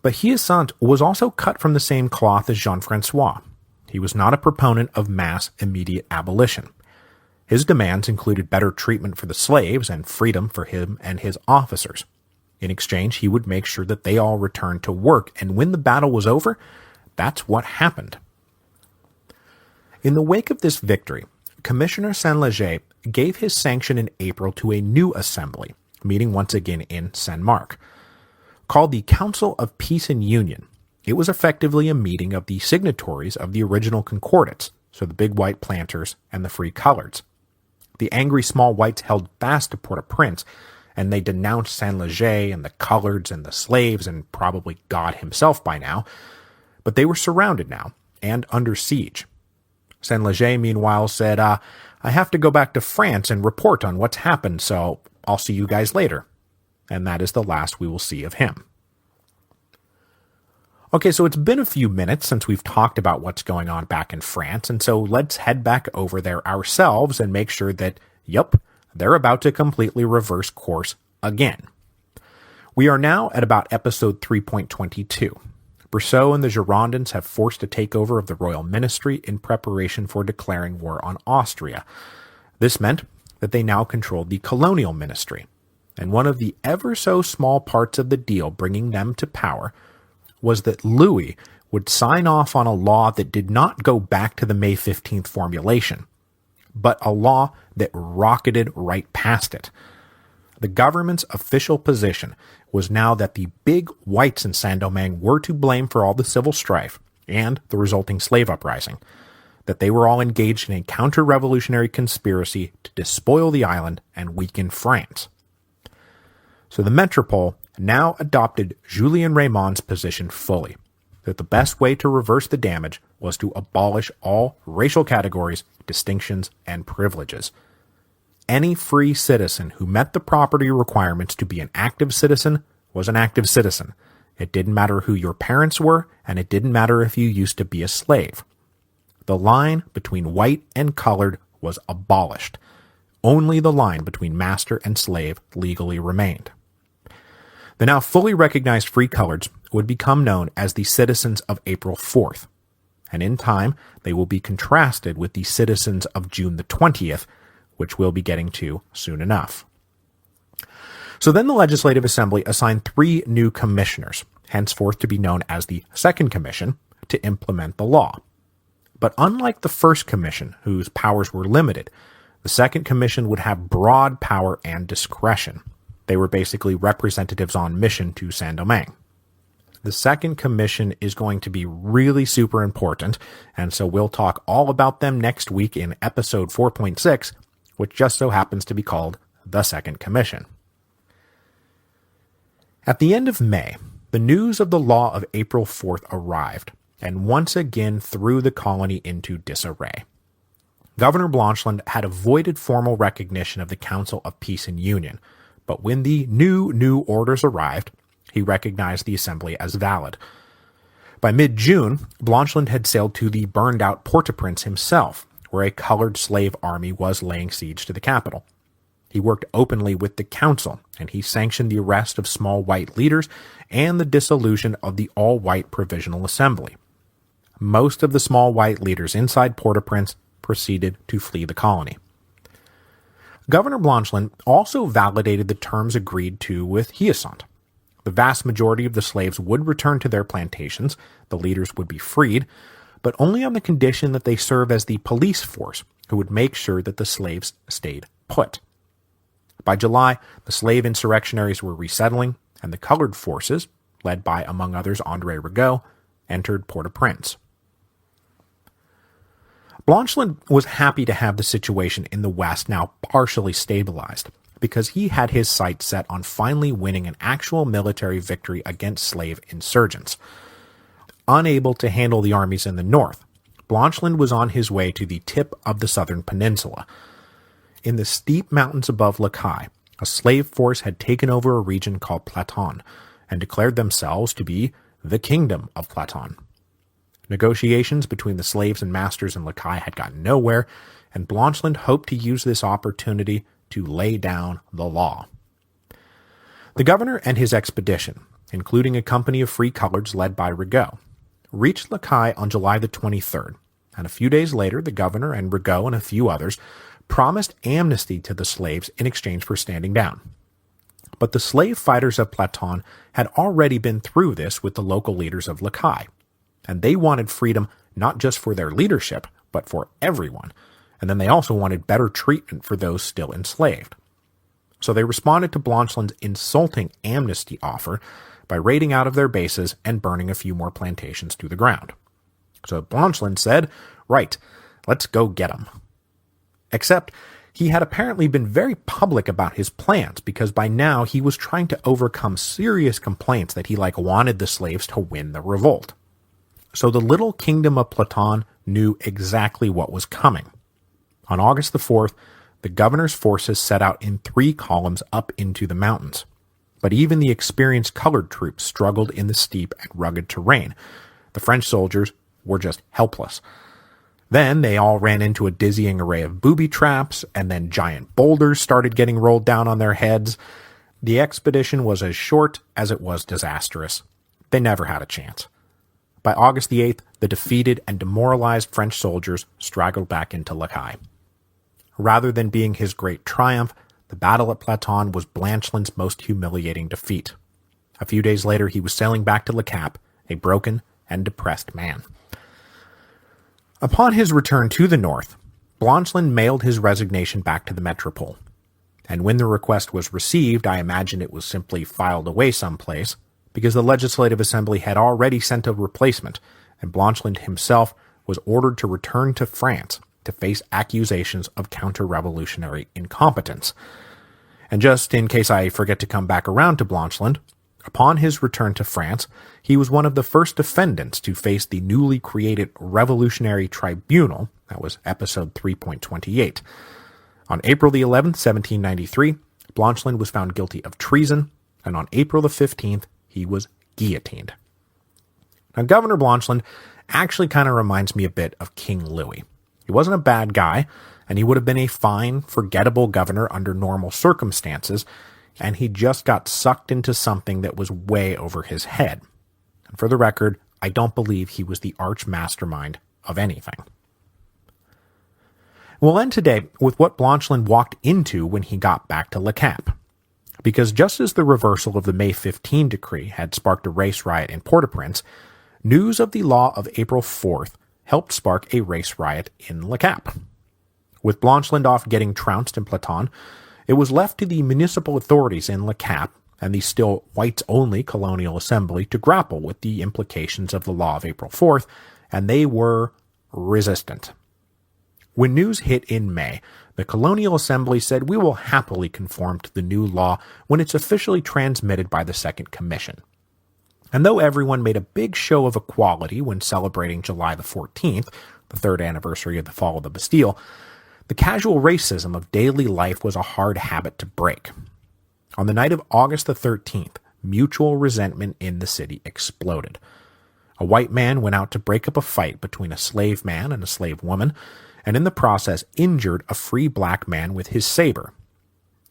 But Hyacinthe was also cut from the same cloth as Jean-François. He was not a proponent of mass immediate abolition. His demands included better treatment for the slaves and freedom for him and his officers. In exchange, he would make sure that they all returned to work, and when the battle was over, that's what happened. In the wake of this victory, Commissioner Saint-Léger gave his sanction in April to a new assembly, meeting once again in Saint-Marc. Called the Council of Peace and Union, it was effectively a meeting of the signatories of the original concordats, so the big white planters and the free coloreds. The angry small whites held fast to Port-au-Prince, and they denounced Saint-Léger and the coloreds and the slaves and probably God himself by now, but they were surrounded now and under siege. Saint-Léger, meanwhile, said, I have to go back to France and report on what's happened, so I'll see you guys later. And that is the last we will see of him. Okay, so it's been a few minutes since we've talked about what's going on back in France, and so let's head back over there ourselves and make sure that, yep, they're about to completely reverse course again. We are now at about episode 3.22. Brissot and the Girondins have forced a takeover of the royal ministry in preparation for declaring war on Austria. This meant that they now controlled the colonial ministry, and one of the ever-so-small parts of the deal bringing them to power was that Louis would sign off on a law that did not go back to the May 15th formulation, but a law that rocketed right past it. The government's official position was now that the big whites in Saint-Domingue were to blame for all the civil strife and the resulting slave uprising, that they were all engaged in a counter-revolutionary conspiracy to despoil the island and weaken France. So the metropole now adopted Julien Raymond's position fully, that the best way to reverse the damage was to abolish all racial categories, distinctions, and privileges. Any free citizen who met the property requirements to be an active citizen was an active citizen. It didn't matter who your parents were, and it didn't matter if you used to be a slave. The line between white and colored was abolished. Only the line between master and slave legally remained. The now fully recognized free coloreds would become known as the citizens of April 4th, and in time they will be contrasted with the citizens of June the 20th, which we'll be getting to soon enough. So then the Legislative Assembly assigned 3 new commissioners, henceforth to be known as the Second Commission, to implement the law. But unlike the First Commission, whose powers were limited, the Second Commission would have broad power and discretion. They were basically representatives on mission to Saint-Domingue. The Second Commission is going to be really super important, and so we'll talk all about them next week in episode 4.6, which just so happens to be called the Second Commission. At the end of May, the news of the law of April 4th arrived, and once again threw the colony into disarray. Governor Blanchland had avoided formal recognition of the Council of Peace and Union, but when the new orders arrived, he recognized the assembly as valid. By mid-June, Blanchland had sailed to the burned-out Port-au-Prince himself, where a colored slave army was laying siege to the capital. He worked openly with the council, and he sanctioned the arrest of small white leaders and the dissolution of the all-white Provisional Assembly. Most of the small white leaders inside Port-au-Prince proceeded to flee the colony. Governor Blanchland also validated the terms agreed to with Hyacinthe. The vast majority of the slaves would return to their plantations, the leaders would be freed, but only on the condition that they serve as the police force who would make sure that the slaves stayed put. By July, the slave insurrectionaries were resettling, and the colored forces, led by, among others, André Rigaud, entered Port-au-Prince. Blanchland was happy to have the situation in the West now partially stabilized, because he had his sights set on finally winning an actual military victory against slave insurgents. Unable to handle the armies in the north, Blanchland was on his way to the tip of the southern peninsula. In the steep mountains above Lacaille, a slave force had taken over a region called Platon, and declared themselves to be the Kingdom of Platon. Negotiations between the slaves and masters in Lacaille had gotten nowhere, and Blanchland hoped to use this opportunity to lay down the law. The governor and his expedition, including a company of free coloreds led by Rigaud, reached Lacaille on July the 23rd, and a few days later the governor and Rigaud and a few others promised amnesty to the slaves in exchange for standing down. But the slave fighters of Platon had already been through this with the local leaders of Lacaille, and they wanted freedom not just for their leadership, but for everyone, and then they also wanted better treatment for those still enslaved. So they responded to Blanchland's insulting amnesty offer by raiding out of their bases and burning a few more plantations to the ground. So Blanchland said, "Right, let's go get 'em." Except he had apparently been very public about his plans, because by now he was trying to overcome serious complaints that he wanted the slaves to win the revolt. So the little kingdom of Platon knew exactly what was coming. On August the 4th, the governor's forces set out in 3 columns up into the mountains. But even the experienced colored troops struggled in the steep and rugged terrain. The French soldiers were just helpless. Then they all ran into a dizzying array of booby traps, and then giant boulders started getting rolled down on their heads. The expedition was as short as it was disastrous. They never had a chance. By August the 8th, the defeated and demoralized French soldiers straggled back into Lacaille. Rather than being his great triumph, the battle at Platon was Blanchland's most humiliating defeat. A few days later, he was sailing back to Le Cap, a broken and depressed man. Upon his return to the north, Blanchland mailed his resignation back to the metropole. And when the request was received, I imagine it was simply filed away someplace, because the Legislative Assembly had already sent a replacement, and Blanchland himself was ordered to return to France to face accusations of counter-revolutionary incompetence. And just in case I forget to come back around to Blanchland, upon his return to France, he was one of the first defendants to face the newly created Revolutionary Tribunal. That was episode 3.28. On April the 11th, 1793, Blanchland was found guilty of treason, and on April the 15th, he was guillotined. Now, Governor Blanchland actually kind of reminds me a bit of King Louis. He wasn't a bad guy, and he would have been a fine, forgettable governor under normal circumstances, and he just got sucked into something that was way over his head. And for the record, I don't believe he was the arch mastermind of anything. We'll end today with what Blanchland walked into when he got back to Le Cap. Because just as the reversal of the May 15 decree had sparked a race riot in Port-au-Prince, news of the law of April 4th helped spark a race riot in Le Cap. With Blanchland off getting trounced in Platon, it was left to the municipal authorities in Le Cap and the still whites-only colonial assembly to grapple with the implications of the law of April 4th, and they were resistant. When news hit in May, the colonial assembly said we will happily conform to the new law when it's officially transmitted by the Second Commission. And though everyone made a big show of equality when celebrating July the 14th, the third anniversary of the fall of the Bastille, the casual racism of daily life was a hard habit to break. On the night of August the 13th, mutual resentment in the city exploded. A white man went out to break up a fight between a slave man and a slave woman, and in the process injured a free black man with his saber.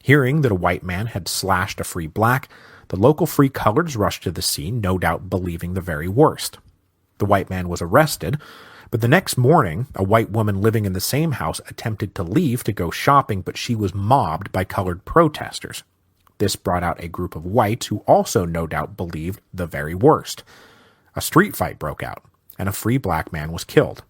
Hearing that a white man had slashed a free black, the local free coloreds rushed to the scene, no doubt believing the very worst. The white man was arrested, but the next morning, a white woman living in the same house attempted to leave to go shopping, but she was mobbed by colored protesters. This brought out a group of whites who also no doubt believed the very worst. A street fight broke out, and a free black man was killed.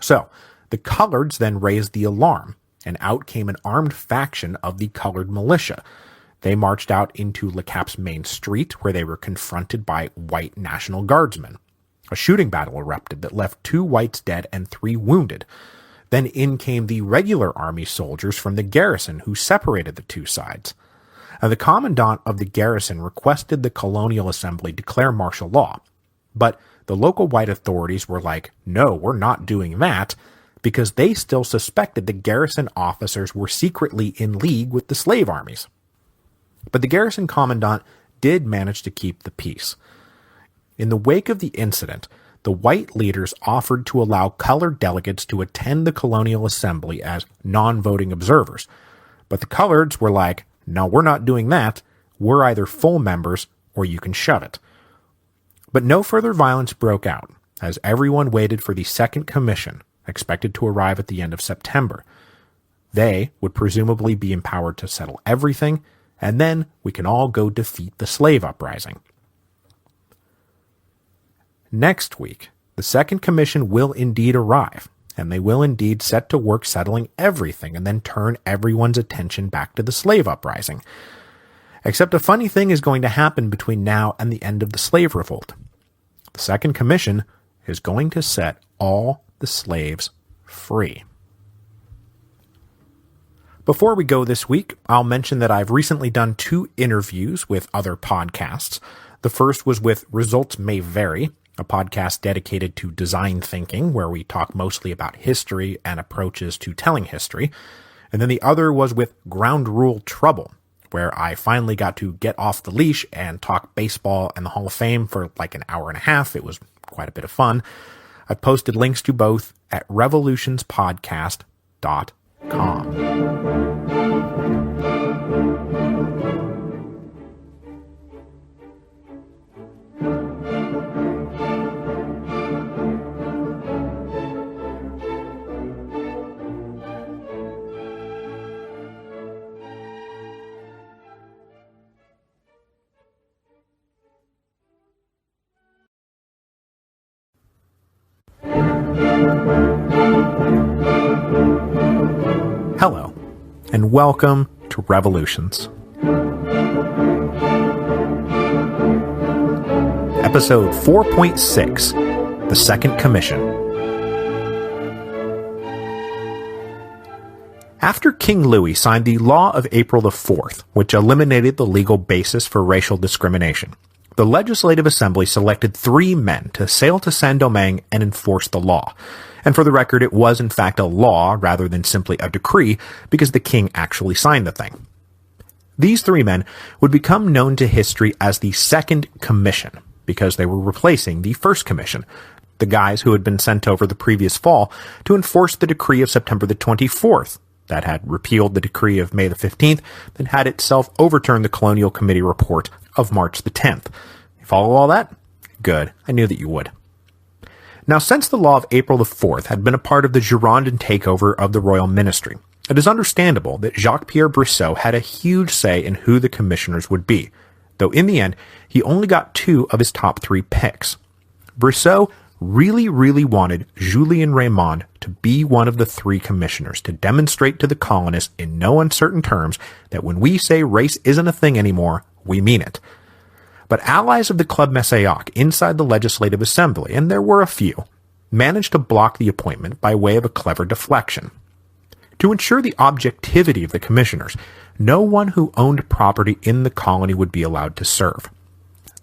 So, the coloreds then raised the alarm, and out came an armed faction of the colored militia. They marched out into Le Cap's main street, where they were confronted by white National Guardsmen. A shooting battle erupted that left 2 whites dead and 3 wounded. Then in came the regular army soldiers from the garrison who separated the two sides. The commandant of the garrison requested the colonial assembly declare martial law, but the local white authorities were like, no, we're not doing that, because they still suspected the garrison officers were secretly in league with the slave armies. But the garrison commandant did manage to keep the peace. In the wake of the incident, the white leaders offered to allow colored delegates to attend the colonial assembly as non-voting observers, but the coloreds were like, no, we're not doing that. We're either full members or you can shut it. But no further violence broke out, as everyone waited for the Second Commission, expected to arrive at the end of September. They would presumably be empowered to settle everything, and then we can all go defeat the slave uprising. Next week, the Second Commission will indeed arrive, and they will indeed set to work settling everything and then turn everyone's attention back to the slave uprising. Except a funny thing is going to happen between now and the end of the slave revolt. The Second Commission is going to set all the slaves free. Before we go this week, I'll mention that I've recently done 2 interviews with other podcasts. The first was with Results May Vary, a podcast dedicated to design thinking, where we talk mostly about history and approaches to telling history. And then the other was with Ground Rule Trouble, where I finally got to get off the leash and talk baseball and the Hall of Fame for like an hour and a half. It was quite a bit of fun. I've posted links to both at revolutionspodcast.com. Hello, and welcome to Revolutions. Episode 4.6, The Second Commission. After King Louis signed the Law of April the 4th, which eliminated the legal basis for racial discrimination, the Legislative Assembly selected 3 men to sail to Saint-Domingue and enforce the law. And for the record, it was in fact a law rather than simply a decree, because the king actually signed the thing. These 3 men would become known to history as the Second Commission, because they were replacing the First Commission, the guys who had been sent over the previous fall to enforce the decree of September the 24th, that had repealed the decree of May the 15th, that had itself overturned the Colonial Committee report of March the 10th. You follow all that? Good. I knew that you would. Now, since the Law of April the 4th had been a part of the Girondin takeover of the royal ministry, it is understandable that Jacques-Pierre Brissot had a huge say in who the commissioners would be, though in the end, he only got 2 of his top 3 picks. Brissot really wanted Julien Raymond to be one of the 3 commissioners to demonstrate to the colonists in no uncertain terms that when we say race isn't a thing anymore, we mean it. But allies of the Club Messiac inside the Legislative Assembly, and there were a few, managed to block the appointment by way of a clever deflection. To ensure the objectivity of the commissioners, no one who owned property in the colony would be allowed to serve.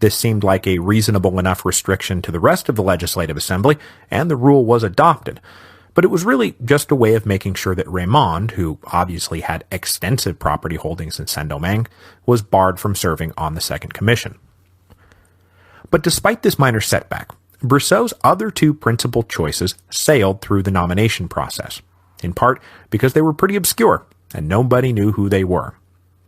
This seemed like a reasonable enough restriction to the rest of the Legislative Assembly, and the rule was adopted. But it was really just a way of making sure that Raymond, who obviously had extensive property holdings in Saint-Domingue, was barred from serving on the Second Commission. But despite this minor setback, Brissot's other 2 principal choices sailed through the nomination process, in part because they were pretty obscure, and nobody knew who they were.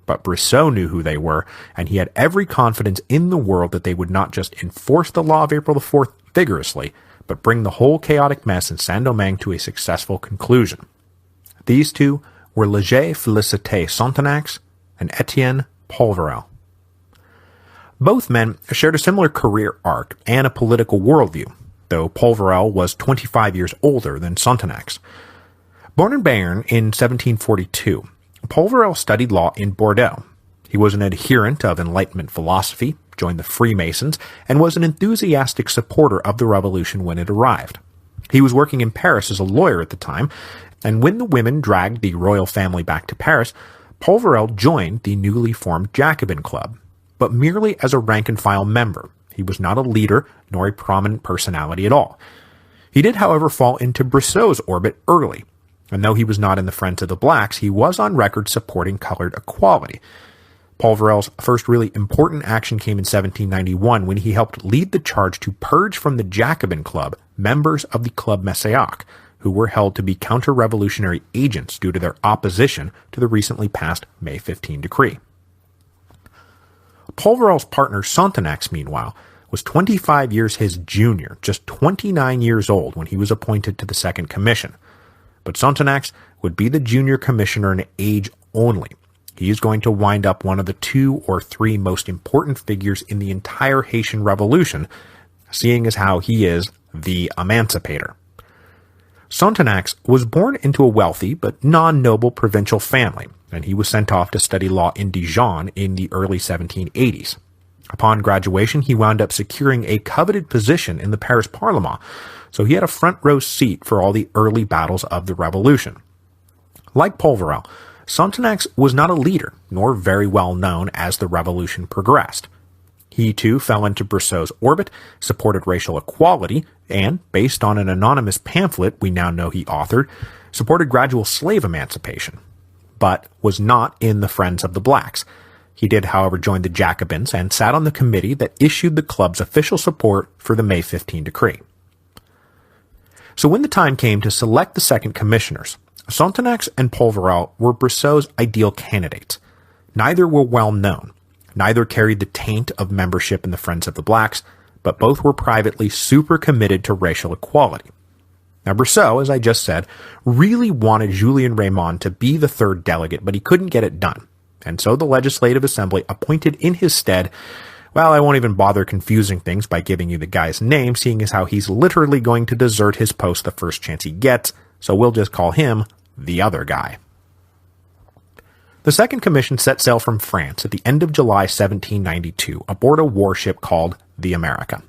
But Brissot knew who they were, and he had every confidence in the world that they would not just enforce the Law of April the 4th vigorously, but bring the whole chaotic mess in Saint-Domingue to a successful conclusion. These 2 were Léger Félicité Sonthonax and Etienne Polverel. Both men shared a similar career arc and a political worldview, though Polverel was 25 years older than Sonthonax. Born in Béarn in 1742, Polverel studied law in Bordeaux. He was an adherent of Enlightenment philosophy, joined the Freemasons, and was an enthusiastic supporter of the revolution when it arrived. He was working in Paris as a lawyer at the time, and when the women dragged the royal family back to Paris, Polverel joined the newly formed Jacobin Club, but merely as a rank-and-file member. He was not a leader, nor a prominent personality at all. He did, however, fall into Brissot's orbit early, and though he was not in the Friends of the Blacks, he was on record supporting colored equality. Polverel's first really important action came in 1791 when he helped lead the charge to purge from the Jacobin Club members of the Club Messiac, who were held to be counter-revolutionary agents due to their opposition to the recently passed May 15 decree. Polverel's partner Sonthonax, meanwhile, was 25 years his junior, just 29 years old when he was appointed to the Second Commission. But Sonthonax would be the junior commissioner in age only. He is going to wind up one of the 2 or 3 most important figures in the entire Haitian Revolution, seeing as how he is the emancipator. Sonthonax was born into a wealthy but non-noble provincial family, and he was sent off to study law in Dijon in the early 1780s. Upon graduation, he wound up securing a coveted position in the Paris Parlement, so he had a front-row seat for all the early battles of the Revolution. Like Polverel, Sonthonax was not a leader, nor very well known as the Revolution progressed. He too fell into Brissot's orbit, supported racial equality, and, based on an anonymous pamphlet we now know he authored, supported gradual slave emancipation, but was not in the Friends of the Blacks. He did, however, join the Jacobins and sat on the committee that issued the club's official support for the May 15 decree. So when the time came to select the second commissioners, Sonthonax and Polverel were Brissot's ideal candidates. Neither were well known. Neither carried the taint of membership in the Friends of the Blacks, but both were privately super committed to racial equality. Now, Brissot, as I just said, really wanted Julien Raymond to be the third delegate, but he couldn't get it done. And so the Legislative Assembly appointed in his stead, well, I won't even bother confusing things by giving you the guy's name, seeing as how he's literally going to desert his post the first chance he gets, so we'll just call him the other guy. The Second Commission set sail from France at the end of July 1792 aboard a warship called the America.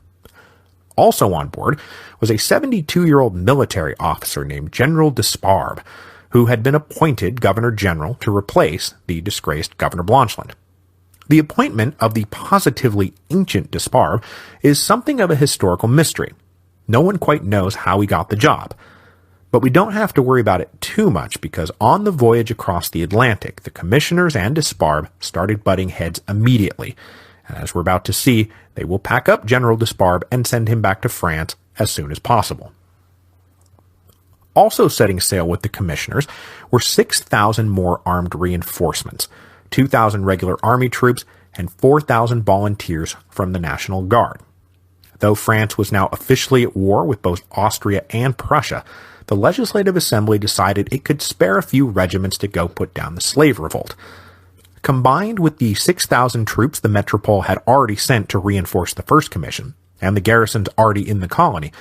Also on board was a 72-year-old military officer named General Desparbe, who had been appointed Governor-General to replace the disgraced Governor Blancheland. The appointment of the positively ancient Desparbe is something of a historical mystery. No one quite knows how he got the job. But we don't have to worry about it too much because on the voyage across the Atlantic, the commissioners and Desparbe started butting heads immediately. And as we're about to see, they will pack up General Desparbe and send him back to France as soon as possible. Also setting sail with the commissioners were 6,000 more armed reinforcements, 2,000 regular army troops, and 4,000 volunteers from the National Guard. Though France was now officially at war with both Austria and Prussia, the Legislative Assembly decided it could spare a few regiments to go put down the slave revolt. Combined with the 6,000 troops the metropole had already sent to reinforce the First Commission, and the garrisons already in the colony,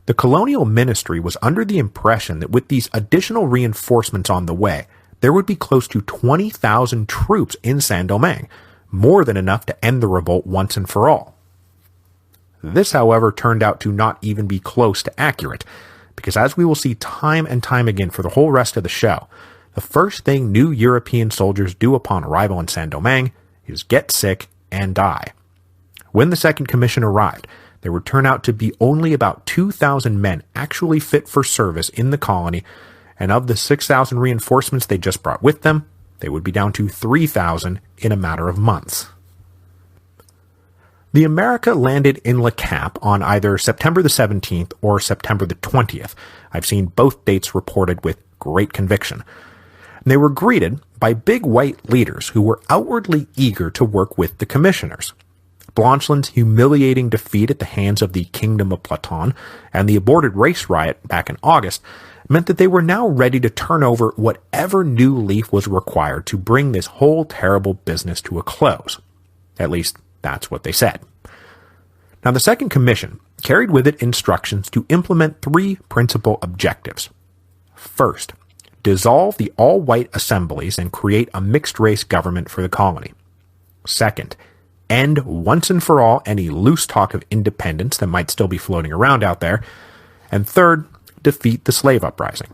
the colonial ministry was under the impression that with these additional reinforcements on the way, there would be close to 20,000 troops in Saint-Domingue, more than enough to end the revolt once and for all. This, however, turned out to not even be close to accurate, because as we will see time and time again for the whole rest of the show, the first thing new European soldiers do upon arrival in Saint-Domingue is get sick and die. When the Second Commission arrived, there would turn out to be only about 2,000 men actually fit for service in the colony, and of the 6,000 reinforcements they just brought with them, they would be down to 3,000 in a matter of months. The America landed in Le Cap on either September the 17th or September the 20th. I've seen both dates reported with great conviction. They were greeted by big white leaders who were outwardly eager to work with the commissioners. Blancheland's humiliating defeat at the hands of the Kingdom of Platon and the aborted race riot back in August meant that they were now ready to turn over whatever new leaf was required to bring this whole terrible business to a close. At least, that's what they said. Now, the Second Commission carried with it instructions to implement three principal objectives. First, dissolve the all-white assemblies and create a mixed-race government for the colony. Second, end once and for all any loose talk of independence that might still be floating around out there. And third, defeat the slave uprising.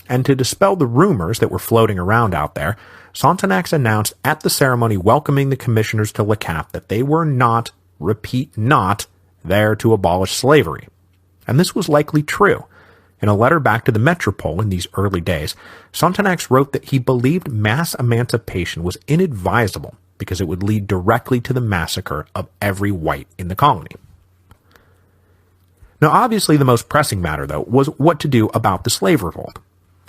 And to dispel the rumors that were floating around out there, Sontenax announced at the ceremony welcoming the commissioners to Le Cap that they were not, repeat not, there to abolish slavery. And this was likely true. In a letter back to the metropole in these early days, Sontenax wrote that he believed mass emancipation was inadvisable because it would lead directly to the massacre of every white in the colony. Now, obviously, the most pressing matter, though, was what to do about the slave revolt.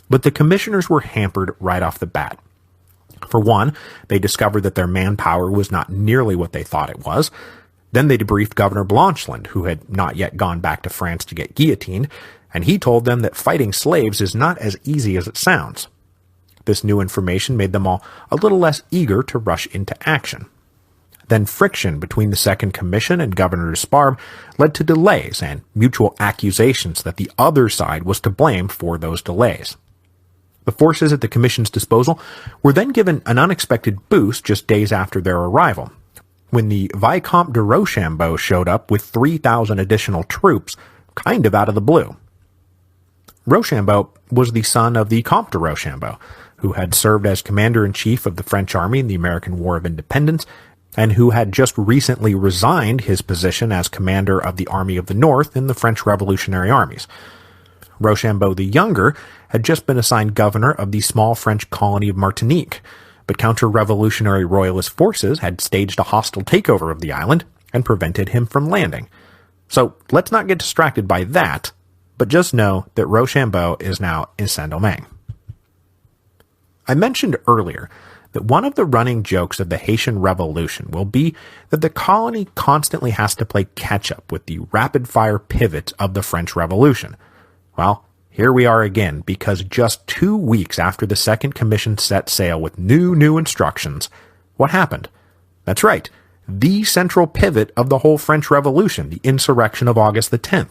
But the commissioners were hampered right off the bat. For one, they discovered that their manpower was not nearly what they thought it was. Then they debriefed Governor Blancheland, who had not yet gone back to France to get guillotined, and he told them that fighting slaves is not as easy as it sounds. This new information made them all a little less eager to rush into action. Then friction between the Second Commission and Governor Desparbe led to delays and mutual accusations that the other side was to blame for those delays. The forces at the Commission's disposal were then given an unexpected boost just days after their arrival, when the Vicomte de Rochambeau showed up with 3,000 additional troops, kind of out of the blue. Rochambeau was the son of the Comte de Rochambeau, who had served as commander-in-chief of the French army in the American War of Independence, and who had just recently resigned his position as commander of the Army of the North in the French Revolutionary Armies. Rochambeau the Younger had just been assigned governor of the small French colony of Martinique, but counter-revolutionary royalist forces had staged a hostile takeover of the island and prevented him from landing. So let's not get distracted by that, but just know that Rochambeau is now in Saint-Domingue. I mentioned earlier that one of the running jokes of the Haitian Revolution will be that the colony constantly has to play catch-up with the rapid-fire pivots of the French Revolution. Well, here we are again, because just 2 weeks after the Second Commission set sail with new instructions, what happened? That's right, the central pivot of the whole French Revolution, the insurrection of August the 10th.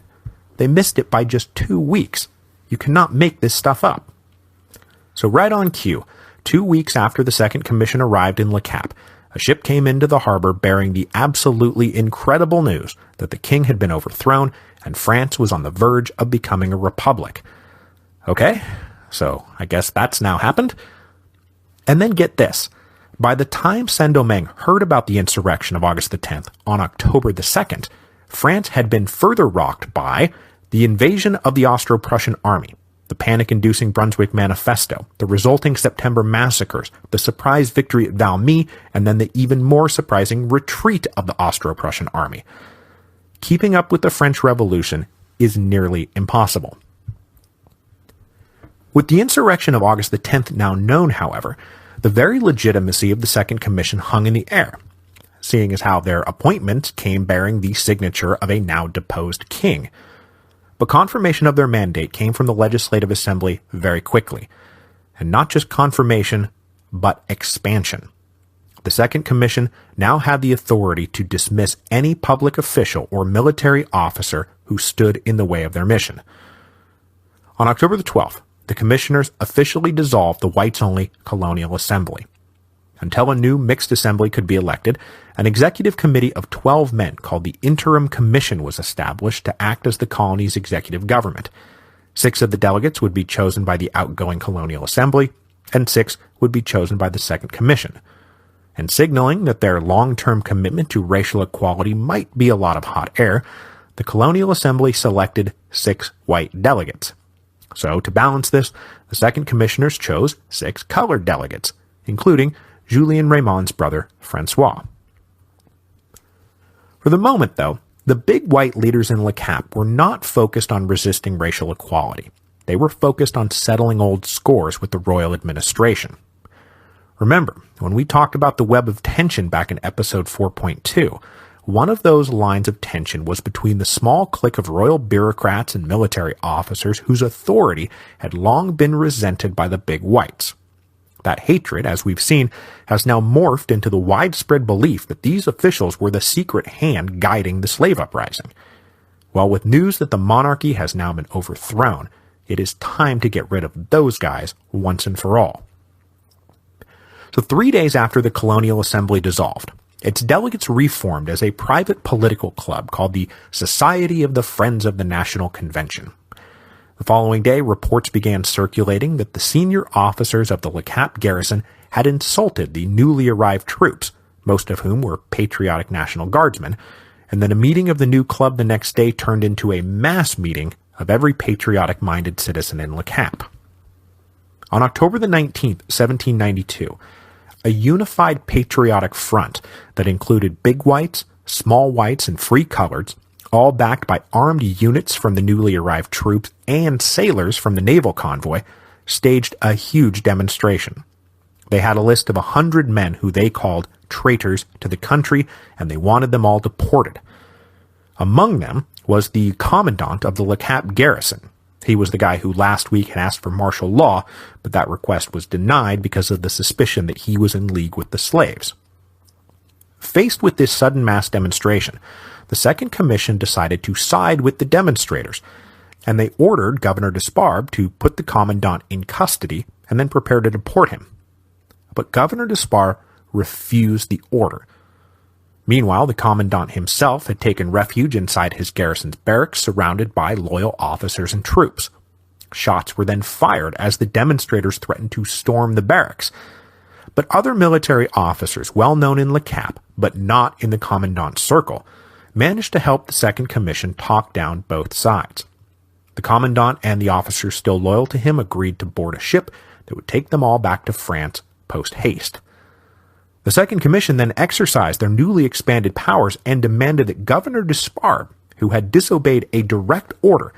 They missed it by just 2 weeks. You cannot make this stuff up. So right on cue, 2 weeks after the Second Commission arrived in Le Cap, a ship came into the harbor bearing the absolutely incredible news that the king had been overthrown and France was on the verge of becoming a republic. Okay, so I guess that's now happened. And then get this. By the time Saint-Domingue heard about the insurrection of August the 10th on October the 2nd, France had been further rocked by the invasion of the Austro-Prussian army, the panic-inducing Brunswick Manifesto, the resulting September massacres, the surprise victory at Valmy, and then the even more surprising retreat of the Austro-Prussian army. Keeping up with the French Revolution is nearly impossible. With the insurrection of August the 10th now known, however, the very legitimacy of the Second Commission hung in the air, seeing as how their appointment came bearing the signature of a now deposed king. But confirmation of their mandate came from the Legislative Assembly very quickly. And not just confirmation, but expansion. The Second Commission now had the authority to dismiss any public official or military officer who stood in the way of their mission. On October the 12th, the commissioners officially dissolved the whites-only Colonial Assembly. Until a new mixed assembly could be elected, an executive committee of 12 men called the Interim Commission was established to act as the colony's executive government. 6 of the delegates would be chosen by the outgoing Colonial Assembly, and 6 would be chosen by the Second Commission. And signaling that their long-term commitment to racial equality might be a lot of hot air, the Colonial Assembly selected 6 white delegates. So, to balance this, the Second Commissioners chose 6 colored delegates, including Julien Raymond's brother, Francois. For the moment, though, the big white leaders in Le Cap were not focused on resisting racial equality. They were focused on settling old scores with the royal administration. Remember, when we talked about the web of tension back in episode 4.2, one of those lines of tension was between the small clique of royal bureaucrats and military officers whose authority had long been resented by the big whites. That hatred, as we've seen, has now morphed into the widespread belief that these officials were the secret hand guiding the slave uprising. Well, with news that the monarchy has now been overthrown, it is time to get rid of those guys once and for all. So 3 days after the Colonial Assembly dissolved, its delegates reformed as a private political club called the Society of the Friends of the National Convention. The following day, reports began circulating that the senior officers of the Le Cap garrison had insulted the newly arrived troops, most of whom were patriotic National Guardsmen, and then a meeting of the new club the next day turned into a mass meeting of every patriotic-minded citizen in Le Cap. On October the 19th, 1792, a unified patriotic front that included big whites, small whites, and free coloreds, all backed by armed units from the newly arrived troops and sailors from the naval convoy, staged a huge demonstration. They had a list of 100 men who they called traitors to the country, and they wanted them all deported. Among them was the commandant of the Le Cap garrison. He was the guy who last week had asked for martial law, but that request was denied because of the suspicion that he was in league with the slaves. Faced with this sudden mass demonstration, the Second Commission decided to side with the demonstrators, and they ordered Governor Desparbe to put the commandant in custody and then prepare to deport him. But Governor Desparbe refused the order. Meanwhile, the commandant himself had taken refuge inside his garrison's barracks, surrounded by loyal officers and troops. Shots were then fired as the demonstrators threatened to storm the barracks. But other military officers, well known in Le Cap, but not in the commandant's circle, managed to help the Second Commission talk down both sides. The commandant and the officers still loyal to him agreed to board a ship that would take them all back to France post-haste. The Second Commission then exercised their newly expanded powers and demanded that Governor Desparbe, who had disobeyed a direct order,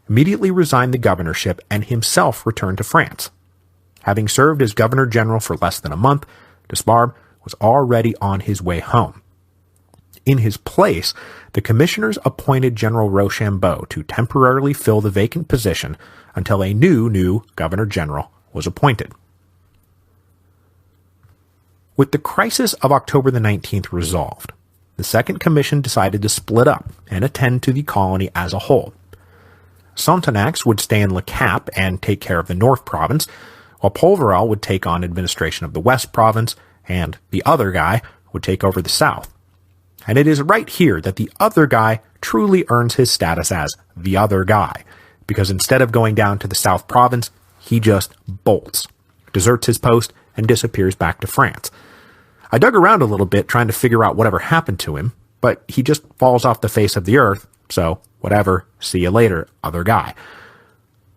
immediately resign the governorship and himself return to France. Having served as Governor-General for less than a month, Desparbe was already on his way home. In his place, the commissioners appointed General Rochambeau to temporarily fill the vacant position until a new Governor-General was appointed. With the crisis of October the 19th resolved, the Second Commission decided to split up and attend to the colony as a whole. Sontenax would stay in Le Cap and take care of the North Province, while Polverel would take on administration of the West Province, and the other guy would take over the South. And it is right here that the other guy truly earns his status as the other guy, because instead of going down to the South Province, he just bolts, deserts his post, and disappears back to France. I dug around a little bit trying to figure out whatever happened to him, but he just falls off the face of the earth, so whatever, see you later, other guy.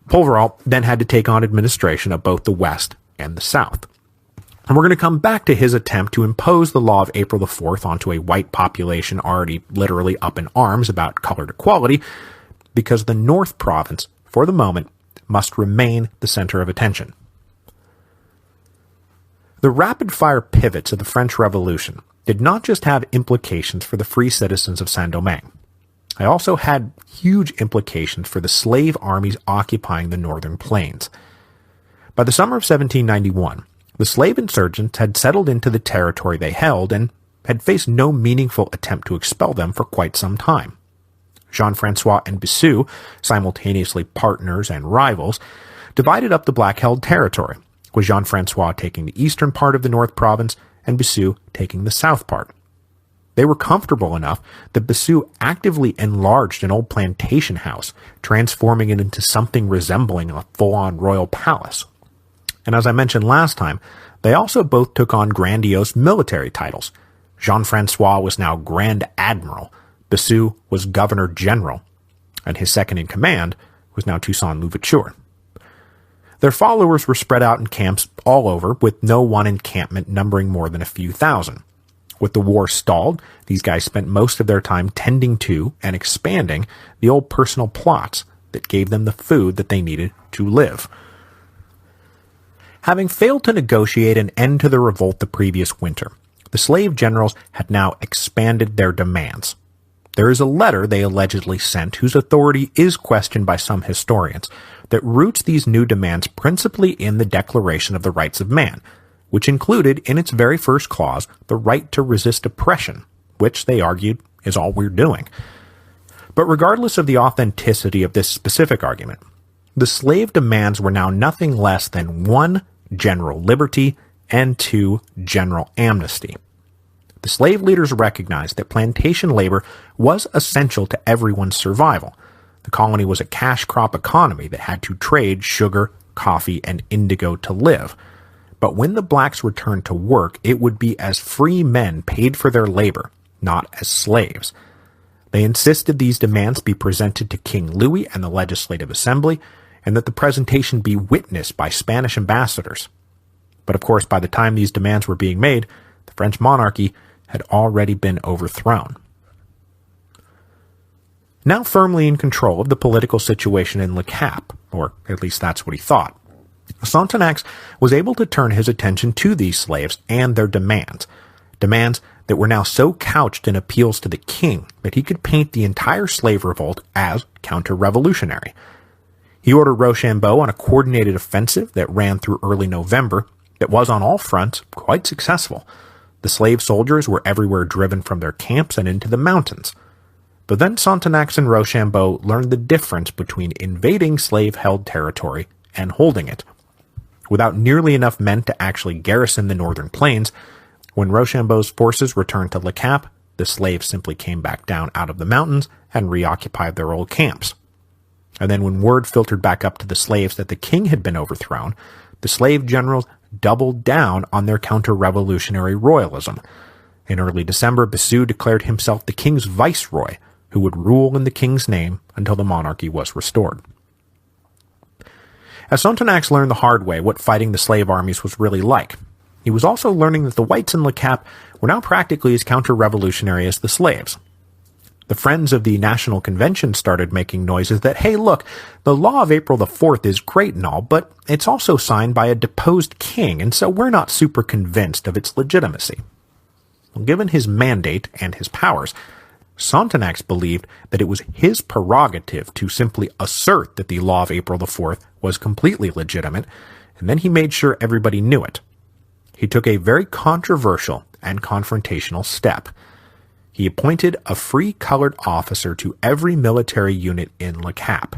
Polverel then had to take on administration of both the West and the South. And we're going to come back to his attempt to impose the law of April the 4th onto a white population already literally up in arms about colored equality, because the North Province, for the moment, must remain the center of attention. The rapid-fire pivots of the French Revolution did not just have implications for the free citizens of Saint-Domingue. They also had huge implications for the slave armies occupying the northern plains. By the summer of 1791, the slave insurgents had settled into the territory they held and had faced no meaningful attempt to expel them for quite some time. Jean-Francois and Bissou, simultaneously partners and rivals, divided up the black-held territory, with Jean-Francois taking the eastern part of the North Province and Bissou taking the south part. They were comfortable enough that Bissou actively enlarged an old plantation house, transforming it into something resembling a full-on royal palace. And as I mentioned last time, they also both took on grandiose military titles. Jean-Francois was now Grand Admiral, Bissou was Governor General, and his second-in-command was now Toussaint Louverture. Their followers were spread out in camps all over, with no one encampment numbering more than a few thousand. With the war stalled, these guys spent most of their time tending to and expanding the old personal plots that gave them the food that they needed to live. Having failed to negotiate an end to the revolt the previous winter, the slave generals had now expanded their demands. There is a letter they allegedly sent, whose authority is questioned by some historians, that roots these new demands principally in the Declaration of the Rights of Man, which included in its very first clause the right to resist oppression, which, they argued, is all we're doing. But regardless of the authenticity of this specific argument, the slave demands were now nothing less than 1, general liberty, and 2, general amnesty. The slave leaders recognized that plantation labor was essential to everyone's survival. The colony was a cash crop economy that had to trade sugar, coffee, and indigo to live. But when the blacks returned to work, it would be as free men paid for their labor, not as slaves. They insisted these demands be presented to King Louis and the Legislative Assembly, and that the presentation be witnessed by Spanish ambassadors. But of course, by the time these demands were being made, the French monarchy had already been overthrown. Now firmly in control of the political situation in Le Cap, or at least that's what he thought, Sonthonax was able to turn his attention to these slaves and their demands that were now so couched in appeals to the king that he could paint the entire slave revolt as counter-revolutionary. He ordered Rochambeau on a coordinated offensive that ran through early November that was on all fronts quite successful. The slave soldiers were everywhere driven from their camps and into the mountains. But then Sonthonax and Rochambeau learned the difference between invading slave-held territory and holding it. Without nearly enough men to actually garrison the northern plains, when Rochambeau's forces returned to Le Cap, the slaves simply came back down out of the mountains and reoccupied their old camps. And then when word filtered back up to the slaves that the king had been overthrown, the slave generals doubled down on their counter-revolutionary royalism. In early December, Bissou declared himself the king's viceroy, who would rule in the king's name until the monarchy was restored. As Sonthonax learned the hard way what fighting the slave armies was really like, he was also learning that the whites in Le Cap were now practically as counter-revolutionary as the slaves. The Friends of the National Convention started making noises that, hey look, the law of April the 4th is great and all, but it's also signed by a deposed king, and so we're not super convinced of its legitimacy. Well, given his mandate and his powers, Sonthonax believed that it was his prerogative to simply assert that the law of April the 4th was completely legitimate, and then he made sure everybody knew it. He took a very controversial and confrontational step. He appointed a free colored officer to every military unit in Le Cap.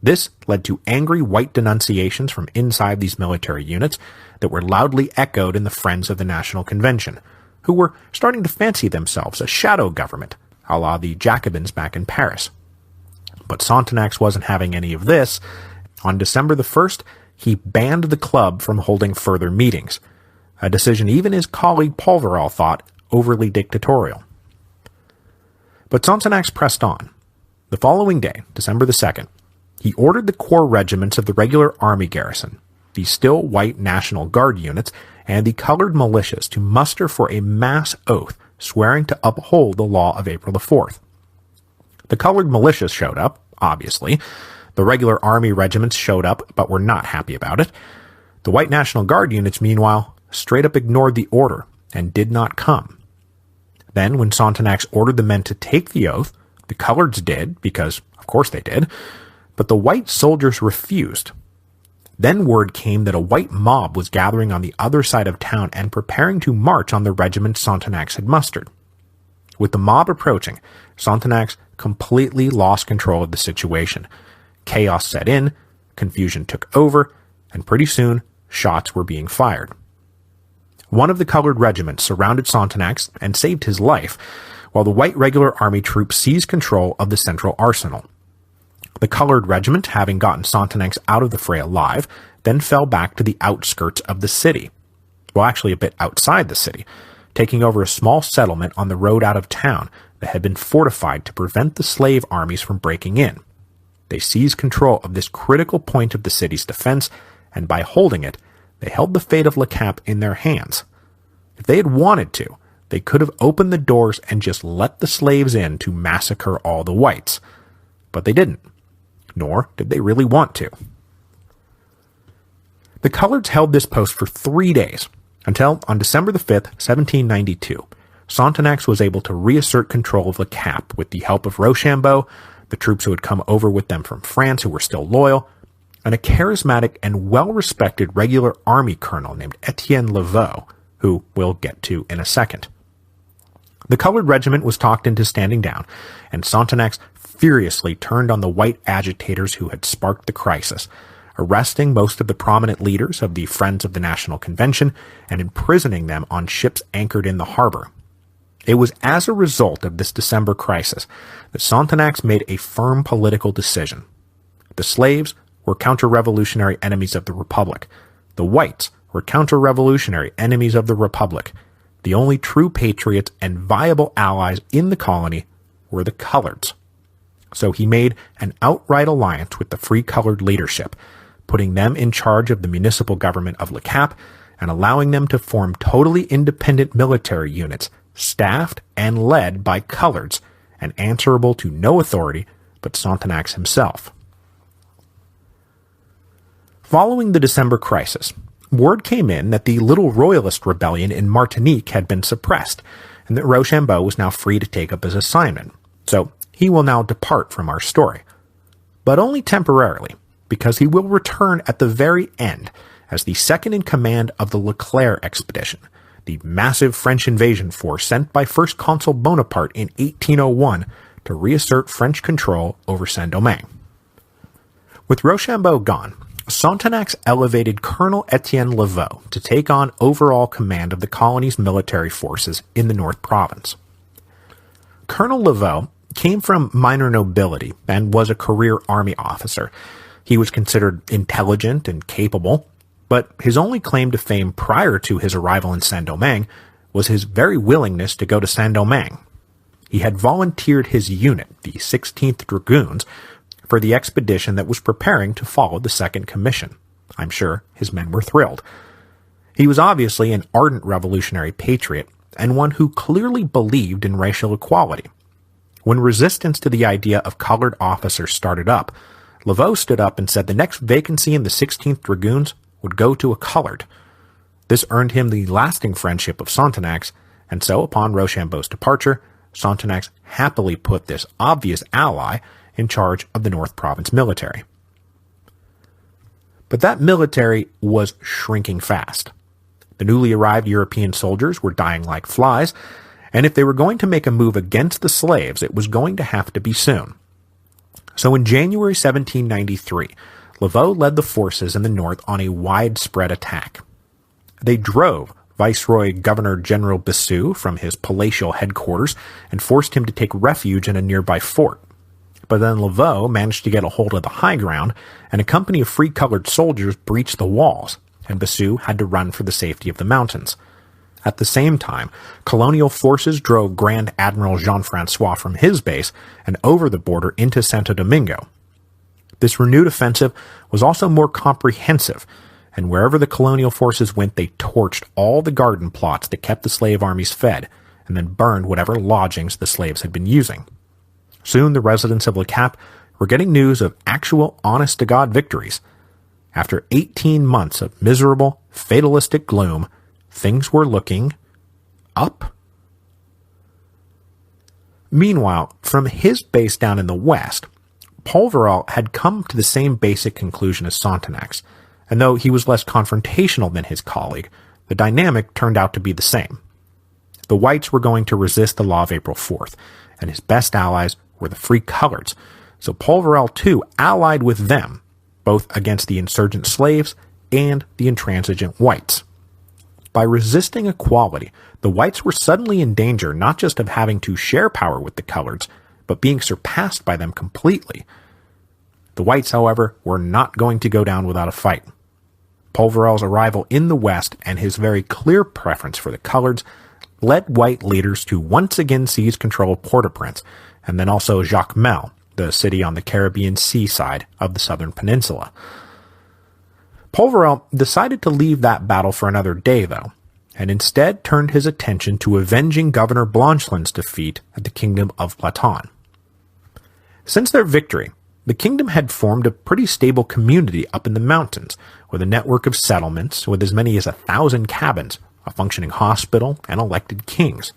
This led to angry white denunciations from inside these military units that were loudly echoed in the Friends of the National Convention, who were starting to fancy themselves a shadow government, a la the Jacobins back in Paris. But Sonthonax wasn't having any of this. On December the 1st, he banned the club from holding further meetings, a decision even his colleague Polverol thought overly dictatorial. But Sonthonax pressed on. The following day, December the 2nd, he ordered the corps regiments of the regular army garrison, the still white National Guard units, and the colored militias to muster for a mass oath swearing to uphold the law of April the 4th. The colored militias showed up, obviously. The regular army regiments showed up, but were not happy about it. The white National Guard units, meanwhile, straight up ignored the order and did not come. Then, when Sonthonax ordered the men to take the oath, the coloreds did, because of course they did, but the white soldiers refused. Then word came that a white mob was gathering on the other side of town and preparing to march on the regiment Sonthonax had mustered. With the mob approaching, Sonthonax completely lost control of the situation. Chaos set in, confusion took over, and pretty soon, shots were being fired. One of the colored regiments surrounded Sonthonax and saved his life, while the white regular army troops seized control of the central arsenal. The colored regiment, having gotten Sonthonax out of the fray alive, then fell back to the outskirts of the city. Well, actually a bit outside the city, taking over a small settlement on the road out of town that had been fortified to prevent the slave armies from breaking in. They seized control of this critical point of the city's defense, and by holding it, they held the fate of Le Cap in their hands. If they had wanted to, they could have opened the doors and just let the slaves in to massacre all the whites. But they didn't. Nor did they really want to. The coloreds held this post for 3 days, until on December the 5th, 1792, Sonthonax was able to reassert control of Le Cap with the help of Rochambeau, the troops who had come over with them from France who were still loyal, and a charismatic and well-respected regular army colonel named Etienne Laveau, who we'll get to in a second. The colored regiment was talked into standing down, and Sonthonax furiously turned on the white agitators who had sparked the crisis, arresting most of the prominent leaders of the Friends of the National Convention and imprisoning them on ships anchored in the harbor. It was as a result of this December crisis that Sonthonax made a firm political decision. The slaves were counter-revolutionary enemies of the Republic. The whites were counter-revolutionary enemies of the Republic. The only true patriots and viable allies in the colony were the coloreds. So he made an outright alliance with the free-colored leadership, putting them in charge of the municipal government of Le Cap and allowing them to form totally independent military units, staffed and led by coloreds, and answerable to no authority but Sonthonax himself. Following the December crisis, word came in that the Little Royalist rebellion in Martinique had been suppressed, and that Rochambeau was now free to take up his assignment. So he will now depart from our story. But only temporarily, because he will return at the very end as the second-in-command of the Leclerc expedition, the massive French invasion force sent by First Consul Bonaparte in 1801 to reassert French control over Saint-Domingue. With Rochambeau gone, Sonthonax elevated Colonel Etienne Laveau to take on overall command of the colony's military forces in the North Province. Colonel Laveau came from minor nobility and was a career army officer. He was considered intelligent and capable, but his only claim to fame prior to his arrival in Saint-Domingue was his very willingness to go to Saint-Domingue. He had volunteered his unit, the 16th Dragoons, for the expedition that was preparing to follow the Second Commission. I'm sure his men were thrilled. He was obviously an ardent revolutionary patriot, and one who clearly believed in racial equality. When resistance to the idea of colored officers started up, Laveau stood up and said the next vacancy in the 16th Dragoons would go to a colored. This earned him the lasting friendship of Sonthonax, and so upon Rochambeau's departure, Sonthonax happily put this obvious ally in charge of the North Province military. But that military was shrinking fast. The newly arrived European soldiers were dying like flies, and if they were going to make a move against the slaves, it was going to have to be soon. So in January 1793, Laveaux led the forces in the north on a widespread attack. They drove Viceroy Governor-General Bissou from his palatial headquarters and forced him to take refuge in a nearby fort. But then Laveaux managed to get a hold of the high ground, and a company of free-colored soldiers breached the walls, and Bissou had to run for the safety of the mountains. At the same time, colonial forces drove Grand Admiral Jean-Francois from his base and over the border into Santo Domingo. This renewed offensive was also more comprehensive, and wherever the colonial forces went, they torched all the garden plots that kept the slave armies fed, and then burned whatever lodgings the slaves had been using. Soon the residents of Le Cap were getting news of actual honest-to-God victories. After 18 months of miserable, fatalistic gloom, things were looking up. Meanwhile, from his base down in the west, Polverel had come to the same basic conclusion as Sontenax, and though he was less confrontational than his colleague, the dynamic turned out to be the same. The whites were going to resist the law of April 4th, and his best allies were the free coloreds, so Polverel too allied with them, both against the insurgent slaves and the intransigent whites. By resisting equality, the whites were suddenly in danger not just of having to share power with the coloreds, but being surpassed by them completely. The whites, however, were not going to go down without a fight. Polverel's arrival in the West and his very clear preference for the coloreds led white leaders to once again seize control of Port-au-Prince, and then also Jacmel, the city on the Caribbean seaside of the southern peninsula. Polverel decided to leave that battle for another day, though, and instead turned his attention to avenging Governor Blanchelin's defeat at the Kingdom of Platon. Since their victory, the kingdom had formed a pretty stable community up in the mountains, with a network of settlements with as many as 1,000 cabins, a functioning hospital, and elected kings.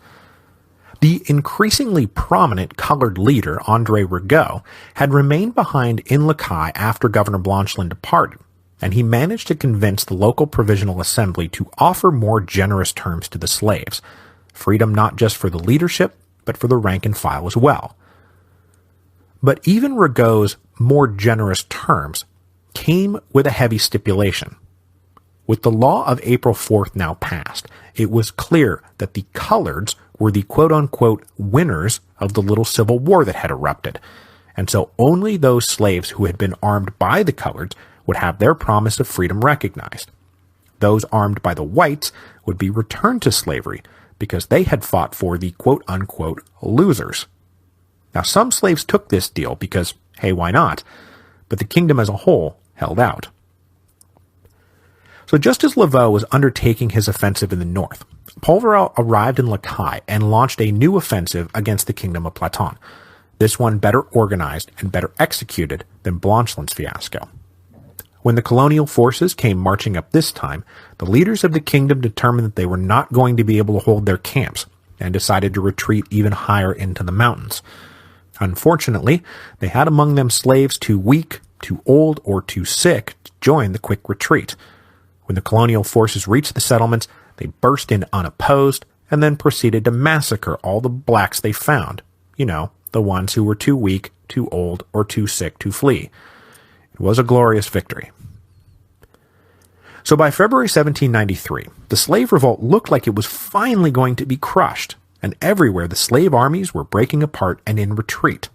The increasingly prominent colored leader, André Rigaud, had remained behind in Les Cayes after Governor Blanchelin departed, and he managed to convince the local provisional assembly to offer more generous terms to the slaves, freedom not just for the leadership, but for the rank and file as well. But even Rigaud's more generous terms came with a heavy stipulation. With the law of April 4th now passed, it was clear that the coloreds were the quote-unquote winners of the little civil war that had erupted, and so only those slaves who had been armed by the coloreds would have their promise of freedom recognized. Those armed by the whites would be returned to slavery because they had fought for the quote-unquote losers. Now, some slaves took this deal because, hey, why not? But the kingdom as a whole held out. So just as Laveaux was undertaking his offensive in the north, Polverel arrived in Les Cayes and launched a new offensive against the Kingdom of Platon, this one better organized and better executed than Blanchelin's fiasco. When the colonial forces came marching up this time, the leaders of the kingdom determined that they were not going to be able to hold their camps and decided to retreat even higher into the mountains. Unfortunately, they had among them slaves too weak, too old, or too sick to join the quick retreat. When the colonial forces reached the settlements, they burst in unopposed and then proceeded to massacre all the blacks they found. You know, the ones who were too weak, too old, or too sick to flee. It was a glorious victory. So by February 1793, the slave revolt looked like it was finally going to be crushed, and everywhere the slave armies were breaking apart and in retreat.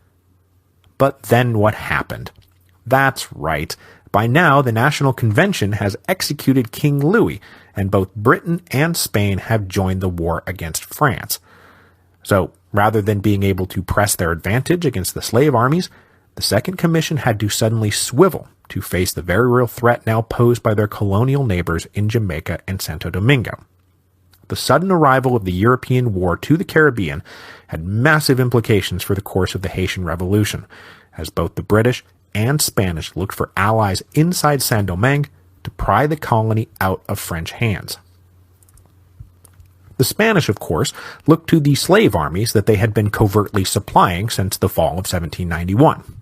But then what happened? That's right. By now, the National Convention has executed King Louis, and both Britain and Spain have joined the war against France. So, rather than being able to press their advantage against the slave armies, the Second Commission had to suddenly swivel to face the very real threat now posed by their colonial neighbors in Jamaica and Santo Domingo. The sudden arrival of the European war to the Caribbean had massive implications for the course of the Haitian Revolution, as both the British and Spanish looked for allies inside Saint-Domingue to pry the colony out of French hands. The Spanish, of course, looked to the slave armies that they had been covertly supplying since the fall of 1791.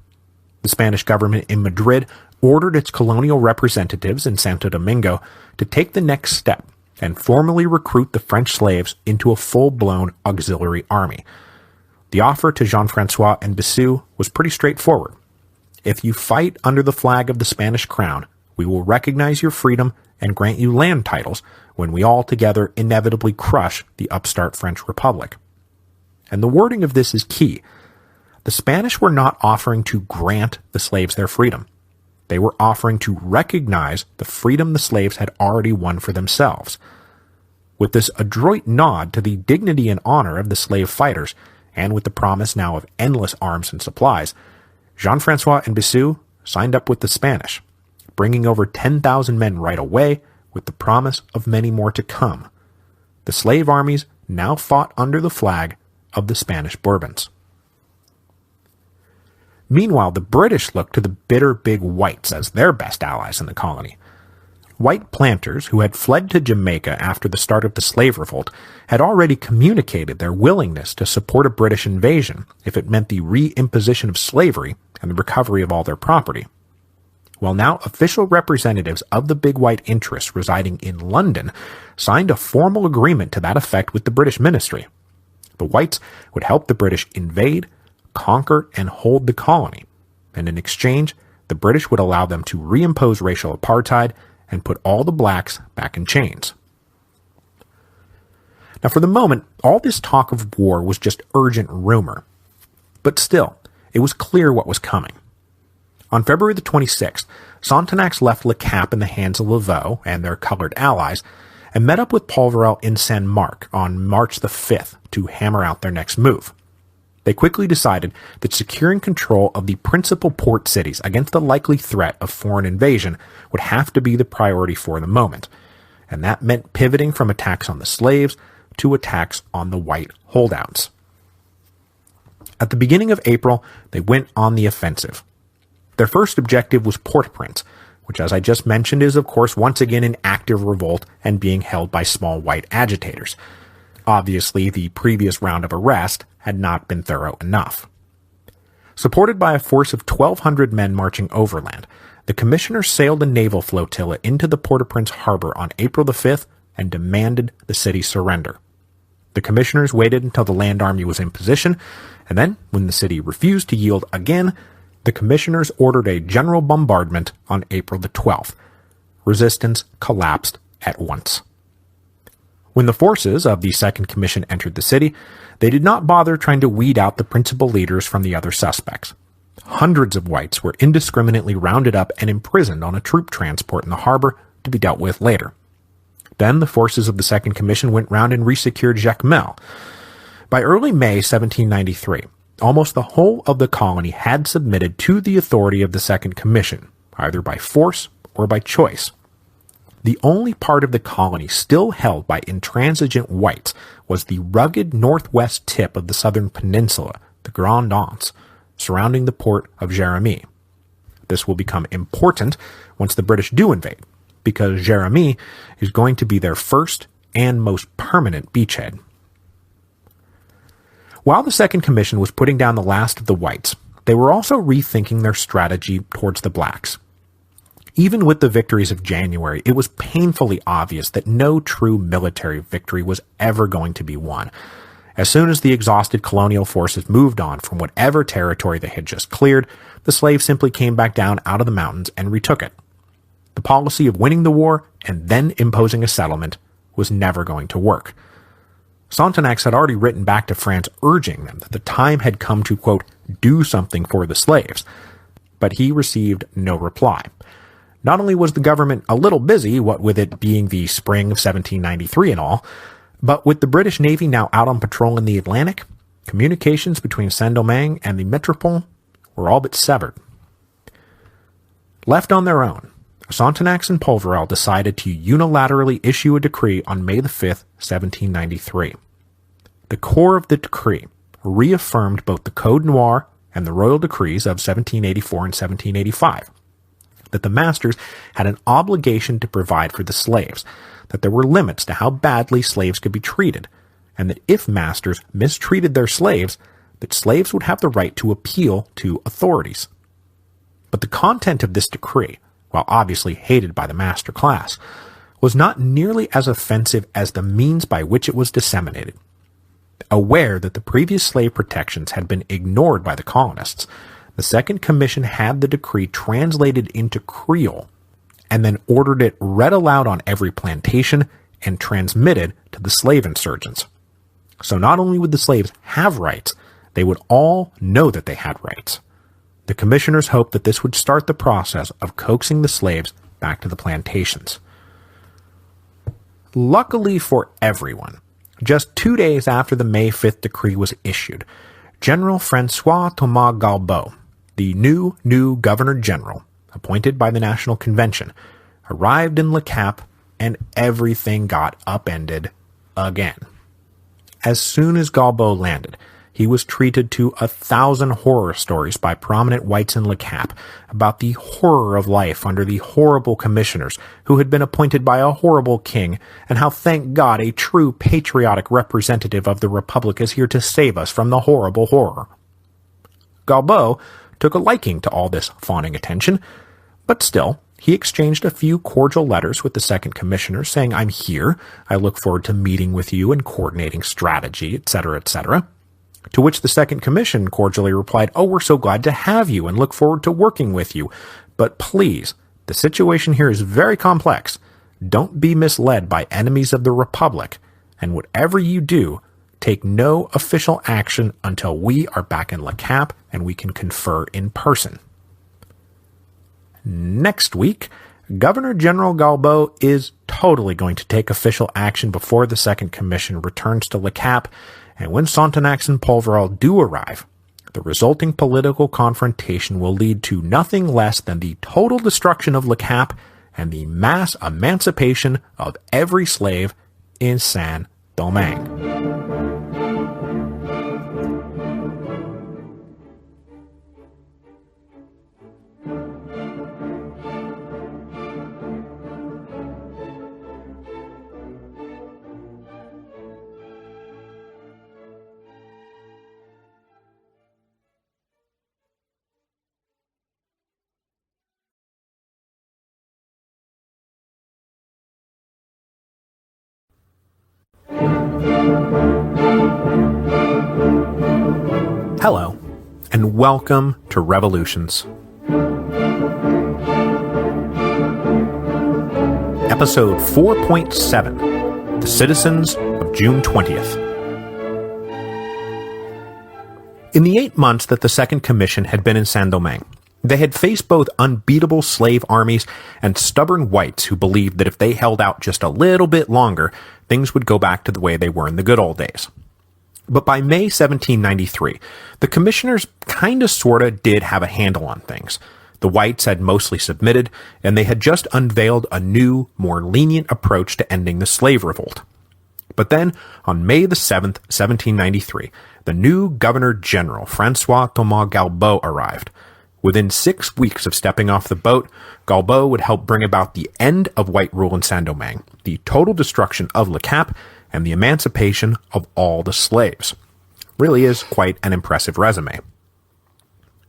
The Spanish government in Madrid ordered its colonial representatives in Santo Domingo to take the next step and formally recruit the French slaves into a full-blown auxiliary army. The offer to Jean-Francois and Bissou was pretty straightforward. If you fight under the flag of the Spanish crown, we will recognize your freedom and grant you land titles when we all together inevitably crush the upstart French Republic. And the wording of this is key. The Spanish were not offering to grant the slaves their freedom. They were offering to recognize the freedom the slaves had already won for themselves. With this adroit nod to the dignity and honor of the slave fighters, and with the promise now of endless arms and supplies, Jean-Francois and Bissou signed up with the Spanish, bringing over 10,000 men right away with the promise of many more to come. The slave armies now fought under the flag of the Spanish Bourbons. Meanwhile, the British looked to the bitter big whites as their best allies in the colony. White planters who had fled to Jamaica after the start of the slave revolt had already communicated their willingness to support a British invasion if it meant the reimposition of slavery and the recovery of all their property. Well, now official representatives of the big white interests residing in London signed a formal agreement to that effect with the British ministry. The whites would help the British invade, conquer, and hold the colony, and in exchange, the British would allow them to reimpose racial apartheid and put all the blacks back in chains. Now, for the moment, all this talk of war was just urgent rumor. But still, it was clear what was coming. On February the 26th, Sontenax left Le Cap in the hands of Laveaux and their colored allies, and met up with Polverel in Saint Marc on March the 5th to hammer out their next move. They quickly decided that securing control of the principal port cities against the likely threat of foreign invasion would have to be the priority for the moment, and that meant pivoting from attacks on the slaves to attacks on the white holdouts. At the beginning of April, they went on the offensive. Their first objective was Port-au-Prince, which, as I just mentioned, is of course once again in active revolt and being held by small white agitators. Obviously, the previous round of arrest had not been thorough enough. Supported by a force of 1,200 men marching overland, the commissioners sailed a naval flotilla into the Port-au-Prince harbor on April the 5th and demanded the city's surrender. The commissioners waited until the land army was in position, and then, when the city refused to yield again, the commissioners ordered a general bombardment on April the 12th. Resistance collapsed at once. When the forces of the Second Commission entered the city, they did not bother trying to weed out the principal leaders from the other suspects. Hundreds of whites were indiscriminately rounded up and imprisoned on a troop transport in the harbor to be dealt with later. Then the forces of the Second Commission went round and resecured Jacmel. By early May 1793, almost the whole of the colony had submitted to the authority of the Second Commission, either by force or by choice. The only part of the colony still held by intransigent whites was the rugged northwest tip of the southern peninsula, the Grand Anse, surrounding the port of Jérémie. This will become important once the British do invade, because Jérémie is going to be their first and most permanent beachhead. While the Second Commission was putting down the last of the whites, they were also rethinking their strategy towards the blacks. Even with the victories of January, it was painfully obvious that no true military victory was ever going to be won. As soon as the exhausted colonial forces moved on from whatever territory they had just cleared, the slaves simply came back down out of the mountains and retook it. The policy of winning the war and then imposing a settlement was never going to work. Sontenax had already written back to France urging them that the time had come to, quote, do something for the slaves, but he received no reply. Not only was the government a little busy, what with it being the spring of 1793 and all, but with the British Navy now out on patrol in the Atlantic, communications between Saint-Domingue and the Metropole were all but severed. Left on their own, Sontenax and Polverel decided to unilaterally issue a decree on May the 5th, 1793. The core of the decree reaffirmed both the Code Noir and the royal decrees of 1784 and 1785. That the masters had an obligation to provide for the slaves, that there were limits to how badly slaves could be treated, and that if masters mistreated their slaves, that slaves would have the right to appeal to authorities. But the content of this decree, while obviously hated by the master class, was not nearly as offensive as the means by which it was disseminated. Aware that the previous slave protections had been ignored by the colonists, the Second Commission had the decree translated into Creole and then ordered it read aloud on every plantation and transmitted to the slave insurgents. So not only would the slaves have rights, they would all know that they had rights. The commissioners hoped that this would start the process of coaxing the slaves back to the plantations. Luckily for everyone, just 2 days after the May 5th decree was issued, General Francois Thomas Galbaud, the new Governor General, appointed by the National Convention, arrived in Le Cap, and everything got upended again. As soon as Galbaud landed, he was treated to 1,000 horror stories by prominent whites in Le Cap about the horror of life under the horrible commissioners who had been appointed by a horrible king, and how, thank God, a true patriotic representative of the Republic is here to save us from the horrible horror. Galbaud took a liking to all this fawning attention, but still, he exchanged a few cordial letters with the Second Commissioner saying, "I'm here, I look forward to meeting with you and coordinating strategy, etc., etc." To which the Second Commission cordially replied, "Oh, we're so glad to have you and look forward to working with you. But please, the situation here is very complex. Don't be misled by enemies of the Republic, and whatever you do, take no official action until we are back in Le Cap and we can confer in person." Next week, Governor General Galbaud is totally going to take official action before the Second Commission returns to Le Cap, and when Sontenax and Polverel do arrive, the resulting political confrontation will lead to nothing less than the total destruction of Le Cap and the mass emancipation of every slave in Saint-Domingue. Hello, and welcome to Revolutions. Episode 4.7, The Citizens of June 20th. In the 8 months that the Second Commission had been in Saint-Domingue, they had faced both unbeatable slave armies and stubborn whites who believed that if they held out just a little bit longer, things would go back to the way they were in the good old days. But by May 1793, the commissioners kinda sorta did have a handle on things. The whites had mostly submitted, and they had just unveiled a new, more lenient approach to ending the slave revolt. But then, on May the 7th, 1793, the new Governor General, Francois Thomas Galbaud, arrived. Within 6 weeks of stepping off the boat, Galbaud would help bring about the end of white rule in Saint-Domingue, the total destruction of Le Cap, and the emancipation of all the slaves. Really is quite an impressive resume.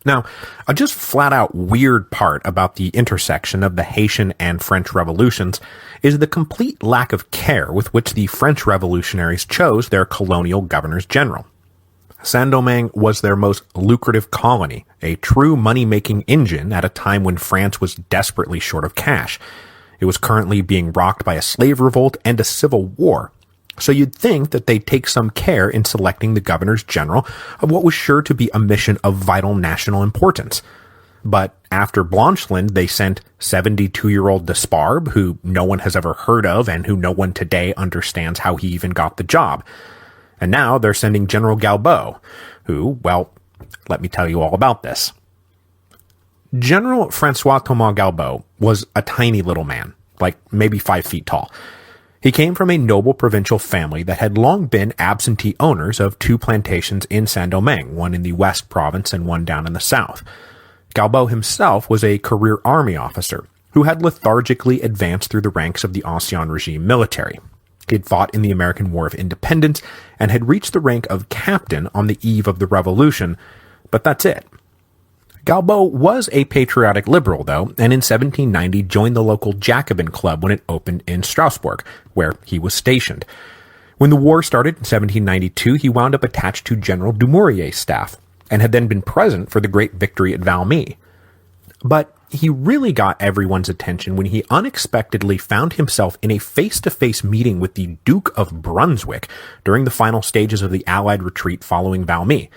Now, a just flat-out weird part about the intersection of the Haitian and French revolutions is the complete lack of care with which the French revolutionaries chose their colonial governors general. Saint-Domingue was their most lucrative colony, a true money-making engine at a time when France was desperately short of cash. It was currently being rocked by a slave revolt and a civil war, so you'd think that they'd take some care in selecting the governors general of what was sure to be a mission of vital national importance. But after Blancheland, they sent 72-year-old Desparbe, who no one has ever heard of and who no one today understands how he even got the job. And now they're sending General Galbaud, who, well, let me tell you all about this. General Francois Thomas Galbaud was a tiny little man, like maybe 5 feet tall. He came from a noble provincial family that had long been absentee owners of 2 plantations in Saint-Domingue, one in the West Province and one down in the South. Galbaud himself was a career army officer who had lethargically advanced through the ranks of the Ancien Regime military. He had fought in the American War of Independence and had reached the rank of captain on the eve of the Revolution, but that's it. Galbaud was a patriotic liberal, though, and in 1790 joined the local Jacobin Club when it opened in Strasbourg, where he was stationed. When the war started in 1792, he wound up attached to General Dumourier's staff, and had then been present for the great victory at Valmy. But he really got everyone's attention when he unexpectedly found himself in a face-to-face meeting with the Duke of Brunswick during the final stages of the Allied retreat following Valmy.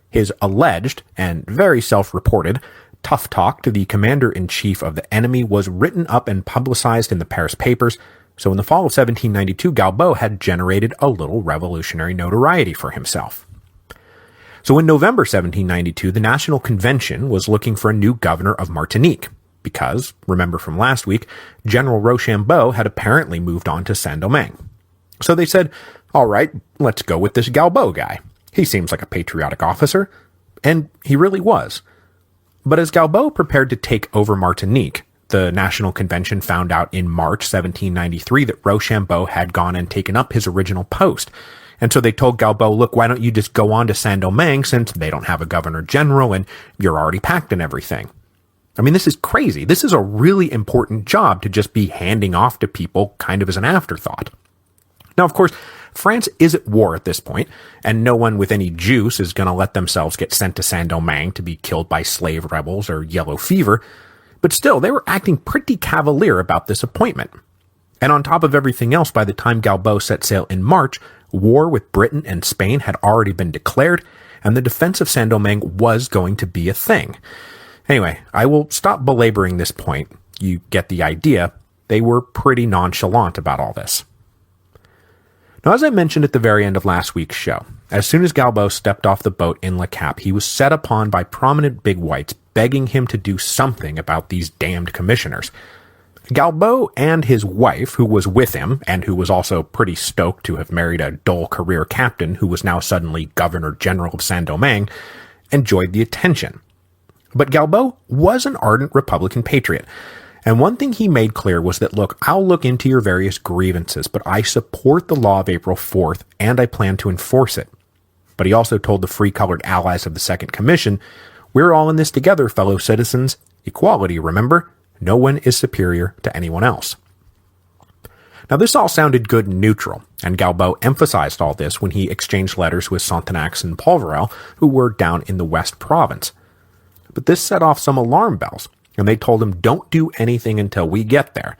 His alleged, and very self-reported, tough talk to the commander-in-chief of the enemy was written up and publicized in the Paris papers, so in the fall of 1792, Galbaud had generated a little revolutionary notoriety for himself. So in November 1792, the National Convention was looking for a new governor of Martinique, because, remember from last week, General Rochambeau had apparently moved on to Saint-Domingue. So they said, all right, let's go with this Galbaud guy. He seems like a patriotic officer, and he really was. But as Galbaud prepared to take over Martinique, the National Convention found out in March 1793 that Rochambeau had gone and taken up his original post. And so they told Galbaud, look, why don't you just go on to Saint-Domingue since they don't have a governor general and you're already packed and everything. I mean, this is crazy. This is a really important job to just be handing off to people kind of as an afterthought. Now, of course, France is at war at this point, and no one with any juice is going to let themselves get sent to Saint-Domingue to be killed by slave rebels or yellow fever. But still, they were acting pretty cavalier about this appointment. And on top of everything else, by the time Galbaud set sail in March, war with Britain and Spain had already been declared, and the defense of Saint-Domingue was going to be a thing. Anyway, I will stop belaboring this point. You get the idea. They were pretty nonchalant about all this. Now, as I mentioned at the very end of last week's show, as soon as Galbaud stepped off the boat in Le Cap, he was set upon by prominent bigwigs begging him to do something about these damned commissioners. Galbaud and his wife, who was with him, and who was also pretty stoked to have married a dull career captain who was now suddenly Governor-General of Saint-Domingue, enjoyed the attention. But Galbaud was an ardent Republican patriot, and one thing he made clear was that, look, I'll look into your various grievances, but I support the law of April 4th, and I plan to enforce it. But he also told the free-colored allies of the Second Commission, we're all in this together, fellow citizens. Equality, remember? No one is superior to anyone else. Now, this all sounded good and neutral, and Galbaud emphasized all this when he exchanged letters with Sonthonax and Polverel, who were down in the West Province. But this set off some alarm bells, and they told him, don't do anything until we get there.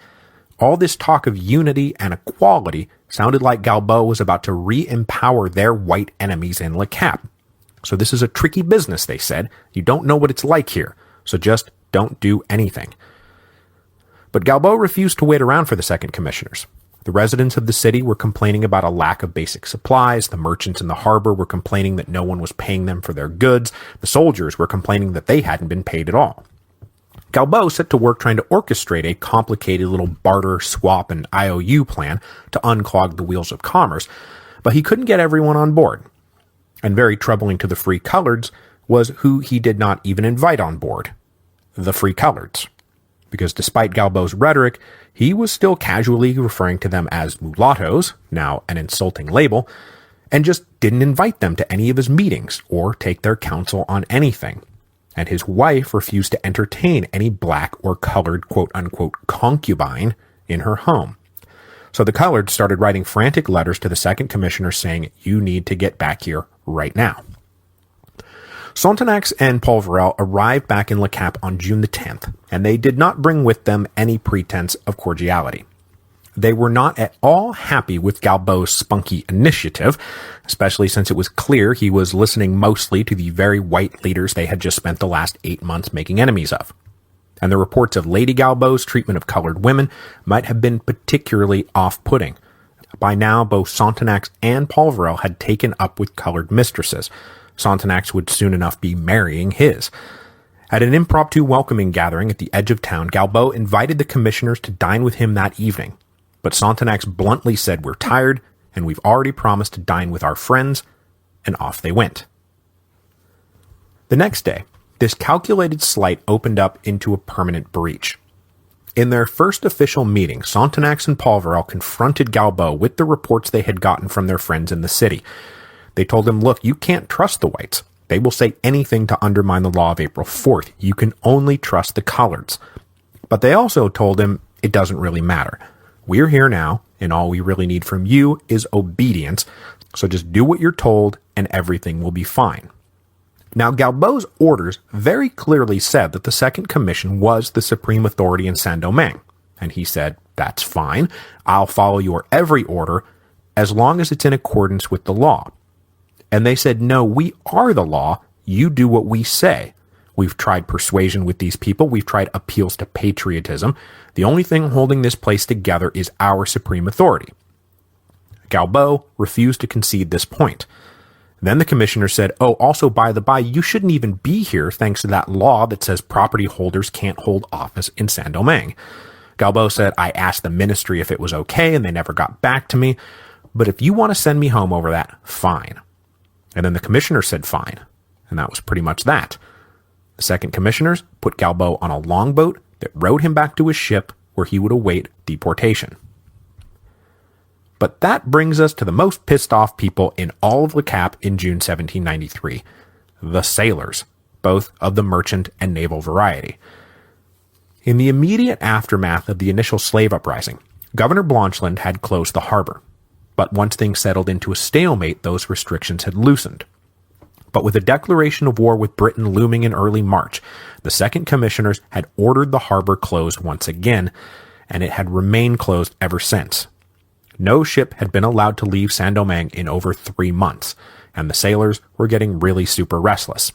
All this talk of unity and equality sounded like Galbaud was about to re-empower their white enemies in Le Cap. So this is a tricky business, they said. You don't know what it's like here, so just don't do anything. But Galbaud refused to wait around for the second commissioners. The residents of the city were complaining about a lack of basic supplies, the merchants in the harbor were complaining that no one was paying them for their goods, the soldiers were complaining that they hadn't been paid at all. Galbaud set to work trying to orchestrate a complicated little barter, swap, and IOU plan to unclog the wheels of commerce, but he couldn't get everyone on board. And very troubling to the Free Coloreds was who he did not even invite on board. The Free Coloreds. Because despite Galbaud's rhetoric, he was still casually referring to them as mulattoes, now an insulting label, and just didn't invite them to any of his meetings or take their counsel on anything. And his wife refused to entertain any black or colored quote-unquote concubine in her home. So the Coloreds started writing frantic letters to the second commissioner saying, you need to get back here right now. Sonthonax and Polverel arrived back in Le Cap on June the 10th, and they did not bring with them any pretense of cordiality. They were not at all happy with Galbaud's spunky initiative, especially since it was clear he was listening mostly to the very white leaders they had just spent the last 8 months making enemies of. And the reports of Lady Galbaud's treatment of colored women might have been particularly off-putting. By now, both Sonthonax and Polverel had taken up with colored mistresses. Sonthonax would soon enough be marrying his. At an impromptu welcoming gathering at the edge of town, Galbaud invited the commissioners to dine with him that evening. But Sonthonax bluntly said, we're tired, and we've already promised to dine with our friends, and off they went. The next day, this calculated slight opened up into a permanent breach. In their first official meeting, Sonthonax and Polverel confronted Galbaud with the reports they had gotten from their friends in the city. They told him, look, you can't trust the whites. They will say anything to undermine the law of April 4th. You can only trust the Coloreds. But they also told him it doesn't really matter. We're here now, and all we really need from you is obedience, so just do what you're told, and everything will be fine. Now, Galbaud's orders very clearly said that the Second Commission was the supreme authority in Saint-Domingue, and he said, "That's fine. I'll follow your every order as long as it's in accordance with the law." And they said, "No, we are the law. You do what we say. We've tried persuasion with these people. We've tried appeals to patriotism. The only thing holding this place together is our supreme authority." Galbaud refused to concede this point. Then the commissioner said, "Oh, also, by the by, you shouldn't even be here thanks to that law that says property holders can't hold office in Saint-Domingue." Galbaud said, "I asked the ministry if it was okay, and they never got back to me. But if you want to send me home over that, fine." And then the commissioner said fine. And that was pretty much that. The second commissioners put Galbaud on a longboat that rowed him back to his ship where he would await deportation. But that brings us to the most pissed off people in all of Le Cap in June 1793, the sailors, both of the merchant and naval variety. In the immediate aftermath of the initial slave uprising, Governor Blancheland had closed the harbor. But once things settled into a stalemate, those restrictions had loosened. But with a declaration of war with Britain looming in early March, the second commissioners had ordered the harbor closed once again, and it had remained closed ever since. No ship had been allowed to leave Saint-Domingue in over 3 months, and the sailors were getting really super restless.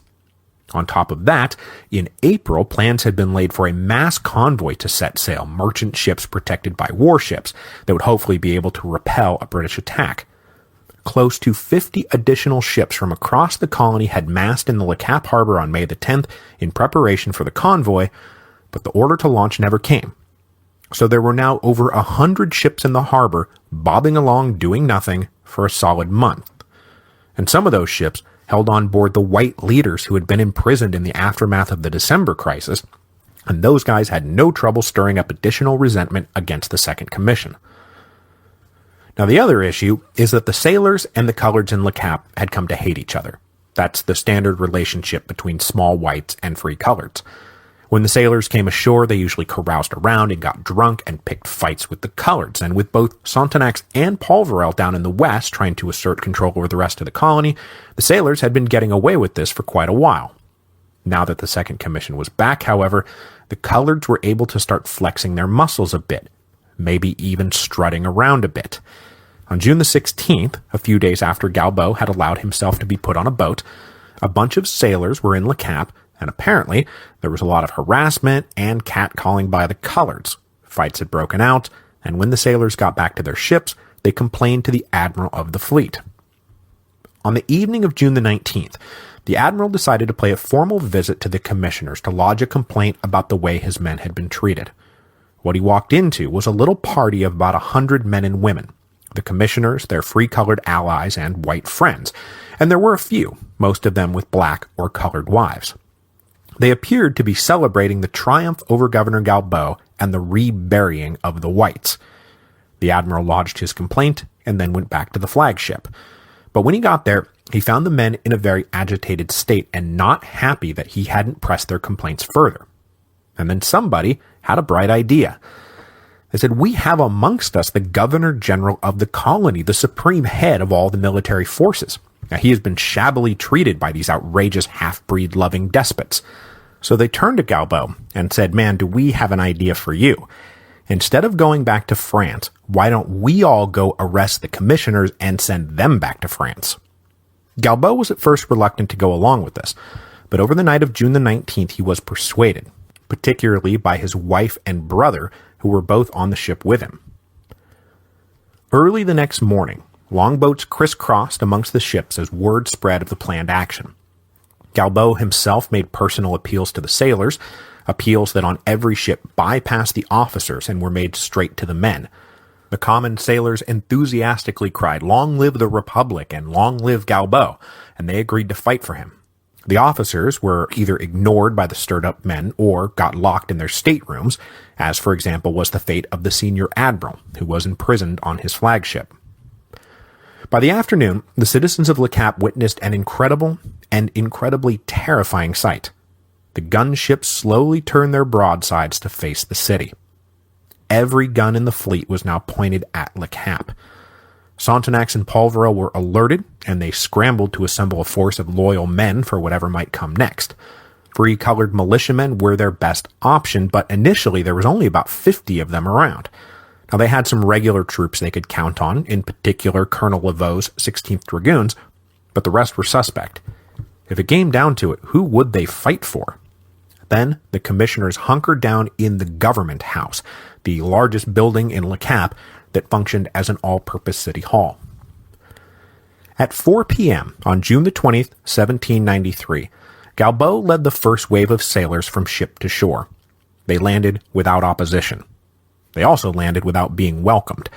On top of that, in April, plans had been laid for a mass convoy to set sail, merchant ships protected by warships that would hopefully be able to repel a British attack. Close to 50 additional ships from across the colony had massed in the Le Cap harbor on May the 10th in preparation for the convoy, but the order to launch never came. So there were now over 100 ships in the harbor bobbing along doing nothing for a solid month. And some of those ships held on board the white leaders who had been imprisoned in the aftermath of the December crisis, and those guys had no trouble stirring up additional resentment against the Second Commission. Now the other issue is that the sailors and the coloreds in Le Cap had come to hate each other. That's the standard relationship between small whites and free coloreds. When the sailors came ashore, they usually caroused around and got drunk and picked fights with the coloreds, and with both Sontenax and Polverel down in the west trying to assert control over the rest of the colony, the sailors had been getting away with this for quite a while. Now that the Second Commission was back, however, the coloreds were able to start flexing their muscles a bit, maybe even strutting around a bit. On June the 16th, a few days after Galbaud had allowed himself to be put on a boat, a bunch of sailors were in Le Cap, and apparently there was a lot of harassment and catcalling by the coloreds. Fights had broken out, and when the sailors got back to their ships, they complained to the admiral of the fleet. On the evening of June the 19th, the admiral decided to pay a formal visit to the commissioners to lodge a complaint about the way his men had been treated. What he walked into was a little party of about 100 men and women, the commissioners, their free-colored allies, and white friends, and there were a few, most of them with black or colored wives. They appeared to be celebrating the triumph over Governor Galbaud and the reburying of the whites. The admiral lodged his complaint and then went back to the flagship. But when he got there, he found the men in a very agitated state and not happy that he hadn't pressed their complaints further. And then somebody had a bright idea. They said, "We have amongst us the Governor-General of the colony, the supreme head of all the military forces. Now, he has been shabbily treated by these outrageous half-breed loving despots." So they turned to Galbaud and said, "Man, do we have an idea for you? Instead of going back to France, why don't we all go arrest the commissioners and send them back to France?" Galbaud was at first reluctant to go along with this, but over the night of June the 19th he was persuaded, particularly by his wife and brother, who were both on the ship with him. Early the next morning, longboats crisscrossed amongst the ships as word spread of the planned action. Galbaud himself made personal appeals to the sailors, appeals that on every ship bypassed the officers and were made straight to the men. The common sailors enthusiastically cried, "Long live the Republic," and "Long live Galbaud," and they agreed to fight for him. The officers were either ignored by the stirred-up men or got locked in their staterooms, as, for example, was the fate of the senior admiral, who was imprisoned on his flagship. By the afternoon, the citizens of Le Cap witnessed an incredible and incredibly terrifying sight. The gunships slowly turned their broadsides to face the city. Every gun in the fleet was now pointed at Le Cap. Sontenax and Polveril were alerted, and they scrambled to assemble a force of loyal men for whatever might come next. Free colored militiamen were their best option, but initially there was only about 50 of them around. Now they had some regular troops they could count on, in particular Colonel Laveau's 16th Dragoons, but the rest were suspect. If it came down to it, who would they fight for? Then the commissioners hunkered down in the government house, the largest building in Le Cap that functioned as an all-purpose city hall. At 4 p.m. on June the 20th, 1793, Galbaud led the first wave of sailors from ship to shore. They landed without opposition. They also landed without being welcomed.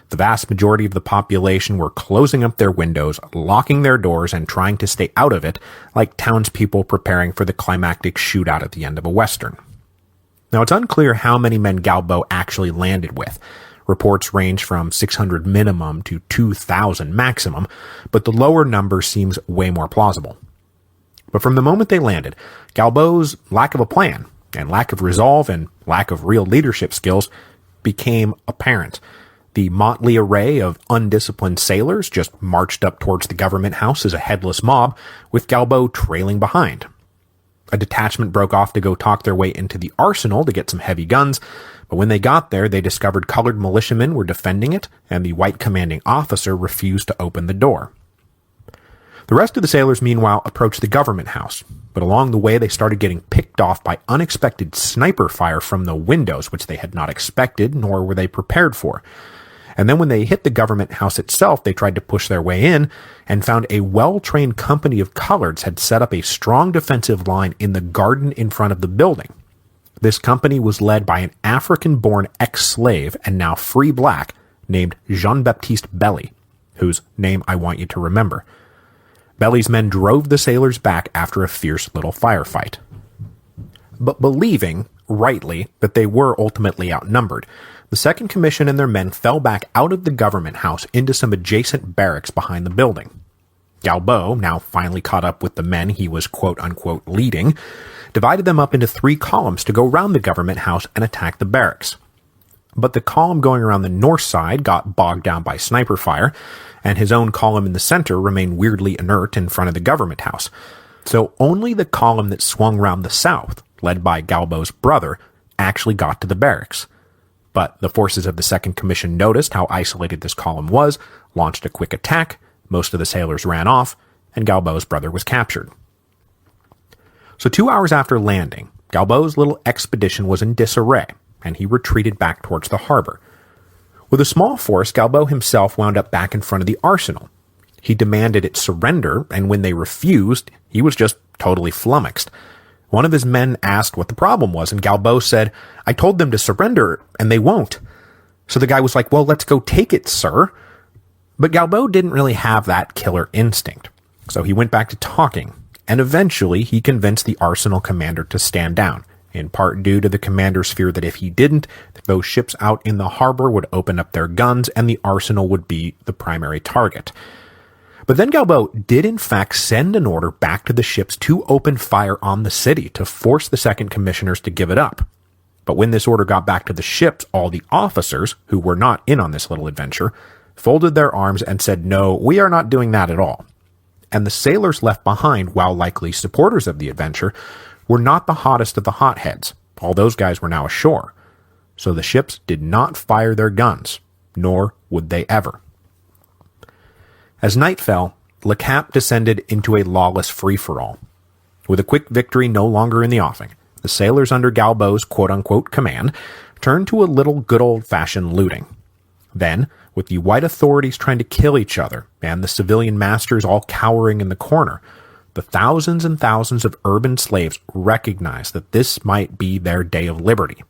The vast majority of the population were closing up their windows, locking their doors, and trying to stay out of it, like townspeople preparing for the climactic shootout at the end of a western. Now, it's unclear how many men Galbaud actually landed with. Reports range from 600 minimum to 2,000 maximum, but the lower number seems way more plausible. But from the moment they landed, Galbaud's lack of a plan, and lack of resolve, and lack of real leadership skills became apparent. The motley array of undisciplined sailors just marched up towards the government house as a headless mob, with Galbaud trailing behind. A detachment broke off to go talk their way into the arsenal to get some heavy guns, but when they got there, they discovered colored militiamen were defending it, and the white commanding officer refused to open the door. The rest of the sailors, meanwhile, approached the government house, but along the way they started getting picked off by unexpected sniper fire from the windows, which they had not expected, nor were they prepared for. And then when they hit the government house itself, they tried to push their way in and found a well-trained company of coloreds had set up a strong defensive line in the garden in front of the building. This company was led by an African-born ex-slave and now free black named Jean-Baptiste Belly, whose name I want you to remember. Belly's men drove the sailors back after a fierce little firefight. But believing, rightly, that they were ultimately outnumbered, the Second Commission and their men fell back out of the government house into some adjacent barracks behind the building. Galbaud, now finally caught up with the men he was quote-unquote leading, divided them up into 3 columns to go round the government house and attack the barracks. But the column going around the north side got bogged down by sniper fire, and his own column in the center remained weirdly inert in front of the government house. So only the column that swung round the south, led by Galbaud's brother, actually got to the barracks. But the forces of the Second Commission noticed how isolated this column was, launched a quick attack, most of the sailors ran off, and Galbaud's brother was captured. So 2 hours after landing, Galbaud's little expedition was in disarray, and he retreated back towards the harbor. With a small force, Galbaud himself wound up back in front of the arsenal. He demanded its surrender, and when they refused, he was just totally flummoxed. One of his men asked what the problem was, and Galbaud said, "I told them to surrender, and they won't." So the guy was like, "Well, let's go take it, sir." But Galbaud didn't really have that killer instinct, so he went back to talking, and eventually he convinced the arsenal commander to stand down, in part due to the commander's fear that if he didn't, those ships out in the harbor would open up their guns and the arsenal would be the primary target. But then Galbaud did in fact send an order back to the ships to open fire on the city to force the Second Commissioners to give it up. But when this order got back to the ships, all the officers, who were not in on this little adventure, folded their arms and said, "No, we are not doing that at all." And the sailors left behind, while likely supporters of the adventure, were not the hottest of the hotheads. All those guys were now ashore. So the ships did not fire their guns, nor would they ever. As night fell, Le Cap descended into a lawless free-for-all. With a quick victory no longer in the offing, the sailors under Galbaud's quote-unquote command turned to a little good old-fashioned looting. Then, with the white authorities trying to kill each other, and the civilian masters all cowering in the corner, the thousands and thousands of urban slaves recognized that this might be their day of liberty.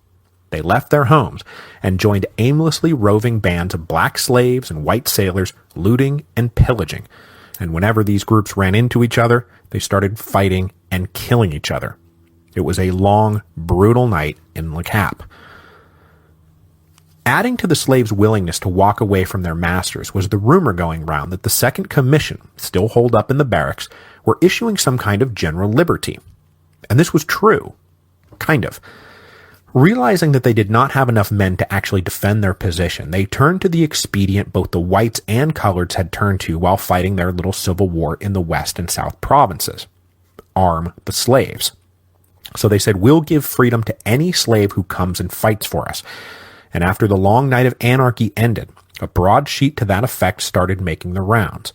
They left their homes and joined aimlessly roving bands of black slaves and white sailors looting and pillaging. And whenever these groups ran into each other, they started fighting and killing each other. It was a long, brutal night in Le Cap. Adding to the slaves' willingness to walk away from their masters was the rumor going round that the Second Commission, still holed up in the barracks, were issuing some kind of general liberty. And this was true. Kind of. Realizing that they did not have enough men to actually defend their position, they turned to the expedient both the whites and coloreds had turned to while fighting their little civil war in the West and South provinces. Arm the slaves. So they said, we'll give freedom to any slave who comes and fights for us. And after the long night of anarchy ended, a broadsheet to that effect started making the rounds.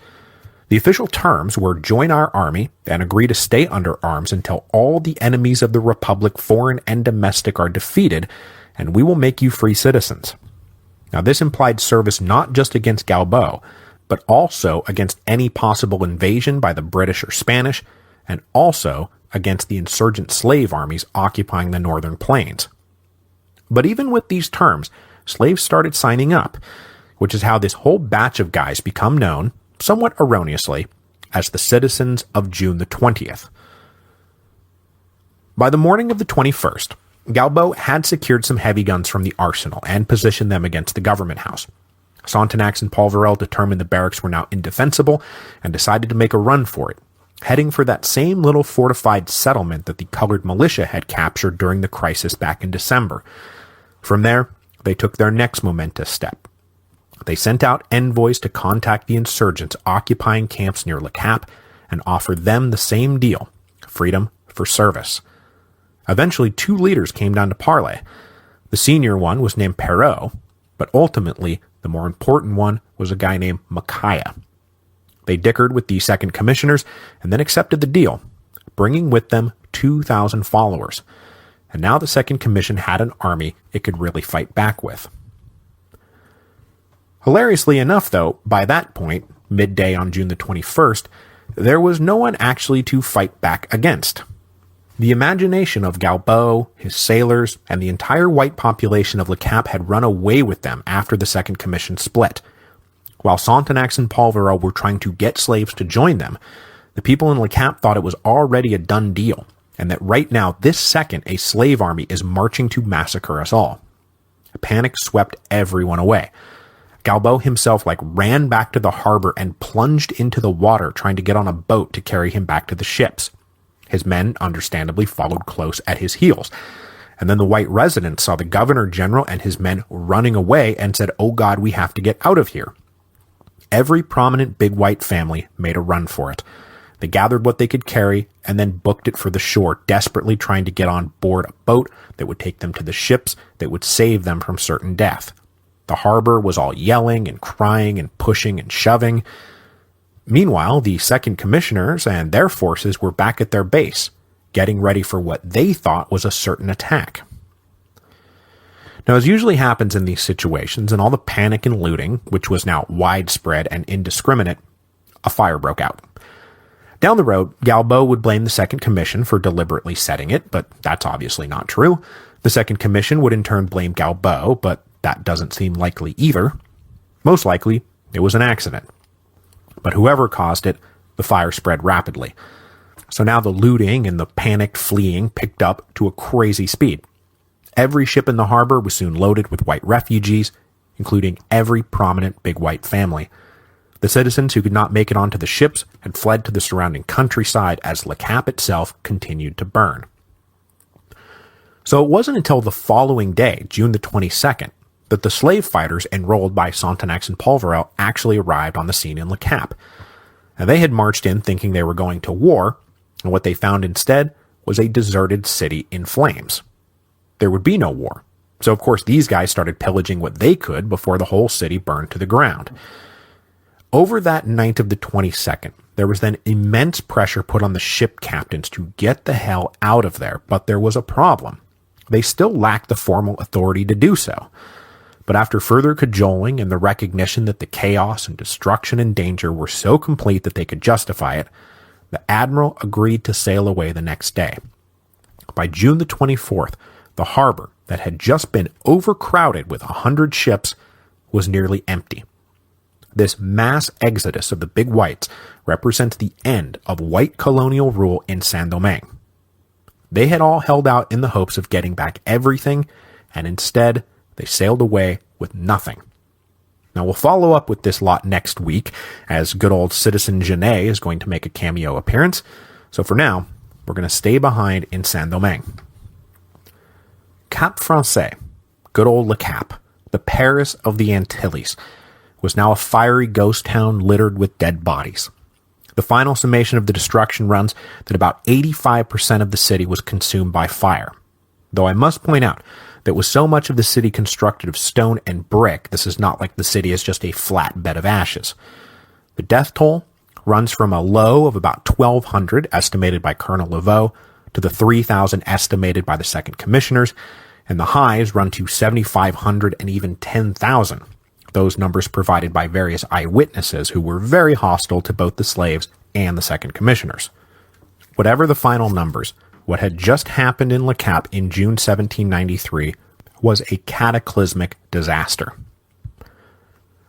The official terms were join our army and agree to stay under arms until all the enemies of the Republic, foreign and domestic, are defeated, and we will make you free citizens. Now this implied service not just against Galbo, but also against any possible invasion by the British or Spanish, and also against the insurgent slave armies occupying the northern plains. But even with these terms, slaves started signing up, which is how this whole batch of guys become known, somewhat erroneously, as the citizens of June the 20th. By the morning of the 21st, Galbo had secured some heavy guns from the arsenal and positioned them against the government house. Sontenax and Polverel determined the barracks were now indefensible and decided to make a run for it, heading for that same little fortified settlement that the colored militia had captured during the crisis back in December. From there, they took their next momentous step. They sent out envoys to contact the insurgents occupying camps near Le Cap and offer them the same deal, freedom for service. Eventually, two leaders came down to parley. The senior one was named Perrault, but ultimately, the more important one was a guy named Micaiah. They dickered with the second commissioners and then accepted the deal, bringing with them 2,000 followers. And now the second commission had an army it could really fight back with. Hilariously enough, though, by that point, midday on June the 21st, there was no one actually to fight back against. The imagination of Galbo, his sailors, and the entire white population of Le Cap had run away with them after the Second Commission split. While Sontenax and Polverel were trying to get slaves to join them, the people in Le Cap thought it was already a done deal, and that right now, this second, a slave army is marching to massacre us all. A panic swept everyone away. Galbo himself ran back to the harbor and plunged into the water trying to get on a boat to carry him back to the ships. His men understandably followed close at his heels. And then the white residents saw the governor general and his men running away and said, "Oh God, we have to get out of here." Every prominent big white family made a run for it. They gathered what they could carry and then booked it for the shore, desperately trying to get on board a boat that would take them to the ships that would save them from certain death. The harbor was all yelling and crying and pushing and shoving. Meanwhile, the second commissioners and their forces were back at their base, getting ready for what they thought was a certain attack. Now, as usually happens in these situations, and all the panic and looting, which was now widespread and indiscriminate, a fire broke out. Down the road, Galbo would blame the Second Commission for deliberately setting it, but that's obviously not true. The Second Commission would in turn blame Galbo, but that doesn't seem likely either. Most likely, it was an accident. But whoever caused it, the fire spread rapidly. So now the looting and the panicked fleeing picked up to a crazy speed. Every ship in the harbor was soon loaded with white refugees, including every prominent big white family. The citizens who could not make it onto the ships had fled to the surrounding countryside as Le Cap itself continued to burn. So it wasn't until the following day, June the 22nd, that the slave fighters enrolled by Sontenax and Polverel actually arrived on the scene in Le Cap. And they had marched in thinking they were going to war, and what they found instead was a deserted city in flames. There would be no war, so of course these guys started pillaging what they could before the whole city burned to the ground. Over that night of the 22nd, there was then immense pressure put on the ship captains to get the hell out of there, but there was a problem. They still lacked the formal authority to do so. But after further cajoling and the recognition that the chaos and destruction and danger were so complete that they could justify it, the admiral agreed to sail away the next day. By June the 24th, the harbor that had just been overcrowded with 100 ships was nearly empty. This mass exodus of the big whites represents the end of white colonial rule in Saint-Domingue. They had all held out in the hopes of getting back everything, and instead, they sailed away with nothing. Now, we'll follow up with this lot next week, as good old Citizen Genet is going to make a cameo appearance. So for now, we're going to stay behind in Saint-Domingue. Cap Français, good old Le Cap, the Paris of the Antilles, was now a fiery ghost town littered with dead bodies. The final summation of the destruction runs that about 85% of the city was consumed by fire. Though I must point out that with so much of the city constructed of stone and brick, this is not like the city is just a flat bed of ashes. The death toll runs from a low of about 1,200 estimated by Colonel Laveau to the 3,000 estimated by the second commissioners, and the highs run to 7,500 and even 10,000. Those numbers provided by various eyewitnesses who were very hostile to both the slaves and the second commissioners. Whatever the final numbers, what had just happened in Le Cap in June 1793 was a cataclysmic disaster.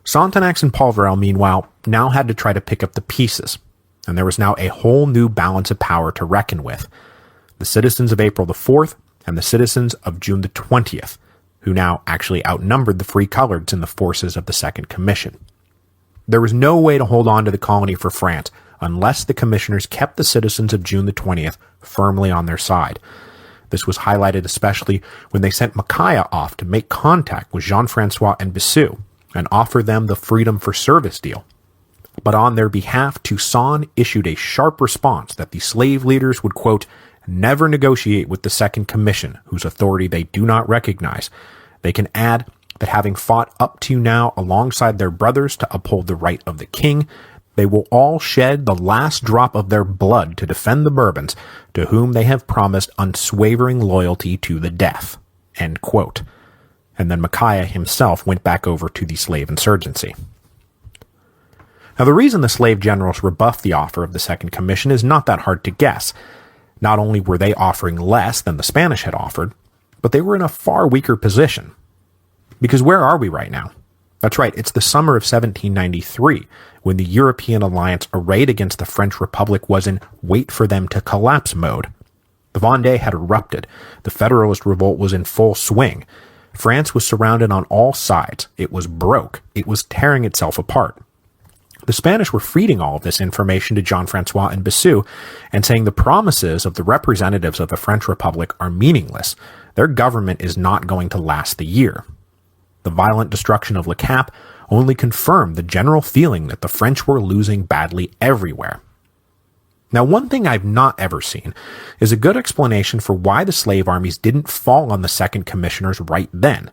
Sonthonax and Polverel, meanwhile, now had to try to pick up the pieces, and there was now a whole new balance of power to reckon with. The citizens of April the 4th and the citizens of June the 20th, who now actually outnumbered the free coloreds in the forces of the Second Commission. There was no way to hold on to the colony for France unless the commissioners kept the citizens of June the 20th firmly on their side. This was highlighted especially when they sent Micaiah off to make contact with Jean-Francois and Bissou and offer them the freedom for service deal. But on their behalf, Toussaint issued a sharp response that the slave leaders would, quote, never negotiate with the Second Commission, whose authority they do not recognize. They can add that having fought up to now alongside their brothers to uphold the right of the king, they will all shed the last drop of their blood to defend the Bourbons, to whom they have promised unswavering loyalty to the death. End quote. And then Micaiah himself went back over to the slave insurgency. Now, the reason the slave generals rebuffed the offer of the Second Commission is not that hard to guess. Not only were they offering less than the Spanish had offered, but they were in a far weaker position. Because where are we right now? That's right, it's the summer of 1793, when the European alliance arrayed against the French Republic was in wait-for-them-to-collapse mode. The Vendée had erupted. The Federalist revolt was in full swing. France was surrounded on all sides. It was broke. It was tearing itself apart. The Spanish were feeding all of this information to Jean-Francois and Bissou and saying the promises of the representatives of the French Republic are meaningless. Their government is not going to last the year. The violent destruction of Le Cap only confirmed the general feeling that the French were losing badly everywhere. Now, one thing I've not ever seen is a good explanation for why the slave armies didn't fall on the Second Commissioners right then.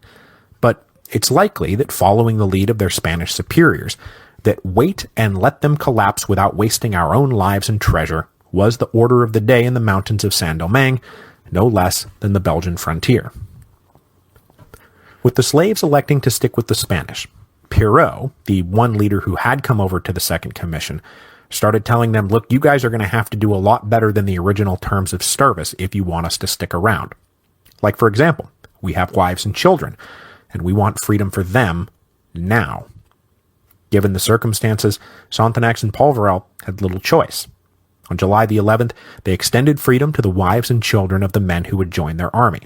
But it's likely that following the lead of their Spanish superiors, that wait and let them collapse without wasting our own lives and treasure was the order of the day in the mountains of Saint-Domingue, no less than the Belgian frontier. With the slaves electing to stick with the Spanish, Perrault, the one leader who had come over to the Second Commission, started telling them, look, you guys are going to have to do a lot better than the original terms of service if you want us to stick around. Like, for example, we have wives and children, and we want freedom for them now. Given the circumstances, Sonthonax and Polverel had little choice. On July the 11th, they extended freedom to the wives and children of the men who would join their army.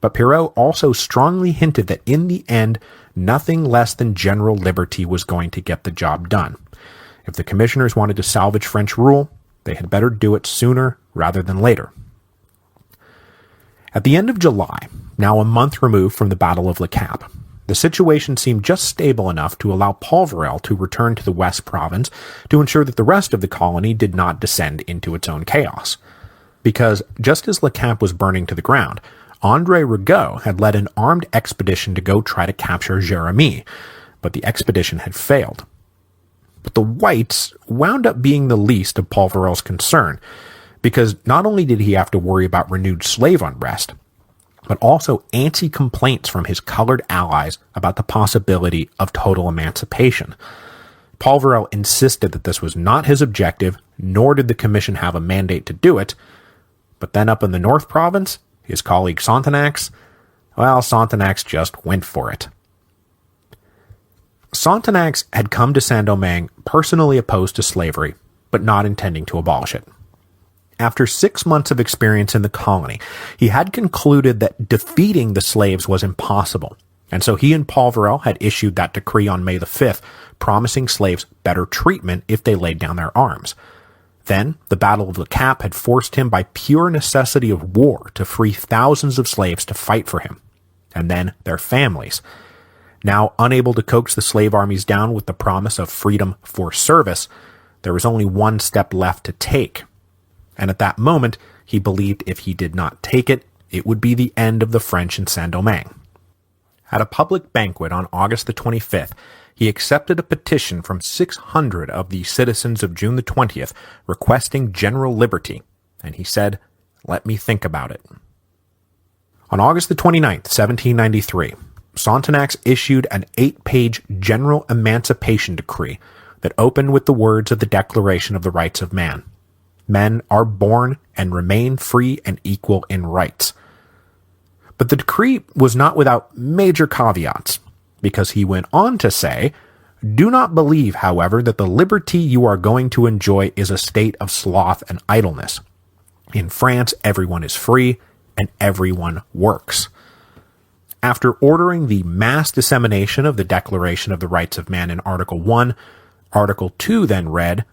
But Perrault also strongly hinted that in the end, nothing less than general liberty was going to get the job done. If the commissioners wanted to salvage French rule, they had better do it sooner rather than later. At the end of July, now a month removed from the Battle of Le Cap, the situation seemed just stable enough to allow Polverel to return to the West Province to ensure that the rest of the colony did not descend into its own chaos. Because just as Le Cap was burning to the ground, André Rigaud had led an armed expedition to go try to capture Jérémie, but the expedition had failed. But the whites wound up being the least of Polverel's concern, because not only did he have to worry about renewed slave unrest, but also antsy complaints from his colored allies about the possibility of total emancipation. Polverel insisted that this was not his objective, nor did the commission have a mandate to do it, but then up in the North Province, his colleague Sonthonax just went for it. Sonthonax had come to Saint-Domingue personally opposed to slavery, but not intending to abolish it. After 6 months of experience in the colony, he had concluded that defeating the slaves was impossible, and so he and Polverel had issued that decree on May the 5th, promising slaves better treatment if they laid down their arms. Then, the Battle of the Cap had forced him by pure necessity of war to free thousands of slaves to fight for him. And then their families. Now unable to coax the slave armies down with the promise of freedom for service, there was only one step left to take. And at that moment, he believed if he did not take it, it would be the end of the French in Saint-Domingue. At a public banquet on August the 25th, he accepted a petition from 600 of the citizens of June the 20th requesting general liberty, and he said, "Let me think about it." On August the 29th, 1793, Sonthonax issued an 8-page general emancipation decree that opened with the words of the Declaration of the Rights of Man. Men are born and remain free and equal in rights. But the decree was not without major caveats, because he went on to say, "Do not believe, however, that the liberty you are going to enjoy is a state of sloth and idleness. In France, everyone is free, and everyone works." After ordering the mass dissemination of the Declaration of the Rights of Man in Article 1, Article 2 then read,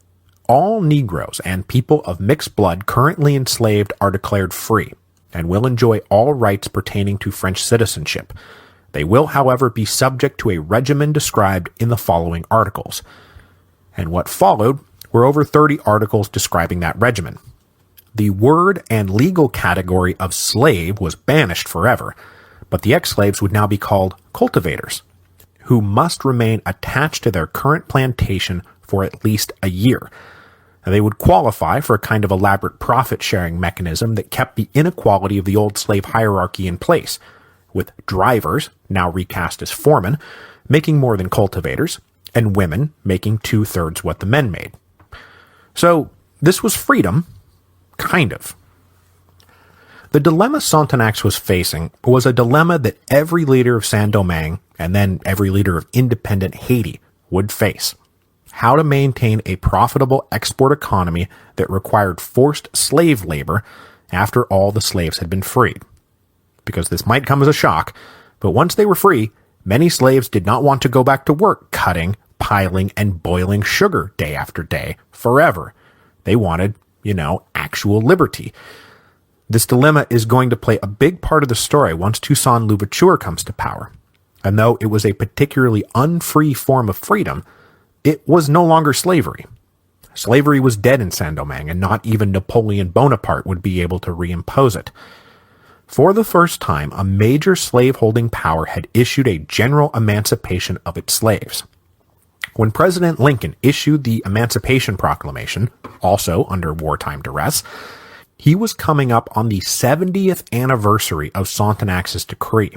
"All Negroes and people of mixed blood currently enslaved are declared free, and will enjoy all rights pertaining to French citizenship. They will, however, be subject to a regimen described in the following articles." And what followed were over 30 articles describing that regimen. The word and legal category of slave was banished forever, but the ex-slaves would now be called cultivators, who must remain attached to their current plantation for at least a year. They would qualify for a kind of elaborate profit-sharing mechanism that kept the inequality of the old slave hierarchy in place, with drivers, now recast as foremen, making more than cultivators, and women making 2/3 what the men made. So, this was freedom, kind of. The dilemma Sonthonax was facing was a dilemma that every leader of Saint-Domingue, and then every leader of independent Haiti, would face. How to maintain a profitable export economy that required forced slave labor after all the slaves had been freed. Because this might come as a shock, but once they were free, many slaves did not want to go back to work cutting, piling, and boiling sugar day after day forever. They wanted, actual liberty. This dilemma is going to play a big part of the story once Toussaint Louverture comes to power. And though it was a particularly unfree form of freedom, it was no longer slavery. Slavery was dead in Saint-Domingue, and not even Napoleon Bonaparte would be able to reimpose it. For the first time, a major slave-holding power had issued a general emancipation of its slaves. When President Lincoln issued the Emancipation Proclamation, also under wartime duress, he was coming up on the 70th anniversary of Sonthonax's decree.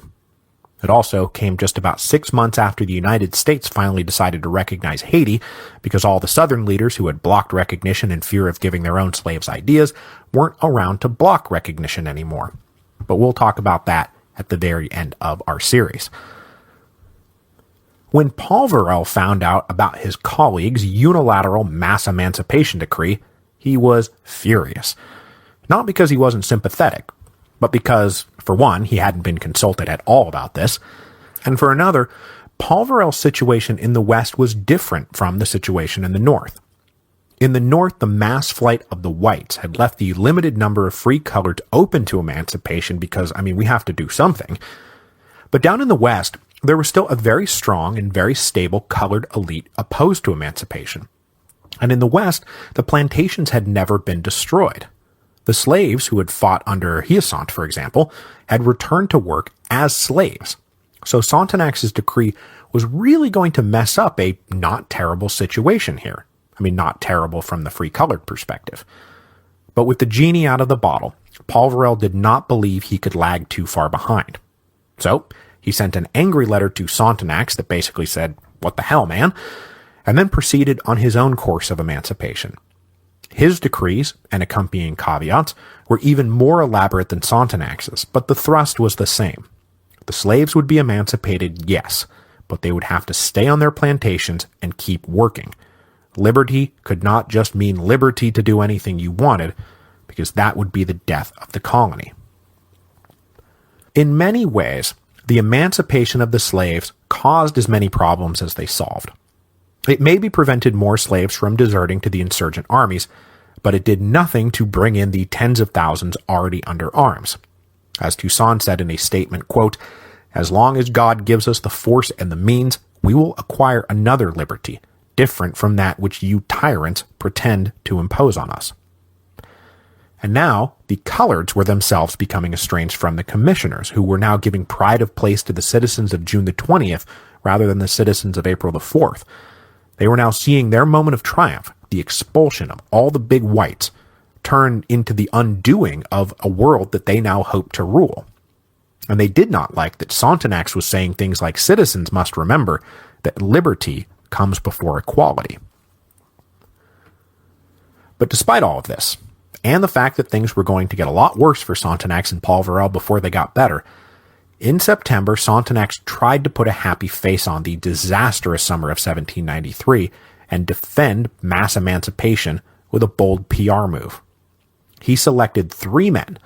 It also came just about 6 months after the United States finally decided to recognize Haiti, because all the Southern leaders who had blocked recognition in fear of giving their own slaves ideas weren't around to block recognition anymore. But we'll talk about that at the very end of our series. When Paul Varel found out about his colleague's unilateral mass emancipation decree, he was furious. Not because he wasn't sympathetic, but because, for one, he hadn't been consulted at all about this, and for another, Paul Varel's situation in the West was different from the situation in the North. In the North, the mass flight of the whites had left the limited number of free coloreds open to emancipation because, we have to do something. But down in the West, there was still a very strong and very stable colored elite opposed to emancipation. And in the West, the plantations had never been destroyed. The slaves who had fought under Haitian, for example, had returned to work as slaves. So Sonthonax's decree was really going to mess up a not terrible situation here. Not terrible from the free colored perspective. But with the genie out of the bottle, Paul Varel did not believe he could lag too far behind. So he sent an angry letter to Sonthonax that basically said, "What the hell, man?" and then proceeded on his own course of emancipation. His decrees and accompanying caveats were even more elaborate than Sonthonax's, but the thrust was the same. The slaves would be emancipated, yes, but they would have to stay on their plantations and keep working. Liberty could not just mean liberty to do anything you wanted, because that would be the death of the colony. In many ways, the emancipation of the slaves caused as many problems as they solved. It maybe prevented more slaves from deserting to the insurgent armies, but it did nothing to bring in the tens of thousands already under arms. As Toussaint said in a statement, quote, "As long as God gives us the force and the means, we will acquire another liberty, different from that which you tyrants pretend to impose on us." And now, the coloreds were themselves becoming estranged from the commissioners, who were now giving pride of place to the citizens of June the 20th rather than the citizens of April the 4th. They were now seeing their moment of triumph, the expulsion of all the big whites, turn into the undoing of a world that they now hoped to rule. And they did not like that Sonthonax was saying things like citizens must remember that liberty comes before equality. But despite all of this, and the fact that things were going to get a lot worse for Sonthonax and Polverel before they got better, in September, Sonthonax tried to put a happy face on the disastrous summer of 1793 and defend mass emancipation with a bold PR move. He selected 3 men,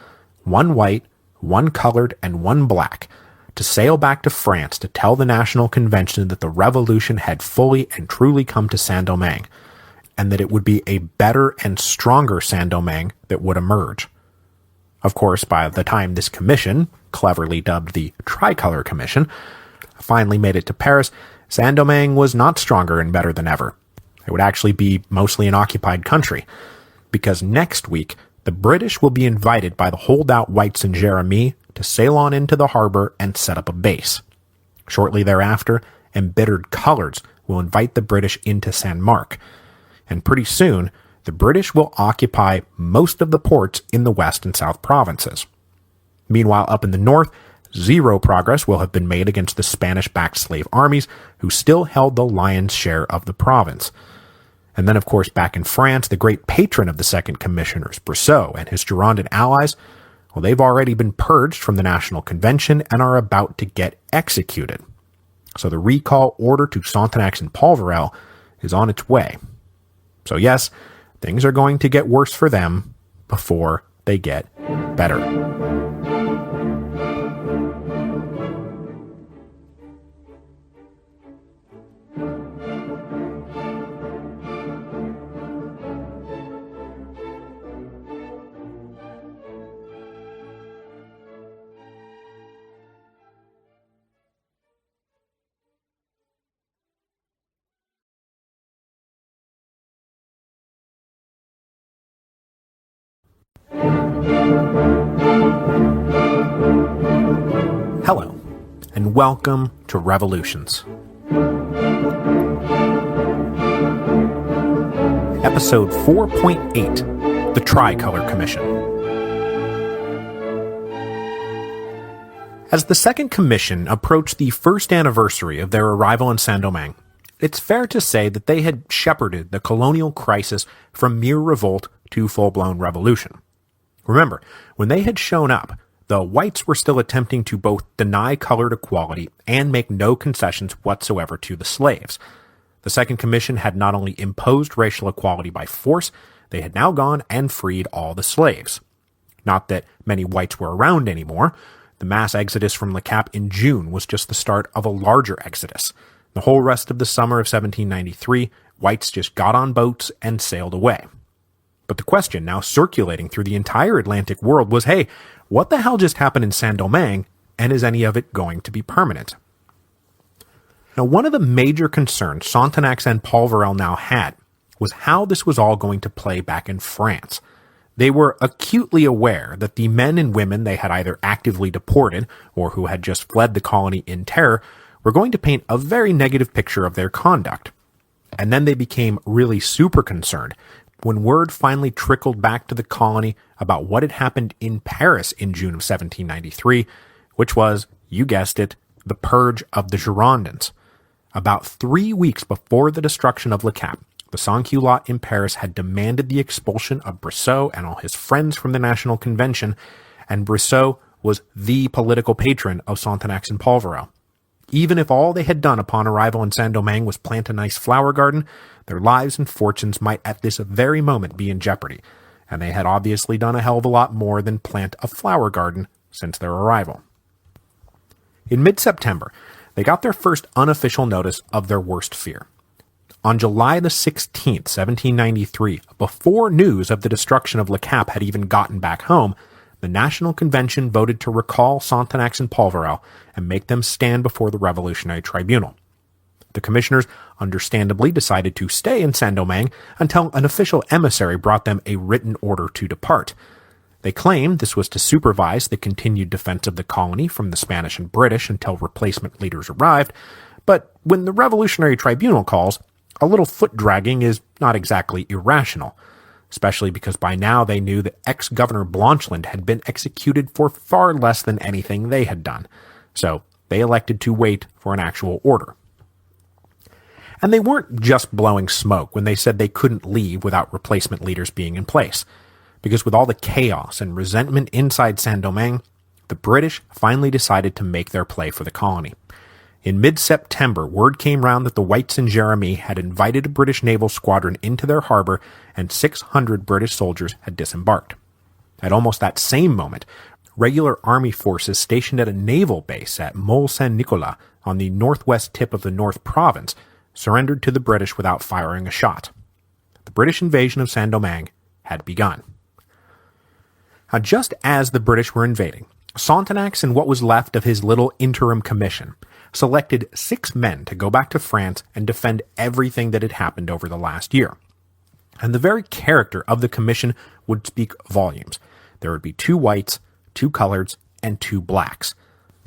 1 white, 1 colored, and 1 black, to sail back to France to tell the National Convention that the revolution had fully and truly come to Saint-Domingue, and that it would be a better and stronger Saint-Domingue that would emerge. Of course, by the time this commission, cleverly dubbed the Tricolor Commission, finally made it to Paris, Saint-Domingue was not stronger and better than ever. It would actually be mostly an occupied country, because next week, the British will be invited by the holdout whites in Jérémie to sail on into the harbor and set up a base. Shortly thereafter, embittered coloreds will invite the British into Saint-Marc, and pretty soon, the British will occupy most of the ports in the West and South provinces. Meanwhile, up in the North, zero progress will have been made against the Spanish-backed slave armies, who still held the lion's share of the province. And then, of course, back in France, the great patron of the Second Commissioners, Brissot, and his Girondin allies, well, they've already been purged from the National Convention and are about to get executed. So the recall order to Sonthonax and Polverel is on its way. So yes, things are going to get worse for them before they get better. Hello, and welcome to Revolutions. Episode 4.8, The Tricolor Commission. As the Second Commission approached the first anniversary of their arrival in Saint-Domingue, it's fair to say that they had shepherded the colonial crisis from mere revolt to full-blown revolution. Remember, when they had shown up, the whites were still attempting to both deny colored equality and make no concessions whatsoever to the slaves. The Second Commission had not only imposed racial equality by force, they had now gone and freed all the slaves. Not that many whites were around anymore. The mass exodus from Le Cap in June was just the start of a larger exodus. The whole rest of the summer of 1793, whites just got on boats and sailed away. But the question now circulating through the entire Atlantic world was, hey, what the hell just happened in Saint-Domingue, and is any of it going to be permanent? Now, one of the major concerns Sonthonax and Polverel now had was how this was all going to play back in France. They were acutely aware that the men and women they had either actively deported or who had just fled the colony in terror were going to paint a very negative picture of their conduct. And then they became really super concerned when word finally trickled back to the colony about what had happened in Paris in June of 1793, which was, you guessed it, the purge of the Girondins. About 3 weeks before the destruction of Le Cap, the Sans-Culottes in Paris had demanded the expulsion of Brissot and all his friends from the National Convention, and Brissot was the political patron of Sonthonax and Polverel. Even if all they had done upon arrival in Saint-Domingue was plant a nice flower garden, their lives and fortunes might at this very moment be in jeopardy, and they had obviously done a hell of a lot more than plant a flower garden since their arrival. In mid-September, they got their first unofficial notice of their worst fear. On July the 16th, 1793, before news of the destruction of Le Cap had even gotten back home, the National Convention voted to recall Sonthonax and Polverel and make them stand before the Revolutionary Tribunal. The commissioners understandably decided to stay in Saint-Domingue until an official emissary brought them a written order to depart. They claimed this was to supervise the continued defense of the colony from the Spanish and British until replacement leaders arrived, but when the Revolutionary Tribunal calls, a little foot-dragging is not exactly irrational, especially because by now they knew that ex-Governor Blanchland had been executed for far less than anything they had done, so they elected to wait for an actual order. And they weren't just blowing smoke when they said they couldn't leave without replacement leaders being in place, because with all the chaos and resentment inside Saint-Domingue, the British finally decided to make their play for the colony. In mid-September, word came round that the Whites in Jérémie had invited a British naval squadron into their harbor, and 600 British soldiers had disembarked. At almost that same moment, regular army forces stationed at a naval base at Mole-Saint-Nicolas on the northwest tip of the North Province surrendered to the British without firing a shot. The British invasion of Saint-Domingue had begun. Now, just as the British were invading, Sonthonax and what was left of his little interim commission selected 6 men to go back to France and defend everything that had happened over the last year. And the very character of the commission would speak volumes. There would be 2 whites, 2 coloreds, and 2 blacks.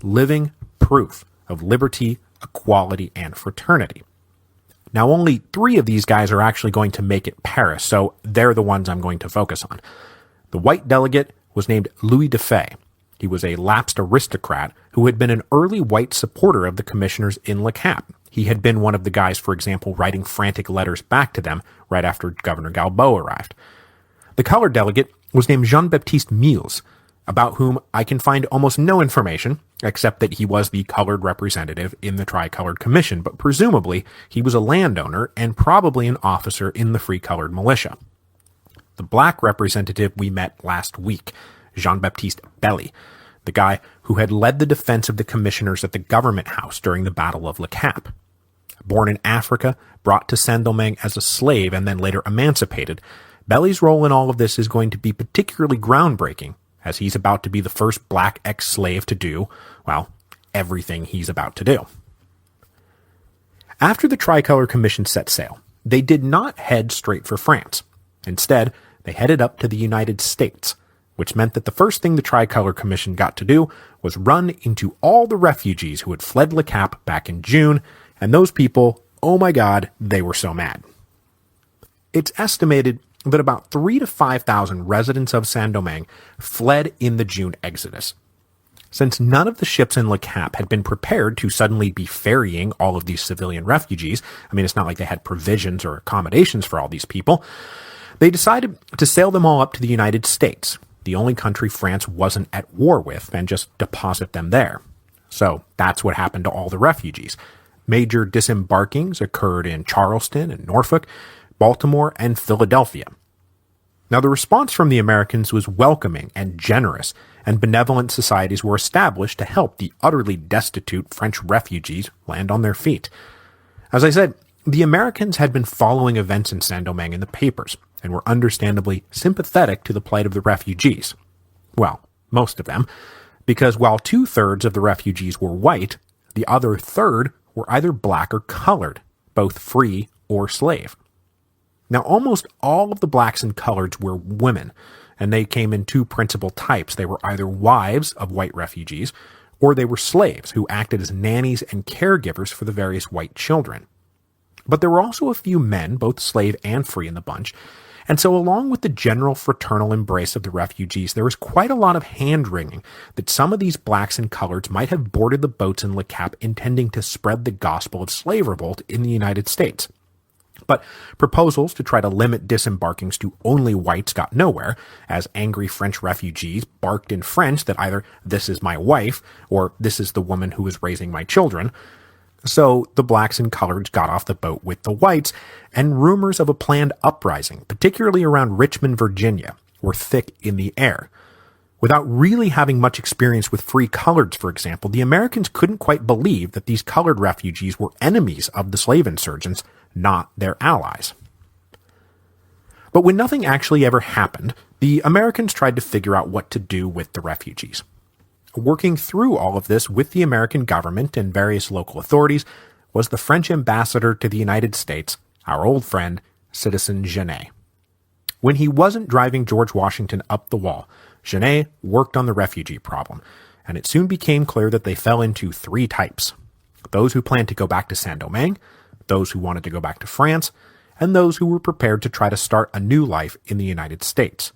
Living proof of liberty, equality, and fraternity. Now, only 3 of these guys are actually going to make it Paris, so they're the ones I'm going to focus on. The white delegate was named Louis de Fay. He was a lapsed aristocrat who had been an early white supporter of the commissioners in Le Cap. He had been one of the guys, for example, writing frantic letters back to them right after Governor Galbaud arrived. The colored delegate was named Jean-Baptiste Milles, about whom I can find almost no information, except that he was the colored representative in the Tricolored Commission, but presumably he was a landowner and probably an officer in the Free Colored Militia. The black representative we met last week, Jean-Baptiste Belly, the guy who had led the defense of the commissioners at the government house during the Battle of Le Cap. Born in Africa, brought to Saint-Domingue as a slave and then later emancipated, Belly's role in all of this is going to be particularly groundbreaking, as he's about to be the first black ex-slave to do, well, everything he's about to do. After the Tricolor Commission set sail, they did not head straight for France. Instead, they headed up to the United States, which meant that the first thing the Tricolor Commission got to do was run into all the refugees who had fled Le Cap back in June, and those people, oh my god, they were so mad. It's estimated that about 3,000 to 5,000 residents of Saint-Domingue fled in the June exodus. Since none of the ships in Le Cap had been prepared to suddenly be ferrying all of these civilian refugees, I mean, it's not like they had provisions or accommodations for all these people, they decided to sail them all up to the United States, the only country France wasn't at war with, and just deposit them there. So that's what happened to all the refugees. Major disembarkings occurred in Charleston and Norfolk, Baltimore, and Philadelphia. Now, the response from the Americans was welcoming and generous, and benevolent societies were established to help the utterly destitute French refugees land on their feet. As I said, the Americans had been following events in Saint-Domingue in the papers, and were understandably sympathetic to the plight of the refugees. Well, most of them, because while 2/3 of the refugees were white, the other third were either black or colored, both free or slave. Now, almost all of the blacks and coloreds were women, and they came in 2 principal types. They were either wives of white refugees, or they were slaves who acted as nannies and caregivers for the various white children. But there were also a few men, both slave and free in the bunch, and so along with the general fraternal embrace of the refugees, there was quite a lot of hand-wringing that some of these blacks and coloreds might have boarded the boats in Le Cap intending to spread the gospel of slave revolt in the United States. But proposals to try to limit disembarkings to only whites got nowhere, as angry French refugees barked in French that either "this is my wife" or "this is the woman who is raising my children." So the blacks and coloreds got off the boat with the whites, and rumors of a planned uprising, particularly around Richmond, Virginia, were thick in the air. Without really having much experience with free coloreds, for example, the Americans couldn't quite believe that these colored refugees were enemies of the slave insurgents, not their allies. But when nothing actually ever happened, the Americans tried to figure out what to do with the refugees. Working through all of this with the American government and various local authorities was the French ambassador to the United States, our old friend, Citizen Genet. When he wasn't driving George Washington up the wall, Genet worked on the refugee problem, and it soon became clear that they fell into three types: those who planned to go back to Saint-Domingue, those who wanted to go back to France, and those who were prepared to try to start a new life in the United States.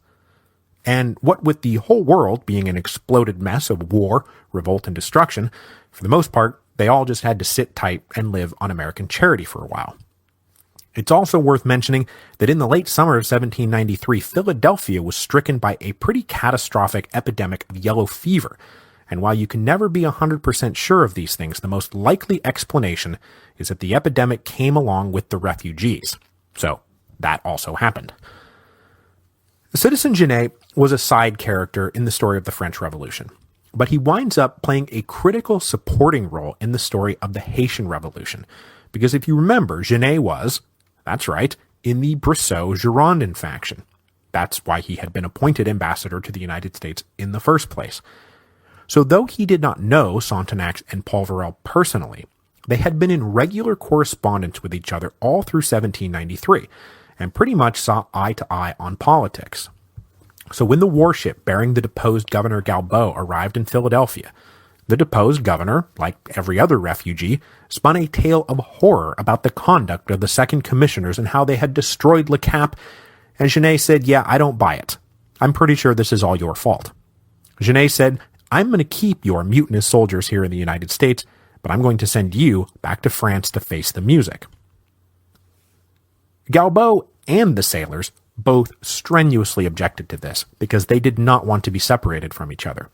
And what with the whole world being an exploded mess of war, revolt, and destruction, for the most part, they all just had to sit tight and live on American charity for a while. It's also worth mentioning that in the late summer of 1793, Philadelphia was stricken by a pretty catastrophic epidemic of yellow fever. And while you can never be 100% sure of these things, the most likely explanation is that the epidemic came along with the refugees. So that also happened. Citizen Genet was a side character in the story of the French Revolution, but he winds up playing a critical supporting role in the story of the Haitian Revolution. Because if you remember, Genet was, that's right, in the Brissot-Girondin faction. That's why he had been appointed ambassador to the United States in the first place. So though he did not know Sonthonax and Polverel personally, they had been in regular correspondence with each other all through 1793, and pretty much saw eye to eye on politics. So when the warship bearing the deposed Governor Galbaud arrived in Philadelphia, the deposed governor, like every other refugee, spun a tale of horror about the conduct of the second commissioners and how they had destroyed Le Cap, and Genet said, "Yeah, I don't buy it. I'm pretty sure this is all your fault." Genet said, "I'm going to keep your mutinous soldiers here in the United States, but I'm going to send you back to France to face the music." Galbaud and the sailors both strenuously objected to this because they did not want to be separated from each other.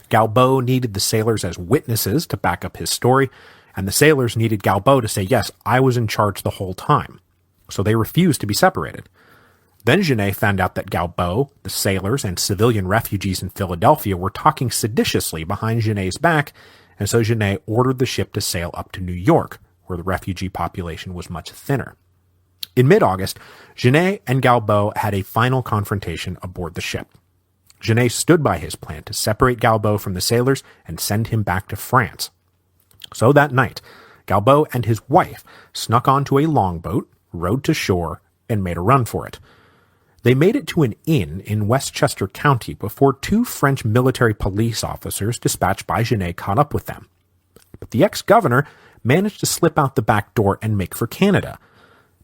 Galbaud needed the sailors as witnesses to back up his story, and the sailors needed Galbaud to say, "Yes, I was in charge the whole time." So they refused to be separated. Then Genet found out that Galbaud, the sailors, and civilian refugees in Philadelphia were talking seditiously behind Genet's back, and so Genet ordered the ship to sail up to New York, where the refugee population was much thinner. In mid-August, Genet and Galbaud had a final confrontation aboard the ship. Genet stood by his plan to separate Galbaud from the sailors and send him back to France. So that night, Galbaud and his wife snuck onto a longboat, rowed to shore, and made a run for it. They made it to an inn in Westchester County before two French military police officers dispatched by Genet caught up with them. But the ex-governor managed to slip out the back door and make for Canada.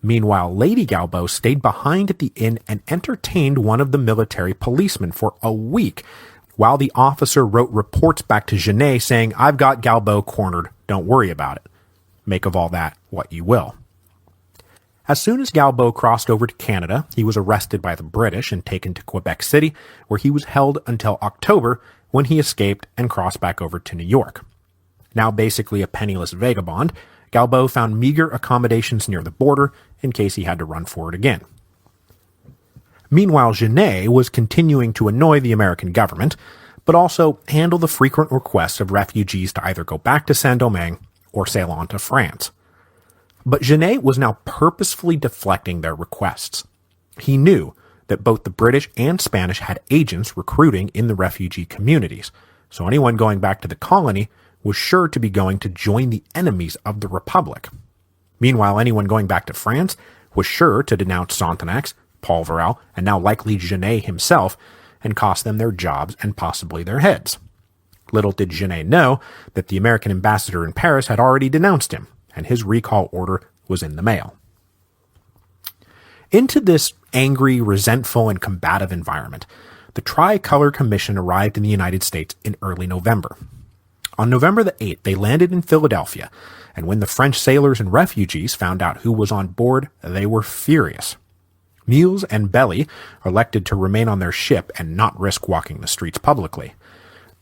Meanwhile, Lady Galbaud stayed behind at the inn and entertained one of the military policemen for a week, while the officer wrote reports back to Genet saying, "I've got Galbaud cornered, don't worry about it. Make of all that what you will." As soon as Galbaud crossed over to Canada, he was arrested by the British and taken to Quebec City, where he was held until October, when he escaped and crossed back over to New York. Now basically a penniless vagabond, Galbaud found meager accommodations near the border in case he had to run for it again. Meanwhile, Genet was continuing to annoy the American government, but also handle the frequent requests of refugees to either go back to Saint-Domingue or sail on to France. But Genet was now purposefully deflecting their requests. He knew that both the British and Spanish had agents recruiting in the refugee communities, so anyone going back to the colony was sure to be going to join the enemies of the Republic. Meanwhile, anyone going back to France was sure to denounce Sonthonax, Polverel, and now likely Genet himself, and cost them their jobs and possibly their heads. Little did Genet know that the American ambassador in Paris had already denounced him, and his recall order was in the mail. Into this angry, resentful, and combative environment, the Tricolor Commission arrived in the United States in early November. On November the 8th, they landed in Philadelphia, and when the French sailors and refugees found out who was on board, they were furious. Meals and Belly elected to remain on their ship and not risk walking the streets publicly.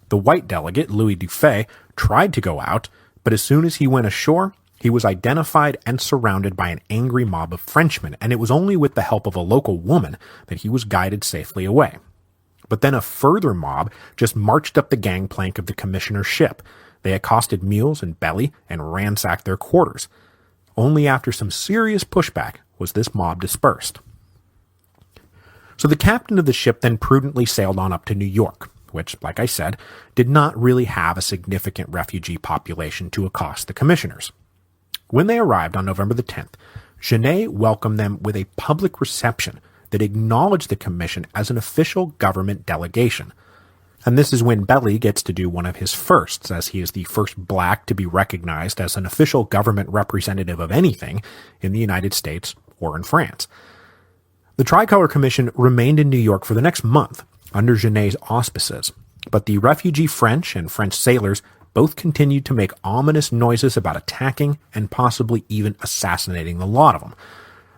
The white delegate, Louis Dufay, tried to go out, but as soon as he went ashore, he was identified and surrounded by an angry mob of Frenchmen, and it was only with the help of a local woman that he was guided safely away. But then a further mob just marched up the gangplank of the commissioner's ship. They accosted Meals and Belly and ransacked their quarters. Only after some serious pushback was this mob dispersed. So the captain of the ship then prudently sailed on up to New York, which, like I said, did not really have a significant refugee population to accost the commissioners. When they arrived on November the 10th, Genet welcomed them with a public reception that acknowledged the commission as an official government delegation. And this is when Belly gets to do one of his firsts, as he is the first black to be recognized as an official government representative of anything in the United States or in France. The Tricolor Commission remained in New York for the next month under Genet's auspices, but the refugee French and French sailors both continued to make ominous noises about attacking and possibly even assassinating the lot of them.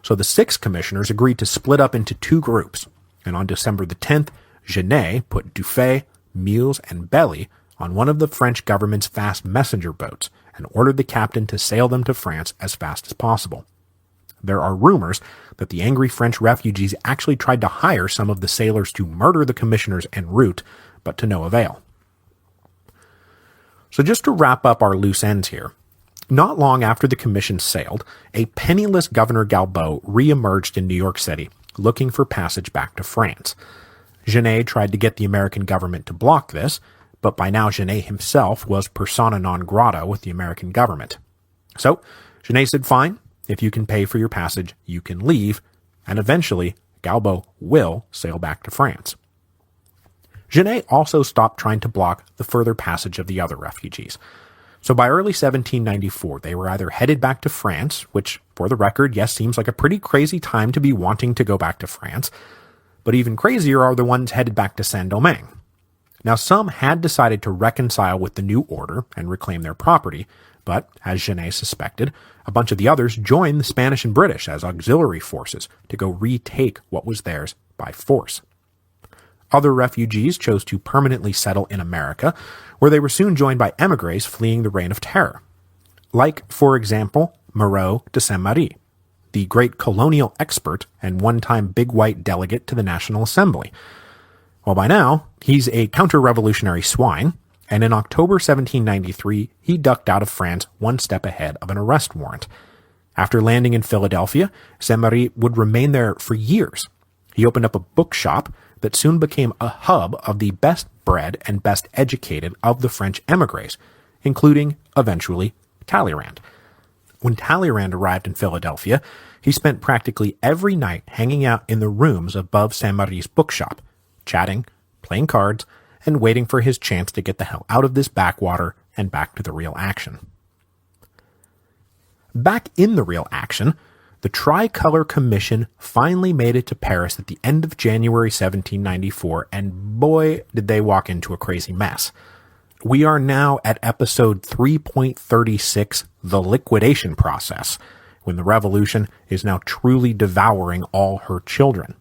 So the 6 commissioners agreed to split up into 2 groups, and on December the 10th, Genet put Dufay, Mills, and Belly on one of the French government's fast messenger boats and ordered the captain to sail them to France as fast as possible. There are rumors that the angry French refugees actually tried to hire some of the sailors to murder the commissioners en route, but to no avail. So just to wrap up our loose ends here, not long after the commission sailed, a penniless Governor Galbaud re-emerged in New York City, looking for passage back to France. Genet tried to get the American government to block this, but by now Genet himself was persona non grata with the American government. So Genet said, fine, if you can pay for your passage, you can leave, and eventually Galbaud will sail back to France. Genet also stopped trying to block the further passage of the other refugees. So by early 1794, they were either headed back to France, which, for the record, yes, seems like a pretty crazy time to be wanting to go back to France, but even crazier are the ones headed back to Saint-Domingue. Now, some had decided to reconcile with the new order and reclaim their property, but, as Genet suspected, a bunch of the others joined the Spanish and British as auxiliary forces to go retake what was theirs by force. Other refugees chose to permanently settle in America, where they were soon joined by émigrés fleeing the Reign of Terror. Like, for example, Moreau de Saint-Méry, the great colonial expert and one-time big white delegate to the National Assembly. Well, by now, he's a counter-revolutionary swine, and in October 1793, he ducked out of France one step ahead of an arrest warrant. After landing in Philadelphia, Saint-Méry would remain there for years. He opened up a bookshop that soon became a hub of the best bred and best educated of the French émigrés, including, eventually, Talleyrand. When Talleyrand arrived in Philadelphia, he spent practically every night hanging out in the rooms above Saint-Méry's bookshop, chatting, playing cards, and waiting for his chance to get the hell out of this backwater and back to the real action. Back in the real action, the Tricolor Commission finally made it to Paris at the end of January 1794, and boy, did they walk into a crazy mess. We are now at episode 3.36, The Liquidation Process, when the revolution is now truly devouring all her children.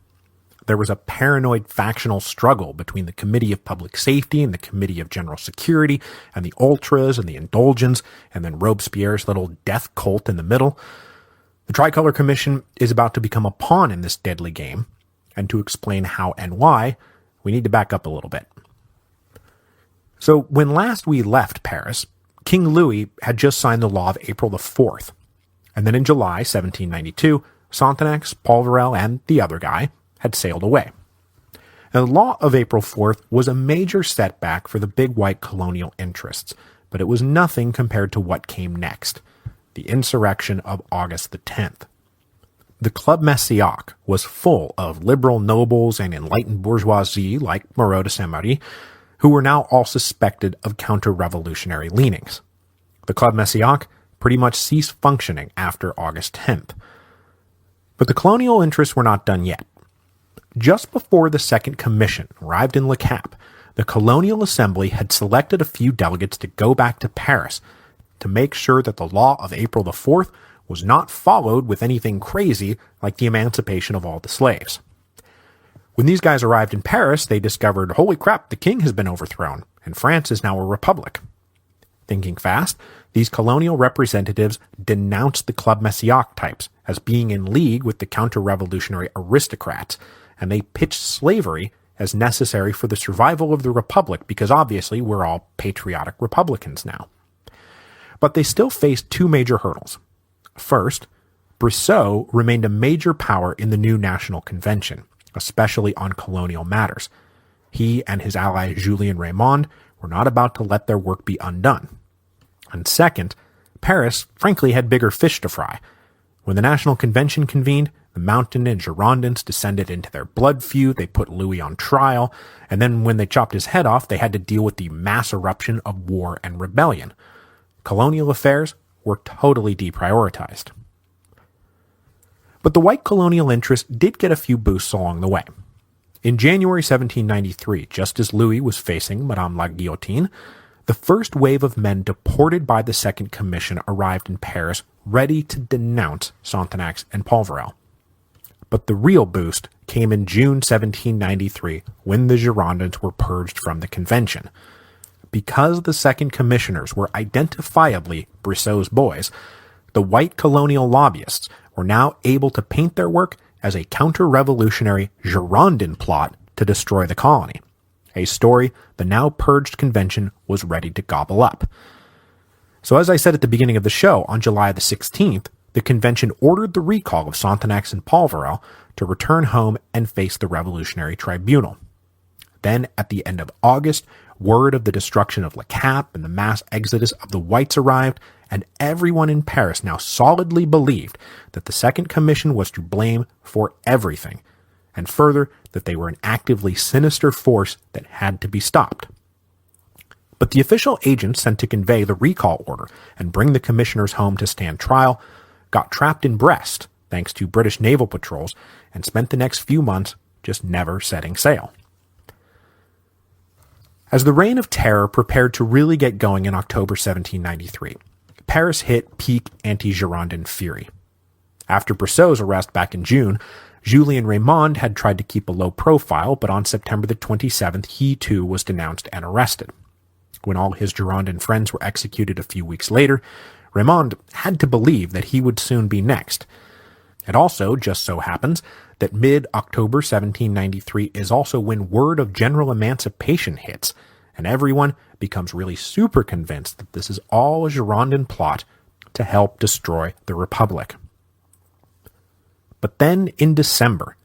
There was a paranoid factional struggle between the Committee of Public Safety and the Committee of General Security, and the Ultras and the Indulgents, and then Robespierre's little death cult in the middle. The Tricolor Commission is about to become a pawn in this deadly game, and to explain how and why, we need to back up a little bit. So, when last we left Paris, King Louis had just signed the law of April the 4th, and then in July 1792, Sontenax, Polverel, and the other guy had sailed away. Now, the law of April 4th was a major setback for the big white colonial interests, but it was nothing compared to what came next. The insurrection of August the 10th. The Club Messiac was full of liberal nobles and enlightened bourgeoisie like Moreau de Saint-Méry, who were now all suspected of counter-revolutionary leanings. The Club Messiac pretty much ceased functioning after August 10th. But the colonial interests were not done yet. Just before the Second Commission arrived in Le Cap, the Colonial Assembly had selected a few delegates to go back to Paris to make sure that the law of April the 4th was not followed with anything crazy like the emancipation of all the slaves. When these guys arrived in Paris, they discovered, holy crap, the king has been overthrown, and France is now a republic. Thinking fast, these colonial representatives denounced the Club Messiac types as being in league with the counter-revolutionary aristocrats, and they pitched slavery as necessary for the survival of the republic because obviously we're all patriotic republicans now. But they still faced two major hurdles. First, Brissot remained a major power in the new National Convention, especially on colonial matters. He and his ally Julien Raymond were not about to let their work be undone. And second, Paris frankly had bigger fish to fry. When the National Convention convened, the Mountain and Girondins descended into their blood feud, they put Louis on trial, and then when they chopped his head off, they had to deal with the mass eruption of war and rebellion. Colonial affairs were totally deprioritized. But the white colonial interest did get a few boosts along the way. In January 1793, just as Louis was facing Madame la Guillotine, the first wave of men deported by the Second Commission arrived in Paris, ready to denounce Sonthonax and Polverel. But the real boost came in June 1793, when the Girondins were purged from the convention. Because the Second Commissioners were identifiably Brissot's boys, the white colonial lobbyists were now able to paint their work as a counter-revolutionary Girondin plot to destroy the colony, a story the now purged convention was ready to gobble up. So as I said at the beginning of the show, on July the 16th, the convention ordered the recall of Sonthonax and Polverel to return home and face the Revolutionary Tribunal. Then, at the end of August, word of the destruction of Le Cap and the mass exodus of the whites arrived, and everyone in Paris now solidly believed that the Second Commission was to blame for everything, and further, that they were an actively sinister force that had to be stopped. But the official agents sent to convey the recall order and bring the commissioners home to stand trial got trapped in Brest, thanks to British naval patrols, and spent the next few months just never setting sail. As the Reign of Terror prepared to really get going in October 1793, Paris hit peak anti-Girondin fury. After Brissot's arrest back in June, Julien Raymond had tried to keep a low profile, but on September the 27th, he too was denounced and arrested. When all his Girondin friends were executed a few weeks later, Raymond had to believe that he would soon be next. It also just so happens that mid-October 1793 is also when word of general emancipation hits, and everyone becomes really super convinced that this is all a Girondin plot to help destroy the Republic. But then in December,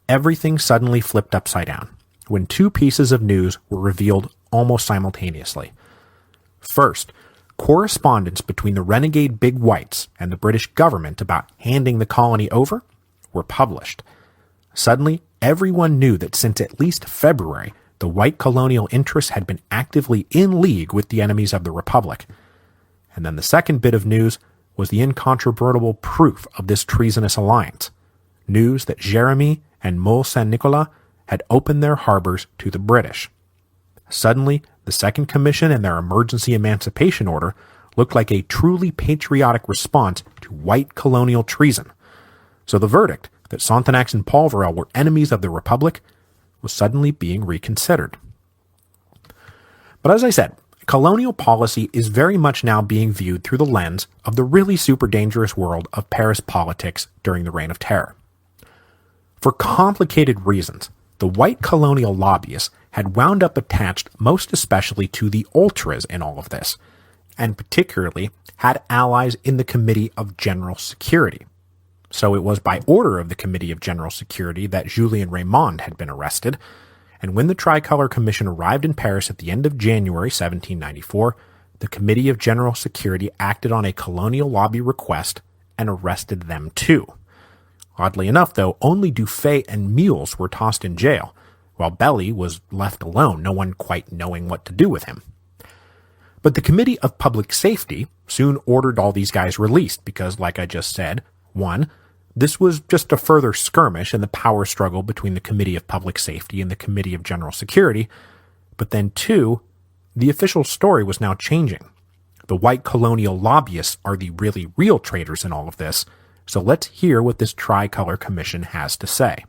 everything suddenly flipped upside down, when two pieces of news were revealed almost simultaneously. First, correspondence between the renegade Big Whites and the British government about handing the colony over were published. Suddenly, everyone knew that since at least February, the white colonial interests had been actively in league with the enemies of the Republic. And then the second bit of news was the incontrovertible proof of this treasonous alliance. News that Jérémie and Mole Saint-Nicolas had opened their harbors to the British. Suddenly, the Second Commission and their emergency emancipation order looked like a truly patriotic response to white colonial treason. So the verdict that Sonthonax and Polverel were enemies of the Republic was suddenly being reconsidered. But as I said, colonial policy is very much now being viewed through the lens of the really super dangerous world of Paris politics during the Reign of Terror. For complicated reasons, the white colonial lobbyists had wound up attached most especially to the ultras in all of this, and particularly had allies in the Committee of General Security. So it was by order of the Committee of General Security that Julien Raymond had been arrested, and when the Tricolor Commission arrived in Paris at the end of January 1794, the Committee of General Security acted on a colonial lobby request and arrested them too. Oddly enough, though, only Dufay and Mules were tossed in jail, while Belly was left alone, no one quite knowing what to do with him. But the Committee of Public Safety soon ordered all these guys released because, like I just said, 1. This was just a further skirmish in the power struggle between the Committee of Public Safety and the Committee of General Security, but then 2, the official story was now changing. The white colonial lobbyists are the really real traitors in all of this, so let's hear what this Tricolor Commission has to say.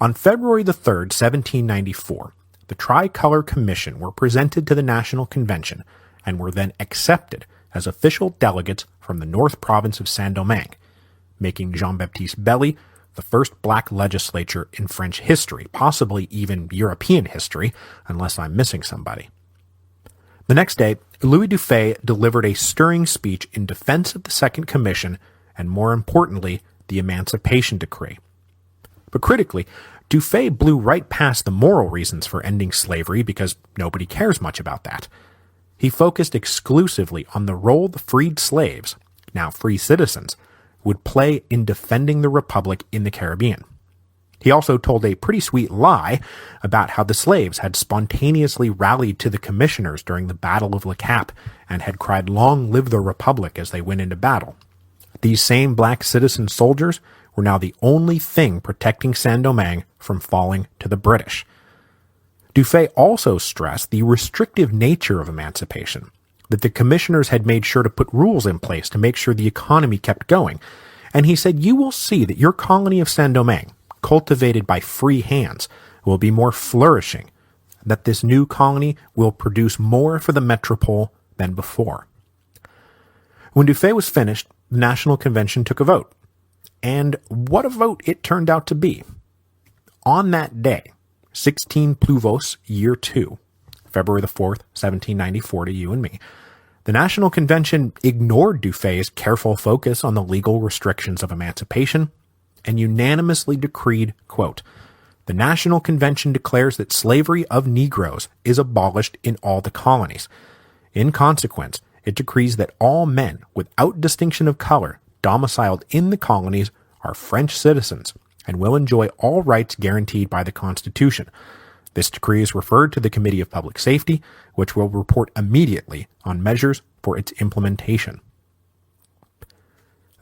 On February the 3rd, 1794, the Tricolor Commission were presented to the National Convention and were then accepted as official delegates from the North Province of Saint-Domingue, making Jean-Baptiste Belly the first black legislature in French history, possibly even European history, unless I'm missing somebody. The next day, Louis Dufay delivered a stirring speech in defense of the Second Commission and, more importantly, the Emancipation Decree. But critically, Dufay blew right past the moral reasons for ending slavery because nobody cares much about that. He focused exclusively on the role the freed slaves, now free citizens, would play in defending the Republic in the Caribbean. He also told a pretty sweet lie about how the slaves had spontaneously rallied to the commissioners during the Battle of Le Cap and had cried, "Long live the Republic," as they went into battle. These same black citizen soldiers were now the only thing protecting Saint-Domingue from falling to the British. Dufay also stressed the restrictive nature of emancipation, that the commissioners had made sure to put rules in place to make sure the economy kept going, and he said, "You will see that your colony of Saint-Domingue, cultivated by free hands, will be more flourishing, that this new colony will produce more for the metropole than before." When Dufay was finished, the National Convention took a vote. And what a vote it turned out to be. On that day, 16 Pluvos, year 2, February the 4th, 1794 to you and me, the National Convention ignored Dufay's careful focus on the legal restrictions of emancipation and unanimously decreed, quote, "The National Convention declares that slavery of Negroes is abolished in all the colonies. In consequence, it decrees that all men, without distinction of color, domiciled in the colonies are French citizens and will enjoy all rights guaranteed by the Constitution. This decree is referred to the Committee of Public Safety, which will report immediately on measures for its implementation."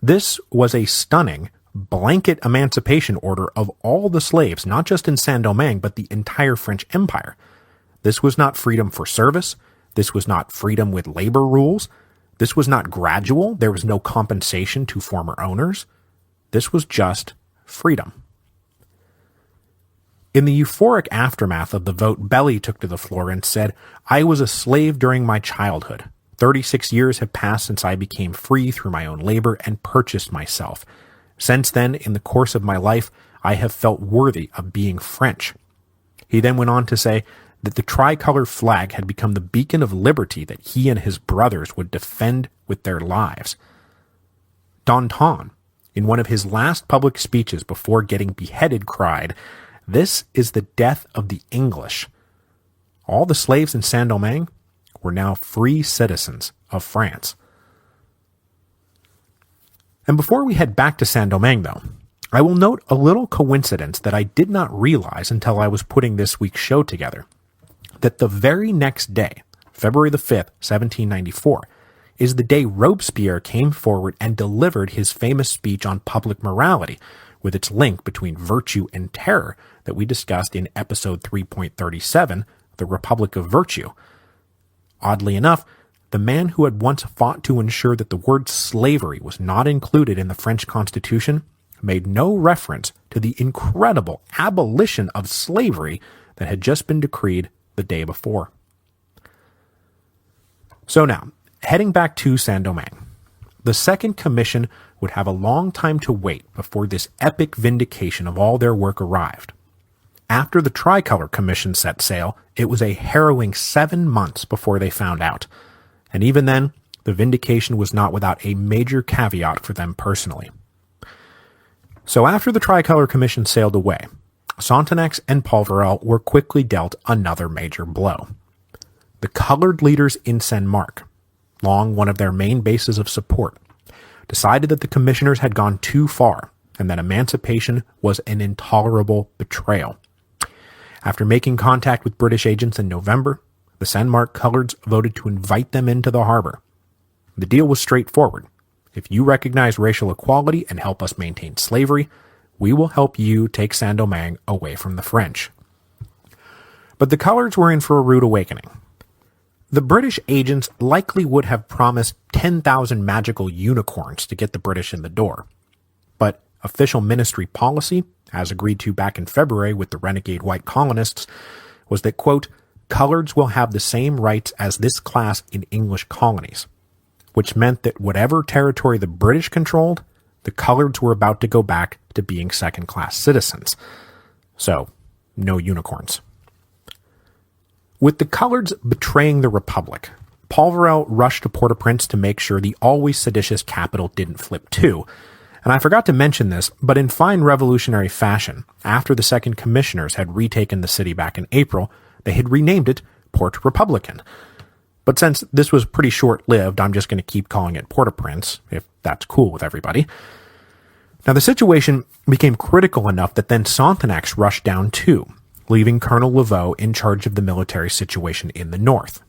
This was a stunning blanket emancipation order of all the slaves, not just in Saint-Domingue, but the entire French Empire. This was not freedom for service. This was not freedom with labor rules. This was not gradual. There was no compensation to former owners. This was just freedom. In the euphoric aftermath of the vote, Belly took to the floor and said, "I was a slave during my childhood. 36 years have passed since I became free through my own labor and purchased myself. Since then, in the course of my life, I have felt worthy of being French." He then went on to say that the tricolor flag had become the beacon of liberty that he and his brothers would defend with their lives. Danton, in one of his last public speeches before getting beheaded, cried, "This is the death of the English." All the slaves in Saint-Domingue were now free citizens of France. And before we head back to Saint-Domingue, though, I will note a little coincidence that I did not realize until I was putting this week's show together, that the very next day, February the 5th, 1794, is the day Robespierre came forward and delivered his famous speech on public morality, with its link between virtue and terror that we discussed in episode 3.37, The Republic of Virtue. Oddly enough, the man who had once fought to ensure that the word slavery was not included in the French Constitution made no reference to the incredible abolition of slavery that had just been decreed the day before. So now, heading back to Saint-Domingue, the Second Commission would have a long time to wait before this epic vindication of all their work arrived. After the Tricolor Commission set sail, it was a harrowing 7 months before they found out. And even then, the vindication was not without a major caveat for them personally. So after the Tricolor Commission sailed away, Sontenax and Polverel were quickly dealt another major blow. The colored leaders in Saint-Marc, long one of their main bases of support, decided that the commissioners had gone too far and that emancipation was an intolerable betrayal. After making contact with British agents in November, the Saint-Marc coloreds voted to invite them into the harbor. The deal was straightforward. If you recognize racial equality and help us maintain slavery, we will help you take Saint-Domingue away from the French. But the coloreds were in for a rude awakening. The British agents likely would have promised 10,000 magical unicorns to get the British in the door. But official ministry policy, as agreed to back in February with the renegade white colonists, was that, quote, "Coloreds will have the same rights as this class in English colonies," which meant that whatever territory the British controlled, the coloreds were about to go back to being second-class citizens. So, no unicorns. With the coloreds betraying the Republic, Polverel rushed to Port-au-Prince to make sure the always seditious capital didn't flip too. And I forgot to mention this, but in fine revolutionary fashion, after the Second Commissioners had retaken the city back in April, they had renamed it Port Republican. But since this was pretty short-lived, I'm just going to keep calling it Port-au-Prince, if that's cool with everybody. Now the situation became critical enough that then Sonthonax rushed down too, leaving Colonel Laveaux in charge of the military situation in the north.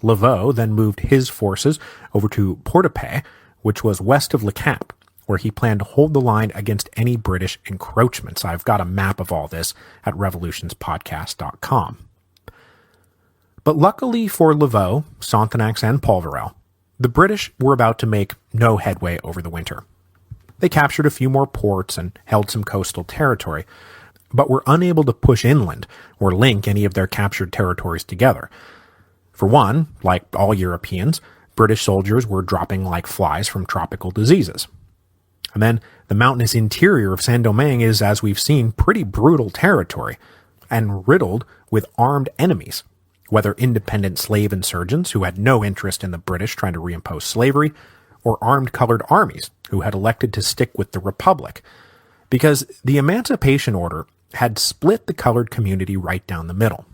Laveaux then moved his forces over to Port-au-Paix, which was west of Le Cap, where he planned to hold the line against any British encroachments. I've got a map of all this at revolutionspodcast.com. But luckily for Laveaux, Sonthonax, and Polverel, the British were about to make no headway over the winter. They captured a few more ports and held some coastal territory, but were unable to push inland or link any of their captured territories together. For one, like all Europeans, British soldiers were dropping like flies from tropical diseases. And then the mountainous interior of Saint-Domingue is, as we've seen, pretty brutal territory and riddled with armed enemies, whether independent slave insurgents who had no interest in the British trying to reimpose slavery, or armed colored armies who had elected to stick with the Republic, because the Emancipation Order had split the colored community right down the middle.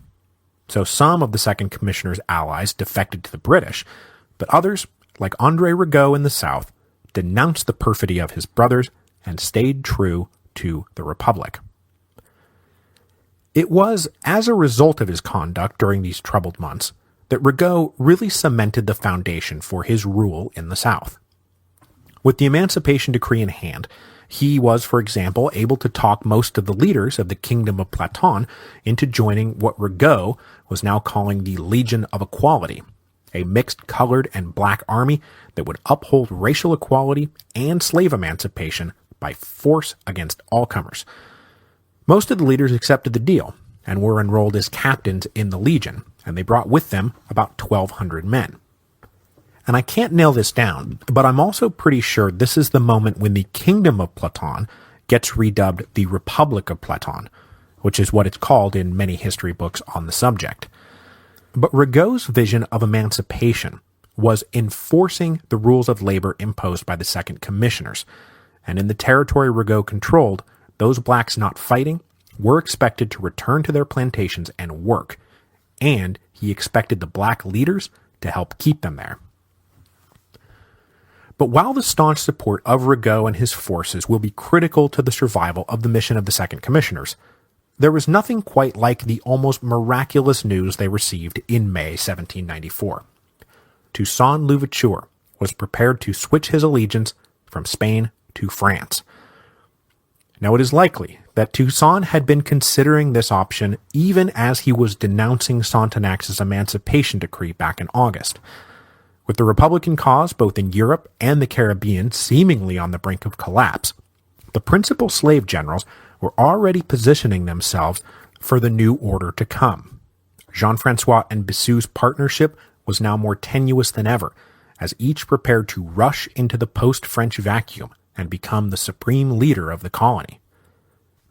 So some of the Second Commissioner's allies defected to the British, but others, like André Rigaud in the South, denounced the perfidy of his brothers and stayed true to the Republic. It was as a result of his conduct during these troubled months that Rigaud really cemented the foundation for his rule in the South. With the Emancipation Decree in hand, he was, for example, able to talk most of the leaders of the Kingdom of Platon into joining what Rigaud was now calling the Legion of Equality, a mixed colored and black army that would uphold racial equality and slave emancipation by force against all comers. Most of the leaders accepted the deal and were enrolled as captains in the Legion, and they brought with them about 1,200 men. And I can't nail this down, but I'm also pretty sure this is the moment when the Kingdom of Platon gets redubbed the Republic of Platon, which is what it's called in many history books on the subject. But Rigaud's vision of emancipation was enforcing the rules of labor imposed by the Second Commissioners, and in the territory Rigaud controlled, those blacks not fighting were expected to return to their plantations and work, and he expected the black leaders to help keep them there. But while the staunch support of Rigaud and his forces will be critical to the survival of the mission of the Second Commissioners, there was nothing quite like the almost miraculous news they received in May 1794. Toussaint Louverture was prepared to switch his allegiance from Spain to France. Now it is likely that Toussaint had been considering this option even as he was denouncing Sonthonax's Emancipation Decree back in August. With the Republican cause both in Europe and the Caribbean seemingly on the brink of collapse, the principal slave generals were already positioning themselves for the new order to come. Jean-François and Bissou's partnership was now more tenuous than ever, as each prepared to rush into the post-French vacuum and become the supreme leader of the colony.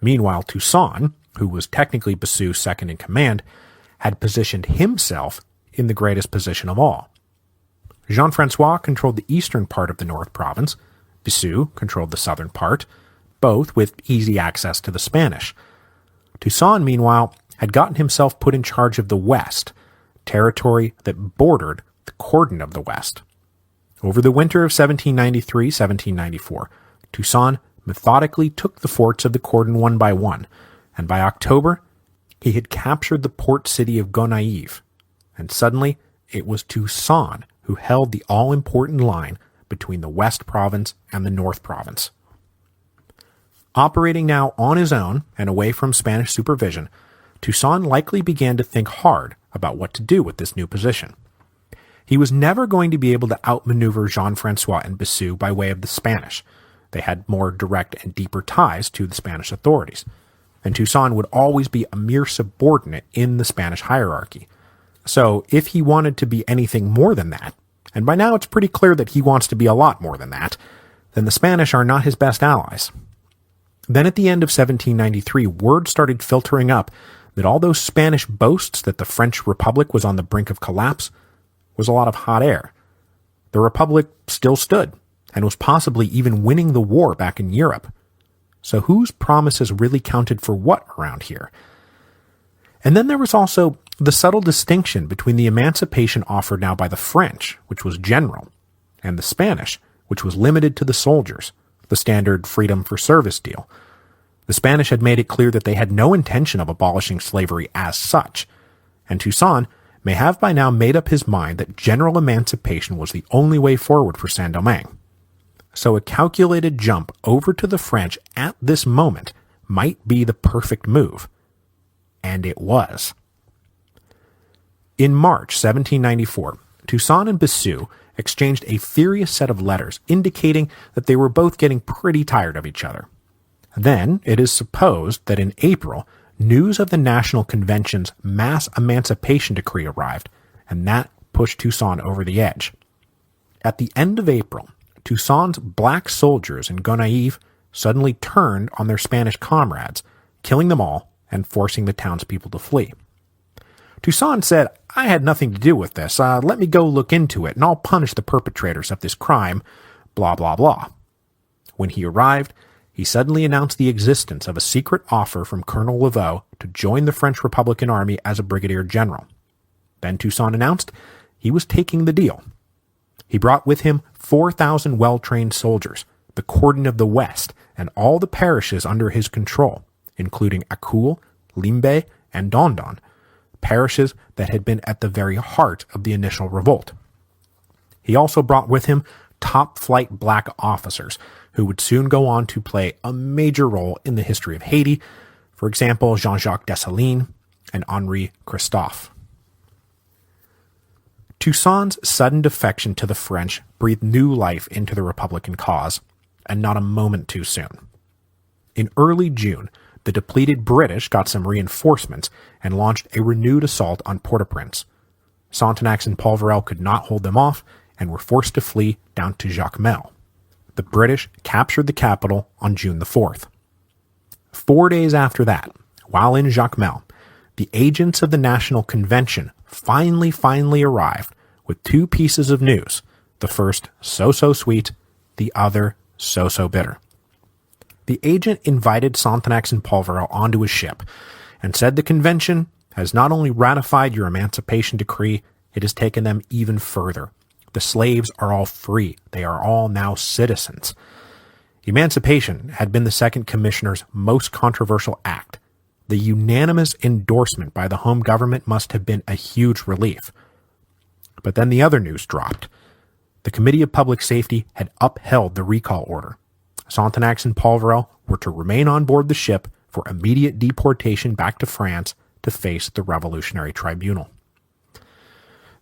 Meanwhile, Toussaint, who was technically Bissou's second in command, had positioned himself in the greatest position of all. Jean-François controlled the eastern part of the North Province, Bissou controlled the southern part, both with easy access to the Spanish. Toussaint, meanwhile, had gotten himself put in charge of the West, territory that bordered the Cordon of the West. Over the winter of 1793-1794, Toussaint methodically took the forts of the Cordon one by one, and by October, he had captured the port city of Gonaïves, and suddenly it was Toussaint who held the all-important line between the West Province and the North Province. Operating now on his own and away from Spanish supervision, Toussaint likely began to think hard about what to do with this new position. He was never going to be able to outmaneuver Jean-François and Bissou by way of the Spanish. They had more direct and deeper ties to the Spanish authorities, and Toussaint would always be a mere subordinate in the Spanish hierarchy. So if he wanted to be anything more than that, and by now it's pretty clear that he wants to be a lot more than that, then the Spanish are not his best allies. Then at the end of 1793, word started filtering up that all those Spanish boasts that the French Republic was on the brink of collapse was a lot of hot air. The Republic still stood and was possibly even winning the war back in Europe. So whose promises really counted for what around here? And then there was also the subtle distinction between the emancipation offered now by the French, which was general, and the Spanish, which was limited to the soldiers, the standard freedom for service deal. The Spanish had made it clear that they had no intention of abolishing slavery as such, and Toussaint may have by now made up his mind that general emancipation was the only way forward for Saint-Domingue. So a calculated jump over to the French at this moment might be the perfect move. And it was. In March 1794, Toussaint and Bossu exchanged a furious set of letters indicating that they were both getting pretty tired of each other. Then, it is supposed that in April, news of the National Convention's mass emancipation decree arrived, and that pushed Toussaint over the edge. At the end of April, Toussaint's black soldiers in Gonaïves suddenly turned on their Spanish comrades, killing them all and forcing the townspeople to flee. Toussaint said, "I had nothing to do with this. Let me go look into it, and I'll punish the perpetrators of this crime, blah, blah, blah." When he arrived, he suddenly announced the existence of a secret offer from Colonel Laveaux to join the French Republican Army as a brigadier general. Then Toussaint announced he was taking the deal. He brought with him 4,000 well-trained soldiers, the cordon of the West, and all the parishes under his control, including Écoule, Limbe, and Dondon, parishes that had been at the very heart of the initial revolt. He also brought with him top-flight black officers who would soon go on to play a major role in the history of Haiti, for example, Jean-Jacques Dessalines and Henri Christophe. Toussaint's sudden defection to the French breathed new life into the Republican cause, and not a moment too soon. In early June, the depleted British got some reinforcements and launched a renewed assault on Port-au-Prince. Sonthonax and Polverel could not hold them off and were forced to flee down to Jacmel. The British captured the capital on June the 4th. 4 days after that, while in Jacmel, the agents of the National Convention finally arrived with two pieces of news, the first so sweet, the other so bitter. The agent invited Sonthonax and Polverel onto his ship and said the convention has not only ratified your emancipation decree, it has taken them even further. The slaves are all free. They are all now citizens. Emancipation had been the second commissioner's most controversial act. The unanimous endorsement by the home government must have been a huge relief. But then the other news dropped. The Committee of Public Safety had upheld the recall order. Sonthonax and Polverel were to remain on board the ship for immediate deportation back to France to face the Revolutionary Tribunal.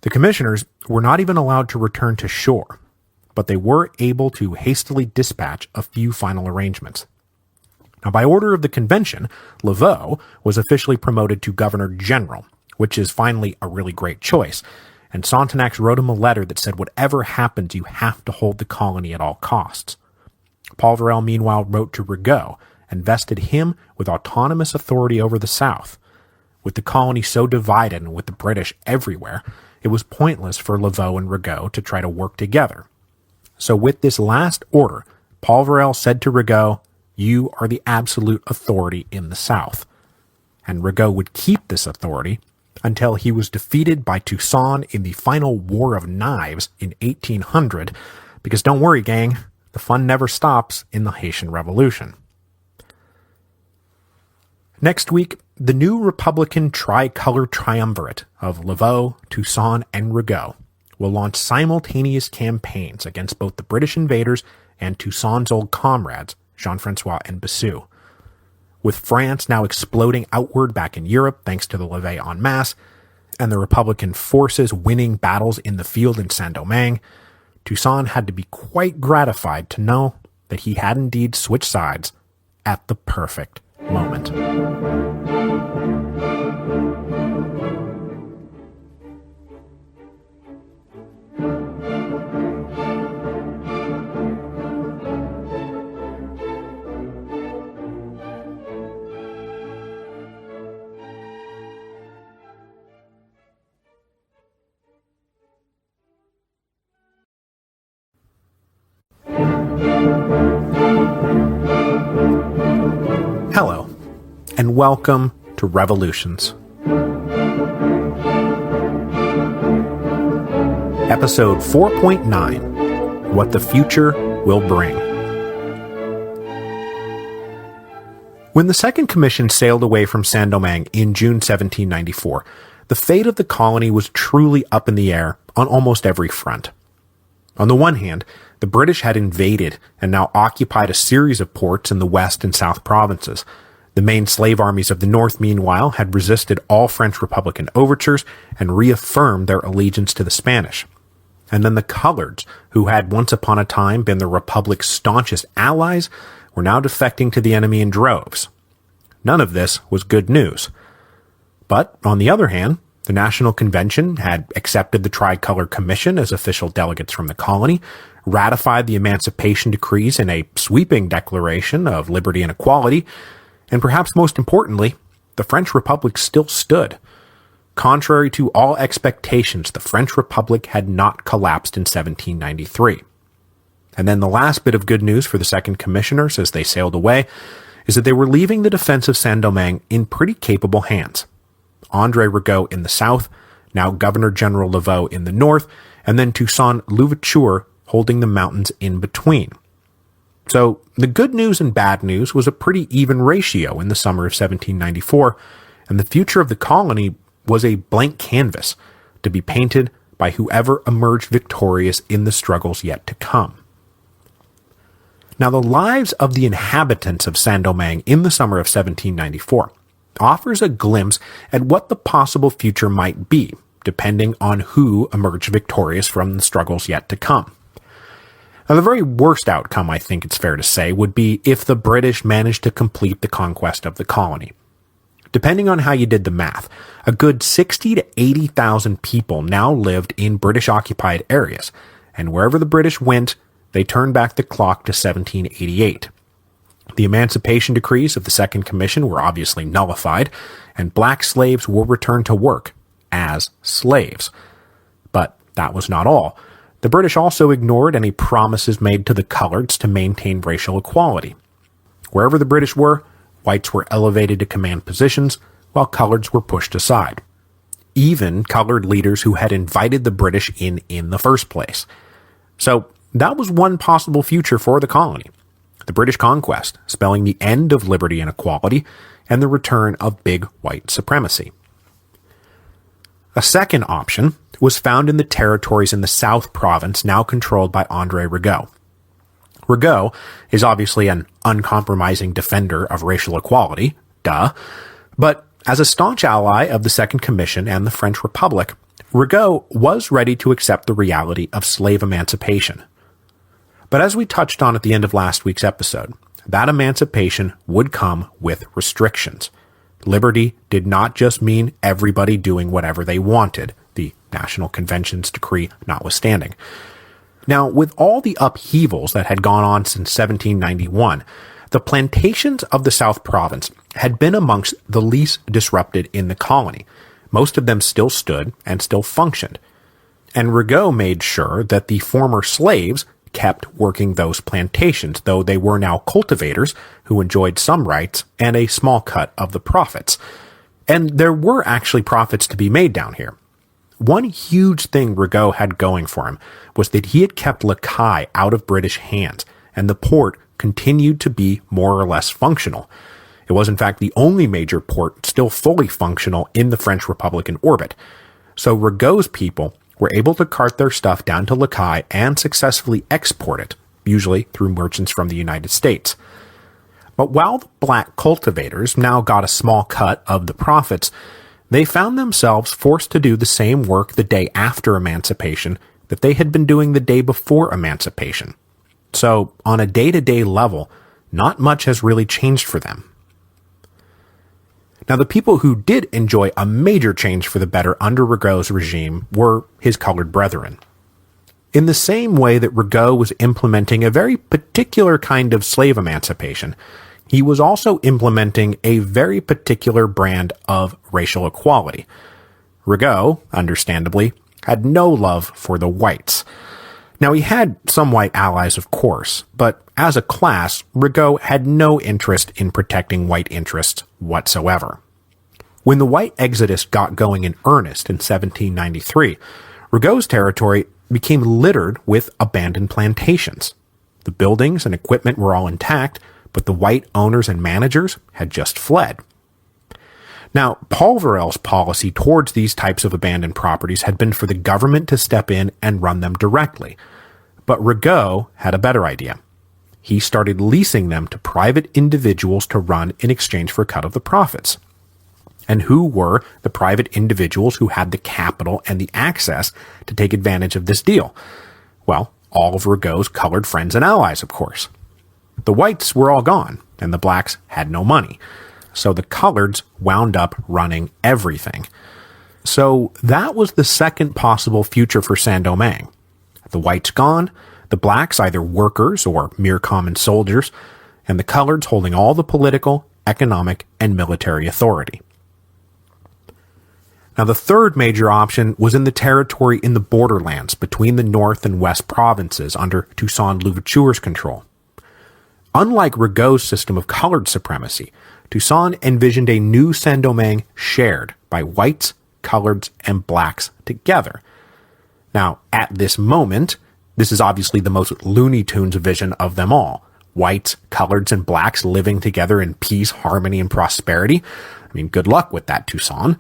The commissioners were not even allowed to return to shore, but they were able to hastily dispatch a few final arrangements. Now, by order of the convention, Laveaux was officially promoted to Governor General, which is finally a really great choice, and Sonthonax wrote him a letter that said whatever happens, you have to hold the colony at all costs. Polverel, meanwhile, wrote to Rigaud and vested him with autonomous authority over the South. With the colony so divided and with the British everywhere, it was pointless for Laveaux and Rigaud to try to work together. So with this last order, Polverel said to Rigaud, "You are the absolute authority in the South." And Rigaud would keep this authority until he was defeated by Toussaint in the final War of Knives in 1800, because don't worry, gang, the fun never stops in the Haitian Revolution. Next week, the new Republican tricolor triumvirate of Laveaux, Toussaint, and Rigaud will launch simultaneous campaigns against both the British invaders and Toussaint's old comrades, Jean-François and Bossu. With France now exploding outward back in Europe thanks to the levée en masse, and the Republican forces winning battles in the field in Saint-Domingue, Toussaint had to be quite gratified to know that he had indeed switched sides at the perfect moment. and welcome to Revolutions. Episode 4.9, What the Future Will Bring. When the Second Commission sailed away from Saint-Domingue in June 1794, the fate of the colony was truly up in the air on almost every front. On the one hand, the British had invaded and now occupied a series of ports in the West and South provinces. The main slave armies of the North, meanwhile, had resisted all French Republican overtures and reaffirmed their allegiance to the Spanish. And then the Coloreds, who had once upon a time been the Republic's staunchest allies, were now defecting to the enemy in droves. None of this was good news. But, on the other hand, the National Convention had accepted the Tricolor Commission as official delegates from the colony, ratified the Emancipation Decrees in a sweeping declaration of liberty and equality, and perhaps most importantly, the French Republic still stood. Contrary to all expectations, the French Republic had not collapsed in 1793. And then the last bit of good news for the Second Commissioners as they sailed away is that they were leaving the defense of Saint-Domingue in pretty capable hands. André Rigaud in the south, now Governor-General Laveaux in the north, and then Toussaint Louverture holding the mountains in between. So, the good news and bad news was a pretty even ratio in the summer of 1794, and the future of the colony was a blank canvas to be painted by whoever emerged victorious in the struggles yet to come. Now, the lives of the inhabitants of Saint-Domingue in the summer of 1794 offers a glimpse at what the possible future might be, depending on who emerged victorious from the struggles yet to come. Now, the very worst outcome, I think it's fair to say, would be if the British managed to complete the conquest of the colony. Depending on how you did the math, a good 60 to 80,000 people now lived in British-occupied areas, and wherever the British went, they turned back the clock to 1788. The Emancipation Decrees of the Second Commission were obviously nullified, and black slaves were returned to work as slaves. But that was not all. The British also ignored any promises made to the Coloreds to maintain racial equality. Wherever the British were, whites were elevated to command positions, while Coloreds were pushed aside. Even colored leaders who had invited the British in the first place. So that was one possible future for the colony. The British conquest, spelling the end of liberty and equality, and the return of big white supremacy. A second option was found in the territories in the South Province now controlled by André Rigaud. Rigaud is obviously an uncompromising defender of racial equality, but as a staunch ally of the Second Commission and the French Republic, Rigaud was ready to accept the reality of slave emancipation. But as we touched on at the end of last week's episode, that emancipation would come with restrictions. Liberty did not just mean everybody doing whatever they wanted, the National Convention's decree notwithstanding. Now, with all the upheavals that had gone on since 1791, the plantations of the South Province had been amongst the least disrupted in the colony. Most of them still stood and still functioned. And Rigaud made sure that the former slaves kept working those plantations, though they were now cultivators who enjoyed some rights and a small cut of the profits. And there were actually profits to be made down here. One huge thing Rigaud had going for him was that he had kept Lacaille out of British hands, and the port continued to be more or less functional. It was in fact the only major port still fully functional in the French Republican orbit. So Rigaud's people were able to cart their stuff down to Lacaille and successfully export it, usually through merchants from the United States. But while the black cultivators now got a small cut of the profits, they found themselves forced to do the same work the day after emancipation that they had been doing the day before emancipation. So, on a day-to-day level, not much has really changed for them. Now, the people who did enjoy a major change for the better under Rigaud's regime were his colored brethren. In the same way that Rigaud was implementing a very particular kind of slave emancipation, he was also implementing a very particular brand of racial equality. Rigaud, understandably, had no love for the whites. Now, he had some white allies, of course, but as a class, Rigaud had no interest in protecting white interests whatsoever. When the white exodus got going in earnest in 1793, Rigaud's territory became littered with abandoned plantations. The buildings and equipment were all intact, but the white owners and managers had just fled. Now, Polverel's policy towards these types of abandoned properties had been for the government to step in and run them directly. But Rigaud had a better idea. He started leasing them to private individuals to run in exchange for a cut of the profits. And who were the private individuals who had the capital and the access to take advantage of this deal? Well, all of Rigaud's colored friends and allies, of course. The whites were all gone, and the blacks had no money. So the coloreds wound up running everything. So that was the second possible future for Saint-Domingue. The whites gone, the blacks either workers or mere common soldiers, and the coloreds holding all the political, economic, and military authority. Now, the third major option was in the territory in the borderlands between the North and West provinces under Toussaint Louverture's control. Unlike Rigaud's system of colored supremacy, Toussaint envisioned a new Saint-Domingue shared by whites, coloreds, and blacks together. Now, at this moment, this is obviously the most Looney Tunes vision of them all. Whites, coloreds, and blacks living together in peace, harmony, and prosperity. I mean, good luck with that, Toussaint.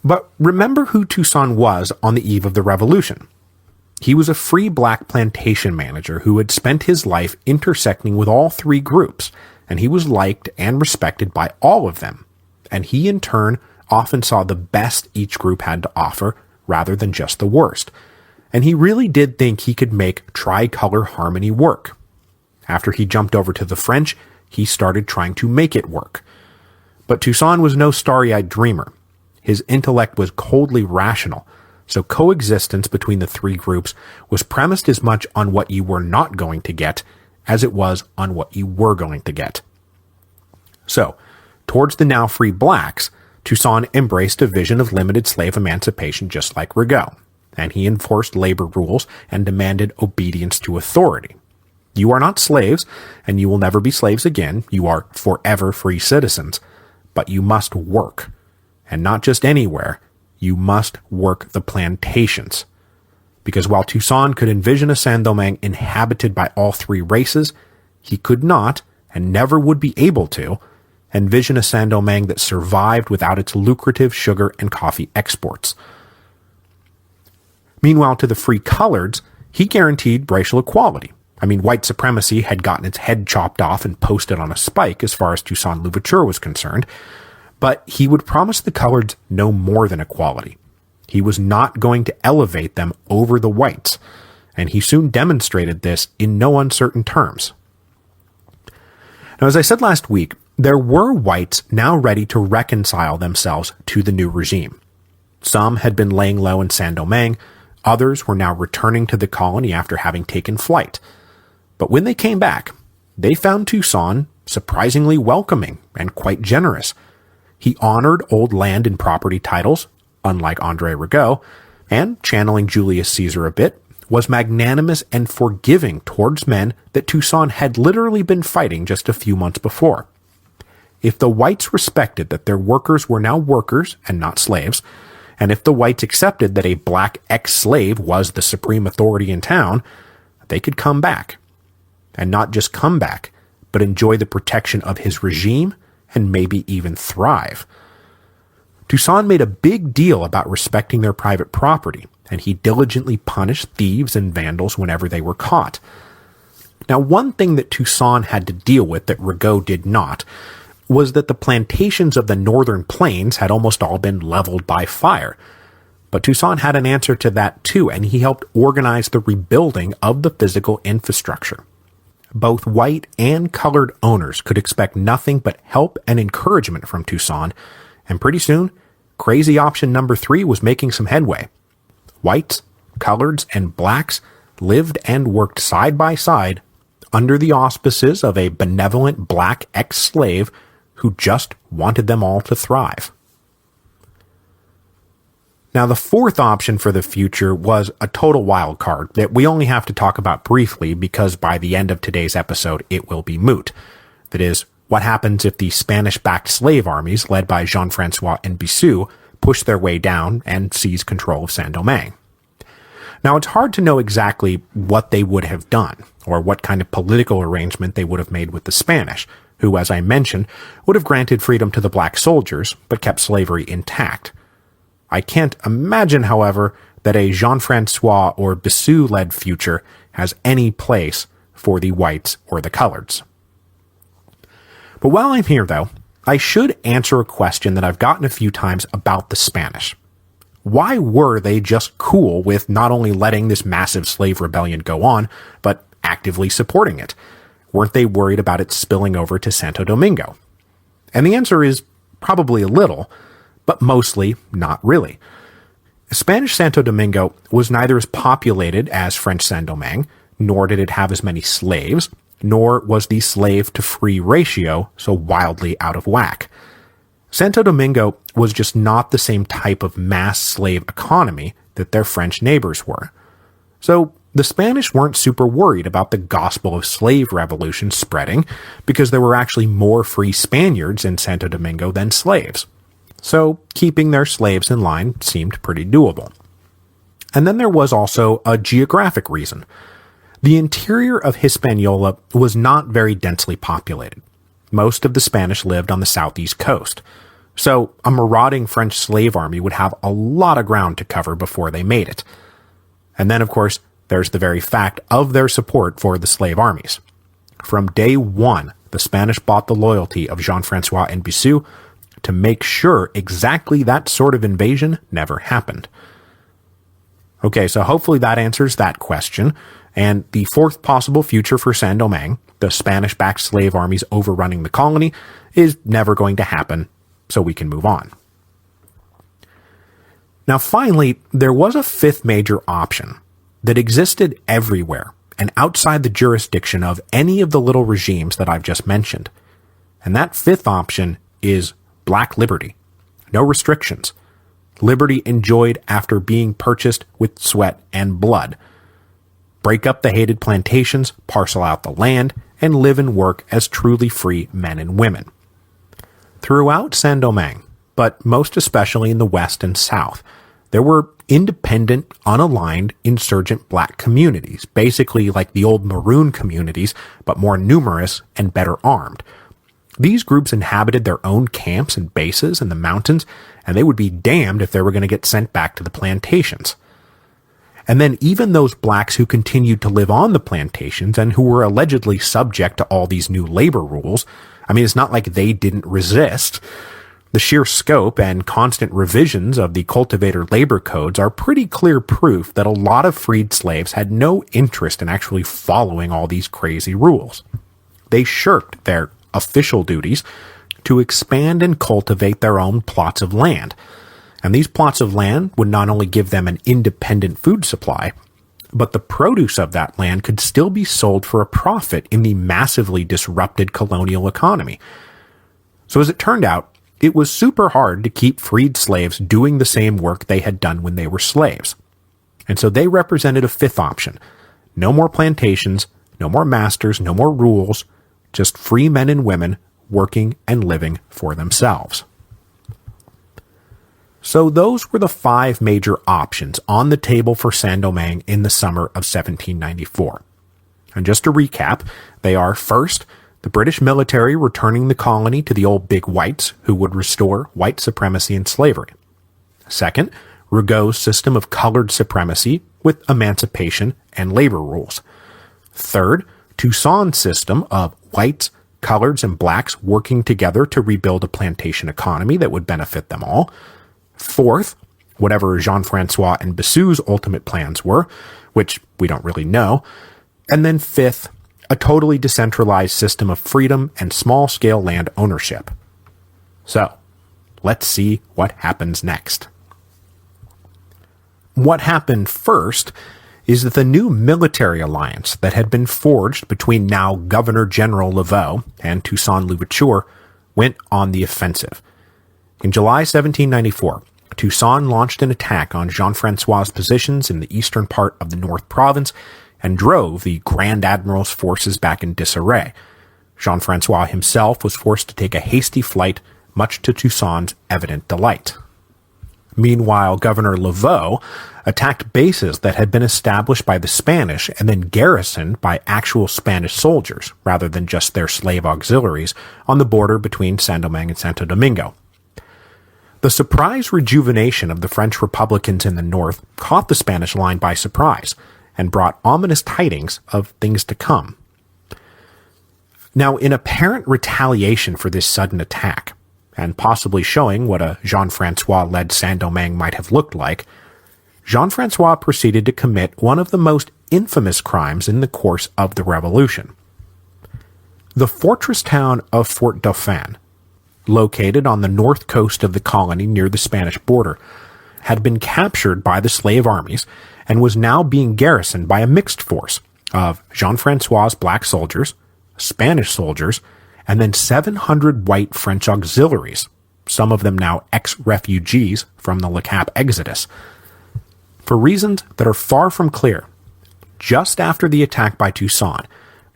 But remember who Toussaint was on the eve of the revolution. He was a free black plantation manager who had spent his life intersecting with all three groups, and he was liked and respected by all of them. And he, in turn, often saw the best each group had to offer rather than just the worst. And he really did think he could make tricolor harmony work. After he jumped over to the French, he started trying to make it work. But Toussaint was no starry-eyed dreamer. His intellect was coldly rational, so coexistence between the three groups was premised as much on what you were not going to get as it was on what you were going to get. So, towards the now free blacks, Toussaint embraced a vision of limited slave emancipation just like Rigaud, and he enforced labor rules and demanded obedience to authority. You are not slaves, and you will never be slaves again. You are forever free citizens, but you must work. And not just anywhere, you must work the plantations. Because while Toussaint could envision a Saint-Domingue inhabited by all three races, he could not, and never would be able to, envision a Saint-Domingue that survived without its lucrative sugar and coffee exports. Meanwhile, to the free coloreds, he guaranteed racial equality. I mean, white supremacy had gotten its head chopped off and posted on a spike as far as Toussaint Louverture was concerned, but he would promise the coloreds no more than equality. He was not going to elevate them over the whites, and he soon demonstrated this in no uncertain terms. Now, as I said last week, there were whites now ready to reconcile themselves to the new regime. Some had been laying low in Saint-Domingue, others were now returning to the colony after having taken flight. But when they came back, they found Toussaint surprisingly welcoming and quite generous. He honored old land and property titles, unlike André Rigaud, and, channeling Julius Caesar a bit, was magnanimous and forgiving towards men that Toussaint had literally been fighting just a few months before. If the whites respected that their workers were now workers and not slaves, and if the whites accepted that a black ex-slave was the supreme authority in town, they could come back. And not just come back, but enjoy the protection of his regime and maybe even thrive. Toussaint made a big deal about respecting their private property, and he diligently punished thieves and vandals whenever they were caught. Now, one thing that Toussaint had to deal with that Rigaud did not was that the plantations of the northern plains had almost all been leveled by fire. But Toussaint had an answer to that too, and he helped organize the rebuilding of the physical infrastructure. Both white and colored owners could expect nothing but help and encouragement from Toussaint, and pretty soon, crazy option number 3 was making some headway. Whites, coloreds, and blacks lived and worked side by side under the auspices of a benevolent black ex-slave who just wanted them all to thrive. Now, the fourth option for the future was a total wild card that we only have to talk about briefly because by the end of today's episode, it will be moot. That is, what happens if the Spanish-backed slave armies led by Jean-Francois and Bissou push their way down and seize control of Saint-Domingue. Now, it's hard to know exactly what they would have done, or what kind of political arrangement they would have made with the Spanish, who, as I mentioned, would have granted freedom to the black soldiers, but kept slavery intact. I can't imagine, however, that a Jean-Francois or Bissou-led future has any place for the whites or the coloreds. But while I'm here, though, I should answer a question that I've gotten a few times about the Spanish. Why were they just cool with not only letting this massive slave rebellion go on, but actively supporting it? Weren't they worried about it spilling over to Santo Domingo? And the answer is probably a little, but mostly not really. Spanish Santo Domingo was neither as populated as French Saint-Domingue, nor did it have as many slaves, nor was the slave-to-free ratio so wildly out of whack. Santo Domingo was just not the same type of mass slave economy that their French neighbors were. So the Spanish weren't super worried about the gospel of slave revolution spreading because there were actually more free Spaniards in Santo Domingo than slaves. So keeping their slaves in line seemed pretty doable. And then there was also a geographic reason. The interior of Hispaniola was not very densely populated. Most of the Spanish lived on the southeast coast. So a marauding French slave army would have a lot of ground to cover before they made it. And then, of course, there's the very fact of their support for the slave armies. From day one, the Spanish bought the loyalty of Jean-Francois and Bissou to make sure exactly that sort of invasion never happened. Okay, so hopefully that answers that question. And the fourth possible future for Saint-Domingue, the Spanish-backed slave armies overrunning the colony, is never going to happen, so we can move on. Now finally, there was a fifth major option that existed everywhere and outside the jurisdiction of any of the little regimes that I've just mentioned. And that fifth option is black liberty. No restrictions. Liberty enjoyed after being purchased with sweat and blood. Break up the hated plantations, parcel out the land, and live and work as truly free men and women. Throughout Saint-Domingue, but most especially in the west and south, there were independent, unaligned, insurgent black communities, basically like the old Maroon communities, but more numerous and better armed. These groups inhabited their own camps and bases in the mountains, and they would be damned if they were going to get sent back to the plantations. And then even those blacks who continued to live on the plantations and who were allegedly subject to all these new labor rules, I mean, it's not like they didn't resist. The sheer scope and constant revisions of the cultivator labor codes are pretty clear proof that a lot of freed slaves had no interest in actually following all these crazy rules. They shirked their official duties to expand and cultivate their own plots of land. And these plots of land would not only give them an independent food supply, but the produce of that land could still be sold for a profit in the massively disrupted colonial economy. So as it turned out, it was super hard to keep freed slaves doing the same work they had done when they were slaves. And so they represented a fifth option. No more plantations, no more masters, no more rules, just free men and women working and living for themselves. So those were the five major options on the table for Saint-Domingue in the summer of 1794. And just to recap, they are first, the British military returning the colony to the old big whites who would restore white supremacy and slavery. Second, Rigaud's system of colored supremacy with emancipation and labor rules. Third, Toussaint's system of whites, coloreds, and blacks working together to rebuild a plantation economy that would benefit them all. Fourth, whatever Jean-Francois and Bissou's ultimate plans were, which we don't really know. And then fifth, a totally decentralized system of freedom and small-scale land ownership. So, let's see what happens next. What happened first is that the new military alliance that had been forged between now Governor-General Laveaux and Toussaint Louverture went on the offensive. In July 1794, Toussaint launched an attack on Jean-Francois's positions in the eastern part of the North Province and drove the Grand Admiral's forces back in disarray. Jean-Francois himself was forced to take a hasty flight, much to Toussaint's evident delight. Meanwhile, Governor Laveaux attacked bases that had been established by the Spanish and then garrisoned by actual Spanish soldiers, rather than just their slave auxiliaries, on the border between Saint-Domingue and Santo Domingo. The surprise rejuvenation of the French Republicans in the north caught the Spanish line by surprise and brought ominous tidings of things to come. Now, in apparent retaliation for this sudden attack, and possibly showing what a Jean-Francois-led Saint-Domingue might have looked like, Jean-Francois proceeded to commit one of the most infamous crimes in the course of the Revolution. The fortress town of Fort Dauphin, located on the north coast of the colony near the Spanish border, had been captured by the slave armies and was now being garrisoned by a mixed force of Jean-Francois's black soldiers, Spanish soldiers, and then 700 white French auxiliaries, some of them now ex-refugees from the Le Cap exodus. For reasons that are far from clear, just after the attack by Toussaint,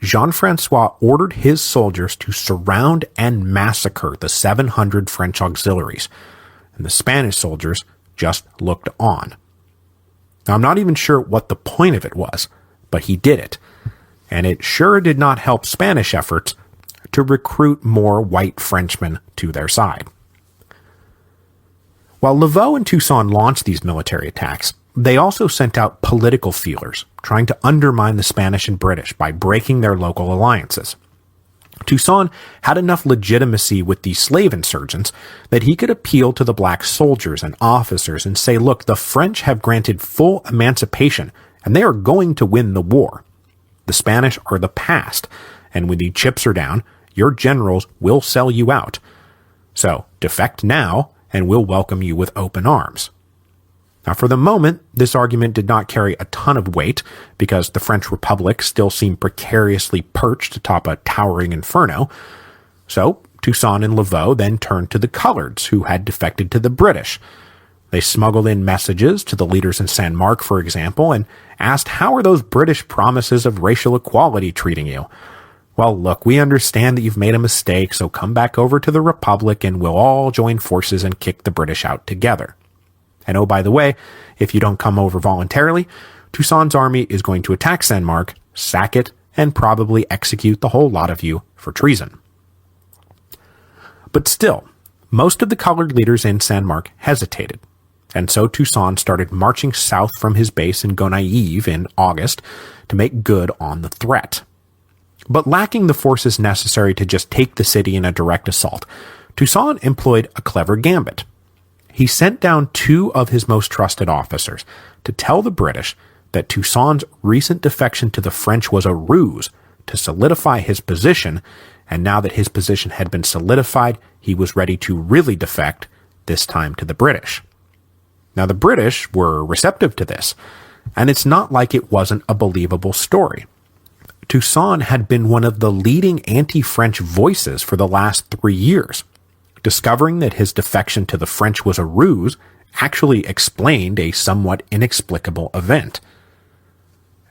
Jean-Francois ordered his soldiers to surround and massacre the 700 French auxiliaries, and the Spanish soldiers just looked on. Now, I'm not even sure what the point of it was, but he did it, and it sure did not help Spanish efforts to recruit more white Frenchmen to their side. While Laveaux and Toussaint launched these military attacks, they also sent out political feelers, trying to undermine the Spanish and British by breaking their local alliances. Toussaint had enough legitimacy with the slave insurgents that he could appeal to the black soldiers and officers and say, look, the French have granted full emancipation, and they are going to win the war. The Spanish are the past, and when the chips are down, your generals will sell you out. So, defect now, and we'll welcome you with open arms. Now, for the moment, this argument did not carry a ton of weight, because the French Republic still seemed precariously perched atop a towering inferno. So, Toussaint and Laveaux then turned to the coloreds, who had defected to the British. They smuggled in messages to the leaders in Saint Marc, for example, and asked, how are those British promises of racial equality treating you? Well, look, we understand that you've made a mistake, so come back over to the Republic and we'll all join forces and kick the British out together. And oh, by the way, if you don't come over voluntarily, Toussaint's army is going to attack Saint Marc, sack it, and probably execute the whole lot of you for treason. But still, most of the colored leaders in Saint Marc hesitated, and so Toussaint started marching south from his base in Gonaïves in August to make good on the threat. But lacking the forces necessary to just take the city in a direct assault, Toussaint employed a clever gambit. He sent down two of his most trusted officers to tell the British that Toussaint's recent defection to the French was a ruse to solidify his position, and now that his position had been solidified, he was ready to really defect, this time to the British. Now, the British were receptive to this, and it's not like it wasn't a believable story. Toussaint had been one of the leading anti-French voices for the last 3 years. Discovering that his defection to the French was a ruse actually explained a somewhat inexplicable event.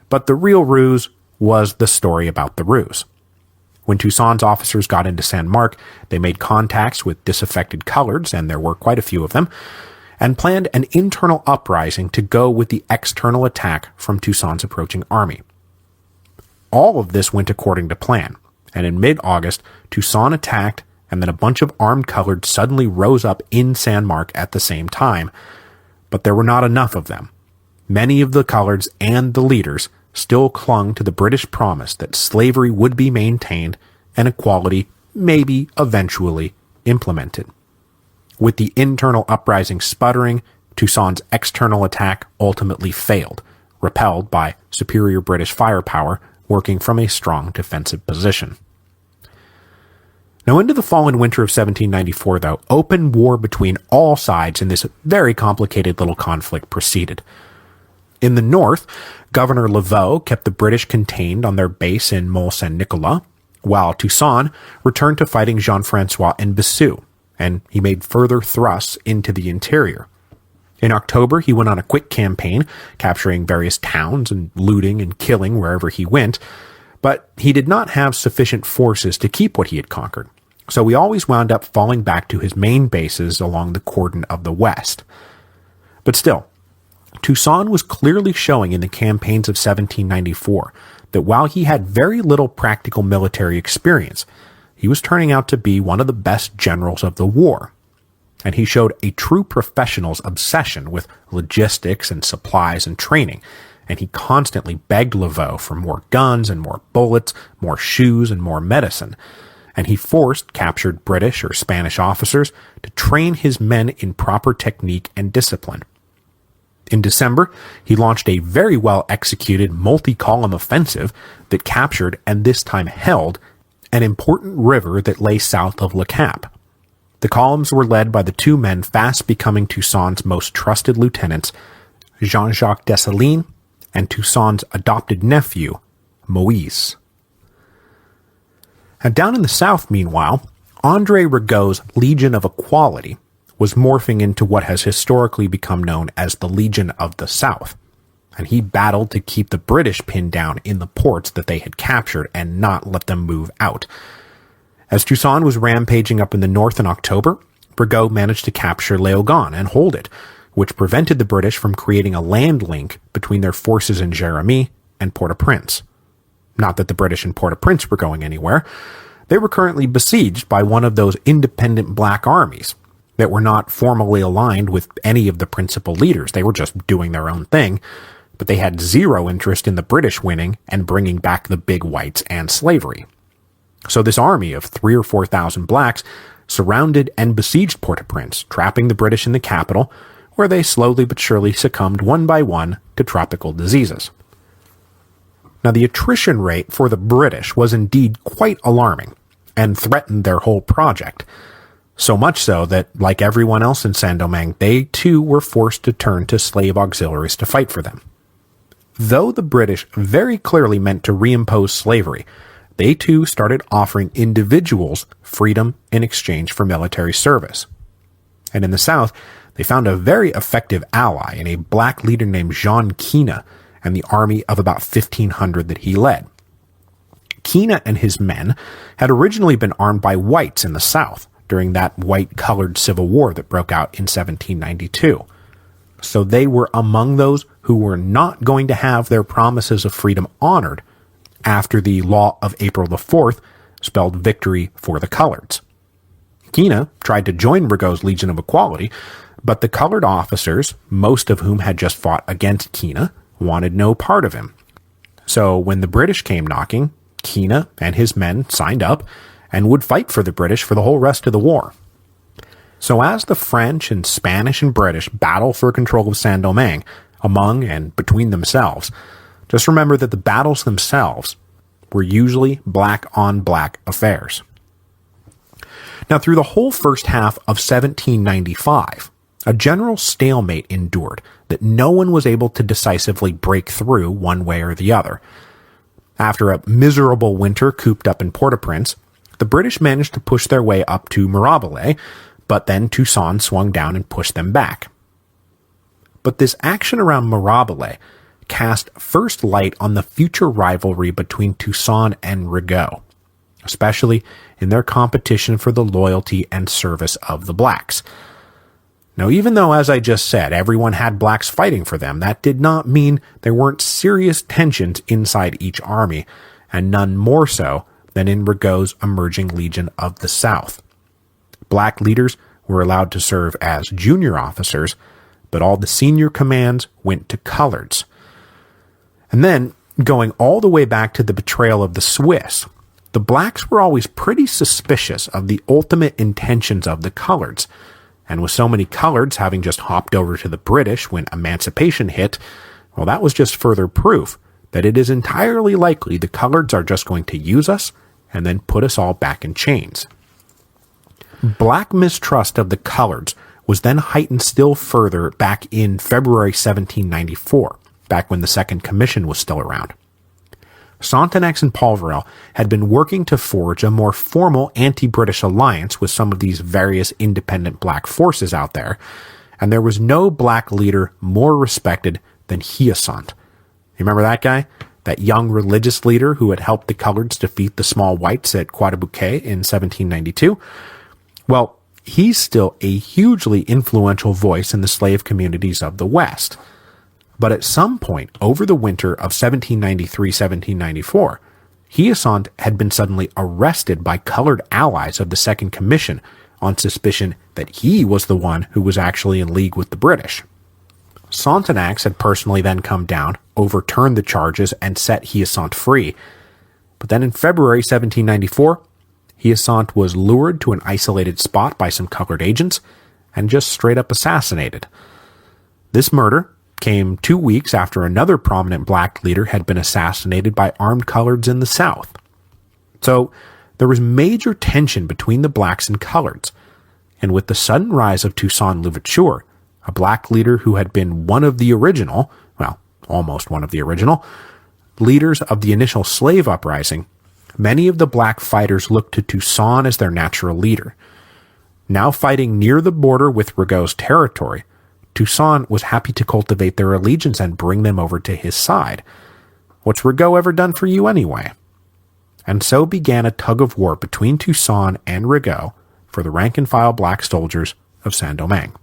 But the real ruse was the story about the ruse. When Toussaint's officers got into Saint Marc, they made contacts with disaffected coloreds, and there were quite a few of them, and planned an internal uprising to go with the external attack from Toussaint's approaching army. All of this went according to plan, and in mid-August, Toussaint attacked, and then a bunch of armed coloreds suddenly rose up in Saint Marc at the same time, but there were not enough of them. Many of the coloreds and the leaders still clung to the British promise that slavery would be maintained and equality maybe eventually implemented. With the internal uprising sputtering, Toussaint's external attack ultimately failed, repelled by superior British firepower working from a strong defensive position. Now, into the fall and winter of 1794, though, open war between all sides in this very complicated little conflict proceeded. In the north, Governor Laveaux kept the British contained on their base in Mont-Saint-Nicolas, while Toussaint returned to fighting Jean-Francois in Bissau, and he made further thrusts into the interior. In October, he went on a quick campaign, capturing various towns and looting and killing wherever he went, but he did not have sufficient forces to keep what he had conquered, so he always wound up falling back to his main bases along the cordon of the West. But still, Toussaint was clearly showing in the campaigns of 1794 that while he had very little practical military experience, he was turning out to be one of the best generals of the war. And he showed a true professional's obsession with logistics and supplies and training, and he constantly begged Laveaux for more guns and more bullets, more shoes and more medicine, and he forced captured British or Spanish officers to train his men in proper technique and discipline. In December, he launched a very well-executed multi-column offensive that captured, and this time held, an important river that lay south of Le Cap. The columns were led by the two men fast becoming Toussaint's most trusted lieutenants, Jean-Jacques Dessalines and Toussaint's adopted nephew, Moise. And down in the south, meanwhile, André Rigaud's Legion of Equality was morphing into what has historically become known as the Legion of the South, and he battled to keep the British pinned down in the ports that they had captured and not let them move out. As Toussaint was rampaging up in the north in October, Rigaud managed to capture Léogane and hold it, which prevented the British from creating a land link between their forces in Jérémie and Port-au-Prince. Not that the British in Port-au-Prince were going anywhere. They were currently besieged by one of those independent black armies that were not formally aligned with any of the principal leaders. They were just doing their own thing, but they had zero interest in the British winning and bringing back the big whites and slavery. So this army of 3,000 or 4,000 blacks surrounded and besieged Port-au-Prince, trapping the British in the capital, where they slowly but surely succumbed one by one to tropical diseases. Now, the attrition rate for the British was indeed quite alarming and threatened their whole project. So much so that, like everyone else in Saint-Domingue, they too were forced to turn to slave auxiliaries to fight for them. Though the British very clearly meant to reimpose slavery, they too started offering individuals freedom in exchange for military service. And in the South, they found a very effective ally in a black leader named Jean Kina and the army of about 1,500 that he led. Kina and his men had originally been armed by whites in the South during that white-colored civil war that broke out in 1792. So they were among those who were not going to have their promises of freedom honored after the Law of April the 4th spelled victory for the coloreds. Kina tried to join Rigaud's Legion of Equality, but the colored officers, most of whom had just fought against Kina, wanted no part of him. So when the British came knocking, Kina and his men signed up and would fight for the British for the whole rest of the war. So as the French and Spanish and British battle for control of Saint-Domingue, among and between themselves, just remember that the battles themselves were usually black-on-black affairs. Now, through the whole first half of 1795, a general stalemate endured that no one was able to decisively break through one way or the other. After a miserable winter cooped up in Port-au-Prince, the British managed to push their way up to Mirabelais, but then Toussaint swung down and pushed them back. But this action around Mirabelais cast first light on the future rivalry between Toussaint and Rigaud, especially in their competition for the loyalty and service of the blacks. Now, even though, as I just said, everyone had blacks fighting for them, that did not mean there weren't serious tensions inside each army, and none more so than in Rigaud's emerging Legion of the South. Black leaders were allowed to serve as junior officers, but all the senior commands went to coloreds. And then, going all the way back to the betrayal of the Swiss, the blacks were always pretty suspicious of the ultimate intentions of the coloreds, and with so many coloreds having just hopped over to the British when emancipation hit, well, that was just further proof that it is entirely likely the coloreds are just going to use us and then put us all back in chains. Black mistrust of the coloreds was then heightened still further back in February 1794, back when the Second Commission was still around. Sonthonax and Polverel had been working to forge a more formal anti-British alliance with some of these various independent black forces out there, and there was no black leader more respected than Hyacinthe. You remember that guy? That young religious leader who had helped the coloreds defeat the small whites at Quadebuquet in 1792? Well, he's still a hugely influential voice in the slave communities of the West. But at some point over the winter of 1793-1794, Hyacinthe had been suddenly arrested by colored allies of the Second Commission on suspicion that he was the one who was actually in league with the British. Sonthonax had personally then come down, overturned the charges, and set Hyacinthe free. But then in February 1794, Hyacinthe was lured to an isolated spot by some colored agents and just straight up assassinated. This murder came 2 weeks after another prominent black leader had been assassinated by armed coloreds in the South. So there was major tension between the blacks and coloreds, and with the sudden rise of Toussaint Louverture, a black leader who had been one of the original, well, almost one of the original, leaders of the initial slave uprising, many of the black fighters looked to Toussaint as their natural leader. Now fighting near the border with Rigaud's territory, Toussaint was happy to cultivate their allegiance and bring them over to his side. What's Rigaud ever done for you anyway? And so began a tug of war between Toussaint and Rigaud for the rank-and-file black soldiers of Saint-Domingue.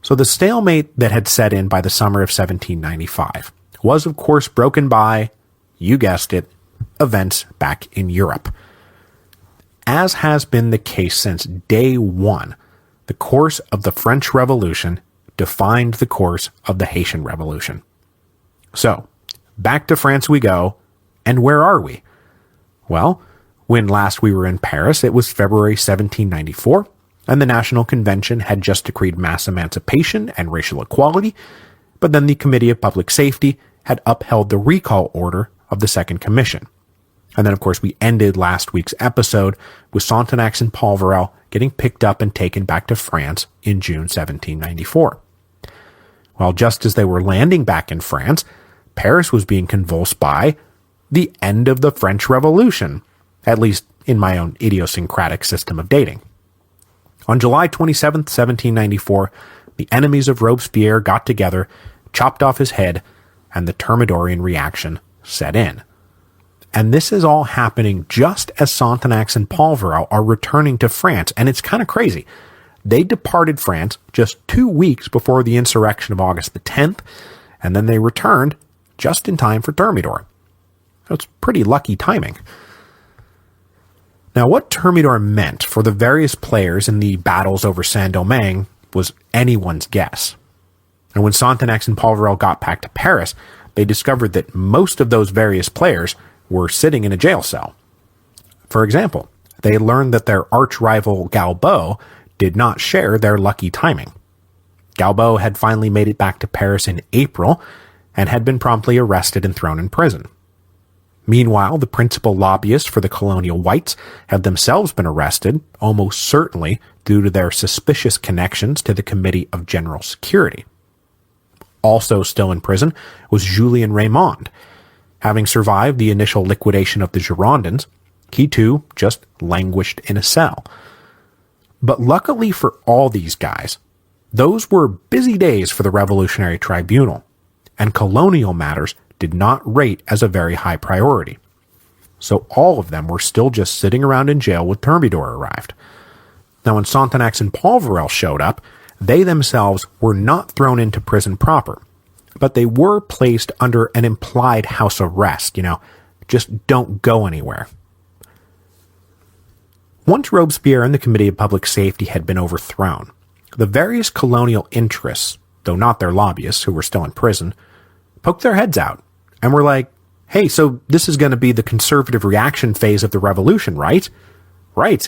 So the stalemate that had set in by the summer of 1795 was, of course, broken by, you guessed it, events back in Europe. As has been the case since day one, the course of the French Revolution defined the course of the Haitian Revolution. So, back to France we go, and where are we? Well, when last we were in Paris, it was February 1794, and the National Convention had just decreed mass emancipation and racial equality, but then the Committee of Public Safety had upheld the recall order of the Second Commission. And then, of course, we ended last week's episode with Sonthonax and Polverel getting picked up and taken back to France in June 1794. Well, just as they were landing back in France, Paris was being convulsed by the end of the French Revolution, at least in my own idiosyncratic system of dating. On July 27, 1794, the enemies of Robespierre got together, chopped off his head, and the Thermidorian reaction set in. And this is all happening just as Sonthonax and Polverel are returning to France, and it's kind of crazy. They departed France just 2 weeks before the insurrection of August the 10th, and then they returned just in time for Thermidor. So it's pretty lucky timing. Now, what Thermidor meant for the various players in the battles over Saint-Domingue was anyone's guess. And when Sonthonax and Polverel got back to Paris, they discovered that most of those various players were sitting in a jail cell. For example, they learned that their arch-rival Galbaud did not share their lucky timing. Galbaud had finally made it back to Paris in April and had been promptly arrested and thrown in prison. Meanwhile, the principal lobbyists for the colonial whites had themselves been arrested, almost certainly due to their suspicious connections to the Committee of General Security. Also still in prison was Julien Raymond. Having survived the initial liquidation of the Girondins, he too just languished in a cell. But luckily for all these guys, those were busy days for the Revolutionary Tribunal, and colonial matters did not rate as a very high priority. So all of them were still just sitting around in jail when Thermidor arrived. Now when Sonthonax and Polverel showed up, they themselves were not thrown into prison proper, but they were placed under an implied house arrest, just don't go anywhere. Once Robespierre and the Committee of Public Safety had been overthrown, the various colonial interests, though not their lobbyists who were still in prison, poked their heads out and were like, hey, so this is going to be the conservative reaction phase of the revolution, right? Right.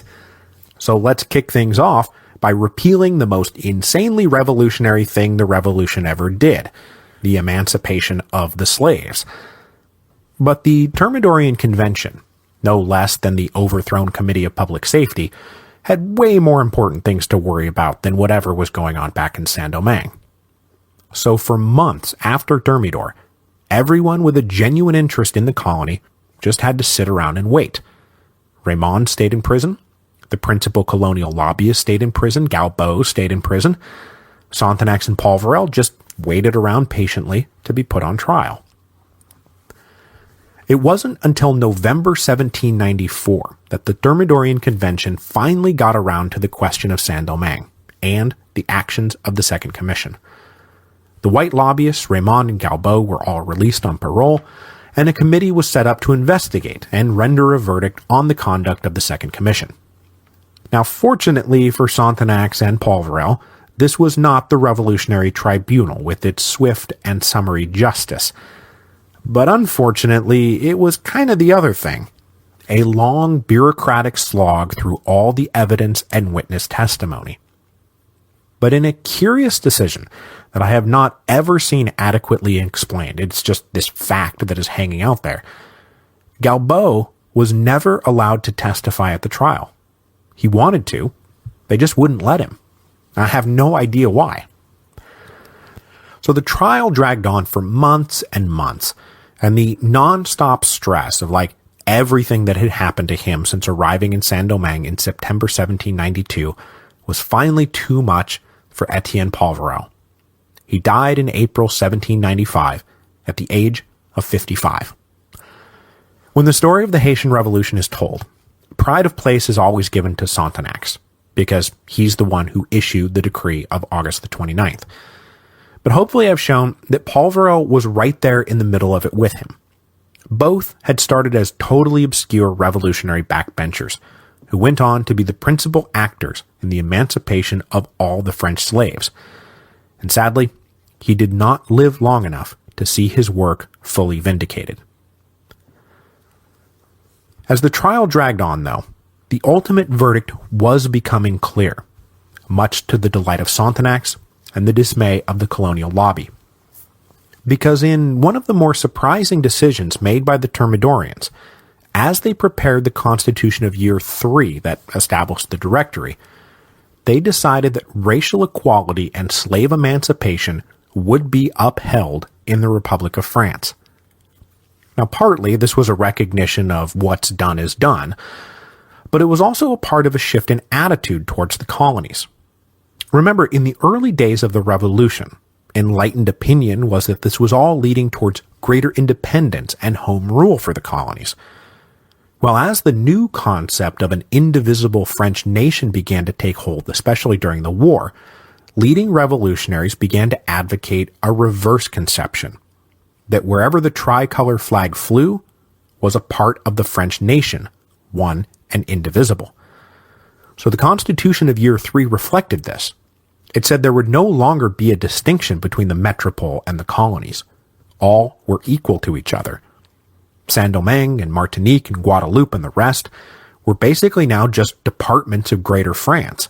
So let's kick things off by repealing the most insanely revolutionary thing the revolution ever did, the emancipation of the slaves. But the Thermidorian Convention, no less than the overthrown Committee of Public Safety, had way more important things to worry about than whatever was going on back in Saint-Domingue. So for months after Thermidor, everyone with a genuine interest in the colony just had to sit around and wait. Raymond stayed in prison, The principal colonial lobbyist stayed in prison. Galbaud stayed in prison. Sonthonax and Polverel just waited around patiently to be put on trial. It wasn't until November 1794 that the Thermidorian Convention finally got around to the question of Saint-Domingue and the actions of the Second Commission. The white lobbyists, Raymond and Galbaud, were all released on parole, and a committee was set up to investigate and render a verdict on the conduct of the Second Commission. Now, fortunately for Sonthonax and Polverel, this was not the Revolutionary Tribunal with its swift and summary justice. But unfortunately, it was kind of the other thing. A long bureaucratic slog through all the evidence and witness testimony. But in a curious decision that I have not ever seen adequately explained, it's just this fact that is hanging out there, Galbaud was never allowed to testify at the trial. He wanted to, they just wouldn't let him. I have no idea why. So the trial dragged on for months and months, and the non-stop stress of everything that had happened to him since arriving in Saint-Domingue in September 1792 was finally too much for Etienne Polverel. He died in April 1795 at the age of 55. When the story of the Haitian Revolution is told, pride of place is always given to Sonthonax, because he's the one who issued the decree of August the 29th. But hopefully I've shown that Polverel was right there in the middle of it with him. Both had started as totally obscure revolutionary backbenchers, who went on to be the principal actors in the emancipation of all the French slaves. And sadly, he did not live long enough to see his work fully vindicated. As the trial dragged on, though, the ultimate verdict was becoming clear, much to the delight of Sonthonax and the dismay of the colonial lobby. Because in one of the more surprising decisions made by the Thermidorians, as they prepared the Constitution of Year 3 that established the Directory, they decided that racial equality and slave emancipation would be upheld in the Republic of France. Now, partly this was a recognition of what's done is done, but it was also a part of a shift in attitude towards the colonies. Remember, in the early days of the Revolution, enlightened opinion was that this was all leading towards greater independence and home rule for the colonies. Well, as the new concept of an indivisible French nation began to take hold, especially during the war, leading revolutionaries began to advocate a reverse conception, that wherever the tricolor flag flew was a part of the French nation, one and indivisible. So the Constitution of Year 3 reflected this. It said there would no longer be a distinction between the metropole and the colonies. All were equal to each other. Saint-Domingue and Martinique and Guadeloupe and the rest were basically now just departments of Greater France,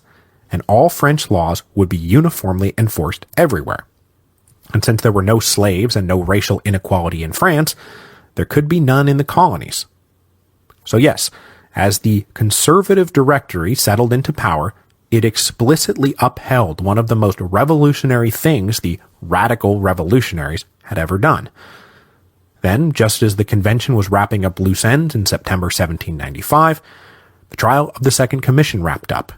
and all French laws would be uniformly enforced everywhere. And since there were no slaves and no racial inequality in France, there could be none in the colonies. So yes, as the conservative Directory settled into power, it explicitly upheld one of the most revolutionary things the radical revolutionaries had ever done. Then, just as the convention was wrapping up loose ends in September 1795, the trial of the Second Commission wrapped up.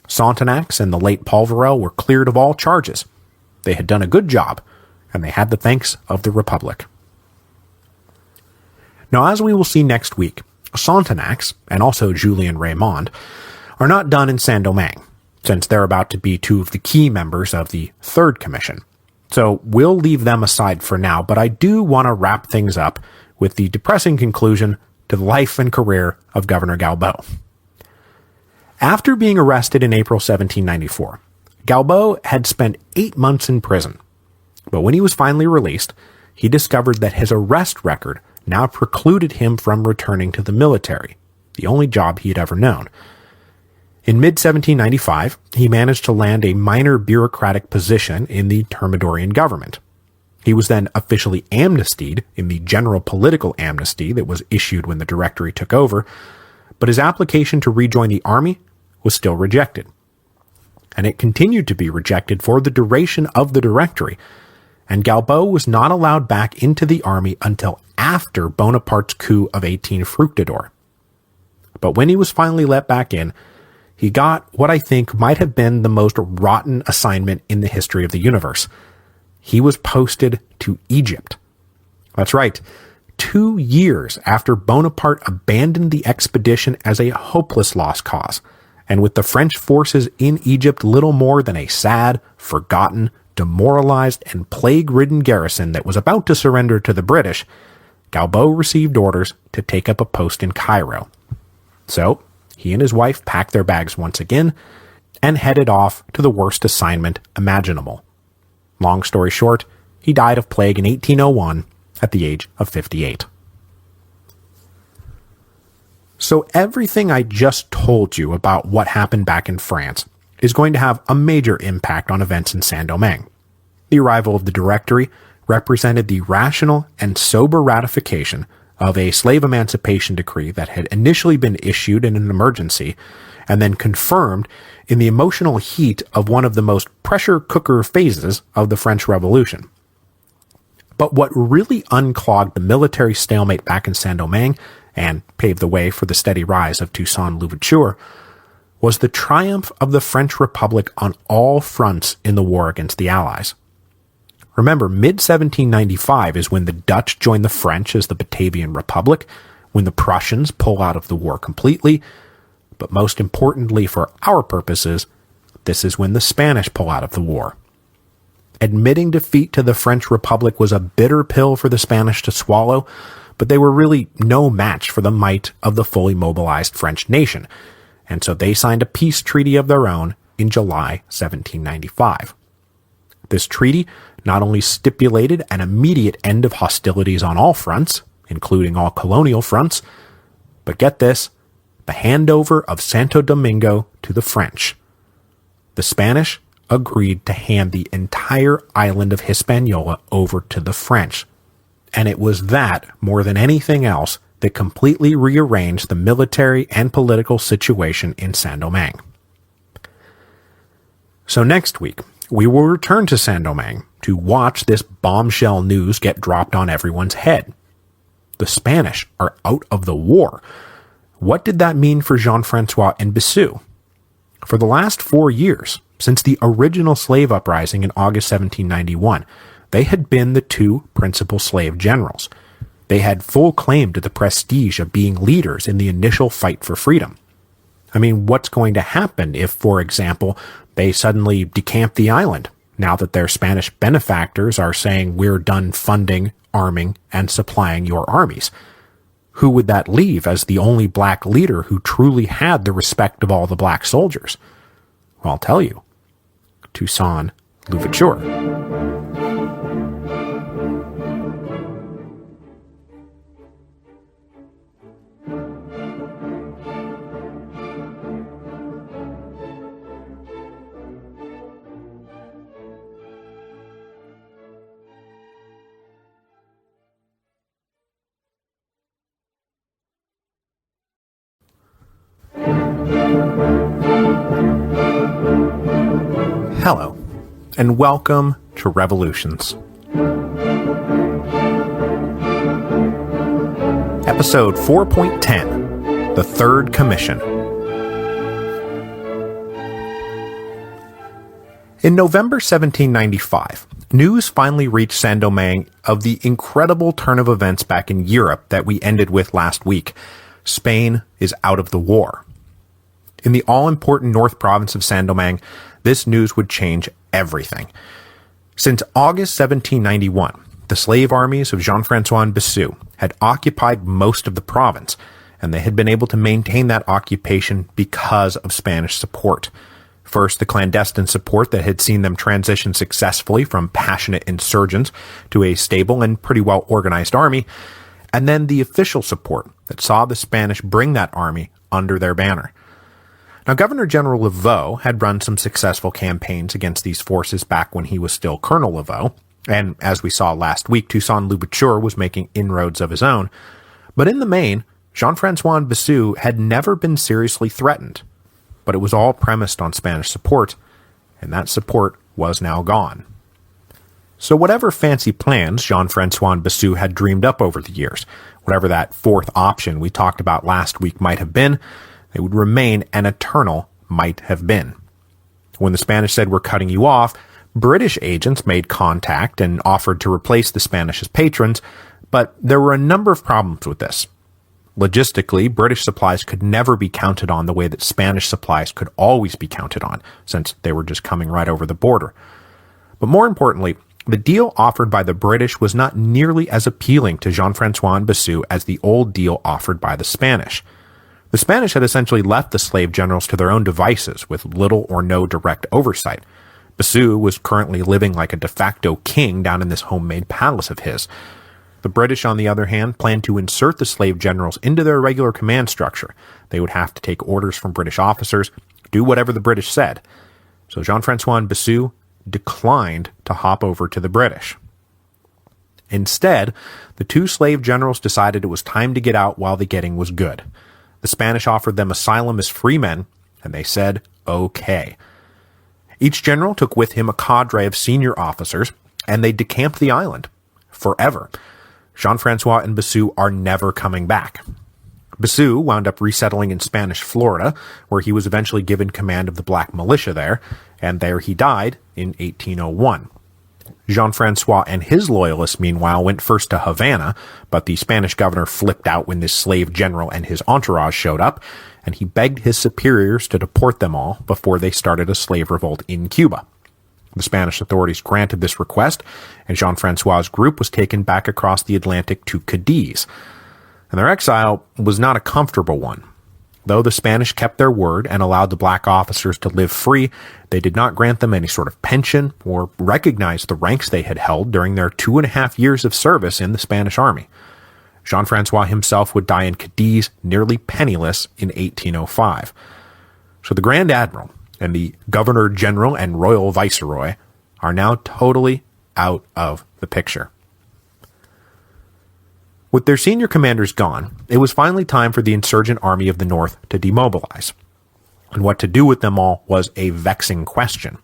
Sonthonax and the late Polverel were cleared of all charges. They had done a good job, and they had the thanks of the Republic. Now, as we will see next week, Sonthonax, and also Julien Raymond, are not done in Saint-Domingue, since they're about to be two of the key members of the Third Commission. So we'll leave them aside for now, but I do want to wrap things up with the depressing conclusion to the life and career of Governor Galbaud. After being arrested in April 1794, Galbaud had spent 8 months in prison, but when he was finally released, he discovered that his arrest record now precluded him from returning to the military, the only job he had ever known. In mid-1795, he managed to land a minor bureaucratic position in the Thermidorian government. He was then officially amnestied in the general political amnesty that was issued when the Directory took over, but his application to rejoin the army was still rejected. And it continued to be rejected for the duration of the Directory, and Galbaud was not allowed back into the army until after Bonaparte's coup of 18 Fructidor. But when he was finally let back in, he got what I think might have been the most rotten assignment in the history of the universe. He was posted to Egypt. That's right. 2 years after Bonaparte abandoned the expedition as a hopeless lost cause, and with the French forces in Egypt little more than a sad, forgotten, demoralized, and plague-ridden garrison that was about to surrender to the British, Galbaud received orders to take up a post in Cairo. So, he and his wife packed their bags once again and headed off to the worst assignment imaginable. Long story short, he died of plague in 1801 at the age of 58. So everything I just told you about what happened back in France is going to have a major impact on events in Saint-Domingue. The arrival of the Directory represented the rational and sober ratification of a slave emancipation decree that had initially been issued in an emergency and then confirmed in the emotional heat of one of the most pressure cooker phases of the French Revolution. But what really unclogged the military stalemate back in Saint-Domingue and paved the way for the steady rise of Toussaint Louverture was the triumph of the French Republic on all fronts in the war against the Allies. Remember, mid-1795 is when the Dutch join the French as the Batavian Republic, when the Prussians pull out of the war completely, but most importantly for our purposes, this is when the Spanish pull out of the war. Admitting defeat to the French Republic was a bitter pill for the Spanish to swallow, but they were really no match for the might of the fully mobilized French nation, and so they signed a peace treaty of their own in July 1795. This treaty not only stipulated an immediate end of hostilities on all fronts, including all colonial fronts, but get this, the handover of Santo Domingo to the French. The Spanish agreed to hand the entire island of Hispaniola over to the French, and it was that, more than anything else, that completely rearranged the military and political situation in Saint-Domingue. So next week, we will return to Saint-Domingue to watch this bombshell news get dropped on everyone's head. The Spanish are out of the war. What did that mean for Jean-Francois and Bissou? For the last 4 years, since the original slave uprising in August 1791, they had been the two principal slave generals. They had full claim to the prestige of being leaders in the initial fight for freedom. I mean, what's going to happen if, for example, they suddenly decamp the island, now that their Spanish benefactors are saying we're done funding, arming, and supplying your armies? Who would that leave as the only black leader who truly had the respect of all the black soldiers? Well, I'll tell you. Toussaint Louverture. Hello, and welcome to Revolutions. Episode 4.10, The Third Commission. In November 1795, news finally reached Saint-Domingue of the incredible turn of events back in Europe that we ended with last week. Spain is out of the war. In the all-important North Province of Saint-Domingue, this news would change everything. Since August 1791, the slave armies of Jean-Francois and Bissou had occupied most of the province, and they had been able to maintain that occupation because of Spanish support. First, the clandestine support that had seen them transition successfully from passionate insurgents to a stable and pretty well-organized army, and then the official support that saw the Spanish bring that army under their banner. Now, Governor-General Laveaux had run some successful campaigns against these forces back when he was still Colonel Laveaux, and as we saw last week, Toussaint Louverture was making inroads of his own. But in the main, Jean-Francois and Bissou had never been seriously threatened, but it was all premised on Spanish support, and that support was now gone. So whatever fancy plans Jean-Francois and Bissou had dreamed up over the years, whatever that fourth option we talked about last week might have been, they would remain an eternal might have been. When the Spanish said, "We're cutting you off," British agents made contact and offered to replace the Spanish as patrons, but there were a number of problems with this. Logistically, British supplies could never be counted on the way that Spanish supplies could always be counted on, since they were just coming right over the border. But more importantly, the deal offered by the British was not nearly as appealing to Jean-François and Bossu as the old deal offered by the Spanish. The Spanish had essentially left the slave generals to their own devices with little or no direct oversight. Bossu was currently living like a de facto king down in this homemade palace of his. The British, on the other hand, planned to insert the slave generals into their regular command structure. They would have to take orders from British officers, do whatever the British said. So Jean-François and Bossu declined to hop over to the British. Instead, the two slave generals decided it was time to get out while the getting was good. The Spanish offered them asylum as free men, and they said, okay. Each general took with him a cadre of senior officers, and they decamped the island. Forever. Jean-François and Bossu are never coming back. Bossu wound up resettling in Spanish Florida, where he was eventually given command of the black militia there, and there he died in 1801. Jean-François and his loyalists, meanwhile, went first to Havana, but the Spanish governor flipped out when this slave general and his entourage showed up, and he begged his superiors to deport them all before they started a slave revolt in Cuba. The Spanish authorities granted this request, and Jean-François' group was taken back across the Atlantic to Cadiz. And their exile was not a comfortable one. Though the Spanish kept their word and allowed the black officers to live free, they did not grant them any sort of pension or recognize the ranks they had held during their 2.5 years of service in the Spanish army. Jean-François himself would die in Cadiz nearly penniless in 1805. So the Grand Admiral and the Governor General and Royal Viceroy are now totally out of the picture. With their senior commanders gone, it was finally time for the insurgent army of the North to demobilize. And what to do with them all was a vexing question.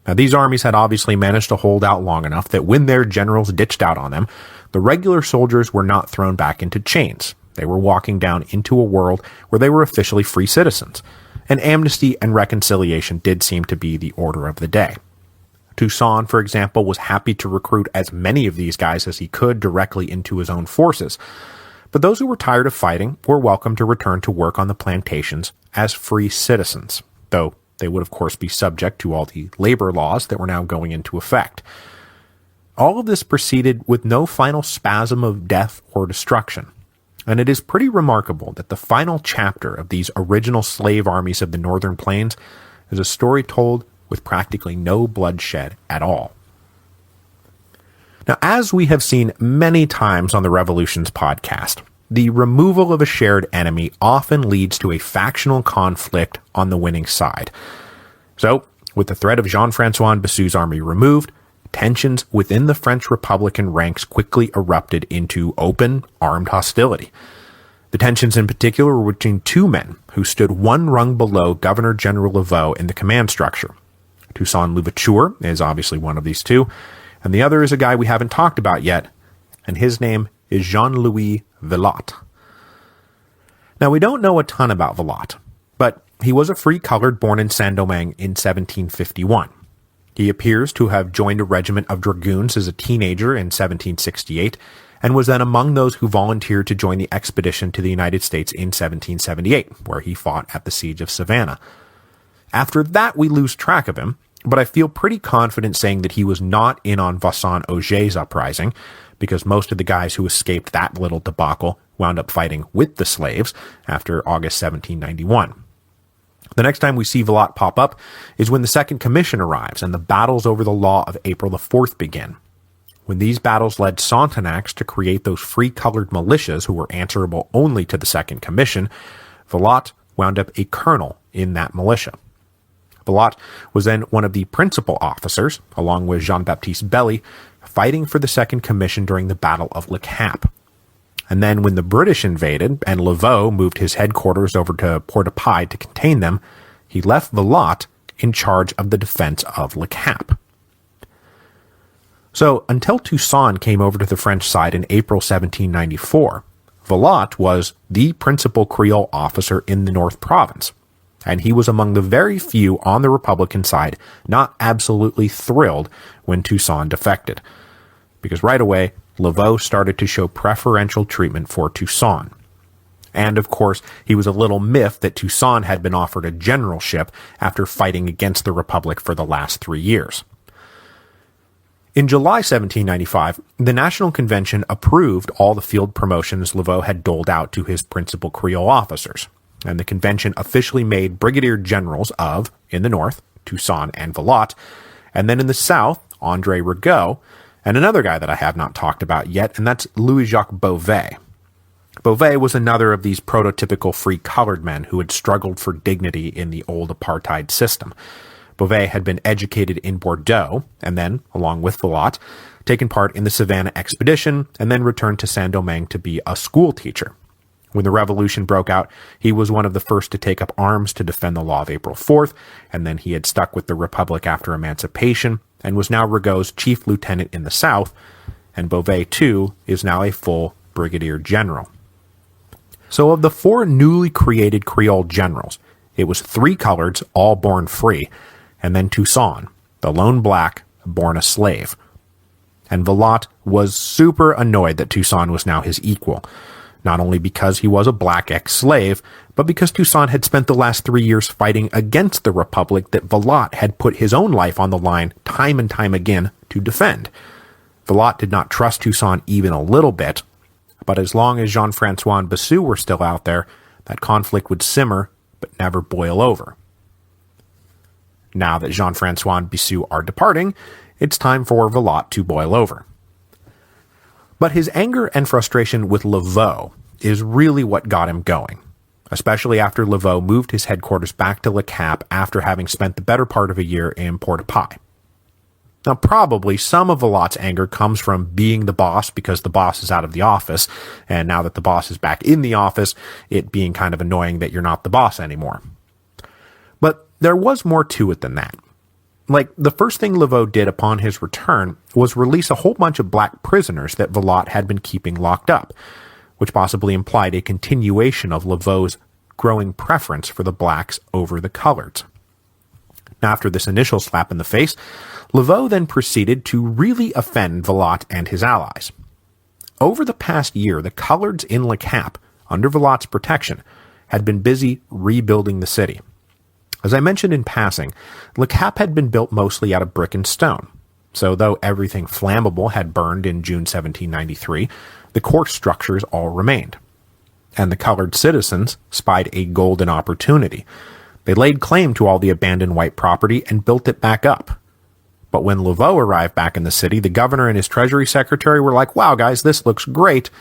Now, these armies had obviously managed to hold out long enough that when their generals ditched out on them, the regular soldiers were not thrown back into chains. They were walking down into a world where they were officially free citizens. And amnesty and reconciliation did seem to be the order of the day. Toussaint, for example, was happy to recruit as many of these guys as he could directly into his own forces. But those who were tired of fighting were welcome to return to work on the plantations as free citizens, though they would of course be subject to all the labor laws that were now going into effect. All of this proceeded with no final spasm of death or destruction. And it is pretty remarkable that the final chapter of these original slave armies of the Northern Plains is a story told with practically no bloodshed at all. Now, as we have seen many times on the Revolutions podcast, the removal of a shared enemy often leads to a factional conflict on the winning side. So, with the threat of Jean-François and Bossu's army removed, tensions within the French Republican ranks quickly erupted into open, armed hostility. The tensions in particular were between two men who stood one rung below Governor General Laveaux in the command structure. Toussaint Louverture is obviously one of these two, and the other is a guy we haven't talked about yet, and his name is Jean-Louis Villatte. Now, we don't know a ton about Villatte, but he was a free-colored born in Saint-Domingue in 1751. He appears to have joined a regiment of dragoons as a teenager in 1768, and was then among those who volunteered to join the expedition to the United States in 1778, where he fought at the Siege of Savannah. After that, we lose track of him, but I feel pretty confident saying that he was not in on Vincent Augier's uprising, because most of the guys who escaped that little debacle wound up fighting with the slaves after August 1791. The next time we see Villatte pop up is when the Second Commission arrives and the battles over the law of April the 4th begin. When these battles led Sonthonax to create those free-colored militias who were answerable only to the Second Commission, Villatte wound up a colonel in that militia. Villatte was then one of the principal officers, along with Jean-Baptiste Belly, fighting for the Second Commission during the Battle of Le Cap. And then when the British invaded and Laveaux moved his headquarters over to Port-au-Pie to contain them, he left Villatte in charge of the defense of Le Cap. So until Toussaint came over to the French side in April 1794, Villatte was the principal Creole officer in the North Province. and he was among the very few on the Republican side not absolutely thrilled when Toussaint defected. Because right away, Laveaux started to show preferential treatment for Toussaint. And of course, he was a little miffed that Toussaint had been offered a generalship after fighting against the Republic for the last 3 years. In July 1795, the National Convention approved all the field promotions Laveaux had doled out to his principal Creole officers, and the convention officially made brigadier generals of, in the north, Toussaint and Villatte, and then in the south, André Rigaud, and another guy that I have not talked about yet, and that's Louis-Jacques Beauvais. Beauvais was another of these prototypical free-colored men who had struggled for dignity in the old apartheid system. Beauvais had been educated in Bordeaux, and then, along with Villatte, taken part in the Savannah expedition, and then returned to Saint-Domingue to be a school teacher. When the revolution broke out, he was one of the first to take up arms to defend the law of April 4th, and then he had stuck with the Republic after emancipation, and was now Rigaud's chief lieutenant in the South, and Beauvais, too, is now a full brigadier general. So of the 4 newly created Creole generals, it was 3 coloreds, all born free, and then Toussaint, the lone black, born a slave. And Villatte was super annoyed that Toussaint was now his equal, not only because he was a black ex-slave, but because Toussaint had spent the last 3 years fighting against the Republic that Villatte had put his own life on the line time and time again to defend. Villatte did not trust Toussaint even a little bit, but as long as Jean-François and Biassou were still out there, that conflict would simmer but never boil over. Now that Jean-François and Biassou are departing, it's time for Villatte to boil over. But his anger and frustration with Laveaux is really what got him going, especially after Laveaux moved his headquarters back to Le Cap after having spent the better part of a year in Port-au-Paix. Now, probably some of Villatte's anger comes from being the boss because the boss is out of the office, and now that the boss is back in the office, it being kind of annoying that you're not the boss anymore. But there was more to it than that. Like, the first thing Laveaux did upon his return was release a whole bunch of black prisoners that Villatte had been keeping locked up, which possibly implied a continuation of Laveau's growing preference for the blacks over the coloreds. After this initial slap in the face, Laveaux then proceeded to really offend Villatte and his allies. Over the past year, the coloreds in Le Cap, under Villatte's protection, had been busy rebuilding the city. As I mentioned in passing, Le Cap had been built mostly out of brick and stone, so though everything flammable had burned in June 1793, the core structures all remained. And the colored citizens spied a golden opportunity. They laid claim to all the abandoned white property and built it back up. But when Laveaux arrived back in the city, the governor and his treasury secretary were like, "Wow, guys, this looks great.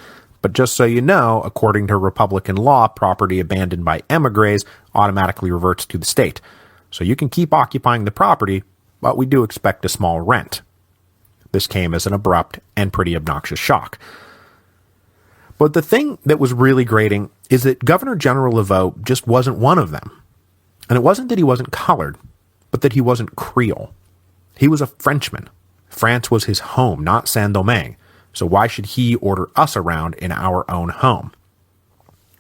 But just so you know, according to Republican law, property abandoned by émigrés automatically reverts to the state. So you can keep occupying the property, but we do expect a small rent." This came as an abrupt and pretty obnoxious shock. But the thing that was really grating is that Governor General Laveaux just wasn't one of them. And it wasn't that he wasn't colored, but that he wasn't Creole. He was a Frenchman. France was his home, not Saint-Domingue. So why should he order us around in our own home?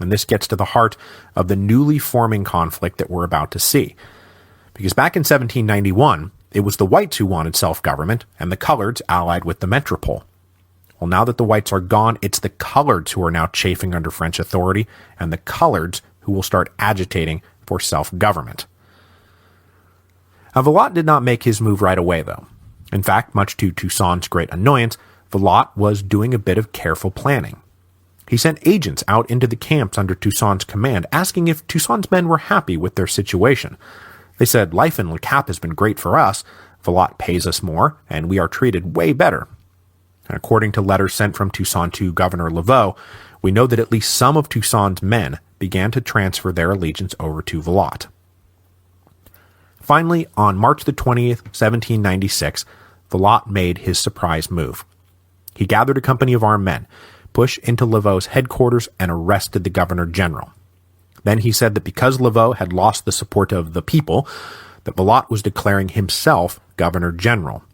And this gets to the heart of the newly forming conflict that we're about to see. Because back in 1791, it was the whites who wanted self-government, and the coloreds allied with the metropole. Well, now that the whites are gone, it's the coloreds who are now chafing under French authority, and the coloreds who will start agitating for self-government. Now, Villatte did not make his move right away, though. In fact, much to Toussaint's great annoyance, Villatte was doing a bit of careful planning. He sent agents out into the camps under Toussaint's command, asking if Toussaint's men were happy with their situation. They said, "Life in Le Cap has been great for us. Villatte pays us more, and we are treated way better." And according to letters sent from Toussaint to Governor Laveaux, we know that at least some of Toussaint's men began to transfer their allegiance over to Villatte. Finally, on March the 20th, 1796, Villatte made his surprise move. He gathered a company of armed men, pushed into Laveau's headquarters, and arrested the governor-general. Then he said that because Laveaux had lost the support of the people, that Villatte was declaring himself governor-general.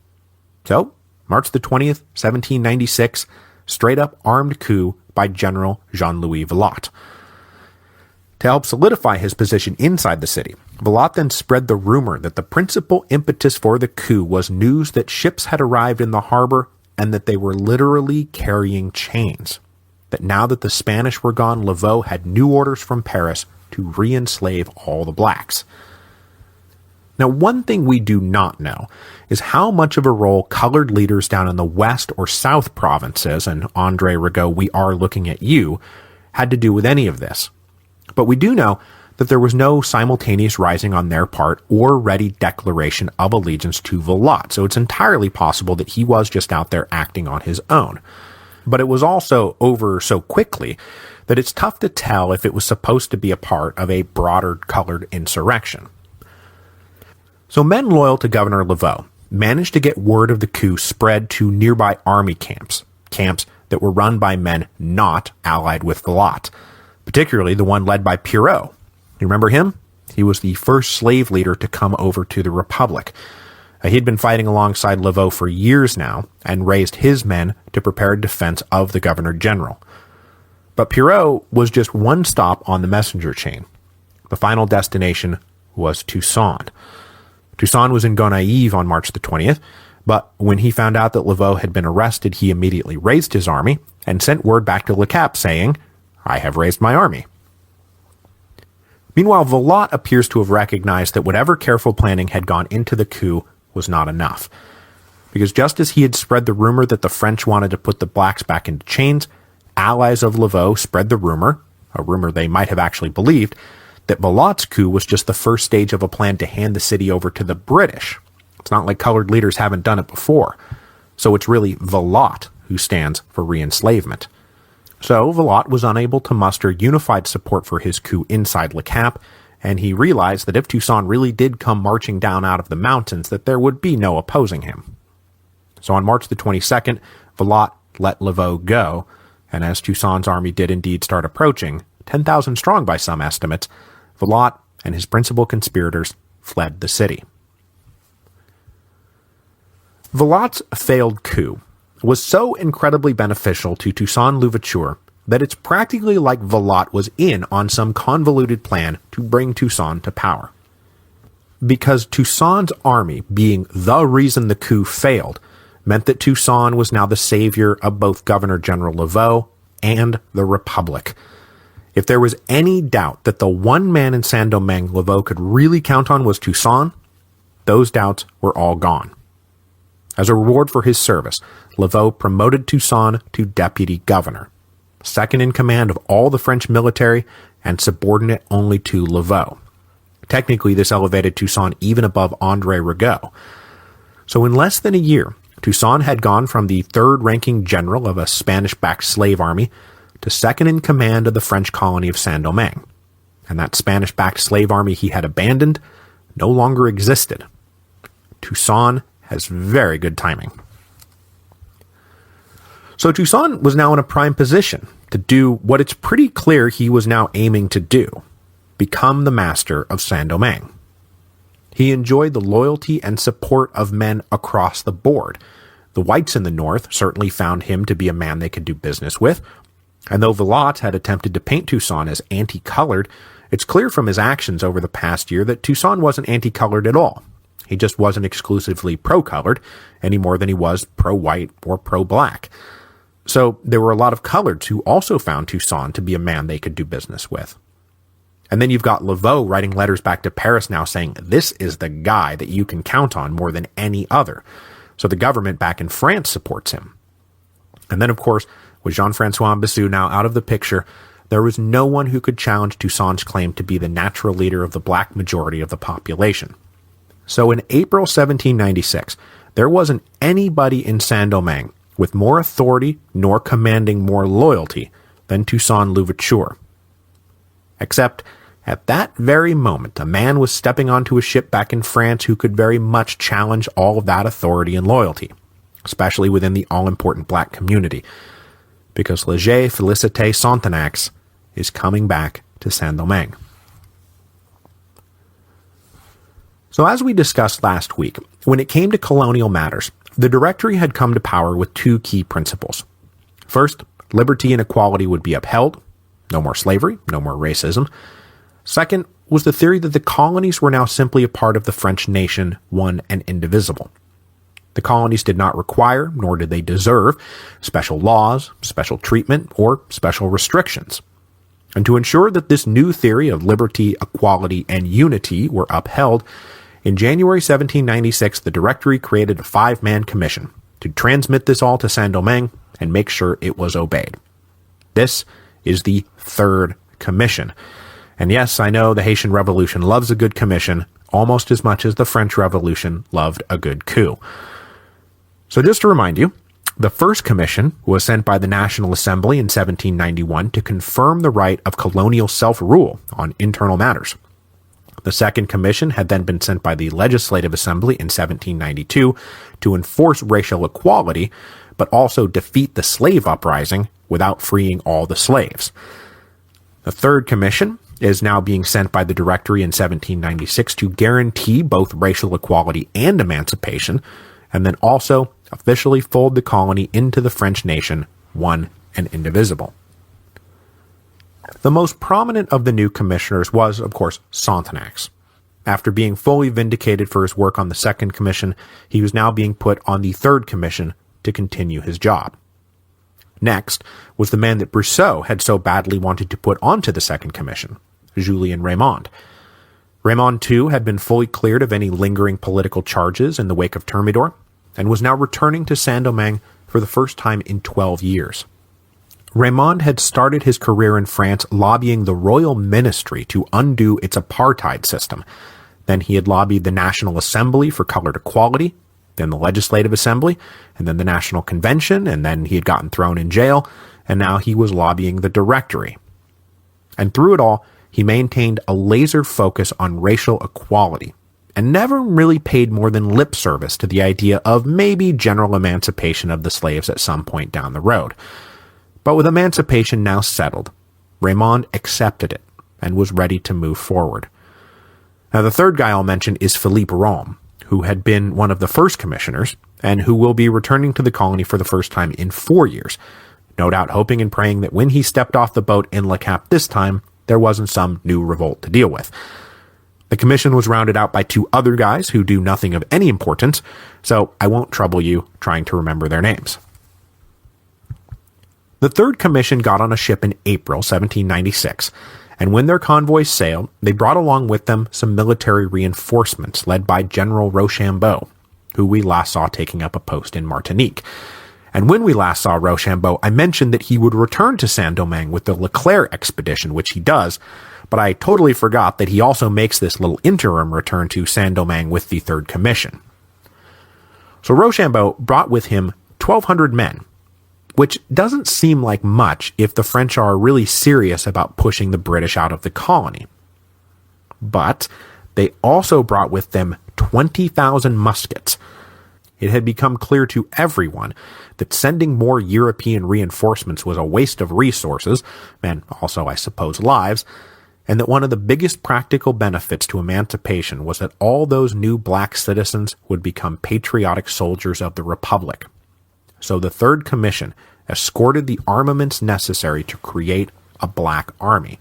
So, March the 20th, 1796, straight-up armed coup by General Jean-Louis Villatte. To help solidify his position inside the city, Villatte then spread the rumor that the principal impetus for the coup was news that ships had arrived in the harbor and that they were literally carrying chains. That now that the Spanish were gone, Laveaux had new orders from Paris to re-enslave all the blacks. Now, one thing we do not know is how much of a role colored leaders down in the West or South provinces, and Andre Rigaud, we are looking at you, had to do with any of this. But we do know that there was no simultaneous rising on their part or ready declaration of allegiance to Villatte, so it's entirely possible that he was just out there acting on his own. But it was also over so quickly that it's tough to tell if it was supposed to be a part of a broader colored insurrection. So men loyal to Governor Laveaux managed to get word of the coup spread to nearby army camps that were run by men not allied with Villatte, particularly the one led by Pierrot. You remember him? He was the first slave leader to come over to the Republic. He'd been fighting alongside Laveaux for years now and raised his men to prepare a defense of the Governor-General. But Pierrot was just one stop on the messenger chain. The final destination was Toussaint. Toussaint was in Gonaïves on March the 20th, but when he found out that Laveaux had been arrested, he immediately raised his army and sent word back to Le Cap saying, "I have raised my army." Meanwhile, Villatte appears to have recognized that whatever careful planning had gone into the coup was not enough. Because just as he had spread the rumor that the French wanted to put the blacks back into chains, allies of Laveaux spread the rumor, a rumor they might have actually believed, that Villatte's coup was just the first stage of a plan to hand the city over to the British. It's not like colored leaders haven't done it before. So it's really Villatte who stands for re-enslavement. So Villatte was unable to muster unified support for his coup inside Le Cap, and he realized that if Toussaint really did come marching down out of the mountains, that there would be no opposing him. So on March the 22nd, Villatte let Laveaux go, and as Toussaint's army did indeed start approaching, 10,000 strong by some estimates, Villatte and his principal conspirators fled the city. Villatte's failed coup was so incredibly beneficial to Toussaint Louverture that it's practically like Villatte was in on some convoluted plan to bring Toussaint to power. Because Toussaint's army being the reason the coup failed meant that Toussaint was now the savior of both Governor-General Laveaux and the Republic. If there was any doubt that the one man in Saint-Domingue Laveaux could really count on was Toussaint, those doubts were all gone. As a reward for his service, Laveaux promoted Toussaint to deputy governor, second in command of all the French military and subordinate only to Laveaux. Technically, this elevated Toussaint even above Andre Rigaud. So in less than a year, Toussaint had gone from the third-ranking general of a Spanish-backed slave army to second in command of the French colony of Saint-Domingue. And that Spanish-backed slave army he had abandoned no longer existed. Toussaint has very good timing. So Toussaint was now in a prime position to do what it's pretty clear he was now aiming to do, become the master of Saint-Domingue. He enjoyed the loyalty and support of men across the board. The whites in the north certainly found him to be a man they could do business with, and though Villatte had attempted to paint Toussaint as anti-colored, it's clear from his actions over the past year that Toussaint wasn't anti-colored at all. He just wasn't exclusively pro-colored any more than he was pro-white or pro-black. So there were a lot of coloreds who also found Toussaint to be a man they could do business with. And then you've got Laveaux writing letters back to Paris now saying, this is the guy that you can count on more than any other. So the government back in France supports him. And then, of course, with Jean-François Bissou now out of the picture, there was no one who could challenge Toussaint's claim to be the natural leader of the black majority of the population. So in April 1796, there wasn't anybody in Saint-Domingue with more authority nor commanding more loyalty than Toussaint Louverture. Except, at that very moment, a man was stepping onto a ship back in France who could very much challenge all of that authority and loyalty, especially within the all-important black community, because Léger Félicité Sonthonax is coming back to Saint-Domingue. So as we discussed last week, when it came to colonial matters, the Directory had come to power with two key principles. First, liberty and equality would be upheld. No more slavery, no more racism. Second was the theory that the colonies were now simply a part of the French nation, one and indivisible. The colonies did not require, nor did they deserve, special laws, special treatment, or special restrictions. And to ensure that this new theory of liberty, equality, and unity were upheld, in January 1796 the Directory created a 5-man commission to transmit this all to Saint-Domingue and make sure it was obeyed. This is the Third Commission. And yes, I know the Haitian Revolution loves a good commission almost as much as the French Revolution loved a good coup. So just to remind you, the First Commission was sent by the National Assembly in 1791 to confirm the right of colonial self-rule on internal matters. The Second Commission had then been sent by the Legislative Assembly in 1792 to enforce racial equality, but also defeat the slave uprising without freeing all the slaves. The Third Commission is now being sent by the Directory in 1796 to guarantee both racial equality and emancipation, and then also officially fold the colony into the French nation, one and indivisible. The most prominent of the new commissioners was, of course, Sontenax. After being fully vindicated for his work on the Second Commission, he was now being put on the Third Commission to continue his job. Next was the man that Brosseau had so badly wanted to put onto the Second Commission, Julien Raymond. Raymond, too, had been fully cleared of any lingering political charges in the wake of Thermidor, and was now returning to Saint-Domingue for the first time in 12 years. Raymond had started his career in France lobbying the royal ministry to undo its apartheid system. Then he had lobbied the National Assembly for colored equality, then the Legislative Assembly, and then the National Convention, and then he had gotten thrown in jail, and now he was lobbying the Directory. And through it all, he maintained a laser focus on racial equality, and never really paid more than lip service to the idea of maybe general emancipation of the slaves at some point down the road. But with emancipation now settled, Raymond accepted it and was ready to move forward. Now the third guy I'll mention is Philippe Rome, who had been one of the first commissioners, and who will be returning to the colony for the first time in 4 years, no doubt hoping and praying that when he stepped off the boat in Le Cap this time, there wasn't some new revolt to deal with. The commission was rounded out by 2 other guys who do nothing of any importance, so I won't trouble you trying to remember their names. The Third Commission got on a ship in April 1796, and when their convoys sailed, they brought along with them some military reinforcements led by General Rochambeau, who we last saw taking up a post in Martinique. And when we last saw Rochambeau, I mentioned that he would return to Saint-Domingue with the Leclerc expedition, which he does, but I totally forgot that he also makes this little interim return to Saint-Domingue with the Third Commission. So Rochambeau brought with him 1,200 men, which doesn't seem like much if the French are really serious about pushing the British out of the colony. But they also brought with them 20,000 muskets. It had become clear to everyone that sending more European reinforcements was a waste of resources, and also, I suppose, lives, and that one of the biggest practical benefits to emancipation was that all those new black citizens would become patriotic soldiers of the Republic. So the Third Commission escorted the armaments necessary to create a black army.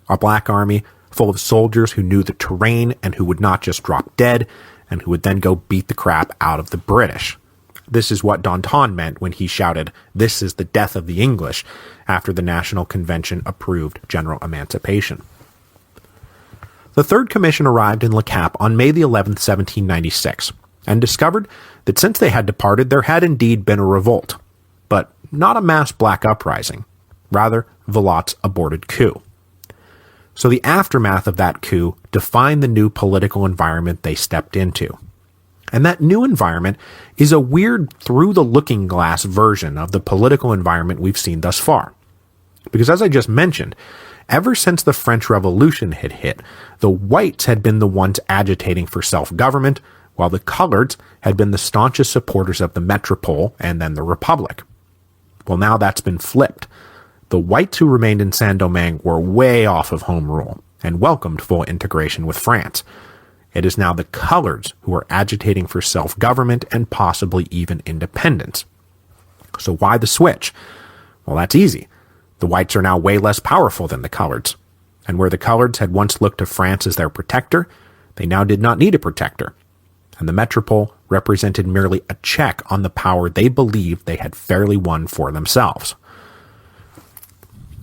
A black army full of soldiers who knew the terrain and who would not just drop dead, and who would then go beat the crap out of the British. This is what Danton meant when he shouted, "This is the death of the English," after the National Convention approved general emancipation. The Third Commission arrived in Le Cap on May the 11th, 1796, and discovered that since they had departed, there had indeed been a revolt, but not a mass black uprising, rather Villot's aborted coup. So the aftermath of that coup defined the new political environment they stepped into. And that new environment is a weird through-the-looking-glass version of the political environment we've seen thus far. Because as I just mentioned, ever since the French Revolution had hit, the whites had been the ones agitating for self-government, while the coloreds had been the staunchest supporters of the metropole and then the Republic. Well, now that's been flipped. The whites who remained in Saint-Domingue were way off of home rule and welcomed full integration with France. It is now the coloreds who are agitating for self-government and possibly even independence. So why the switch? Well, that's easy. The whites are now way less powerful than the coloreds. and where the coloreds had once looked to France as their protector, they now did not need a protector, and the metropole represented merely a check on the power they believed they had fairly won for themselves.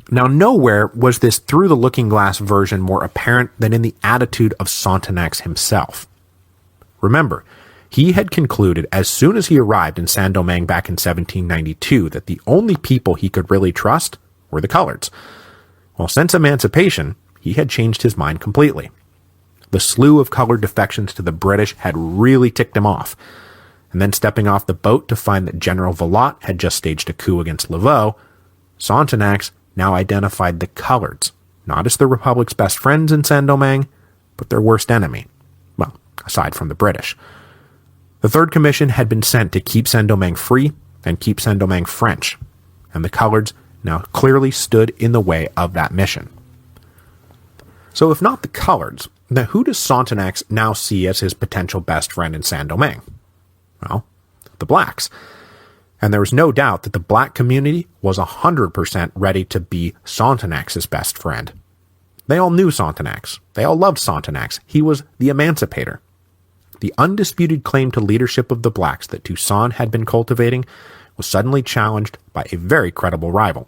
Now, nowhere was this through-the-looking-glass version more apparent than in the attitude of Sontenax himself. Remember, he had concluded as soon as he arrived in Saint-Domingue back in 1792 that the only people he could really trust were the coloreds. Well, since emancipation, he had changed his mind completely. The slew of colored defections to the British had really ticked him off. And then stepping off the boat to find that General Villatte had just staged a coup against Laveaux, Sontenax now identified the coloreds, not as the Republic's best friends in Saint-Domingue, but their worst enemy. Well, aside from the British. The Third Commission had been sent to keep Saint-Domingue free and keep Saint-Domingue French, and the coloreds now clearly stood in the way of that mission. So if not the coloreds, then who does Sontenax now see as his potential best friend in Saint-Domingue? Well, the blacks. And there was no doubt that the black community was 100% ready to be Sontenax's best friend. They all knew Sontenax. They all loved Sontenax. He was the emancipator. The undisputed claim to leadership of the blacks that Toussaint had been cultivating was suddenly challenged by a very credible rival.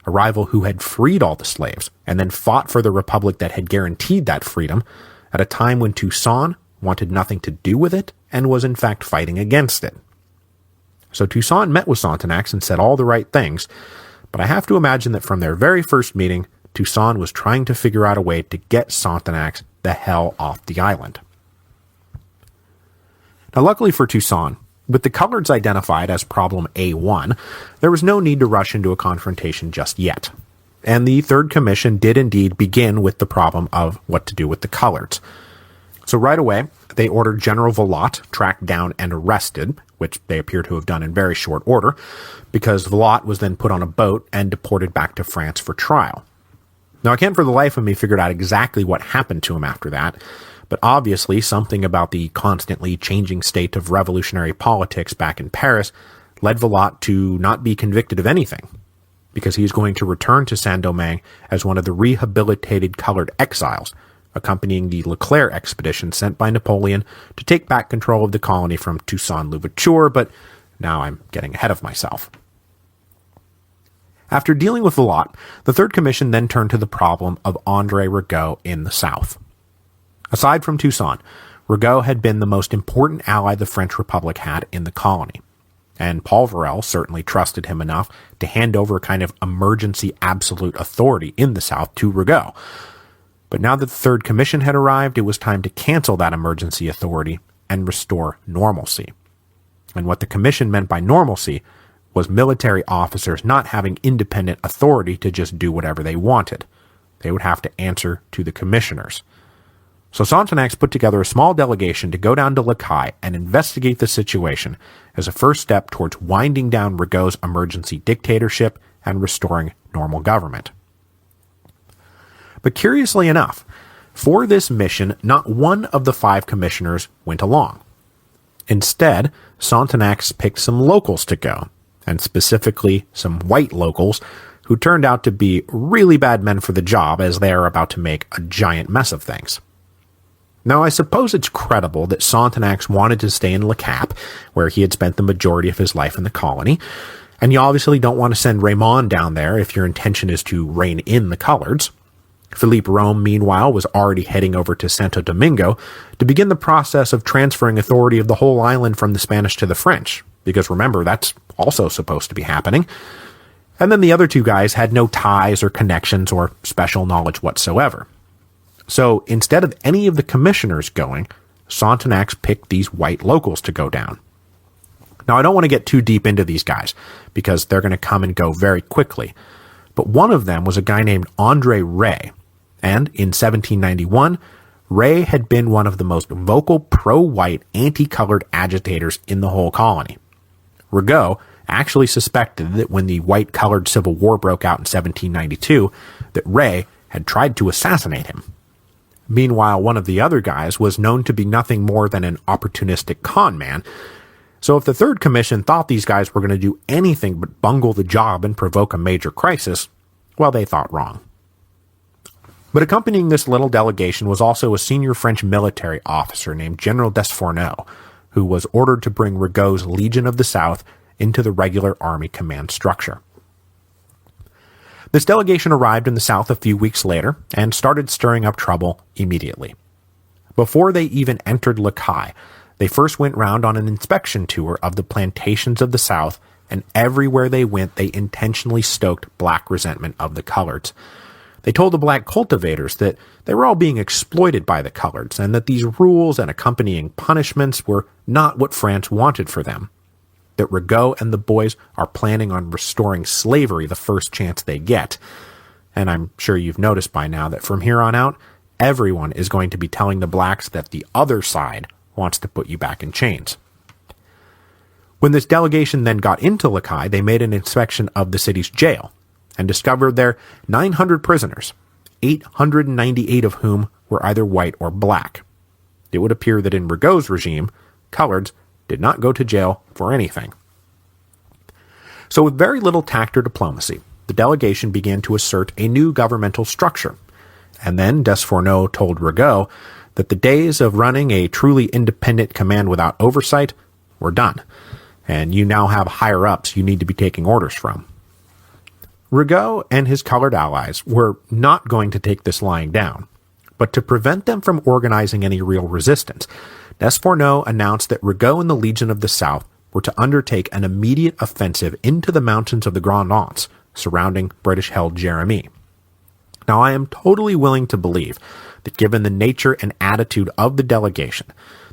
A rival who had freed all the slaves and then fought for the republic that had guaranteed that freedom at a time when Toussaint wanted nothing to do with it and was in fact fighting against it. So Toussaint met with Sontenax and said all the right things, but I have to imagine that from their very first meeting, Toussaint was trying to figure out a way to get Sontenax the hell off the island. Now, luckily for Toussaint, with the coloreds identified as problem A1, there was no need to rush into a confrontation just yet. And the Third Commission did indeed begin with the problem of what to do with the coloreds. So right away, they ordered General Villatte tracked down and arrested, which they appear to have done in very short order, because Villatte was then put on a boat and deported back to France for trial. Now, I can't for the life of me figure out exactly what happened to him after that, but obviously something about the constantly changing state of revolutionary politics back in Paris led Villatte to not be convicted of anything, because he was going to return to Saint-Domingue as one of the rehabilitated colored exiles, accompanying the Leclerc expedition sent by Napoleon to take back control of the colony from Toussaint Louverture, but now I'm getting ahead of myself. After dealing with Villatte, the Third Commission then turned to the problem of André Rigaud in the south. Aside from Toussaint, Rigaud had been the most important ally the French Republic had in the colony, and Paul Varel certainly trusted him enough to hand over a kind of emergency absolute authority in the south to Rigaud. But now that the Third Commission had arrived, it was time to cancel that emergency authority and restore normalcy. And what the Commission meant by normalcy was military officers not having independent authority to just do whatever they wanted. They would have to answer to the commissioners. So Sontenax put together a small delegation to go down to Lacaille and investigate the situation as a first step towards winding down Rigaud's emergency dictatorship and restoring normal government. But curiously enough, for this mission, not one of the 5 commissioners went along. Instead, Sontenax picked some locals to go, and specifically some white locals who turned out to be really bad men for the job as they are about to make a giant mess of things. Now, I suppose it's credible that Sontenax wanted to stay in Le Cap, where he had spent the majority of his life in the colony, and you obviously don't want to send Raymond down there if your intention is to rein in the coloreds. Philippe Rome, meanwhile, was already heading over to Santo Domingo to begin the process of transferring authority of the whole island from the Spanish to the French, because remember, that's also supposed to be happening. And then the other 2 guys had no ties or connections or special knowledge whatsoever. So instead of any of the commissioners going, Sontenax picked these white locals to go down. Now, I don't want to get too deep into these guys, because they're going to come and go very quickly, but one of them was a guy named André Ray, and in 1791, Ray had been one of the most vocal pro-white, anti-colored agitators in the whole colony. Rigaud actually suspected that when the white-colored Civil War broke out in 1792, that Ray had tried to assassinate him. Meanwhile, one of the other guys was known to be nothing more than an opportunistic con man, so if the Third Commission thought these guys were going to do anything but bungle the job and provoke a major crisis, well, they thought wrong. But accompanying this little delegation was also a senior French military officer named General Desfourneaux, who was ordered to bring Rigaud's Legion of the South into the regular army command structure. This delegation arrived in the South a few weeks later and started stirring up trouble immediately. Before they even entered Le Caille, they first went round on an inspection tour of the plantations of the South, and everywhere they went they intentionally stoked black resentment of the coloreds. They told the black cultivators that they were all being exploited by the coloreds, and that these rules and accompanying punishments were not what France wanted for them. That Rigaud and the boys are planning on restoring slavery the first chance they get. And I'm sure you've noticed by now that from here on out, everyone is going to be telling the blacks that the other side wants to put you back in chains. When this delegation then got into Le Caille, they made an inspection of the city's jail and discovered there 900 prisoners, 898 of whom were either white or black. It would appear that in Rigaud's regime, coloreds did not go to jail for anything. So with very little tact or diplomacy, the delegation began to assert a new governmental structure. And then Desfourneaux told Rigaud that the days of running a truly independent command without oversight were done, and you now have higher-ups you need to be taking orders from. Rigaud and his colored allies were not going to take this lying down, but to prevent them from organizing any real resistance, Desfourneaux announced that Rigaud and the Legion of the South were to undertake an immediate offensive into the mountains of the Grand Anse surrounding British-held Jérémie. Now, I am totally willing to believe that given the nature and attitude of the delegation,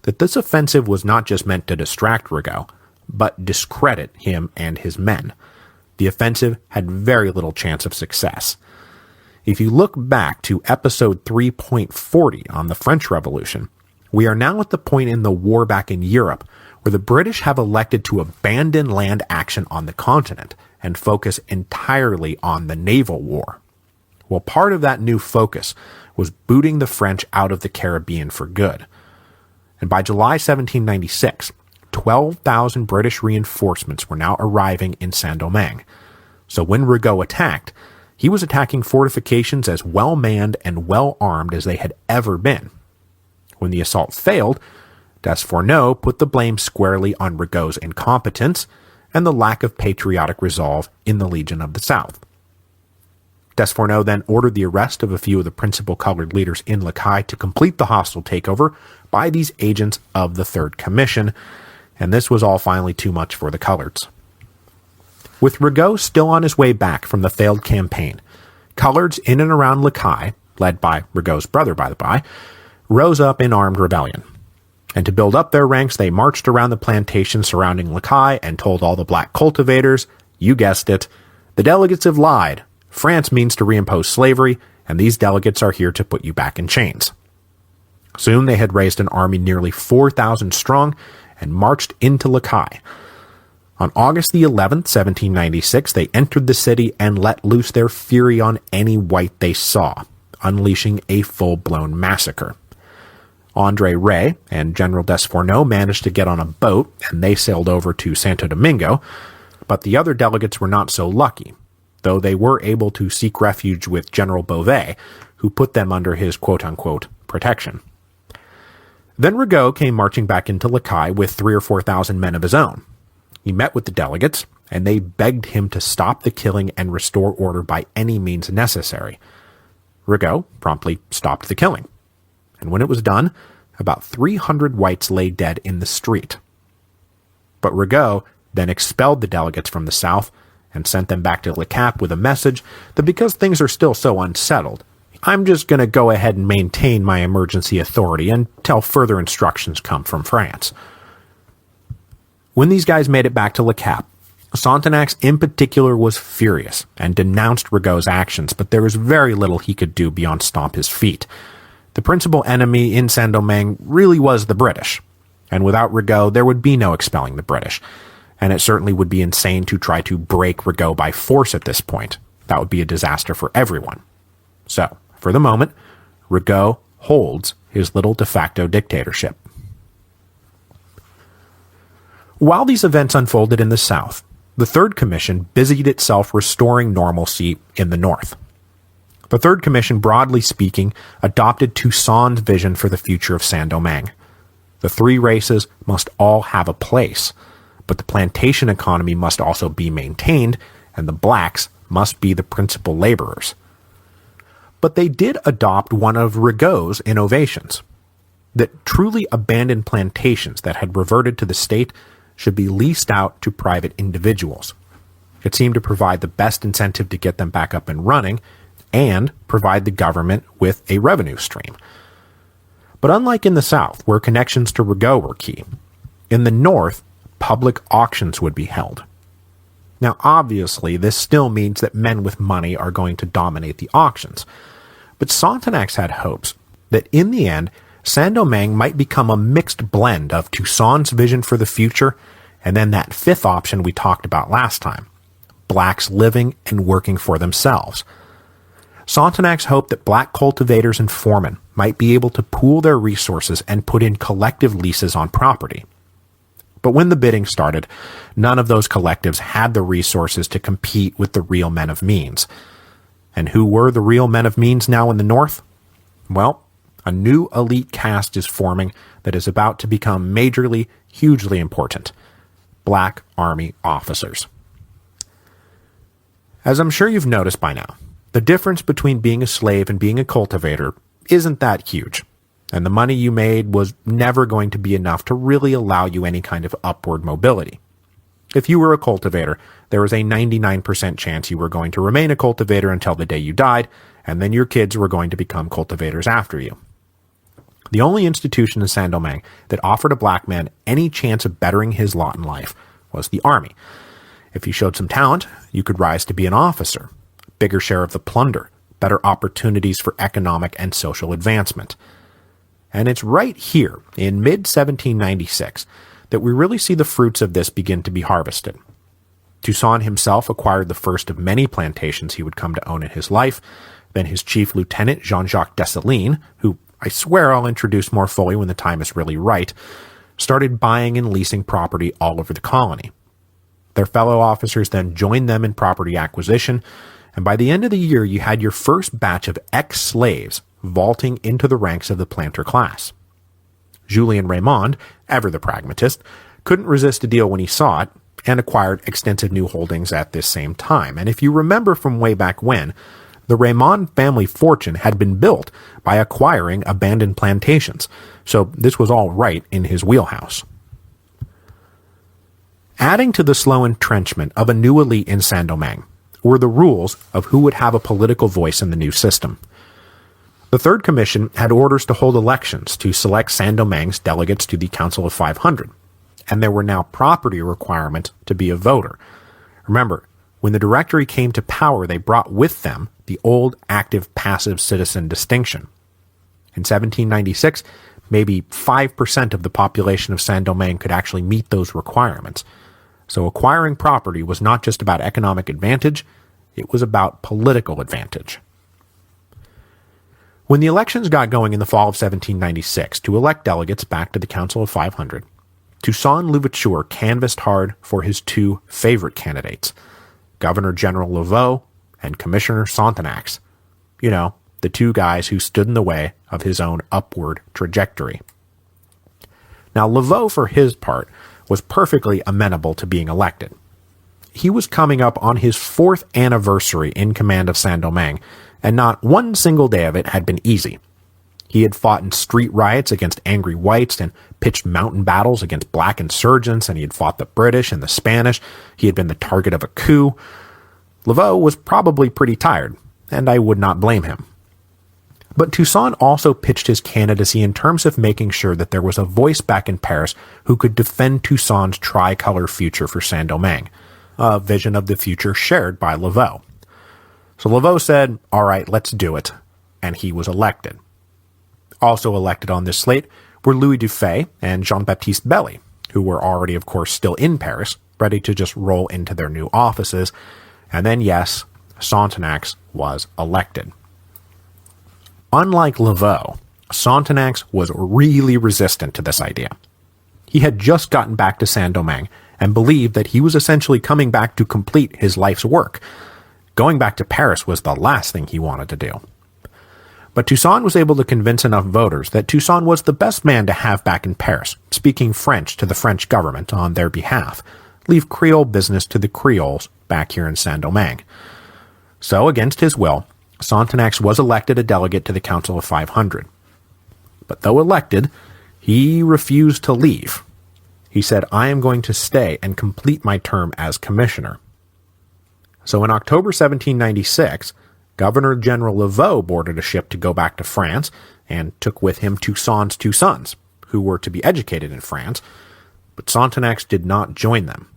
that this offensive was not just meant to distract Rigaud, but discredit him and his men. The offensive had very little chance of success. If you look back to episode 3.40 on the French Revolution, we are now at the point in the war back in Europe where the British have elected to abandon land action on the continent and focus entirely on the naval war. Well, part of that new focus was booting the French out of the Caribbean for good. And by July 1796, 12,000 British reinforcements were now arriving in Saint-Domingue. So when Rigaud attacked, he was attacking fortifications as well-manned and well-armed as they had ever been. When the assault failed, Desfourneaux put the blame squarely on Rigaud's incompetence and the lack of patriotic resolve in the Legion of the South. Desfourneaux then ordered the arrest of a few of the principal colored leaders in Le Caille to complete the hostile takeover by these agents of the Third Commission, and this was all finally too much for the coloreds. With Rigaud still on his way back from the failed campaign, coloreds in and around Le Caille, led by Rigaud's brother by the by, rose up in armed rebellion. And to build up their ranks, they marched around the plantation surrounding Le Caille and told all the black cultivators, you guessed it, the delegates have lied. France means to reimpose slavery, and these delegates are here to put you back in chains. Soon they had raised an army nearly 4,000 strong and marched into Le Caille. On August the 11th, 1796, they entered the city and let loose their fury on any white they saw, unleashing a full-blown massacre. André Rey and General Desfourneaux managed to get on a boat, and they sailed over to Santo Domingo, but the other delegates were not so lucky, though they were able to seek refuge with General Beauvais, who put them under his quote-unquote protection. Then Rigaud came marching back into Le Caille with 3,000 or 4,000 men of his own. He met with the delegates, and they begged him to stop the killing and restore order by any means necessary. Rigaud promptly stopped the killing, and when it was done, about 300 whites lay dead in the street. But Rigaud then expelled the delegates from the south and sent them back to Le Cap with a message that because things are still so unsettled, I'm just going to go ahead and maintain my emergency authority until further instructions come from France. When these guys made it back to Le Cap, Sontenax in particular was furious and denounced Rigaud's actions, but there was very little he could do beyond stomp his feet. The principal enemy in Saint-Domingue really was the British, and without Rigaud there would be no expelling the British, and it certainly would be insane to try to break Rigaud by force at this point. That would be a disaster for everyone. So, for the moment, Rigaud holds his little de facto dictatorship. While these events unfolded in the South, the Third Commission busied itself restoring normalcy in the North. The Third Commission, broadly speaking, adopted Toussaint's vision for the future of Saint-Domingue. The three races must all have a place, but the plantation economy must also be maintained, and the blacks must be the principal laborers. But they did adopt one of Rigaud's innovations, that truly abandoned plantations that had reverted to the state should be leased out to private individuals. It seemed to provide the best incentive to get them back up and running, and provide the government with a revenue stream. But unlike in the South, where connections to Rigaud were key, in the North, public auctions would be held. Now, obviously, this still means that men with money are going to dominate the auctions, but Sonthonax had hopes that in the end, Saint-Domingue might become a mixed blend of Toussaint's vision for the future and then that fifth option we talked about last time, blacks living and working for themselves. Sonthonax hoped that black cultivators and foremen might be able to pool their resources and put in collective leases on property. But when the bidding started, none of those collectives had the resources to compete with the real men of means. And who were the real men of means now in the North? Well, a new elite caste is forming that is about to become majorly, hugely important. Black Army officers. As I'm sure you've noticed by now, the difference between being a slave and being a cultivator isn't that huge, and the money you made was never going to be enough to really allow you any kind of upward mobility. If you were a cultivator, there was a 99% chance you were going to remain a cultivator until the day you died, and then your kids were going to become cultivators after you. The only institution in Saint-Domingue that offered a black man any chance of bettering his lot in life was the army. If you showed some talent, you could rise to be an officer, bigger share of the plunder, better opportunities for economic and social advancement. And it's right here, in mid-1796, that we really see the fruits of this begin to be harvested. Toussaint himself acquired the first of many plantations he would come to own in his life. Then his chief lieutenant, Jean-Jacques Dessalines, who I swear I'll introduce more fully when the time is really right, started buying and leasing property all over the colony. Their fellow officers then joined them in property acquisition, and by the end of the year you had your first batch of ex-slaves vaulting into the ranks of the planter class. Julien Raymond, ever the pragmatist, couldn't resist a deal when he saw it, and acquired extensive new holdings at this same time. And if you remember from way back when, the Raymond family fortune had been built by acquiring abandoned plantations, so this was all right in his wheelhouse. Adding to the slow entrenchment of a new elite in Saint-Domingue were the rules of who would have a political voice in the new system. The Third Commission had orders to hold elections to select Saint-Domingue's delegates to the Council of 500, and there were now property requirements to be a voter. Remember, when the Directory came to power, they brought with them the old active-passive citizen distinction. In 1796, maybe 5% of the population of Saint-Domingue could actually meet those requirements. So acquiring property was not just about economic advantage, it was about political advantage. When the elections got going in the fall of 1796 to elect delegates back to the Council of 500, Toussaint Louverture canvassed hard for his two favorite candidates, Governor-General Laveaux and Commissioner Sonthonax. You know, the two guys who stood in the way of his own upward trajectory. Now, Laveaux, for his part, was perfectly amenable to being elected. He was coming up on his 4th anniversary in command of Saint-Domingue, and not one single day of it had been easy. He had fought in street riots against angry whites and pitched mountain battles against black insurgents, and he had fought the British and the Spanish. He had been the target of a coup. Laveaux was probably pretty tired, and I would not blame him. But Toussaint also pitched his candidacy in terms of making sure that there was a voice back in Paris who could defend Toussaint's tricolor future for Saint-Domingue, a vision of the future shared by Laveaux. So Laveaux said, all right, let's do it, and he was elected. Also elected on this slate were Louis Dufay and Jean-Baptiste Belly, who were already, of course, still in Paris, ready to just roll into their new offices. And then, yes, Sonthonax was elected. Unlike Laveaux, Sonthonax was really resistant to this idea. He had just gotten back to Saint-Domingue and believed that he was essentially coming back to complete his life's work. Going back to Paris was the last thing he wanted to do. But Toussaint was able to convince enough voters that Toussaint was the best man to have back in Paris, speaking French to the French government on their behalf, leave Creole business to the Creoles back here in Saint-Domingue. So, against his will, Sonthonax was elected a delegate to the Council of 500. But though elected, he refused to leave. He said, "I am going to stay and complete my term as commissioner." So in October 1796, Governor-General Laveaux boarded a ship to go back to France and took with him Toussaint's two sons, who were to be educated in France, but Sonthonax did not join them.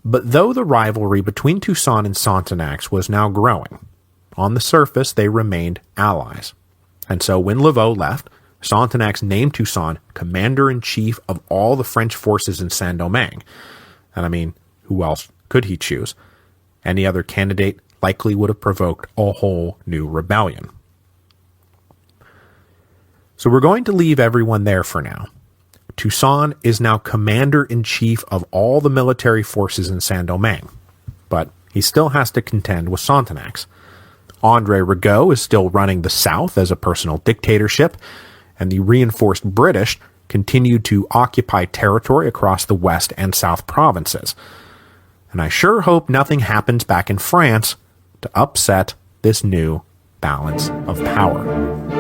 But though the rivalry between Toussaint and Sonthonax was now growing, on the surface they remained allies. And so when Laveaux left, Sonthonax named Toussaint commander-in-chief of all the French forces in Saint-Domingue. And I mean, who else could he choose? Any other candidate likely would have provoked a whole new rebellion. So we're going to leave everyone there for now. Toussaint is now commander-in-chief of all the military forces in Saint-Domingue, but he still has to contend with Sonthonax. André Rigaud is still running the South as a personal dictatorship, and the reinforced British continued to occupy territory across the West and South provinces. And I sure hope nothing happens back in France to upset this new balance of power.